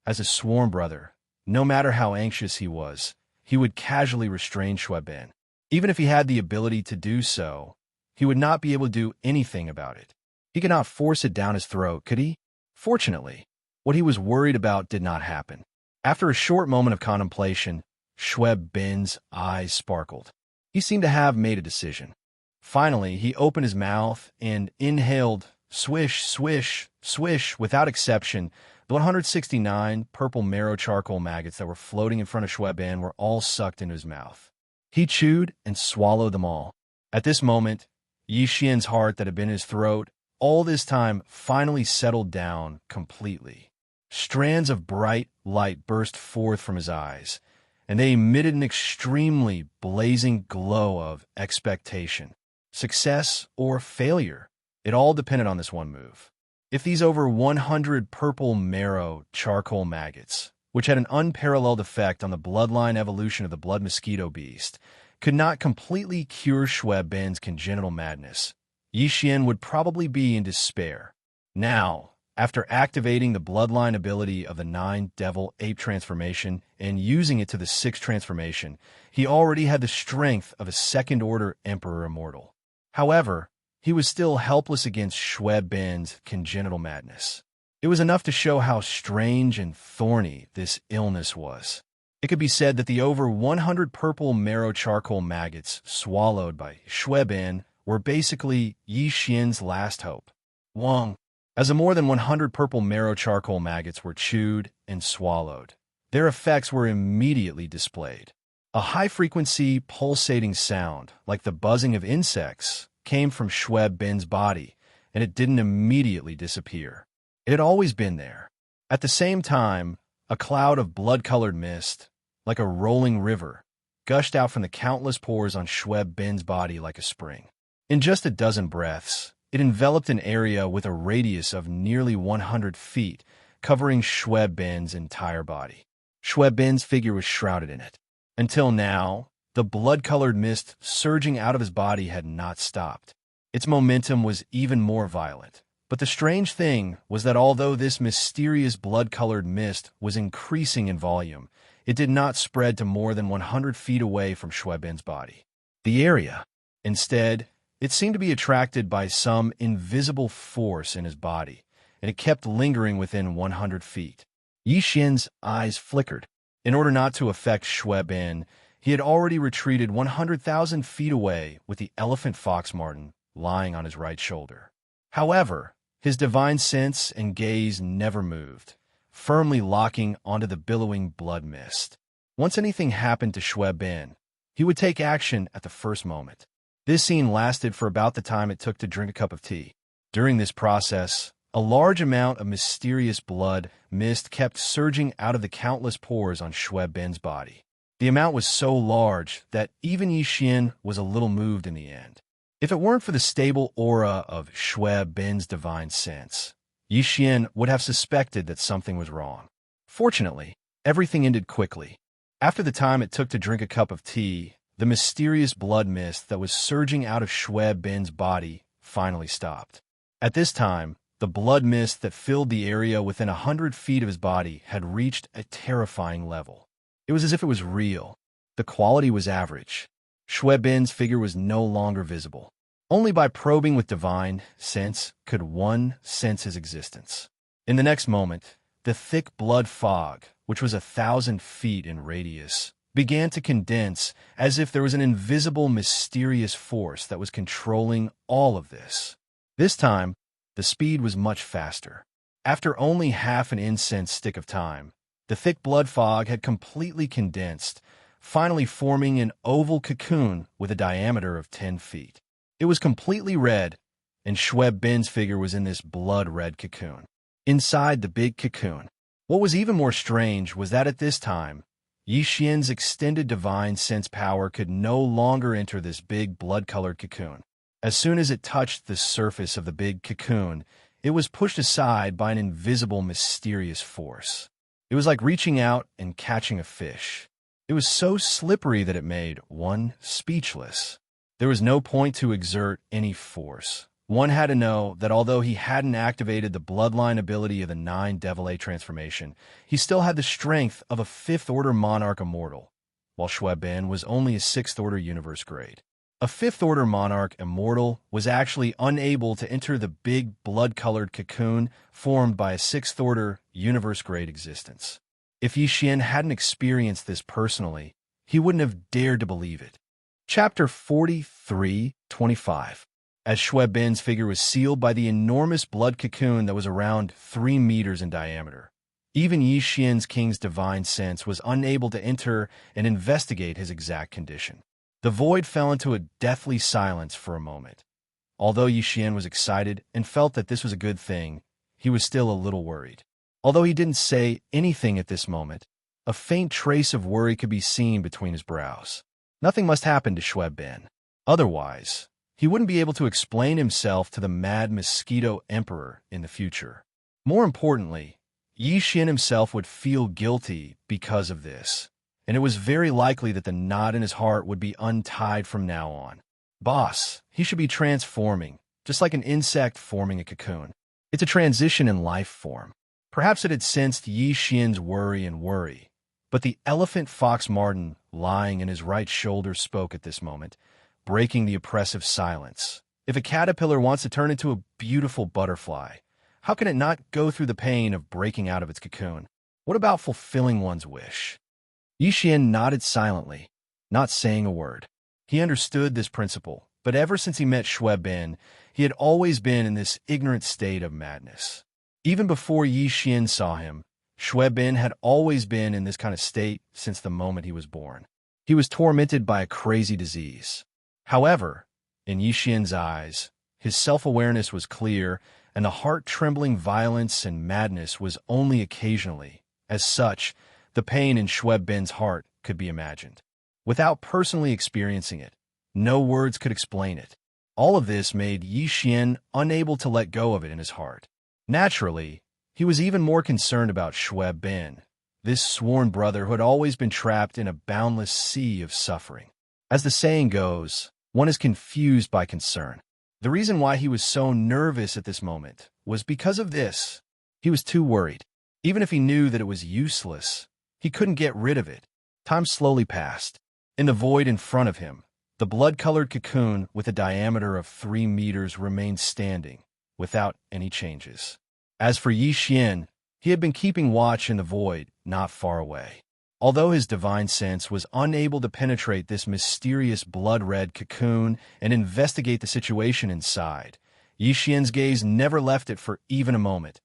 as a sworn brother, no matter how anxious he would casually restrain Xue Ben. Even if he had the ability to do so, he would not be able to do anything about it. He could not force it down his throat, could he? Fortunately, what he was worried about did not happen. After a short moment of contemplation, Xue Ben's eyes sparkled. He seemed to have made a decision. Finally, he opened his mouth and inhaled, swish, swish, swish, without exception. The 169 purple marrow charcoal maggots that were floating in front of Xue Ben were all sucked into his mouth. He chewed and swallowed them all. At this moment, Yi Xian's heart that had been in his throat all this time finally settled down completely. Strands of bright light burst forth from his eyes, and they emitted an extremely blazing glow of expectation. Success or failure, it all depended on this one move. If these over 100 purple marrow charcoal maggots, which had an unparalleled effect on the bloodline evolution of the blood mosquito beast, could not completely cure Xue Ben's congenital madness, Yi Xian would probably be in despair. Now, after activating the bloodline ability of the 9 devil ape transformation and using it to the 6th transformation, he already had the strength of a second-order emperor immortal. However, he was still helpless against Xue Ben's congenital madness. It was enough to show how strange and thorny this illness was. It could be said that the over 100 purple marrow charcoal maggots swallowed by Xue Ben were basically Yi Xian's last hope. Wang. As the more than 100 purple marrow charcoal maggots were chewed and swallowed, their effects were immediately displayed. A high-frequency, pulsating sound, like the buzzing of insects, came from Xue Ben's body, and it didn't immediately disappear. It had always been there. At the same time, a cloud of blood-colored mist, like a rolling river, gushed out from the countless pores on Xue Ben's body like a spring. In just a dozen breaths, it enveloped an area with a radius of nearly 100 feet, covering Xue Ben's entire body. Xue Ben's figure was shrouded in it. Until now, the blood-colored mist surging out of his body had not stopped. Its momentum was even more violent. But the strange thing was that although this mysterious blood-colored mist was increasing in volume, it did not spread to more than 100 feet away from Xue Ben's body. The area, instead, it seemed to be attracted by some invisible force in his body, and it kept lingering within 100 feet. Yi Xian's eyes flickered. In order not to affect Xue Ben, he had already retreated 100,000 feet away with the elephant fox marten lying on his right shoulder. However, his divine sense and gaze never moved, firmly locking onto the billowing blood mist. Once anything happened to Xue Bin, he would take action at the first moment. This scene lasted for about the time it took to drink a cup of tea. During this process, a large amount of mysterious blood mist kept surging out of the countless pores on Xue Bin's body. The amount was so large that even Yi Xian was a little moved in the end. If it weren't for the stable aura of Xue Bin's divine sense, Yi Xian would have suspected that something was wrong. Fortunately, everything ended quickly. After the time it took to drink a cup of tea, the mysterious blood mist that was surging out of Xue Bin's body finally stopped. At this time, the blood mist that filled the area within 100 feet of his body had reached a terrifying level. It was as if it was real. The quality was average. Xue Bin's figure was no longer visible. Only by probing with divine sense could one sense his existence. In the next moment, the thick blood fog, which was 1,000 feet in radius, began to condense as if there was an invisible, mysterious force that was controlling all of this. This time, the speed was much faster. After only half an incense stick of time, the thick blood fog had completely condensed, finally forming an oval cocoon with a diameter of 10 feet. It was completely red, and Xue Bin's figure was in this blood-red cocoon. Inside the big cocoon, what was even more strange was that at this time, Yi Xian's extended divine sense power could no longer enter this big blood-colored cocoon. As soon as it touched the surface of the big cocoon, it was pushed aside by an invisible, mysterious force. It was like reaching out and catching a fish. It was so slippery that it made one speechless. There was no point to exert any force. One had to know that although he hadn't activated the bloodline ability of the 9 Devil transformation, he still had the strength of a 5th-order monarch immortal, while Xue Bin was only a 6th-order universe grade. A 5th-order monarch immortal was actually unable to enter the big blood-colored cocoon formed by a 6th-order universe-grade existence. If Yi Xian hadn't experienced this personally, he wouldn't have dared to believe it. Chapter 43:25. As Xue Bin's figure was sealed by the enormous blood cocoon that was around 3 meters in diameter, even Yi Xian's king's divine sense was unable to enter and investigate his exact condition. The void fell into a deathly silence for a moment. Although Yi Xian was excited and felt that this was a good thing, he was still a little worried. Although he didn't say anything at this moment, a faint trace of worry could be seen between his brows. Nothing must happen to Xue Bin. Otherwise, he wouldn't be able to explain himself to the Mad Mosquito Emperor in the future. More importantly, Yi Xian himself would feel guilty because of this, and it was very likely that the knot in his heart would be untied from now on. Boss, he should be transforming, just like an insect forming a cocoon. It's a transition in life form. Perhaps it had sensed Yi Xian's worry, but the elephant Fox Martin lying in his right shoulder spoke at this moment, breaking the oppressive silence. If a caterpillar wants to turn into a beautiful butterfly, how can it not go through the pain of breaking out of its cocoon? What about fulfilling one's wish? Yi Xian nodded silently, not saying a word. He understood this principle, but ever since he met Xue Bin, he had always been in this ignorant state of madness. Even before Yi Xian saw him, Xue Bin had always been in this kind of state since the moment he was born. He was tormented by a crazy disease. However, in Yi Xian's eyes, his self-awareness was clear, and the heart-trembling violence and madness was only occasionally. As such, the pain in Xue Bin's heart could be imagined. Without personally experiencing it, no words could explain it. All of this made Yi Xian unable to let go of it in his heart. Naturally, he was even more concerned about Xue Bin, this sworn brother who had always been trapped in a boundless sea of suffering. As the saying goes, one is confused by concern. The reason why he was so nervous at this moment was because of this. He was too worried. Even if he knew that it was useless, he couldn't get rid of it. Time slowly passed. In the void in front of him, the blood-colored cocoon with a diameter of 3 meters remained standing, without any changes. As for Yi Xian, he had been keeping watch in the void, not far away. Although his divine sense was unable to penetrate this mysterious blood-red cocoon and investigate the situation inside, Yi Xian's gaze never left it for even a moment.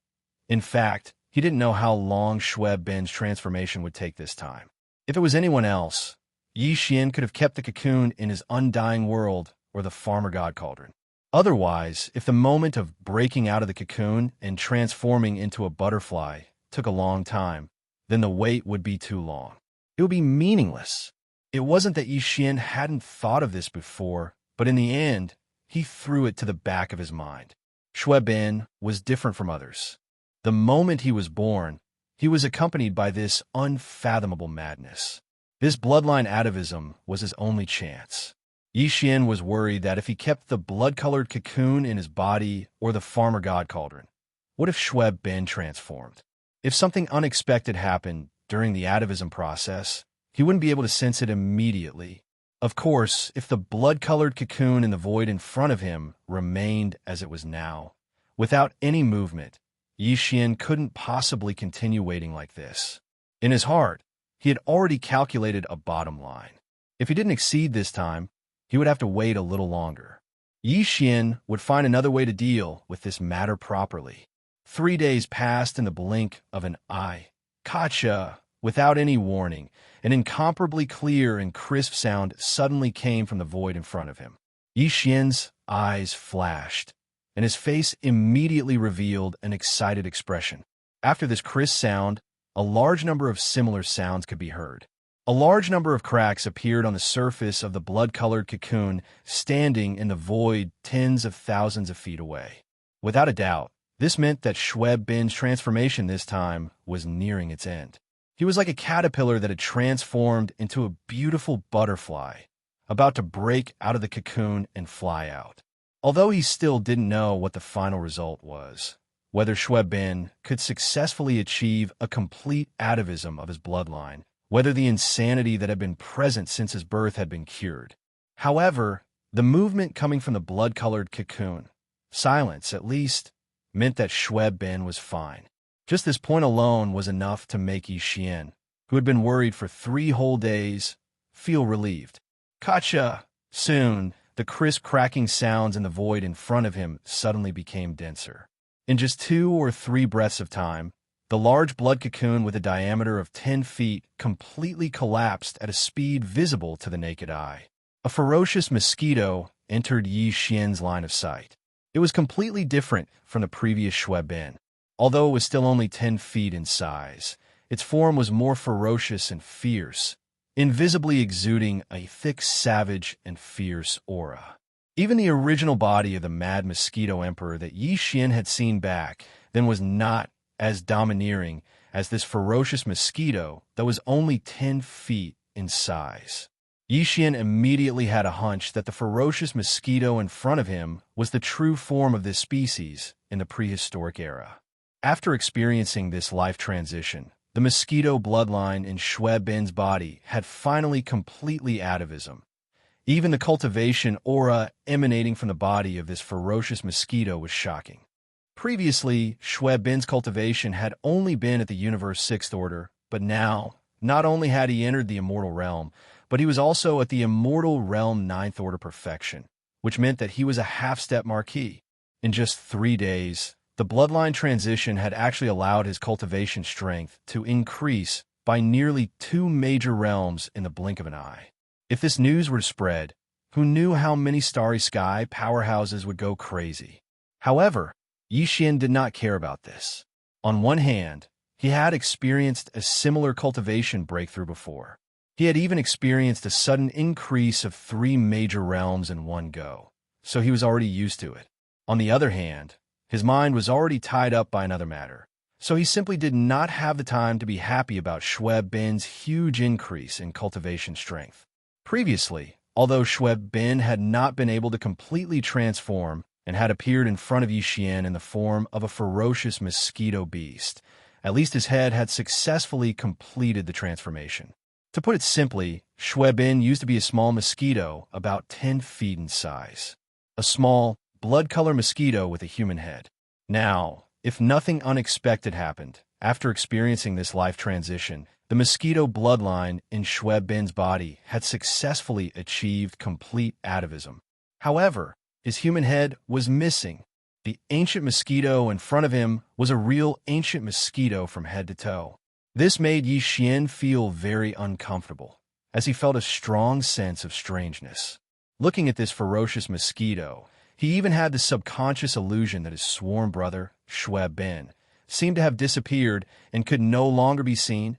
In fact, he didn't know how long Xue Bin's transformation would take this time. If it was anyone else, Yi Xian could have kept the cocoon in his undying world or the farmer god cauldron. Otherwise, if the moment of breaking out of the cocoon and transforming into a butterfly took a long time, then the wait would be too long. It would be meaningless. It wasn't that Yi Xian hadn't thought of this before, but in the end, he threw it to the back of his mind. Xue Bin was different from others. The moment he was born, he was accompanied by this unfathomable madness. This bloodline atavism was his only chance. Yi Xian was worried that if he kept the blood-colored cocoon in his body or the farmer god cauldron, what if Xue Bin transformed? If something unexpected happened during the atavism process, he wouldn't be able to sense it immediately. Of course, if the blood-colored cocoon in the void in front of him remained as it was now, without any movement, Yi Xian couldn't possibly continue waiting like this. In his heart, he had already calculated a bottom line. If he didn't exceed this time, he would have to wait a little longer. Yi Xian would find another way to deal with this matter properly. 3 days passed in the blink of an eye. Gotcha! Without any warning, an incomparably clear and crisp sound suddenly came from the void in front of him. Yi Xian's eyes flashed, and his face immediately revealed an excited expression. After this crisp sound, a large number of similar sounds could be heard. A large number of cracks appeared on the surface of the blood-colored cocoon, standing in the void tens of thousands of feet away. Without a doubt, this meant that Xue Bin's transformation this time was nearing its end. He was like a caterpillar that had transformed into a beautiful butterfly, about to break out of the cocoon and fly out. Although he still didn't know what the final result was, whether Xue Bin could successfully achieve a complete atavism of his bloodline, whether the insanity that had been present since his birth had been cured. However, the movement coming from the blood-colored cocoon, silence at least, meant that Xue Bin was fine. Just this point alone was enough to make Yi Xian, who had been worried for 3 whole days, feel relieved. Gotcha! Soon, the crisp cracking sounds in the void in front of him suddenly became denser. In just 2 or 3 breaths of time, the large blood cocoon with a diameter of 10 feet completely collapsed at a speed visible to the naked eye. A ferocious mosquito entered Yi Xian's line of sight. It was completely different from the previous Xue Bin. Although it was still only 10 feet in size, its form was more ferocious and fierce, invisibly exuding a thick, savage, and fierce aura. Even the original body of the mad mosquito emperor that Yi Xian had seen back then was not as domineering as this ferocious mosquito that was only 10 feet in size. Yi Xian immediately had a hunch that the ferocious mosquito in front of him was the true form of this species in the prehistoric era. After experiencing this life transition, the mosquito bloodline in Xue Bin's body had finally completely atavism. Even the cultivation aura emanating from the body of this ferocious mosquito was shocking. Previously, Xue Bin's cultivation had only been at the universe 6th order, but now, not only had he entered the immortal realm, but he was also at the immortal realm 9th order perfection, which meant that he was a half-step marquis. In just 3 days, the bloodline transition had actually allowed his cultivation strength to increase by nearly 2 major realms in the blink of an eye. If this news were to spread, who knew how many Starry Sky powerhouses would go crazy? However, Yi Xian did not care about this. On one hand, he had experienced a similar cultivation breakthrough before. He had even experienced a sudden increase of 3 major realms in one go, so he was already used to it. On the other hand, his mind was already tied up by another matter, so he simply did not have the time to be happy about Xue Bin's huge increase in cultivation strength. Previously, although Xue Bin had not been able to completely transform and had appeared in front of Yi Xian in the form of a ferocious mosquito beast, at least his head had successfully completed the transformation. To put it simply, Xue Bin used to be a small mosquito about 10 feet in size. A small, blood-color mosquito with a human head. Now, if nothing unexpected happened, after experiencing this life transition, the mosquito bloodline in Xue Bin's body had successfully achieved complete atavism. However, his human head was missing. The ancient mosquito in front of him was a real ancient mosquito from head to toe. This made Yi Xian feel very uncomfortable, as he felt a strong sense of strangeness. Looking at this ferocious mosquito, he even had the subconscious illusion that his sworn brother, Shui Bin, seemed to have disappeared and could no longer be seen.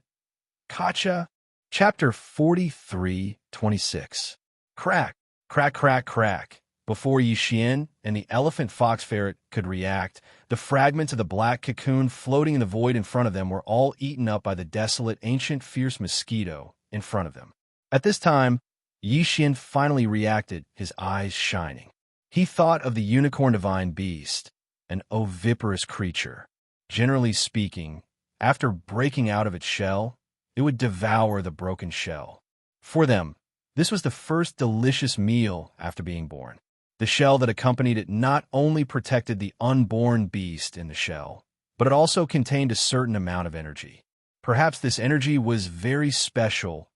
Kacha, Chapter 43:26. Crack, crack, crack, crack. Before Yi Xian and the elephant fox ferret could react, the fragments of the black cocoon floating in the void in front of them were all eaten up by the desolate, ancient, fierce mosquito in front of them. At this time, Yi Xian finally reacted, his eyes shining. He thought of the unicorn divine beast, an oviparous creature. Generally speaking, after breaking out of its shell, it would devour the broken shell. For them, this was the first delicious meal after being born. The shell that accompanied it not only protected the unborn beast in the shell, but it also contained a certain amount of energy. Perhaps this energy was very special.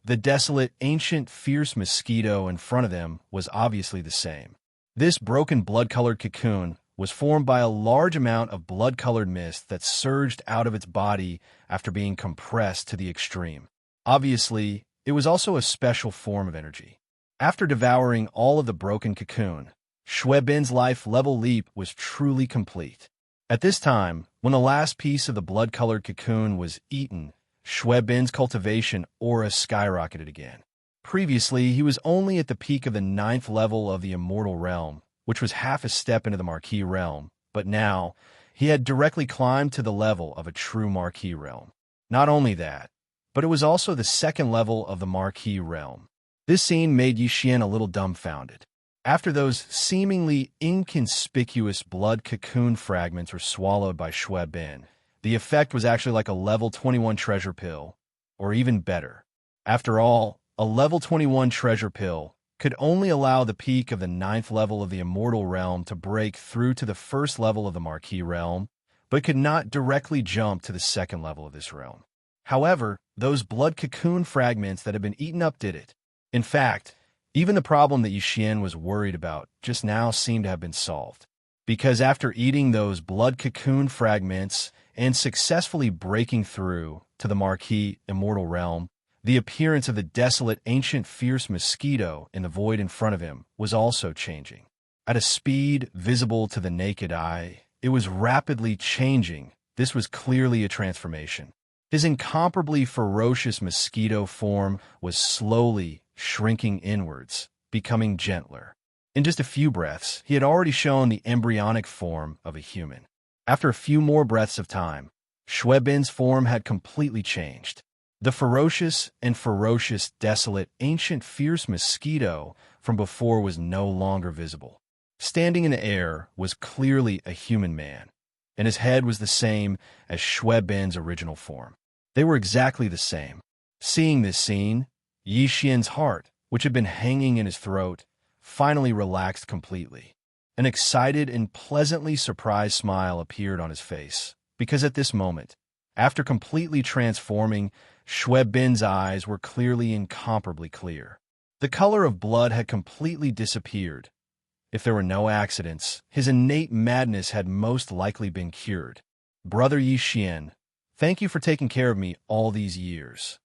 The desolate, ancient, fierce mosquito in front of them was obviously the same. This broken blood-colored cocoon was formed by a large amount of blood-colored mist that surged out of its body after being compressed to the extreme. Obviously, it was also a special form of energy. After devouring all of the broken cocoon, Shui Bin's life level leap was truly complete. At this time, when the last piece of the blood-colored cocoon was eaten, Shui Bin's cultivation aura skyrocketed again. Previously, he was only at the peak of the 9th level of the immortal realm, which was half a step into the Marquis realm, but now he had directly climbed to the level of a true Marquis realm. Not only that, but it was also the 2nd level of the Marquis realm. This scene made Yi Xian a little dumbfounded. After those seemingly inconspicuous blood cocoon fragments were swallowed by Shui Bin, the effect was actually like a level 21 treasure pill, or even better. After all, a level 21 treasure pill could only allow the peak of the 9th level of the immortal realm to break through to the 1st level of the Marquis realm, but could not directly jump to the 2nd level of this realm. However, those blood cocoon fragments that had been eaten up did it. In fact, even the problem that Yi Xian was worried about just now seemed to have been solved. Because after eating those blood cocoon fragments and successfully breaking through to the Marquis immortal realm, the appearance of the desolate, ancient, fierce mosquito in the void in front of him was also changing. At a speed visible to the naked eye, it was rapidly changing. This was clearly a transformation. His incomparably ferocious mosquito form was slowly shrinking inwards, becoming gentler. In just a few breaths, he had already shown the embryonic form of a human. After a few more breaths of time, Shui Bin's form had completely changed. The ferocious, desolate, ancient, fierce mosquito from before was no longer visible. Standing in the air was clearly a human man, and his head was the same as Shui Bin's original form. They were exactly the same. Seeing this scene, Yi Xian's heart, which had been hanging in his throat, finally relaxed completely. An excited and pleasantly surprised smile appeared on his face, because at this moment, after completely transforming, Shui Bin's eyes were clearly incomparably clear. The color of blood had completely disappeared. If there were no accidents, his innate madness had most likely been cured. Brother Yi Xian, thank you for taking care of me all these years.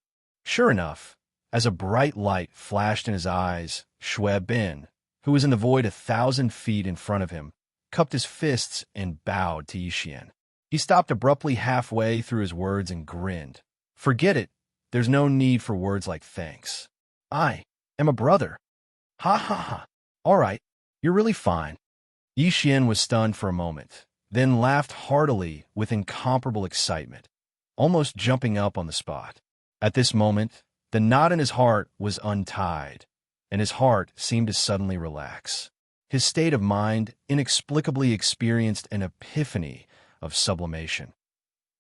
Sure enough, as a bright light flashed in his eyes, Shui Bin, who was in the void 1,000 feet in front of him, cupped his fists and bowed to Yi Xian. He stopped abruptly halfway through his words and grinned. Forget it. There's no need for words like thanks. I am a brother. Ha ha ha. All right, you're really fine. Yi Xian was stunned for a moment, then laughed heartily with incomparable excitement, almost jumping up on the spot. At this moment, the knot in his heart was untied, and his heart seemed to suddenly relax. His state of mind inexplicably experienced an epiphany of sublimation.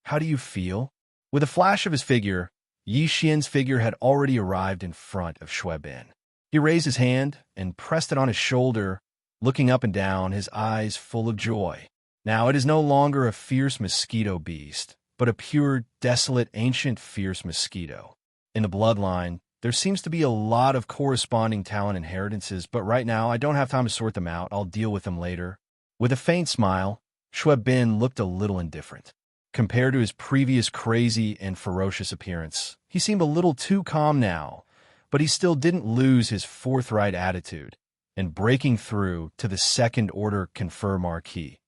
How do you feel? With a flash of his figure, Yi Xian's figure had already arrived in front of Shui Bin. He raised his hand and pressed it on his shoulder, looking up and down, his eyes full of joy. Now it is no longer a fierce mosquito beast, but a pure, desolate, ancient, fierce mosquito. In the bloodline, there seems to be a lot of corresponding talent inheritances, but right now I don't have time to sort them out. I'll deal with them later. With a faint smile, Shui Bin looked a little indifferent. Compared to his previous crazy and ferocious appearance, he seemed a little too calm now, but he still didn't lose his forthright attitude and breaking through to the second-order confer marquee,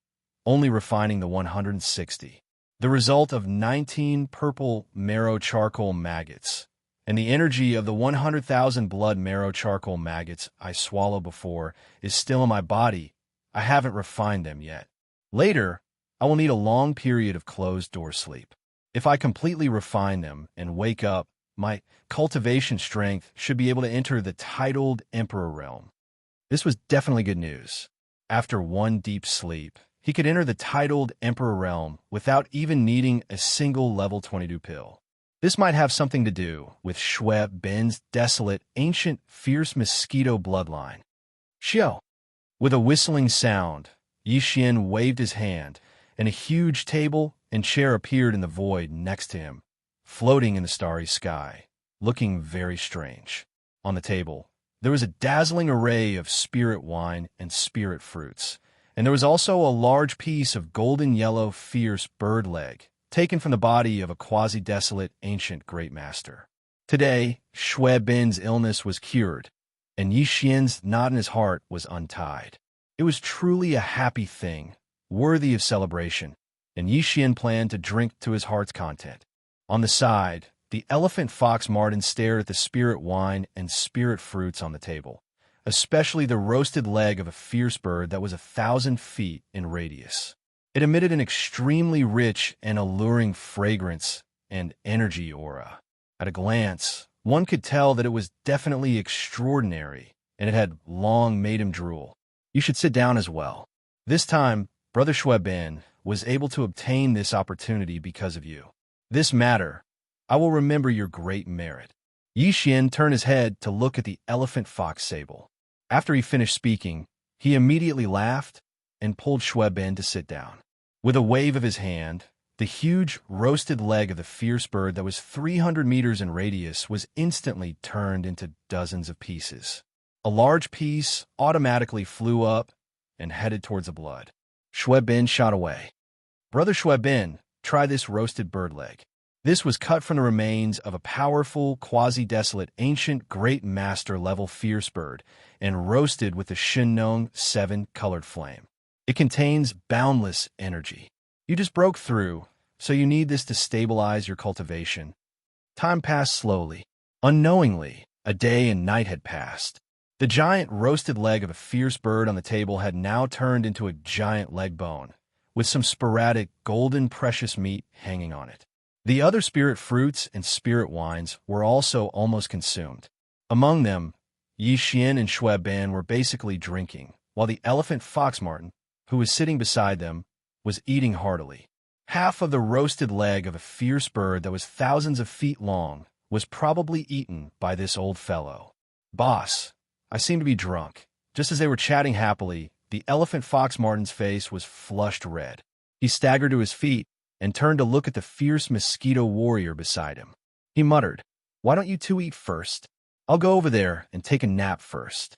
only refining the 160. The result of 19 purple marrow charcoal maggots, and the energy of the 100,000 blood marrow charcoal maggots I swallowed before is still in my body. I haven't refined them yet. Later, I will need a long period of closed-door sleep. If I completely refine them and wake up, my cultivation strength should be able to enter the titled Emperor realm. This was definitely good news. After one deep sleep, he could enter the titled Emperor realm without even needing a single level 22 pill. This might have something to do with Shui Ben's desolate, ancient, fierce mosquito bloodline. Xiao! With a whistling sound, Yi Xian waved his hand, and a huge table and chair appeared in the void next to him, floating in the starry sky, looking very strange. On the table, there was a dazzling array of spirit wine and spirit fruits, and there was also a large piece of golden yellow fierce bird leg, taken from the body of a quasi-desolate ancient great master. Today, Shui Ben's illness was cured, and Yi Xian's knot in his heart was untied. It was truly a happy thing, worthy of celebration, and Yi Xian planned to drink to his heart's content. On the side, the elephant fox Martin stared at the spirit wine and spirit fruits on the table, especially the roasted leg of a fierce bird that was 1,000 feet in radius. It emitted an extremely rich and alluring fragrance and energy aura. At a glance, one could tell that it was definitely extraordinary, and it had long made him drool. You should sit down as well. This time, Brother Shui Ben was able to obtain this opportunity because of you. This matter, I will remember your great merit. Yi Xian turned his head to look at the elephant fox sable. After he finished speaking, he immediately laughed and pulled Shui Ben to sit down. With a wave of his hand, the huge roasted leg of the fierce bird that was 300 meters in radius was instantly turned into dozens of pieces. A large piece automatically flew up and headed towards the blood. Shui Ben shot away. Brother Shui Ben, try this roasted bird leg. This was cut from the remains of a powerful, quasi-desolate, ancient, great master-level fierce bird and roasted with the Shinnong 7-colored flame. It contains boundless energy. You just broke through, so you need this to stabilize your cultivation. Time passed slowly. Unknowingly, a day and night had passed. The giant roasted leg of a fierce bird on the table had now turned into a giant leg bone, with some sporadic golden precious meat hanging on it. The other spirit fruits and spirit wines were also almost consumed. Among them, Yi Xian and Shui Ben were basically drinking, while the elephant fox Martin, who was sitting beside them, was eating heartily. Half of the roasted leg of a fierce bird that was thousands of feet long was probably eaten by this old fellow. Boss, I seem to be drunk. Just as they were chatting happily, the elephant fox Martin's face was flushed red. He staggered to his feet and turned to look at the fierce mosquito warrior beside him. He muttered, "Why don't you two eat first? I'll go over there and take a nap first."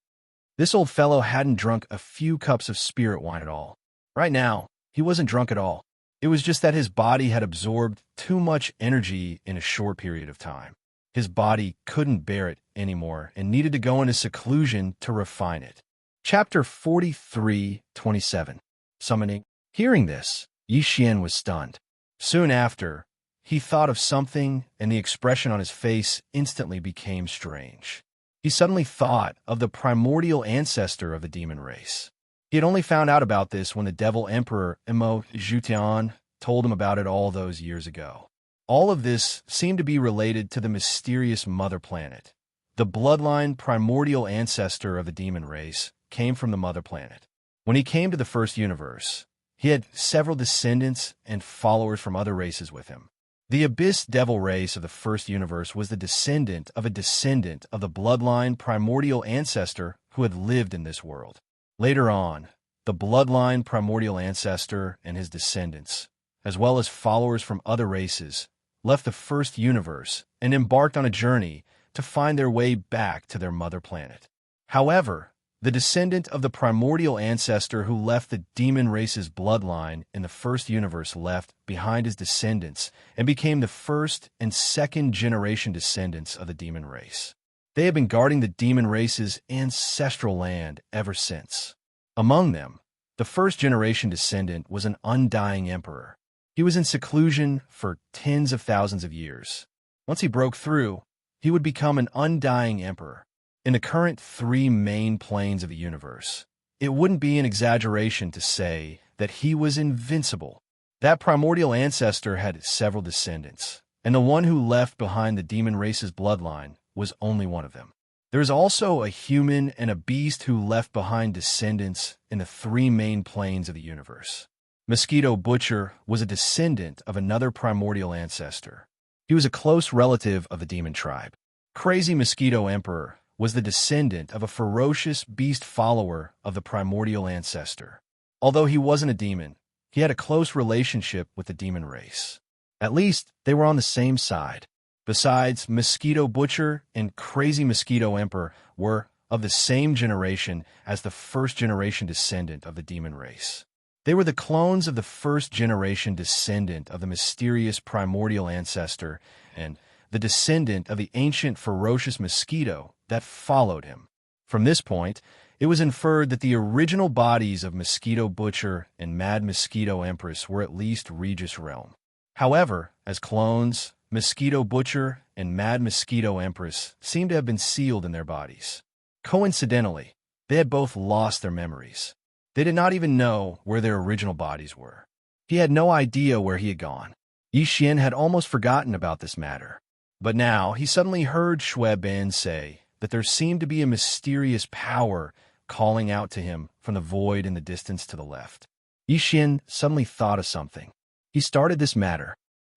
This old fellow hadn't drunk a few cups of spirit wine at all. Right now, he wasn't drunk at all. It was just that his body had absorbed too much energy in a short period of time. His body couldn't bear it anymore and needed to go into seclusion to refine it. Chapter 43:27. Summoning. Hearing this, Yi Xian was stunned. Soon after, he thought of something, and the expression on his face instantly became strange. He suddenly thought of the primordial ancestor of the demon race. He had only found out about this when the Devil Emperor Imo Zhutian told him about it all those years ago. All of this seemed to be related to the mysterious mother planet. The bloodline primordial ancestor of the demon race came from the mother planet. When he came to the first universe, he had several descendants and followers from other races with him. The Abyss Devil race of the first universe was the descendant of the bloodline primordial ancestor who had lived in this world. Later on, the bloodline primordial ancestor and his descendants, as well as followers from other races, left the first universe and embarked on a journey to find their way back to their mother planet. However, the descendant of the primordial ancestor who left the demon race's bloodline in the first universe, left behind his descendants and became the first and second generation descendants of the demon race. They had been guarding the demon race's ancestral land ever since. Among them, the first generation descendant was an undying emperor. He was in seclusion for tens of thousands of years. Once he broke through, he would become an undying emperor. In the current three main planes of the universe, it wouldn't be an exaggeration to say that he was invincible. That primordial ancestor had several descendants, and the one who left behind the demon race's bloodline was only one of them. There is also a human and a beast who left behind descendants in the three main planes of the universe. Mosquito Butcher was a descendant of another primordial ancestor. He was a close relative of the demon tribe. Crazy Mosquito Emperor was the descendant of a ferocious beast follower of the primordial ancestor. Although he wasn't a demon, he had a close relationship with the demon race. At least, they were on the same side. Besides, Mosquito Butcher and Crazy Mosquito Emperor were of the same generation as the first-generation descendant of the demon race. They were the clones of the first-generation descendant of the mysterious primordial ancestor and the descendant of the ancient ferocious mosquito that followed him. From this point, it was inferred that the original bodies of Mosquito Butcher and Mad Mosquito Empress were at least Regis realm. However, as clones, Mosquito Butcher and Mad Mosquito Empress seemed to have been sealed in their bodies. Coincidentally, they had both lost their memories. They did not even know where their original bodies were. He had no idea where he had gone. Yi Xian had almost forgotten about this matter. But now he suddenly heard Shui Ben say that there seemed to be a mysterious power calling out to him from the void in the distance to the left. Yi Xian suddenly thought of something. He started this matter.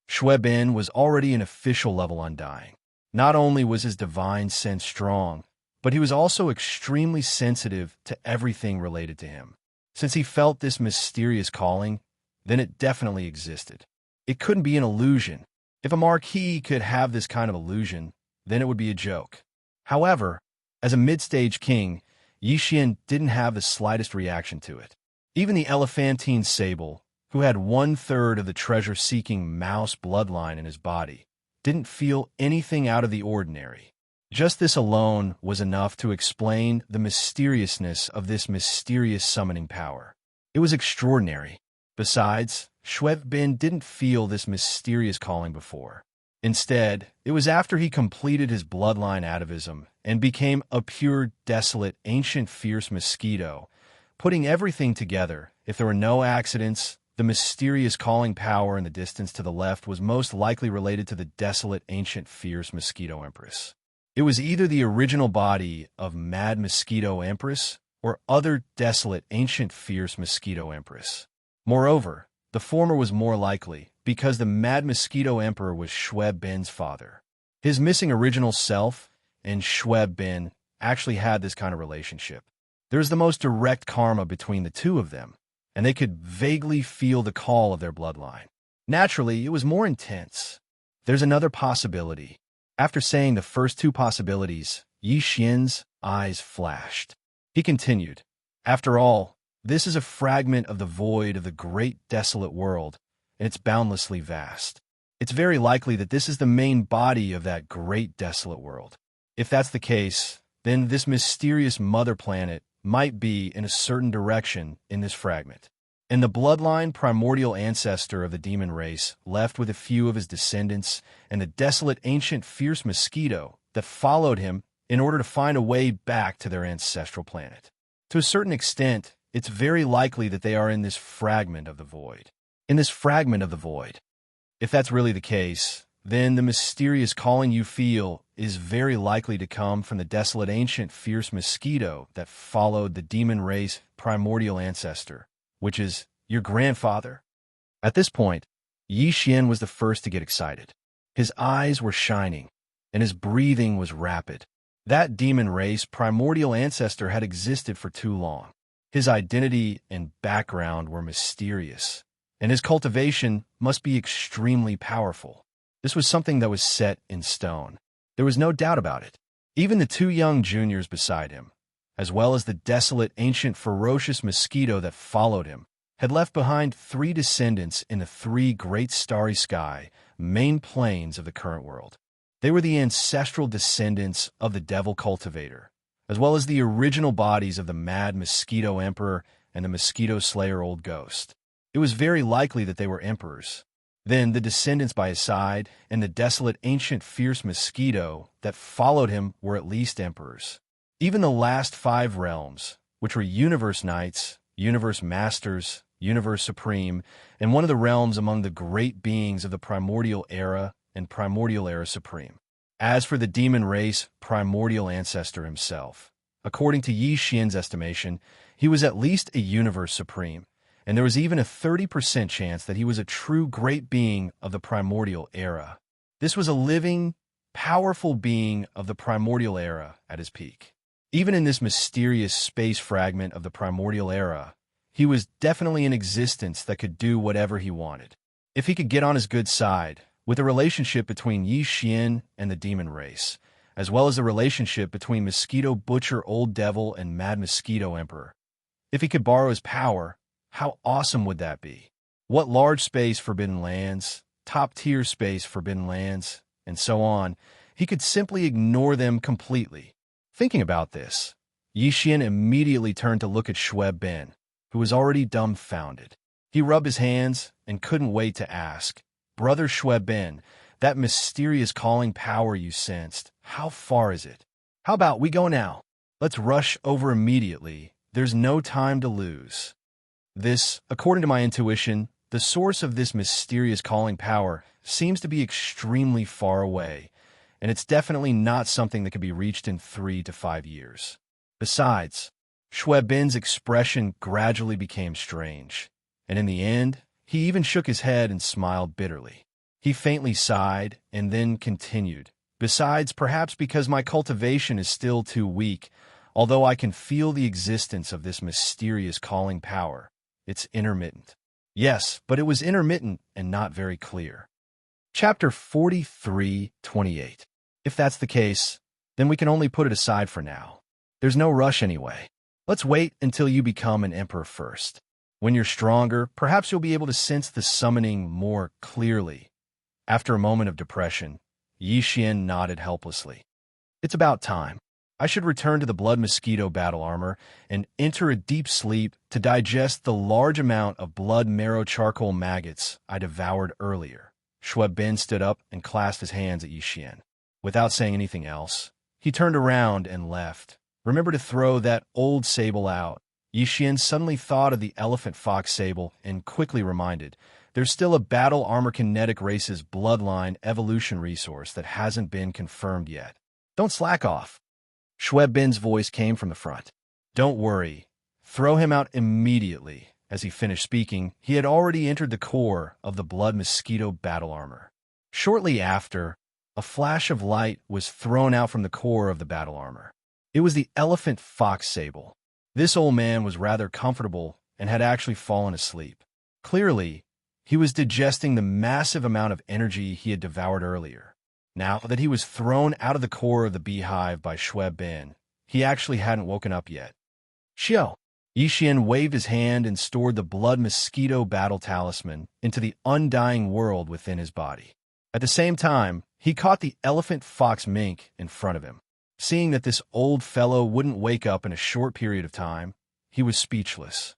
Shui Ben was already an official level undying. Not only was his divine sense strong, but he was also extremely sensitive to everything related to him. Since he felt this mysterious calling, then it definitely existed. It couldn't be an illusion. If a marquis could have this kind of illusion, then it would be a joke. However, as a mid-stage king, Yi Xian didn't have the slightest reaction to it. Even the elephantine sable, who had 1/3 of the treasure-seeking mouse bloodline in his body, didn't feel anything out of the ordinary. Just this alone was enough to explain the mysteriousness of this mysterious summoning power. It was extraordinary. Besides, Shui Ben didn't feel this mysterious calling before. Instead, it was after he completed his bloodline atavism and became a pure, desolate, ancient, fierce mosquito. Putting everything together, if there were no accidents, the mysterious calling power in the distance to the left was most likely related to the desolate, ancient, fierce Mosquito Empress. It was either the original body of Mad Mosquito Empress or other desolate, ancient, fierce Mosquito Empress. Moreover, the former was more likely because the Mad Mosquito Emperor was Shui Ben's father. His missing original self and Shui Ben actually had this kind of relationship. There is the most direct karma between the two of them, and they could vaguely feel the call of their bloodline. Naturally, it was more intense. There's another possibility. After saying the first two possibilities, Yi Xian's eyes flashed. He continued, "After all, this is a fragment of the void of the great desolate world, and it's boundlessly vast. It's very likely that this is the main body of that great desolate world. If that's the case, then this mysterious mother planet might be in a certain direction in this fragment. And the bloodline primordial ancestor of the demon race left with a few of his descendants and the desolate ancient fierce mosquito that followed him in order to find a way back to their ancestral planet. To a certain extent, it's very likely that they are in this fragment of the void. In this fragment of the void. If that's really the case, then the mysterious calling you feel is very likely to come from the desolate ancient fierce mosquito that followed the demon race primordial ancestor, which is your grandfather." At this point, Yi Xian was the first to get excited. His eyes were shining, and his breathing was rapid. That demon race primordial ancestor had existed for too long. His identity and background were mysterious, and his cultivation must be extremely powerful. This was something that was set in stone. There was no doubt about it. Even the two young juniors beside him, as well as the desolate, ancient, ferocious mosquito that followed him, had left behind 3 descendants in the 3 great starry sky, main planes of the current world. They were the ancestral descendants of the devil cultivator, as well as the original bodies of the mad mosquito emperor and the mosquito slayer old ghost. It was very likely that they were emperors. Then the descendants by his side and the desolate, ancient, fierce mosquito that followed him were at least emperors. Even the last 5 realms, which were Universe Knights, Universe Masters, Universe Supreme, and one of the realms among the great beings of the Primordial Era and Primordial Era Supreme. As for the demon race, Primordial Ancestor himself, according to Yi Xian's estimation, he was at least a Universe Supreme, and there was even a 30% chance that he was a true great being of the Primordial Era. This was a living, powerful being of the Primordial Era at his peak. Even in this mysterious space fragment of the Primordial Era, he was definitely an existence that could do whatever he wanted. If he could get on his good side, with the relationship between Yi Xian and the demon race, as well as the relationship between Mosquito Butcher Old Devil and Mad Mosquito Emperor. If he could borrow his power, how awesome would that be? What large space forbidden lands, top-tier space forbidden lands, and so on, he could simply ignore them completely. Thinking about this, Yi Xian immediately turned to look at Xue Ben, who was already dumbfounded. He rubbed his hands and couldn't wait to ask, "Brother Xue Ben, that mysterious calling power you sensed, how far is it? How about we go now? Let's rush over immediately. There's no time to lose." This, according to my intuition, the source of this mysterious calling power seems to be extremely far away, and it's definitely not something that can be reached in 3 to 5 years. Besides, Xue Ben's expression gradually became strange, and in the end, he even shook his head and smiled bitterly. He faintly sighed and then continued, "Besides, perhaps because my cultivation is still too weak, although I can feel the existence of this mysterious calling power, it's intermittent." Yes, but it was intermittent and not very clear. Chapter 43:28. If that's the case, then we can only put it aside for now. There's no rush anyway. Let's wait until you become an emperor first. When you're stronger, perhaps you'll be able to sense the summoning more clearly. After a moment of depression, Yi Xian nodded helplessly. It's about time. I should return to the blood mosquito battle armor and enter a deep sleep to digest the large amount of blood marrow charcoal maggots I devoured earlier. Xue Ben stood up and clasped his hands at Yi Xian. Without saying anything else, he turned around and left. Remember to throw that old sable out. Yi Xian suddenly thought of the elephant fox sable and quickly reminded, there's still a battle armor kinetic race's bloodline evolution resource that hasn't been confirmed yet. Don't slack off. Xue Ben's voice came from the front. Don't worry. Throw him out immediately. As he finished speaking, he had already entered the core of the blood mosquito battle armor. Shortly after, a flash of light was thrown out from the core of the battle armor. It was the elephant fox sable. This old man was rather comfortable and had actually fallen asleep. Clearly, he was digesting the massive amount of energy he had devoured earlier. Now that he was thrown out of the core of the beehive by Xue Ben, he actually hadn't woken up yet. Xiao! Yi Xian waved his hand and stored the blood mosquito battle talisman into the undying world within his body. At the same time, he caught the elephant fox mink in front of him. Seeing that this old fellow wouldn't wake up in a short period of time, he was speechless.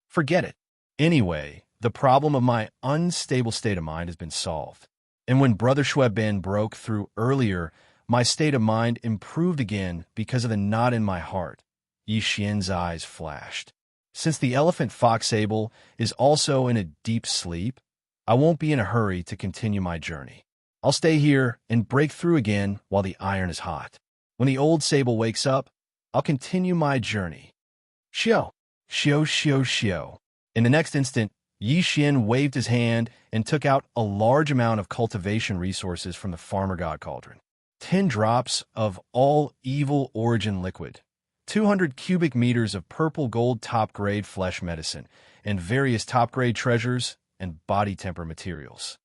Forget it. Anyway, the problem of my unstable state of mind has been solved. And when Brother Xue Ben broke through earlier, my state of mind improved again because of the knot in my heart. Yi Xian's eyes flashed. Since the elephant fox sable is also in a deep sleep, I won't be in a hurry to continue my journey. I'll stay here and break through again while the iron is hot. When the old sable wakes up, I'll continue my journey. Xiao, xiao, xiao, xiao. In the next instant, Yi Xian waved his hand and took out a large amount of cultivation resources from the farmer god cauldron. 10 drops of all evil origin liquid, 200 cubic meters of purple gold top-grade flesh medicine, and various top-grade treasures and body temper materials.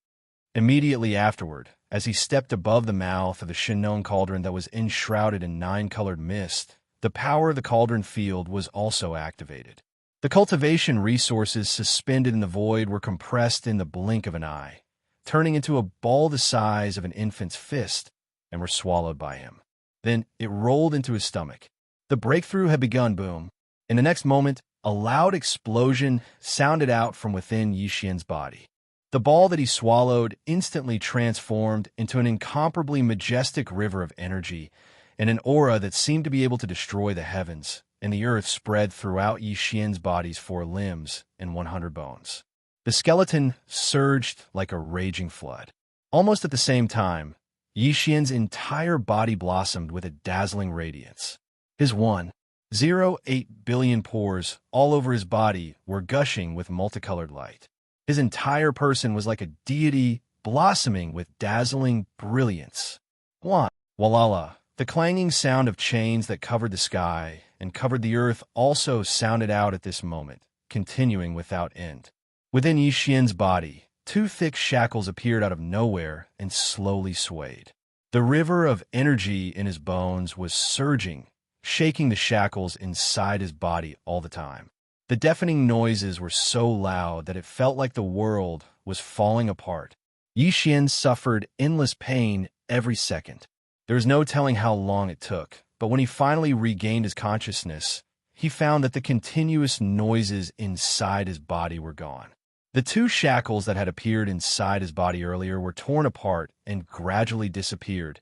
Immediately afterward, as he stepped above the mouth of the Shinnong cauldron that was enshrouded in 9-colored mist, the power of the cauldron field was also activated. The cultivation resources suspended in the void were compressed in the blink of an eye, turning into a ball the size of an infant's fist, and were swallowed by him. Then it rolled into his stomach. The breakthrough had begun, boom. In the next moment, a loud explosion sounded out from within Yixian's body. The ball that he swallowed instantly transformed into an incomparably majestic river of energy and an aura that seemed to be able to destroy the heavens, and the earth spread throughout Yixian's body's 4 limbs and 100 bones. The skeleton surged like a raging flood. Almost at the same time, Yixian's entire body blossomed with a dazzling radiance. His 1.08 billion pores all over his body were gushing with multicolored light. His entire person was like a deity blossoming with dazzling brilliance. Walala, the clanging sound of chains that covered the sky and covered the earth also sounded out at this moment, continuing without end. Within Yixian's body, 2 thick shackles appeared out of nowhere and slowly swayed. The river of energy in his bones was surging, shaking the shackles inside his body all the time. The deafening noises were so loud that it felt like the world was falling apart. Yixian suffered endless pain every second. There was no telling how long it took, but when he finally regained his consciousness, he found that the continuous noises inside his body were gone. The 2 shackles that had appeared inside his body earlier were torn apart and gradually disappeared.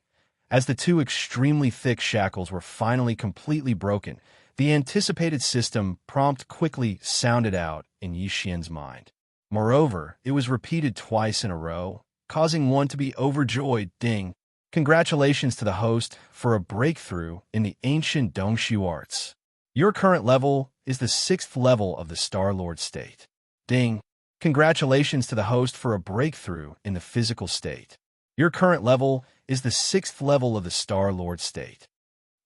As the 2 extremely thick shackles were finally completely broken, the anticipated system prompt quickly sounded out in Yixian's mind. Moreover, it was repeated twice in a row, causing one to be overjoyed. Ding! Congratulations to the host for a breakthrough in the ancient Dongshu arts. Your current level is the 6th level of the Star Lord state. Ding! Congratulations to the host for a breakthrough in the physical state. Your current level is the 6th level of the Star Lord state.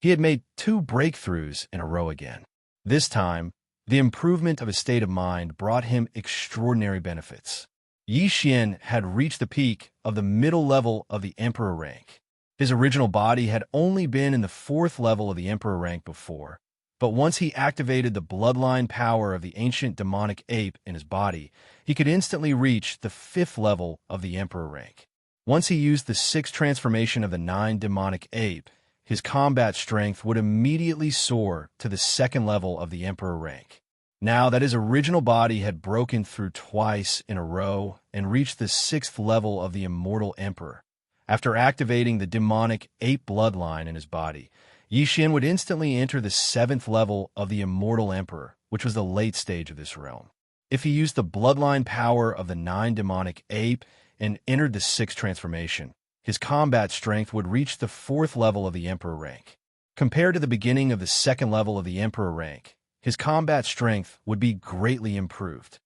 He had made 2 breakthroughs in a row again. This time, the improvement of his state of mind brought him extraordinary benefits. Yixian had reached the peak of the middle level of the Emperor rank. His original body had only been in the 4th level of the Emperor rank before, but once he activated the bloodline power of the ancient demonic ape in his body, he could instantly reach the 5th level of the Emperor rank. Once he used the 6th transformation of the 9 demonic ape, his combat strength would immediately soar to the 2nd level of the Emperor rank. Now that his original body had broken through twice in a row and reached the 6th level of the Immortal Emperor, after activating the demonic ape bloodline in his body, Yixian would instantly enter the 7th level of the Immortal Emperor, which was the late stage of this realm. If he used the bloodline power of the 9 demonic ape and entered the 6th transformation, his combat strength would reach the 4th level of the Emperor rank. Compared to the beginning of the 2nd level of the Emperor rank, his combat strength would be greatly improved.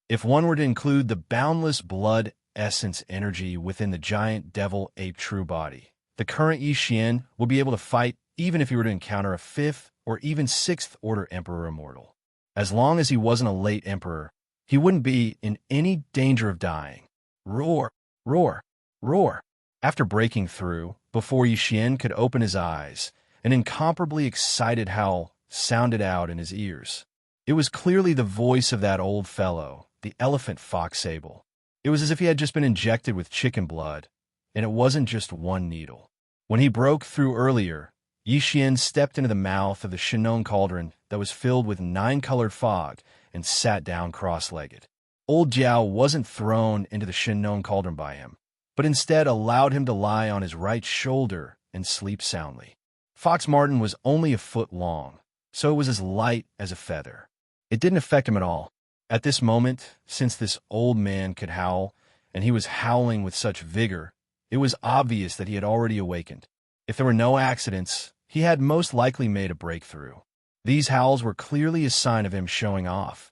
If one were to include the boundless blood essence energy within the giant devil ape true body, the current Yixian would be able to fight even if he were to encounter a 5th or even 6th order Emperor Immortal. As long as he wasn't a late Emperor, he wouldn't be in any danger of dying. Roar! Roar! Roar! After breaking through, before Yixian could open his eyes, an incomparably excited howl sounded out in his ears. It was clearly the voice of that old fellow, the elephant fox sable. It was as if he had just been injected with chicken blood, and it wasn't just one needle. When he broke through earlier, Yixian stepped into the mouth of the Shinong cauldron that was filled with 9-colored fog and sat down cross-legged. Old Jiao wasn't thrown into the Shinong cauldron by him, but instead allowed him to lie on his right shoulder and sleep soundly. Fox Martin was only a foot long, so it was as light as a feather. It didn't affect him at all. At this moment, since this old man could howl, and he was howling with such vigor, it was obvious that he had already awakened. If there were no accidents, he had most likely made a breakthrough. These howls were clearly a sign of him showing off.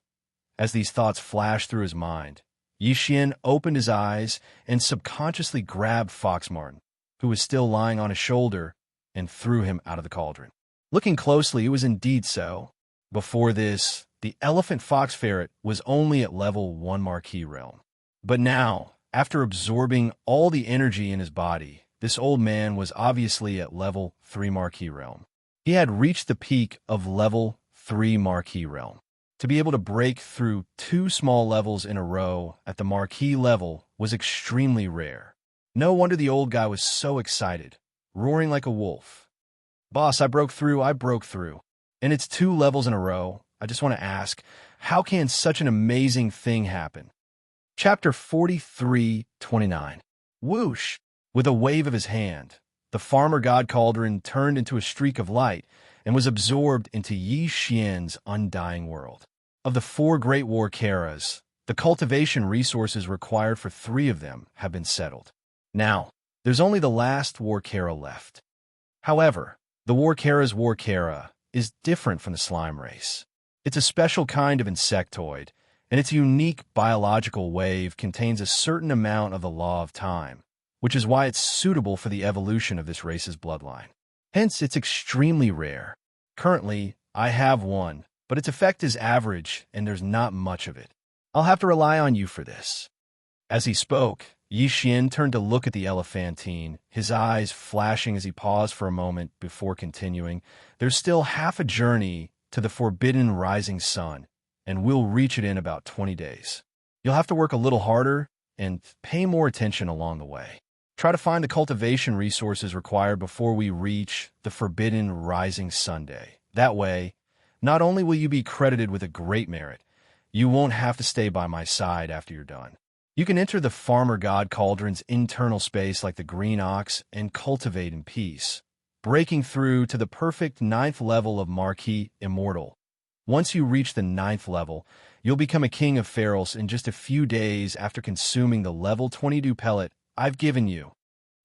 As these thoughts flashed through his mind, Yixian opened his eyes and subconsciously grabbed Fox Martin, who was still lying on his shoulder, and threw him out of the cauldron. Looking closely, it was indeed so. Before this, the elephant fox ferret was only at level 1 Marquis realm. But now, after absorbing all the energy in his body, this old man was obviously at level 3 Marquis realm. He had reached the peak of level 3 Marquee realm. To be able to break through 2 small levels in a row at the Marquee level was extremely rare. No wonder the old guy was so excited, roaring like a wolf. Boss, I broke through. And it's 2 levels in a row. I just want to ask, how can such an amazing thing happen? Chapter 43:29. Whoosh! With a wave of his hand, the farmer god cauldron turned into a streak of light and was absorbed into Yi Xian's undying world. Of the 4 great war Karas, the cultivation resources required for 3 of them have been settled. Now, there's only the last war Kara left. However, the war Kara's war Kara is different from the slime race. It's a special kind of insectoid, and its unique biological wave contains a certain amount of the law of time, which is why it's suitable for the evolution of this race's bloodline. Hence, it's extremely rare. Currently, I have one, but its effect is average, and there's not much of it. I'll have to rely on you for this. As he spoke, Yi Xian turned to look at the elephantine, his eyes flashing as he paused for a moment before continuing. There's still half a journey to the forbidden rising sun, and we'll reach it in about 20 days. You'll have to work a little harder and pay more attention along the way. Try to find the cultivation resources required before we reach the forbidden rising Sunday. That way, not only will you be credited with a great merit, you won't have to stay by my side after you're done. You can enter the farmer god cauldron's internal space like the green ox and cultivate in peace, breaking through to the perfect 9th level of Marquee Immortal. Once you reach the 9th level, you'll become a king of Ferals in just a few days after consuming the level 22 pellet I've given you.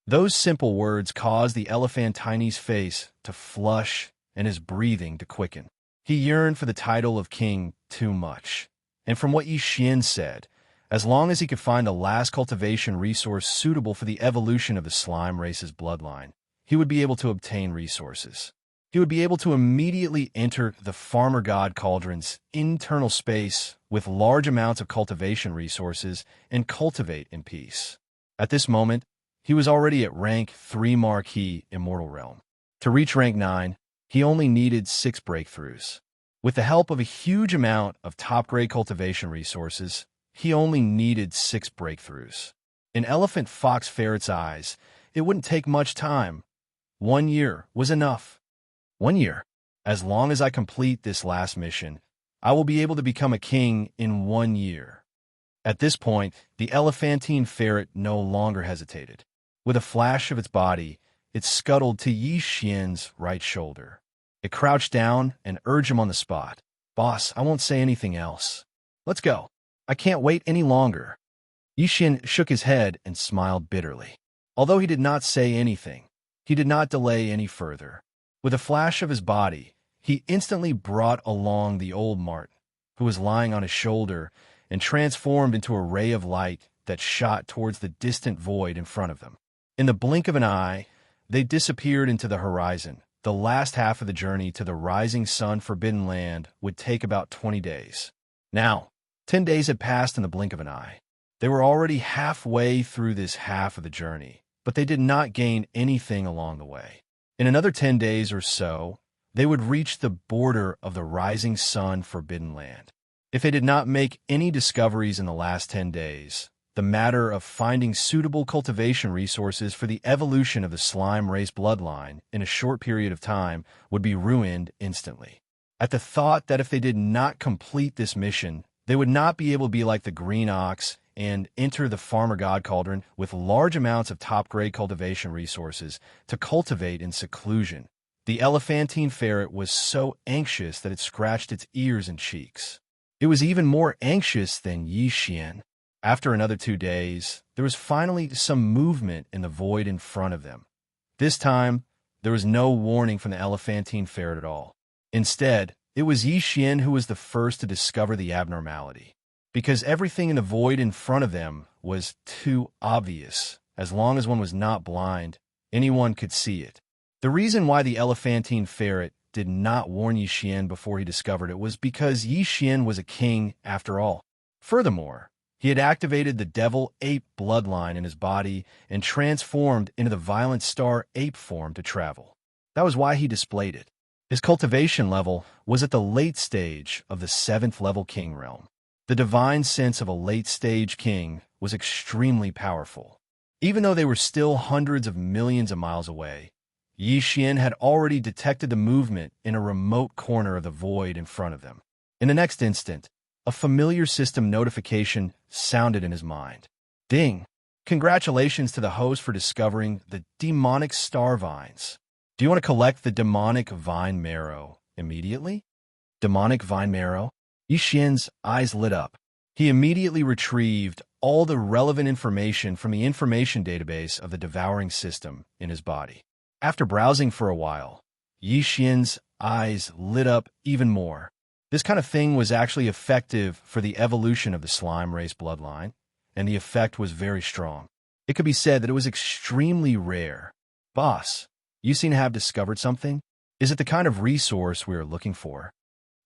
Those simple words caused the elephantine's face to flush and his breathing to quicken. He yearned for the title of king too much. And from what Yi Xian said, as long as he could find the last cultivation resource suitable for the evolution of the slime race's bloodline, he would be able to obtain resources. He would be able to immediately enter the farmer god cauldron's internal space with large amounts of cultivation resources and cultivate in peace. At this moment, he was already at rank 3 Marquee Immortal Realm. To reach rank 9, he only needed 6 breakthroughs. With the help of a huge amount of top-grade cultivation resources, he only needed 6 breakthroughs. In Elephant Fox Ferret's eyes, it wouldn't take much time. 1 year was enough. 1 year. As long as I complete this last mission, I will be able to become a king in 1 year. At this point, the elephantine ferret no longer hesitated. With a flash of its body, it scuttled to Yi Xian's right shoulder. It crouched down and urged him on the spot. Boss, I won't say anything else. Let's go. I can't wait any longer. Yi Xian shook his head and smiled bitterly. Although he did not say anything, he did not delay any further. With a flash of his body, he instantly brought along the old mart, who was lying on his shoulder, and transformed into a ray of light that shot towards the distant void in front of them. In the blink of an eye, they disappeared into the horizon. The last half of the journey to the rising sun forbidden land would take about 20 days. Now, 10 days had passed in the blink of an eye. They were already halfway through this half of the journey, but they did not gain anything along the way. In another 10 days or so, they would reach the border of the rising sun forbidden land. If they did not make any discoveries in the last 10 days, the matter of finding suitable cultivation resources for the evolution of the slime race bloodline in a short period of time would be ruined instantly. At the thought that if they did not complete this mission, they would not be able to be like the green ox and enter the farmer god cauldron with large amounts of top-grade cultivation resources to cultivate in seclusion. The elephantine ferret was so anxious that it scratched its ears and cheeks. It was even more anxious than Yi Xian. After another 2 days, there was finally some movement in the void in front of them. This time, there was no warning from the elephantine ferret at all. Instead, it was Yi Xian who was the first to discover the abnormality. Because everything in the void in front of them was too obvious. As long as one was not blind, anyone could see it. The reason why the elephantine ferret did not warn Yi Xian before he discovered it was because Yi Xian was a king after all. Furthermore, he had activated the devil ape bloodline in his body and transformed into the violent star ape form to travel. That was why he displayed it. His cultivation level was at the late stage of the 7th level king realm. The divine sense of a late-stage king was extremely powerful. Even though they were still hundreds of millions of miles away, Yi Xian had already detected the movement in a remote corner of the void in front of them. In the next instant, a familiar system notification sounded in his mind. Ding! Congratulations to the host for discovering the demonic star vines. Do you want to collect the demonic vine marrow immediately? Demonic vine marrow? Yi Xian's eyes lit up. He immediately retrieved all the relevant information from the information database of the devouring system in his body. After browsing for a while, Yi Xian's eyes lit up even more. This kind of thing was actually effective for the evolution of the slime race bloodline, and the effect was very strong. It could be said that it was extremely rare. Boss, you seem to have discovered something. Is it the kind of resource we are looking for?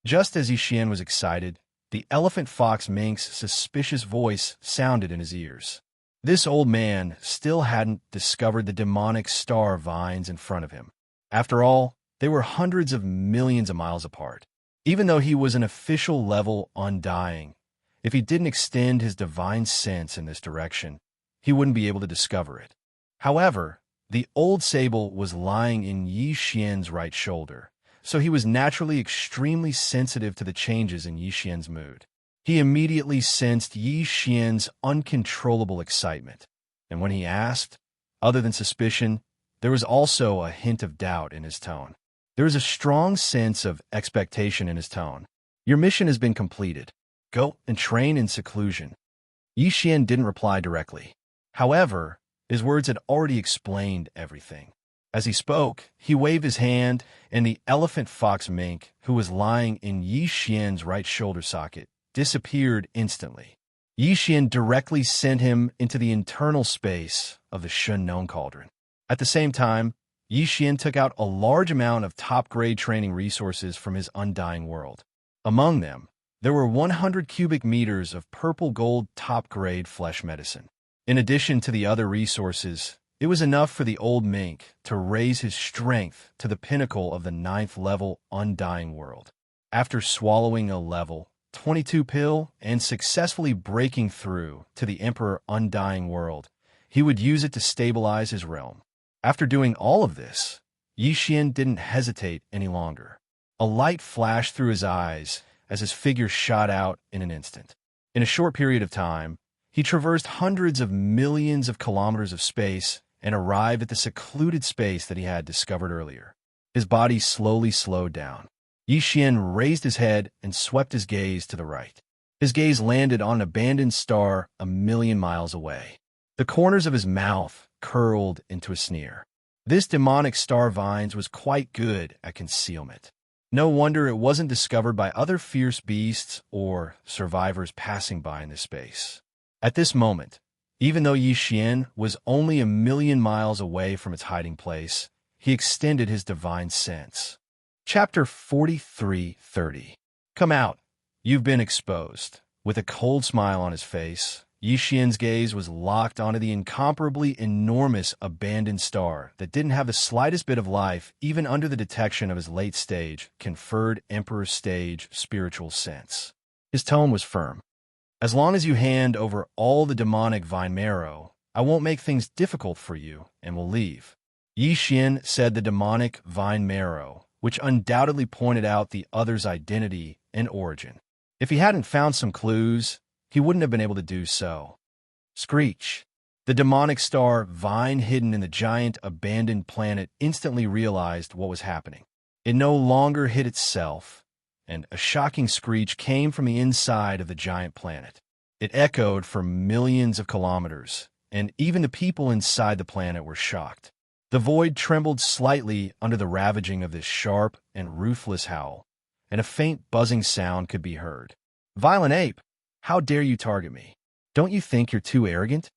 Just as Yi Xian was excited, the elephant fox mink's suspicious voice sounded in his ears. This old man still hadn't discovered the demonic star vines in front of him. After all, they were hundreds of millions of miles apart. Even though he was an official level undying, if he didn't extend his divine sense in this direction, he wouldn't be able to discover it. However, the old sable was lying in Yi Xian's right shoulder, so he was naturally extremely sensitive to the changes in Yi Xian's mood. He immediately sensed Yi Xian's uncontrollable excitement, and when he asked, other than suspicion, there was also a hint of doubt in his tone. There was a strong sense of expectation in his tone. Your mission has been completed. Go and train in seclusion. Yi Xian didn't reply directly. However, his words had already explained everything. As he spoke, he waved his hand, and the elephant fox mink, who was lying in Yi Xian's right shoulder socket, disappeared instantly. Yi Xian directly sent him into the internal space of the Shun cauldron. At the same time, Yi Xian took out a large amount of top-grade training resources from his undying world. Among them, there were 100 cubic meters of purple-gold top-grade flesh medicine. In addition to the other resources, it was enough for the old mink to raise his strength to the pinnacle of the 9th level undying world. After swallowing a level 22 pill and successfully breaking through to the Emperor undying world, he would use it to stabilize his realm. After doing all of this, Yi Xian didn't hesitate any longer. A light flashed through his eyes as his figure shot out in an instant. In a short period of time, he traversed hundreds of millions of kilometers of space and arrived at the secluded space that he had discovered earlier. His body slowly slowed down. Yi Xian raised his head and swept his gaze to the right. His gaze landed on an abandoned star a million miles away. The corners of his mouth curled into a sneer. This demonic star vines was quite good at concealment. No wonder it wasn't discovered by other fierce beasts or survivors passing by in this space. At this moment, even though Yi Xian was only a million miles away from its hiding place, he extended his divine sense. Chapter 43:30. Come out. You've been exposed. With a cold smile on his face, Yi Xian's gaze was locked onto the incomparably enormous abandoned star that didn't have the slightest bit of life even under the detection of his late-stage, conferred Emperor stage spiritual sense. His tone was firm. As long as you hand over all the demonic vine marrow, I won't make things difficult for you and will leave. Yi Xian said the demonic vine marrow, which undoubtedly pointed out the other's identity and origin. If he hadn't found some clues, he wouldn't have been able to do so. Screech. The demonic star vine hidden in the giant abandoned planet instantly realized what was happening. It no longer hid itself, and a shocking screech came from the inside of the giant planet. It echoed for millions of kilometers, and even the people inside the planet were shocked. The void trembled slightly under the ravaging of this sharp and ruthless howl, and a faint buzzing sound could be heard. Violent ape, how dare you target me? Don't you think you're too arrogant?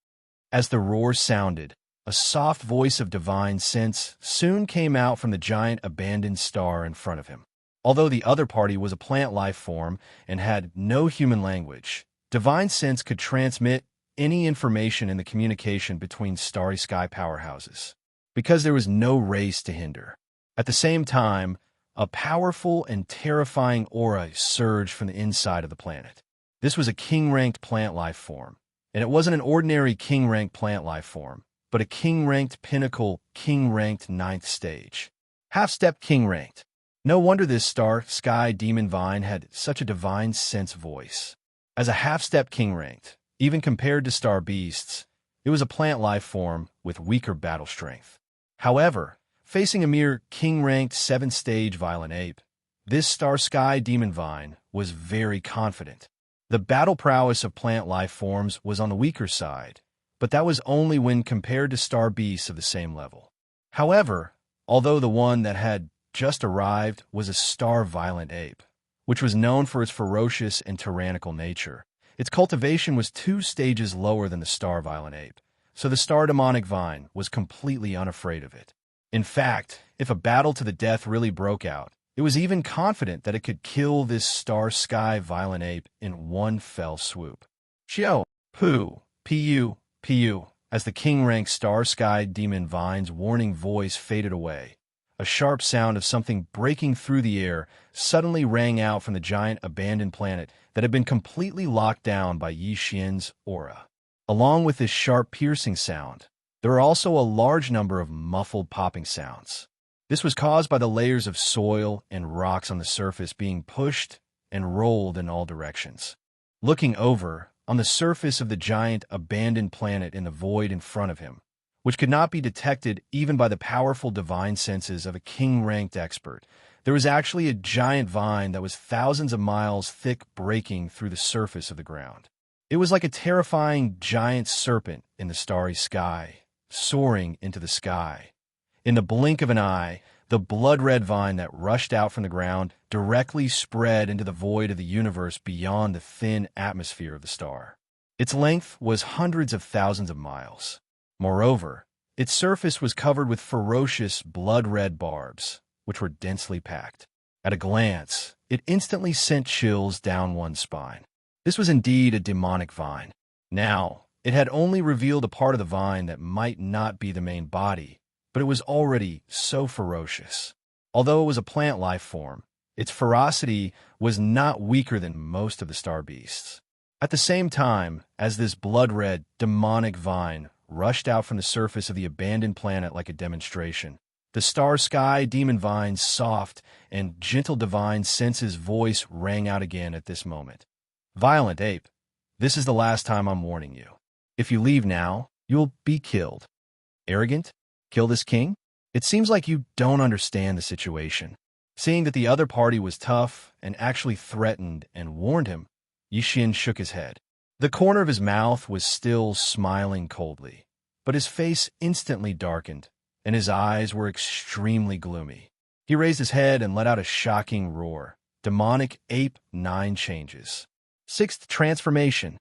As the roar sounded, a soft voice of divine sense soon came out from the giant abandoned star in front of him. Although the other party was a plant life form and had no human language, divine sense could transmit any information in the communication between starry sky powerhouses, because there was no race to hinder. At the same time, A powerful and terrifying aura surged from the inside of the planet. This was a king-ranked plant life form, and it wasn't an ordinary king-ranked plant life form, but a king-ranked pinnacle, king-ranked ninth stage. Half-step king-ranked. No wonder this star sky demon vine had such a divine sense voice. As a half-step king-ranked, even compared to star beasts, it was a plant life form with weaker battle strength. However, facing a mere king-ranked 7th-stage violent ape, this star sky demon vine was very confident. The battle prowess of plant life forms was on the weaker side, but that was only when compared to star beasts of the same level. However, although the one that had just arrived was a star violent ape, which was known for its ferocious and tyrannical nature, its cultivation was 2 stages lower than the star violent ape, so the star demonic vine was completely unafraid of it. In fact, if a battle to the death really broke out, it was even confident that it could kill this star sky violent ape in one fell swoop. Xiao, Pu, Pu, Pu, as the king-ranked star sky demon vine's warning voice faded away, a sharp sound of something breaking through the air suddenly rang out from the giant abandoned planet that had been completely locked down by Yi Xian's aura. Along with this sharp piercing sound, there were also a large number of muffled popping sounds. This was caused by the layers of soil and rocks on the surface being pushed and rolled in all directions. Looking over, on the surface of the giant abandoned planet in the void in front of him, which could not be detected even by the powerful divine senses of a king-ranked expert, there was actually a giant vine that was thousands of miles thick breaking through the surface of the ground. It was like a terrifying giant serpent in the starry sky, soaring into the sky. In the blink of an eye, the blood-red vine that rushed out from the ground directly spread into the void of the universe beyond the thin atmosphere of the star. Its length was hundreds of thousands of miles. Moreover, its surface was covered with ferocious blood-red barbs, which were densely packed. At a glance, it instantly sent chills down one's spine. This was indeed a demonic vine. Now, it had only revealed a part of the vine that might not be the main body, but it was already so ferocious. Although it was a plant life form, its ferocity was not weaker than most of the star beasts. At the same time, as this blood-red, demonic vine rushed out from the surface of the abandoned planet like a demonstration, the star sky demon vine's soft and gentle divine senses voice rang out again at this moment. Violent ape, this is the last time I'm warning you. If you leave now, you'll be killed. Arrogant? Kill this king? It seems like you don't understand the situation. Seeing that the other party was tough and actually threatened and warned him, Yixin shook his head. The corner of his mouth was still smiling coldly, but his face instantly darkened, and his eyes were extremely gloomy. He raised his head and let out a shocking roar. Demonic Ape 9 changes. 6th transformation.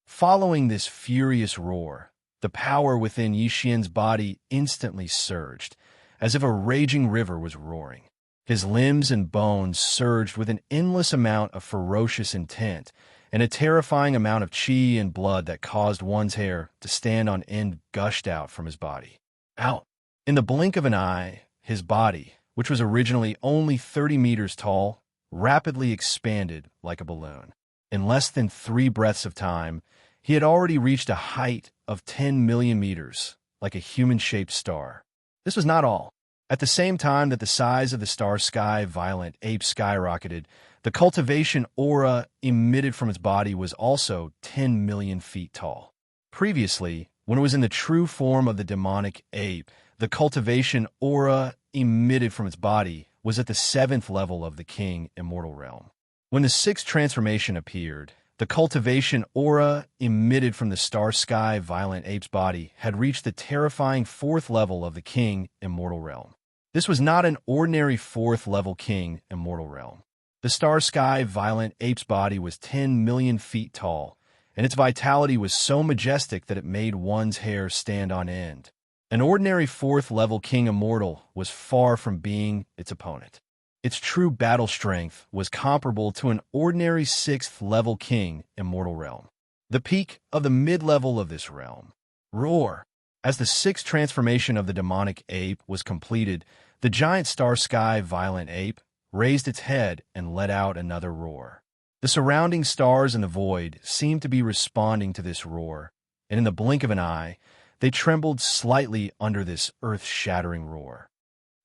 Following this furious roar, the power within Yixian's body instantly surged, as if a raging river was roaring. His limbs and bones surged with an endless amount of ferocious intent, and a terrifying amount of qi and blood that caused one's hair to stand on end gushed out from his body. Out! In the blink of an eye, his body, which was originally only 30 meters tall, rapidly expanded like a balloon. In less than 3 breaths of time, he had already reached a height of 10 million meters, like a human-shaped star. This was not all. At the same time that the size of the star sky violent ape skyrocketed, the cultivation aura emitted from its body was also 10 million feet tall. Previously, when it was in the true form of the demonic ape, the cultivation aura emitted from its body was at the 7th level of the king immortal realm. When the 6th transformation appeared, the cultivation aura emitted from the star sky violent ape's body had reached the terrifying 4th level of the king immortal realm. This was not an ordinary 4th level king immortal realm. The star sky violent ape's body was 10 million feet tall, and its vitality was so majestic that it made one's hair stand on end. An ordinary 4th level king immortal was far from being its opponent. Its true battle strength was comparable to an ordinary 6th level king immortal realm. The peak of the mid-level of this realm. Roar! As the 6th transformation of the demonic ape was completed, the giant star sky violent ape raised its head and let out another roar. The surrounding stars in the void seemed to be responding to this roar, and in the blink of an eye, they trembled slightly under this earth-shattering roar.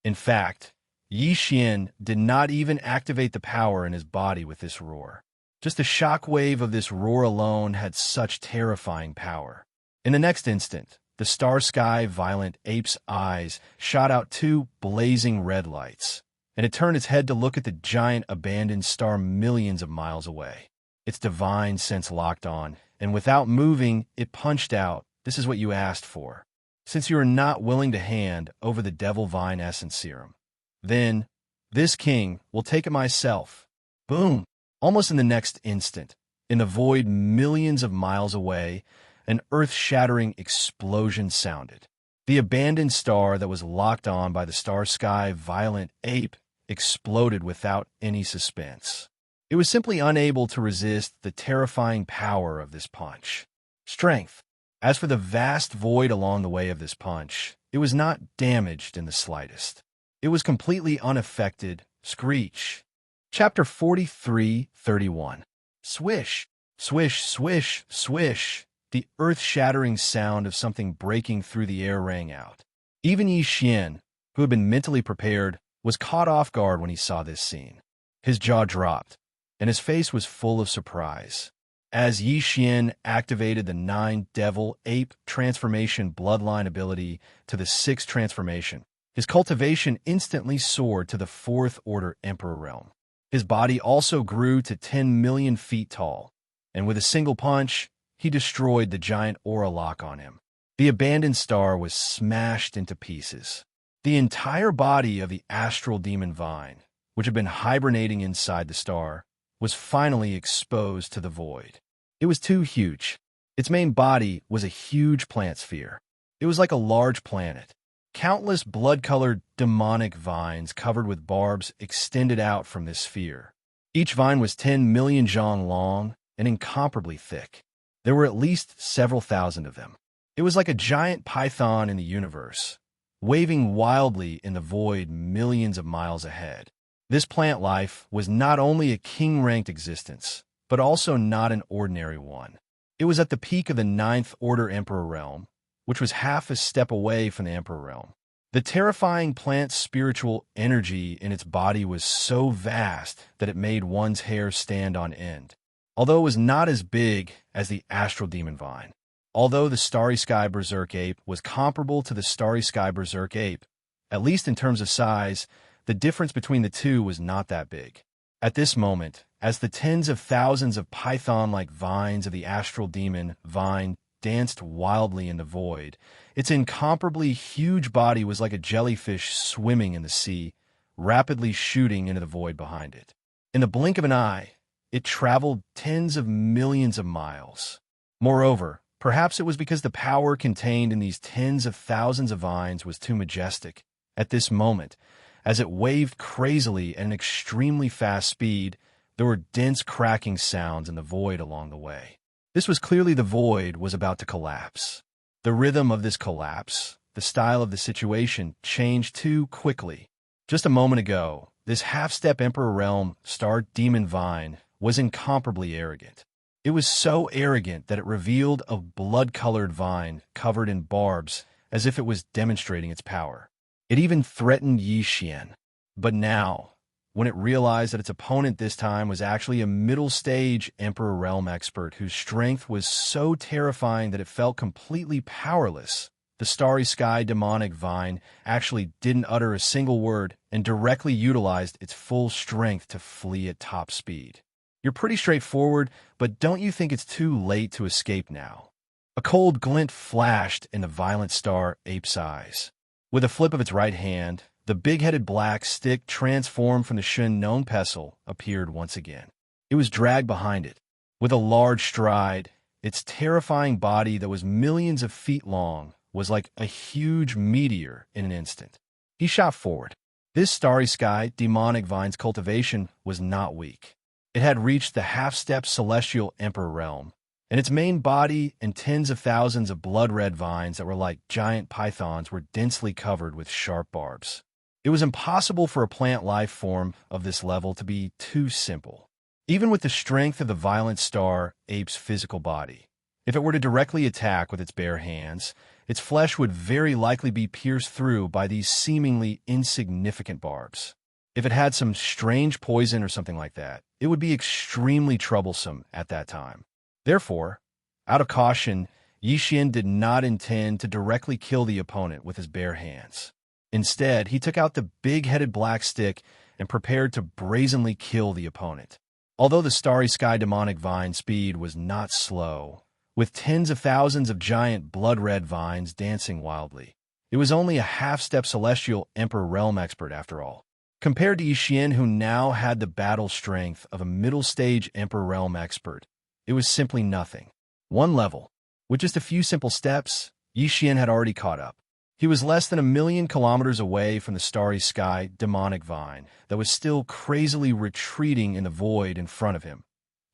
In fact, Yi Xian did not even activate the power in his body with this roar. Just the shock wave of this roar alone had such terrifying power. In the next instant, the star-sky violent ape's eyes shot out two blazing red lights, and it turned its head to look at the giant abandoned star millions of miles away. Its divine sense locked on, and without moving, it punched out, "This is what you asked for. Since you are not willing to hand over the devil vine essence serum, then this king will take it myself." Boom! Almost in the next instant, in the void millions of miles away, an earth-shattering explosion sounded. The abandoned star that was locked on by the star-sky violent ape exploded without any suspense. It was simply unable to resist the terrifying power of this punch. Strength. As for the vast void along the way of this punch, it was not damaged in the slightest. It was completely unaffected. Screech. Chapter 43:31. Swish, swish, swish, swish. The earth-shattering sound of something breaking through the air rang out. Even Yi Xian, who had been mentally prepared, was caught off guard when he saw this scene. His jaw dropped, and his face was full of surprise. As Yi Xian activated the 9 Devil Ape Transformation Bloodline ability to the 6th transformation, his cultivation instantly soared to the 4th Order Emperor realm. His body also grew to 10 million feet tall, and with a single punch, he destroyed the giant aura lock on him. The abandoned star was smashed into pieces. The entire body of the astral demon vine, which had been hibernating inside the star, was finally exposed to the void. It was too huge. Its main body was a huge plant sphere. It was like a large planet. Countless blood-colored demonic vines covered with barbs extended out from this sphere. Each vine was 10 million zhang long and incomparably thick. There were at least several thousand of them. It was like a giant python in the universe, waving wildly in the void millions of miles ahead. This plant life was not only a king-ranked existence, but also not an ordinary one. It was at the peak of the 9th Order Emperor realm, which was half a step away from the Emperor realm. The terrifying plant's spiritual energy in its body was so vast that it made one's hair stand on end. Although it was not as big as the Astral Demon Vine. Although the Starry Sky Berserk Ape was comparable to the Starry Sky Berserk Ape, at least in terms of size, the difference between the two was not that big. At this moment, as the tens of thousands of python-like vines of the Astral Demon Vine danced wildly in the void, its incomparably huge body was like a jellyfish swimming in the sea, rapidly shooting into the void behind it. In the blink of an eye, it traveled tens of millions of miles. Moreover, perhaps it was because the power contained in these tens of thousands of vines was too majestic. At this moment, as it waved crazily at an extremely fast speed, there were dense cracking sounds in the void along the way. This was clearly the void was about to collapse. The rhythm of this collapse, the style of the situation, changed too quickly. Just a moment ago, this half-step Emperor Realm Star Demon Vine was incomparably arrogant. It was so arrogant that it revealed a blood-colored vine covered in barbs as if it was demonstrating its power. It even threatened Yi Xian. But now, when it realized that its opponent this time was actually a middle-stage Emperor Realm expert whose strength was so terrifying that it felt completely powerless, the Starry Sky Demonic Vine actually didn't utter a single word and directly utilized its full strength to flee at top speed. You're pretty straightforward, but don't you think it's too late to escape now? A cold glint flashed in the violent star ape's eyes. With a flip of its right hand, the big-headed black stick transformed from the Shun known pestle appeared once again. It was dragged behind it. With a large stride, its terrifying body that was millions of feet long was like a huge meteor in an instant. He shot forward. This Starry Sky Demonic Vine's cultivation was not weak. It had reached the half-step Celestial Emperor realm, and its main body and tens of thousands of blood-red vines that were like giant pythons were densely covered with sharp barbs. It was impossible for a plant life form of this level to be too simple. Even with the strength of the violent star ape's physical body, if it were to directly attack with its bare hands, its flesh would very likely be pierced through by these seemingly insignificant barbs. If it had some strange poison or something like that, it would be extremely troublesome at that time. Therefore, out of caution, Yi Xian did not intend to directly kill the opponent with his bare hands. Instead, he took out the big-headed black stick and prepared to brazenly kill the opponent. Although the starry sky demonic vine speed was not slow, with tens of thousands of giant blood-red vines dancing wildly, it was only a half-step celestial Emperor Realm expert after all. Compared to Yi Xian, who now had the battle strength of a middle-stage Emperor Realm expert, it was simply nothing. One level. With just a few simple steps, Yi Xian had already caught up. He was less than 1,000,000 kilometers away from the starry sky demonic vine that was still crazily retreating in the void in front of him.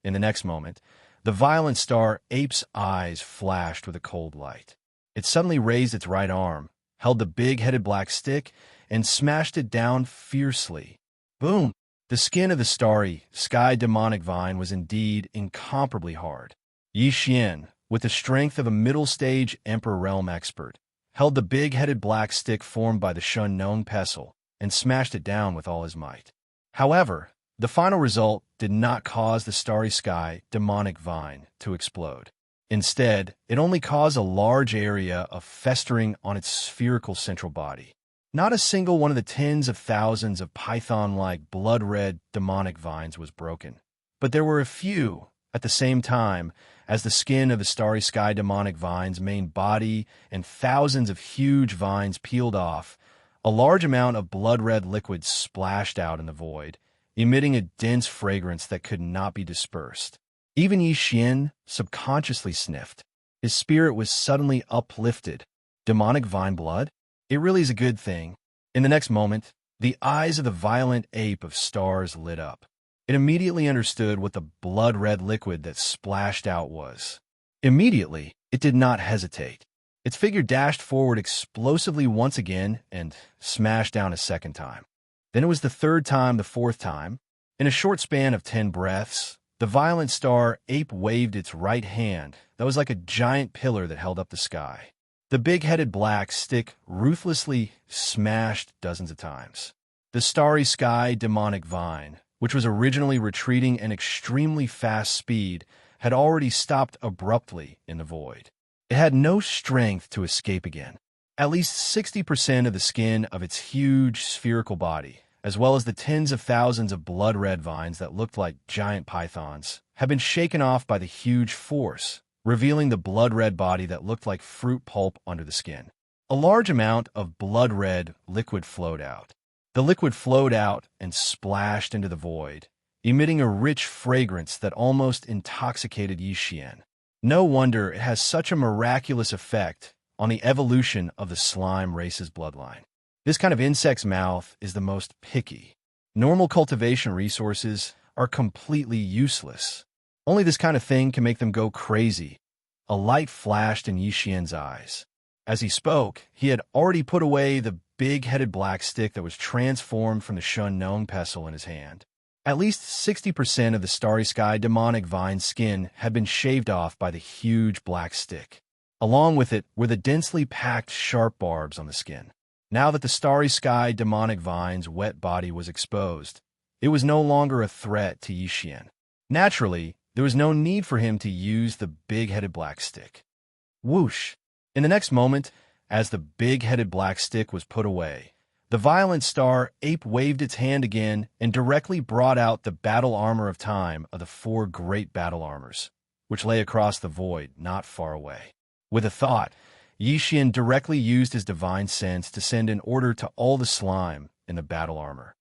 In the next moment, the violent star ape's eyes flashed with a cold light. It suddenly raised its right arm, held the big-headed black stick, and smashed it down fiercely. Boom! The skin of the starry sky demonic vine was indeed incomparably hard. Yi Xian, with the strength of a middle-stage Emperor Realm expert, held the big-headed black stick formed by the Shun pestle and smashed it down with all his might. However, the final result did not cause the starry sky demonic vine to explode. Instead, it only caused a large area of festering on its spherical central body. Not a single one of the tens of thousands of python-like blood-red demonic vines was broken, but there were a few at the same time as the skin of the starry sky demonic vine's main body and thousands of huge vines peeled off. A large amount of blood-red liquid splashed out in the void, emitting a dense fragrance that could not be dispersed. Even Yi Xian subconsciously sniffed. His spirit was suddenly uplifted. Demonic vine blood? It really is a good thing. In the next moment, the eyes of the violent ape of stars lit up. It immediately understood what the blood-red liquid that splashed out was. Immediately, it did not hesitate. Its figure dashed forward explosively once again and smashed down a second time. Then it was the third time, the fourth time. In a short span of 10 breaths, the violent star ape waved its right hand that was like a giant pillar that held up the sky. The big-headed black stick ruthlessly smashed dozens of times. The starry sky demonic vine, which was originally retreating at extremely fast speed, had already stopped abruptly in the void. It had no strength to escape again. At least 60% of the skin of its huge spherical body, as well as the tens of thousands of blood-red vines that looked like giant pythons, had been shaken off by the huge force, revealing the blood-red body that looked like fruit pulp under the skin. A large amount of blood-red liquid flowed out. The liquid flowed out and splashed into the void, emitting a rich fragrance that almost intoxicated Yi Xian. No wonder it has such a miraculous effect on the evolution of the slime race's bloodline. This kind of insect's mouth is the most picky. Normal cultivation resources are completely useless. Only this kind of thing can make them go crazy. A light flashed in Yi Xian's eyes. As he spoke, he had already put away the big-headed black stick that was transformed from the Shun pestle in his hand. At least 60% of the starry sky demonic vine skin had been shaved off by the huge black stick. Along with it were the densely packed sharp barbs on the skin. Now that the starry sky demonic vine's wet body was exposed, it was no longer a threat to Yi Xian. Naturally, there was no need for him to use the big-headed black stick. Whoosh! In the next moment, as the big-headed black stick was put away, the violent star ape waved its hand again and directly brought out the battle armor of time of the 4 great battle armors, which lay across the void not far away. With a thought, Yi Xian directly used his divine sense to send an order to all the slime in the battle armor.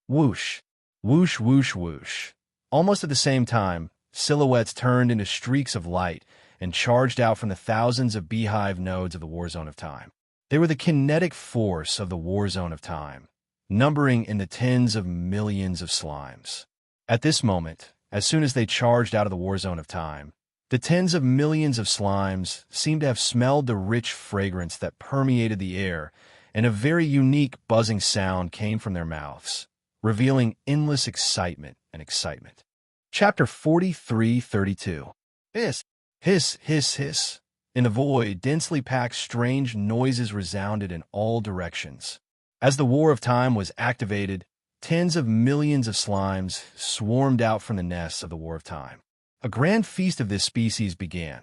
Whoosh! Whoosh, whoosh, whoosh. Almost at the same time, silhouettes turned into streaks of light and charged out from the thousands of beehive nodes of the war zone of time. They were the kinetic force of the war zone of time, numbering in the tens of millions of slimes. At this moment, as soon as they charged out of the war zone of time, the tens of millions of slimes seemed to have smelled the rich fragrance that permeated the air and a very unique buzzing sound came from their mouths, revealing endless excitement and excitement. Chapter 43:32. Hiss, hiss, hiss, hiss. In the void, densely packed, strange noises resounded in all directions. As the War of Time was activated, tens of millions of slimes swarmed out from the nests of the War of Time. A grand feast of this species began.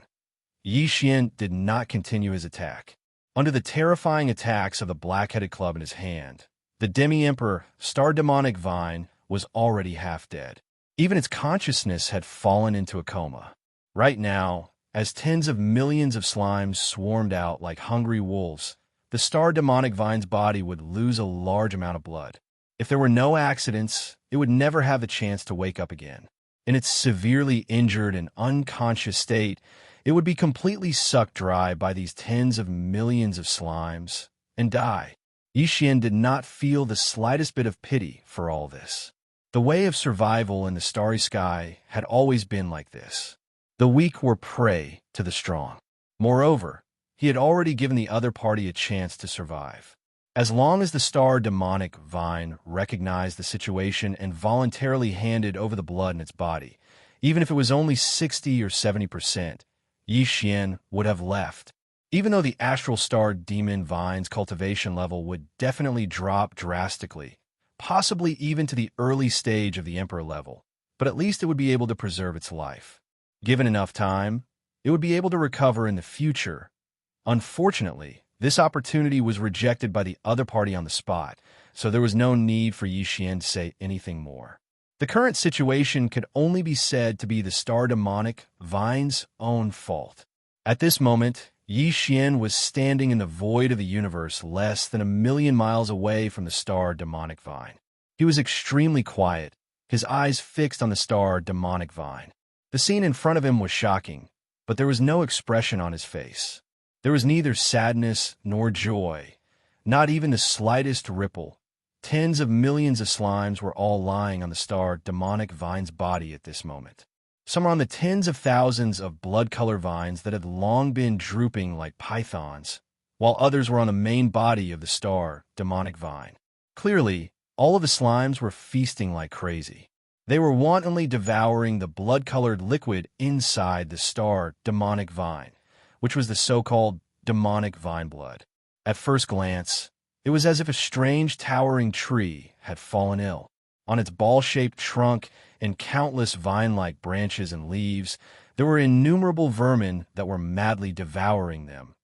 Yi Xian did not continue his attack. Under the terrifying attacks of the black-headed club in his hand, the Demi-Emperor, Star Demonic Vine, was already half dead. Even its consciousness had fallen into a coma. Right now, as tens of millions of slimes swarmed out like hungry wolves, the Star Demonic Vine's body would lose a large amount of blood. If there were no accidents, it would never have the chance to wake up again. In its severely injured and unconscious state, it would be completely sucked dry by these tens of millions of slimes and die. Yi Xian did not feel the slightest bit of pity for all this. The way of survival in the starry sky had always been like this. The weak were prey to the strong. Moreover, he had already given the other party a chance to survive. As long as the Star Demonic Vine recognized the situation and voluntarily handed over the blood in its body, even if it was only 60 or 70%, Yi Xian would have left. Even though the Astral Star Demon Vine's cultivation level would definitely drop drastically, possibly even to the early stage of the Emperor level, but at least it would be able to preserve its life. Given enough time, it would be able to recover in the future. Unfortunately, this opportunity was rejected by the other party on the spot, so there was no need for Yi Xian to say anything more. The current situation could only be said to be the Star Demonic Vine's own fault. At this moment, Yi Xian was standing in the void of the universe less than 1,000,000 miles away from the Star Demonic Vine. He was extremely quiet, his eyes fixed on the Star Demonic Vine. The scene in front of him was shocking, but there was no expression on his face. There was neither sadness nor joy, not even the slightest ripple. Tens of millions of slimes were all lying on the Star Demonic Vine's body at this moment. Some were on the tens of thousands of blood-color vines that had long been drooping like pythons, while others were on the main body of the Star Demonic Vine. Clearly, all of the slimes were feasting like crazy. They were wantonly devouring the blood-colored liquid inside the Star Demonic Vine, which was the so-called demonic vine blood. At first glance, it was as if a strange towering tree had fallen ill. On its ball-shaped trunk and countless vine-like branches and leaves, there were innumerable vermin that were madly devouring them.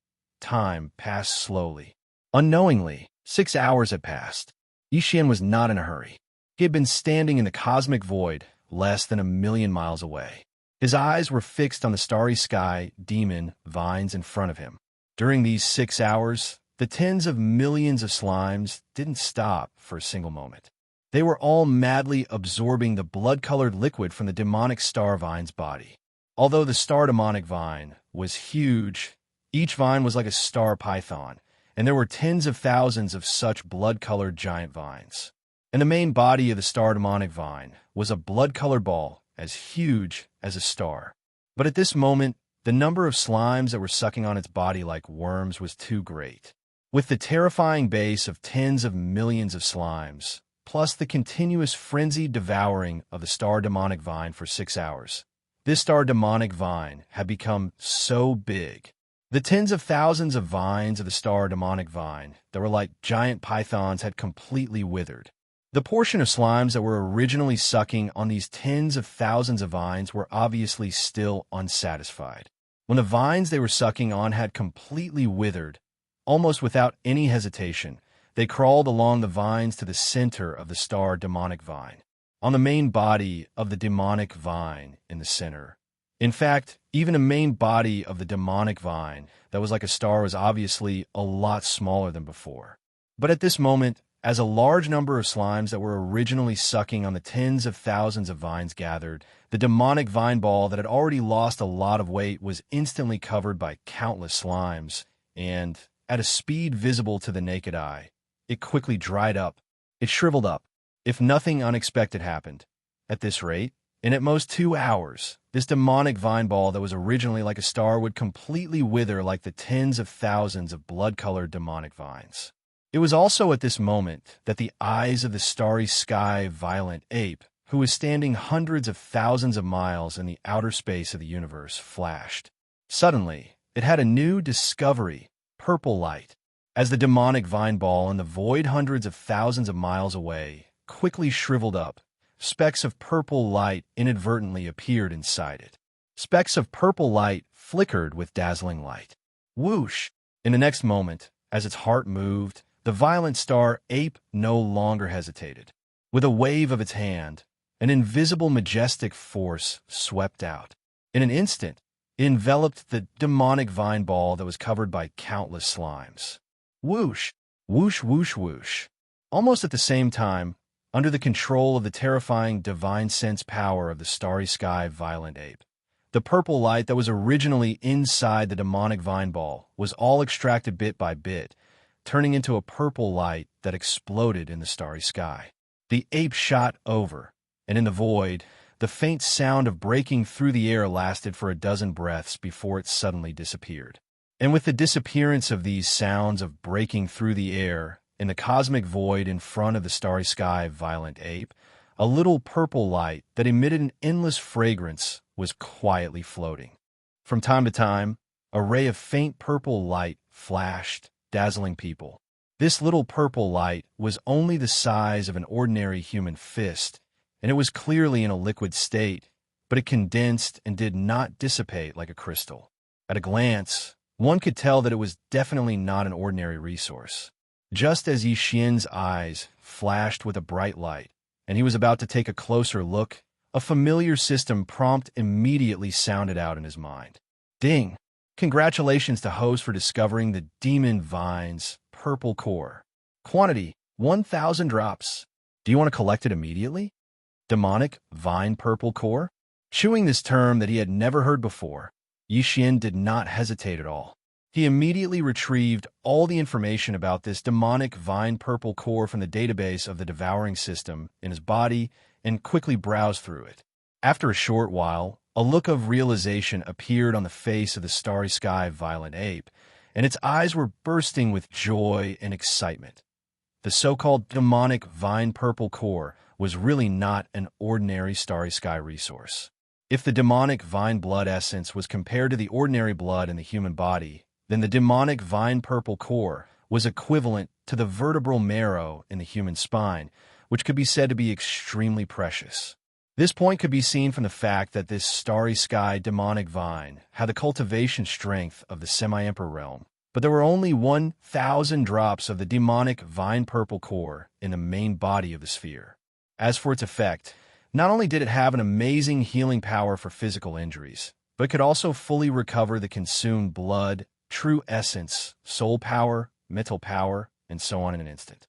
Time passed slowly. Unknowingly, 6 hours had passed. Yi Xian was not in a hurry. He had been standing in the cosmic void, less than 1,000,000 miles away. His eyes were fixed on the starry sky, demon, vines in front of him. During these 6 hours, the tens of millions of slimes didn't stop for a single moment. They were all madly absorbing the blood-colored liquid from the demonic star vine's body. Although the Star Demonic Vine was huge, each vine was like a star python, and there were tens of thousands of such blood-colored giant vines. And the main body of the Star Demonic Vine was a blood-colored ball as huge as a star. But at this moment, the number of slimes that were sucking on its body like worms was too great. With the terrifying base of tens of millions of slimes, plus the continuous frenzied devouring of the Star Demonic Vine for 6 hours, this Star Demonic Vine had become so big. The tens of thousands of vines of the Star Demonic Vine that were like giant pythons had completely withered. The portion of slimes that were originally sucking on these tens of thousands of vines were obviously still unsatisfied. When the vines they were sucking on had completely withered, almost without any hesitation, they crawled along the vines to the center of the Star Demonic Vine, on the main body of the demonic vine in the center. In fact, even the main body of the demonic vine that was like a star was obviously a lot smaller than before. But at this moment, as a large number of slimes that were originally sucking on the tens of thousands of vines gathered, the demonic vine ball that had already lost a lot of weight was instantly covered by countless slimes, and, at a speed visible to the naked eye, it quickly dried up. It shriveled up, if nothing unexpected happened. At this rate, in at most 2 hours, this demonic vine ball that was originally like a star would completely wither like the tens of thousands of blood-colored demonic vines. It was also at this moment that the eyes of the starry sky violent ape, who was standing hundreds of thousands of miles in the outer space of the universe, flashed. Suddenly, it had a new discovery, purple light. As the demonic vine ball in the void hundreds of thousands of miles away quickly shriveled up, specks of purple light inadvertently appeared inside it. Specks of purple light flickered with dazzling light. Whoosh! In the next moment, as its heart moved, the violent star ape no longer hesitated. With a wave of its hand, an invisible majestic force swept out. In an instant, it enveloped the demonic vine ball that was covered by countless slimes. Whoosh! Whoosh, whoosh, whoosh. Almost at the same time, under the control of the terrifying divine sense power of the starry sky violent ape, the purple light that was originally inside the demonic vine ball was all extracted bit by bit, turning into a purple light that exploded in the starry sky. The ape shot over, and in the void, the faint sound of breaking through the air lasted for a dozen breaths before it suddenly disappeared. And with the disappearance of these sounds of breaking through the air, in the cosmic void in front of the starry sky violent ape, a little purple light that emitted an endless fragrance was quietly floating. From time to time, a ray of faint purple light flashed, dazzling people. This little purple light was only the size of an ordinary human fist, and it was clearly in a liquid state, but it condensed and did not dissipate like a crystal. At a glance, one could tell that it was definitely not an ordinary resource. Just as Yi Xian's eyes flashed with a bright light, and he was about to take a closer look, a familiar system prompt immediately sounded out in his mind. Ding! Congratulations to host for discovering the Demon Vine's purple core. Quantity, 1,000 drops. Do you want to collect it immediately? Demonic Vine Purple Core? Chewing this term that he had never heard before, Yi Xian did not hesitate at all. He immediately retrieved all the information about this demonic vine purple core from the database of the devouring system in his body and quickly browsed through it. After a short while, a look of realization appeared on the face of the starry sky violent ape, and its eyes were bursting with joy and excitement. The so-called demonic vine purple core was really not an ordinary starry sky resource. If the demonic vine blood essence was compared to the ordinary blood in the human body, then the demonic vine purple core was equivalent to the vertebral marrow in the human spine, which could be said to be extremely precious. This point could be seen from the fact that this starry sky demonic vine had the cultivation strength of the semi-emperor realm, but there were only 1,000 drops of the demonic vine purple core in the main body of the sphere. As for its effect, not only did it have an amazing healing power for physical injuries, but it could also fully recover the consumed blood, true essence, soul power, mental power, and so on in an instant.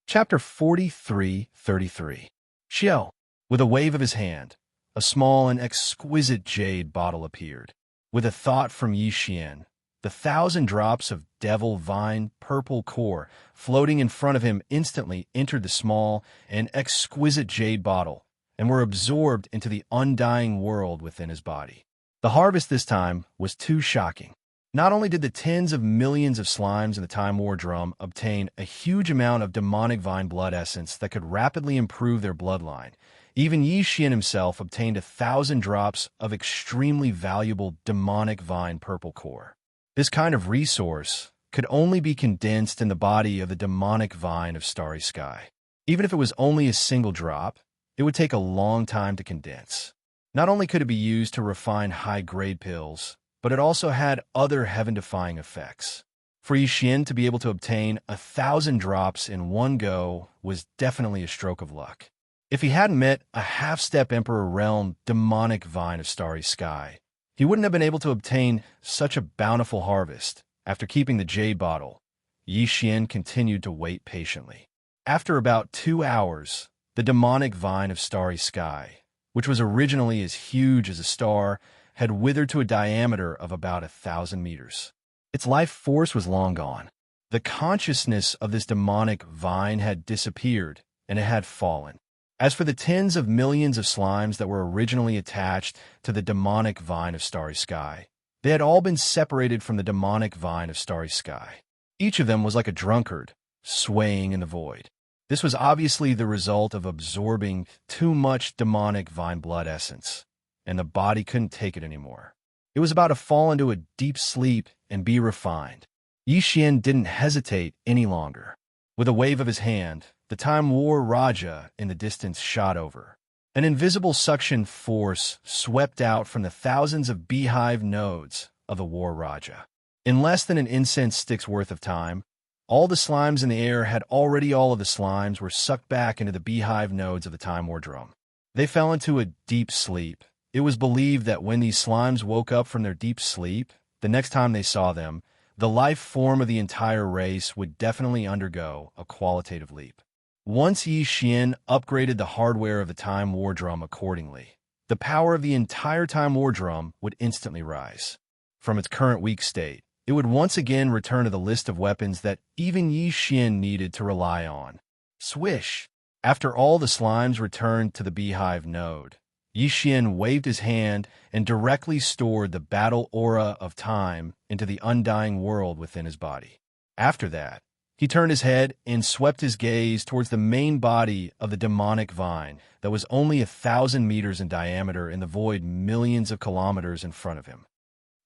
Chapter 43:33. Xiao. With a wave of his hand, a small and exquisite jade bottle appeared. With a thought from Yi Xian, the 1,000 drops of devil vine purple core floating in front of him instantly entered the small and exquisite jade bottle and were absorbed into the undying world within his body. The harvest this time was too shocking. Not only did the tens of millions of slimes in the Time War drum obtain a huge amount of demonic vine blood essence that could rapidly improve their bloodline, even Yi Xian himself obtained 1,000 drops of extremely valuable demonic vine purple core. This kind of resource could only be condensed in the body of the demonic vine of starry sky. Even if it was only a single drop, it would take a long time to condense. Not only could it be used to refine high-grade pills, but it also had other heaven-defying effects. For Yi Xian to be able to obtain 1,000 drops in one go was definitely a stroke of luck. If he hadn't met a half-step Emperor Realm demonic vine of starry sky, he wouldn't have been able to obtain such a bountiful harvest. After keeping the jade bottle, Yi Xian continued to wait patiently. After about 2 hours, the demonic vine of starry sky, which was originally as huge as a star, had withered to a diameter of about 1,000 meters. Its life force was long gone. The consciousness of this demonic vine had disappeared, and it had fallen. As for the tens of millions of slimes that were originally attached to the demonic vine of starry sky, they had all been separated from the demonic vine of starry sky. Each of them was like a drunkard, swaying in the void. This was obviously the result of absorbing too much demonic vine blood essence, and the body couldn't take it anymore. It was about to fall into a deep sleep and be refined. Yi Xian didn't hesitate any longer. With a wave of his hand, the Time War Raja in the distance shot over. An invisible suction force swept out from the thousands of beehive nodes of the War Raja. In less than an incense stick's worth of time, all the slimes in the air had already all of the slimes were sucked back into the beehive nodes of the Time War drum. They fell into a deep sleep. It was believed that when these slimes woke up from their deep sleep, the next time they saw them, the life form of the entire race would definitely undergo a qualitative leap. Once Yi Xian upgraded the hardware of the Time War drum accordingly, the power of the entire Time War drum would instantly rise. From its current weak state, it would once again return to the list of weapons that even Yi Xian needed to rely on. Swish! After all the slimes returned to the beehive node, Yi Xian waved his hand and directly stored the battle aura of time into the undying world within his body. After that, he turned his head and swept his gaze towards the main body of the demonic vine that was only 1,000 meters in diameter in the void millions of kilometers in front of him.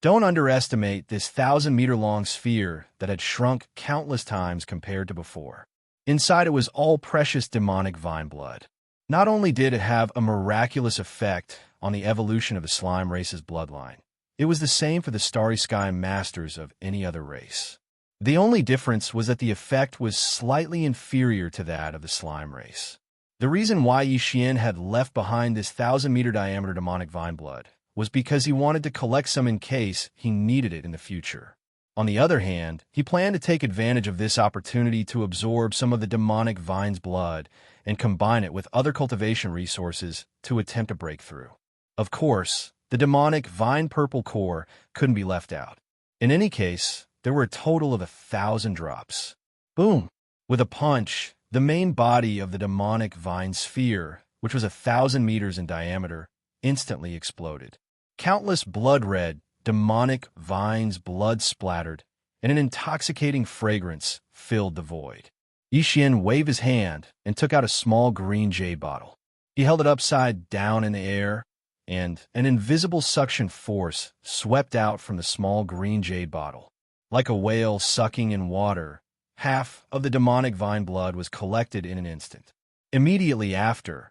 Don't underestimate this 1,000-meter-long sphere that had shrunk countless times compared to before. Inside it was all precious demonic vine blood. Not only did it have a miraculous effect on the evolution of the slime race's bloodline, it was the same for the Starry Sky Masters of any other race. The only difference was that the effect was slightly inferior to that of the slime race. The reason why Yi Xian had left behind this 1,000-meter diameter demonic vine blood was because he wanted to collect some in case he needed it in the future. On the other hand, he planned to take advantage of this opportunity to absorb some of the demonic vine's blood and combine it with other cultivation resources to attempt a breakthrough. Of course, the demonic vine purple core couldn't be left out. In any case, there were a total of 1,000 drops. Boom! With a punch, the main body of the demonic vine sphere, which was 1,000 meters in diameter, instantly exploded. Countless blood-red, demonic vines blood splattered, and an intoxicating fragrance filled the void. Yi Xian waved his hand and took out a small green jade bottle. He held it upside down in the air, and an invisible suction force swept out from the small green jade bottle. Like a whale sucking in water, half of the demonic vine blood was collected in an instant. Immediately after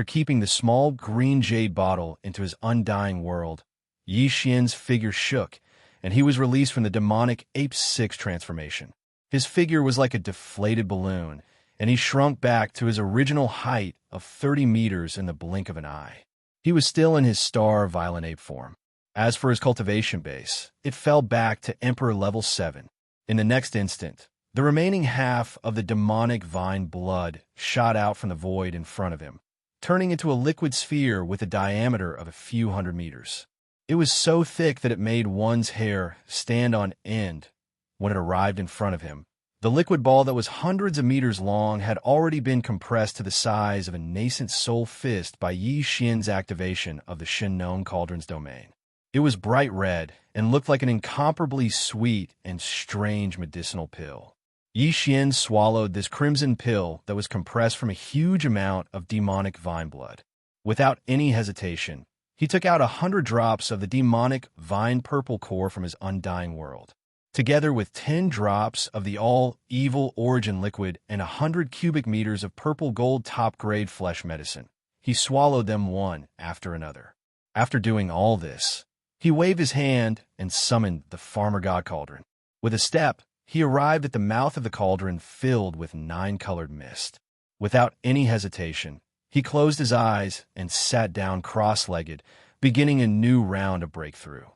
keeping the small green jade bottle into his undying world, Yi Xian's figure shook, and he was released from the demonic Ape 6 transformation. His figure was like a deflated balloon, and he shrunk back to his original height of 30 meters in the blink of an eye. He was still in his star violent ape form. As for his cultivation base, it fell back to Emperor level 7. In the next instant, the remaining half of the demonic vine blood shot out from the void in front of him, turning into a liquid sphere with a diameter of a few hundred meters. It was so thick that it made one's hair stand on end when it arrived in front of him. The liquid ball that was hundreds of meters long had already been compressed to the size of a nascent soul fist by Yi Xian's activation of the Shinnon Cauldron's domain. It was bright red and looked like an incomparably sweet and strange medicinal pill. Yi Xian swallowed this crimson pill that was compressed from a huge amount of demonic vine blood. Without any hesitation, he took out 100 drops of the demonic vine purple core from his undying world. Together with 10 drops of the all-evil origin liquid and 100 cubic meters of purple gold top-grade flesh medicine, he swallowed them one after another. After doing all this, he waved his hand and summoned the Farmer God Cauldron. With a step, he arrived at the mouth of the cauldron filled with 9-colored mist. Without any hesitation, he closed his eyes and sat down cross-legged, beginning a new round of breakthrough.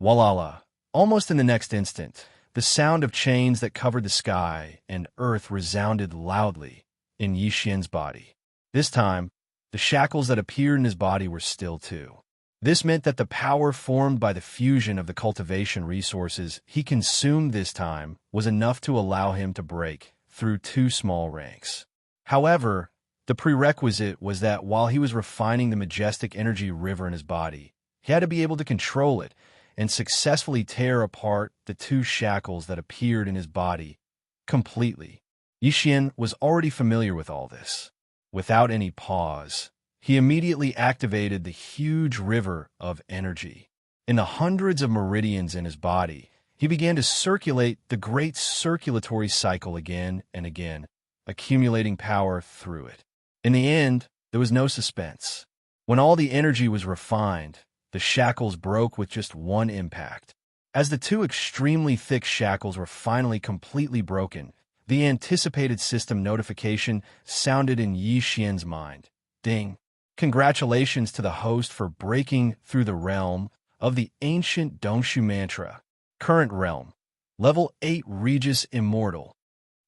Walala! Almost in the next instant, the sound of chains that covered the sky and earth resounded loudly in Yi Xian's body. This time, the shackles that appeared in his body were still too. This meant that the power formed by the fusion of the cultivation resources he consumed this time was enough to allow him to break through 2 small ranks. However, the prerequisite was that while he was refining the majestic energy river in his body, he had to be able to control it and successfully tear apart the 2 shackles that appeared in his body completely. Yi Xian was already familiar with all this. Without any pause, he immediately activated the huge river of energy. In the hundreds of meridians in his body, he began to circulate the great circulatory cycle again and again, accumulating power through it. In the end, there was no suspense. When all the energy was refined, the shackles broke with just one impact. As the two extremely thick shackles were finally completely broken, the anticipated system notification sounded in Yi Xian's mind. Ding! Congratulations to the host for breaking through the realm of the ancient Dongshu mantra. Current realm. Level 8 Regis Immortal.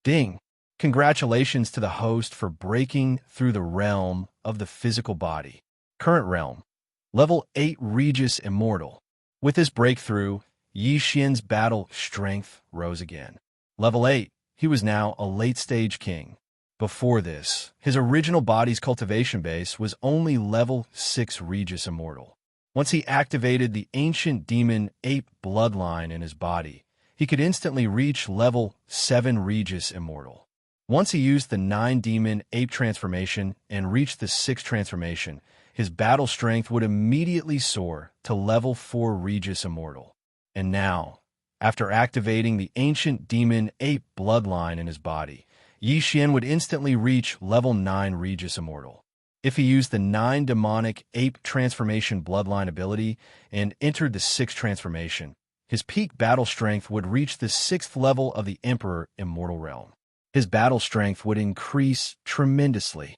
Ding! Congratulations to the host for breaking through the realm of the physical body. Current realm. Level 8 Regis Immortal. With this breakthrough, Yi Xian's battle strength rose again. Level 8. He was now a late-stage king. Before this, his original body's cultivation base was only level 6 Regis Immortal. Once he activated the ancient demon ape bloodline in his body, he could instantly reach level 7 Regis Immortal. Once he used the 9 demon ape transformation and reached the 6th transformation, his battle strength would immediately soar to level 4 Regis Immortal. And now, after activating the ancient demon ape bloodline in his body, Yi Xian would instantly reach level 9 Regis Immortal. If he used the 9 demonic ape transformation bloodline ability and entered the 6th transformation, his peak battle strength would reach the 6th level of the Emperor Immortal Realm. His battle strength would increase tremendously.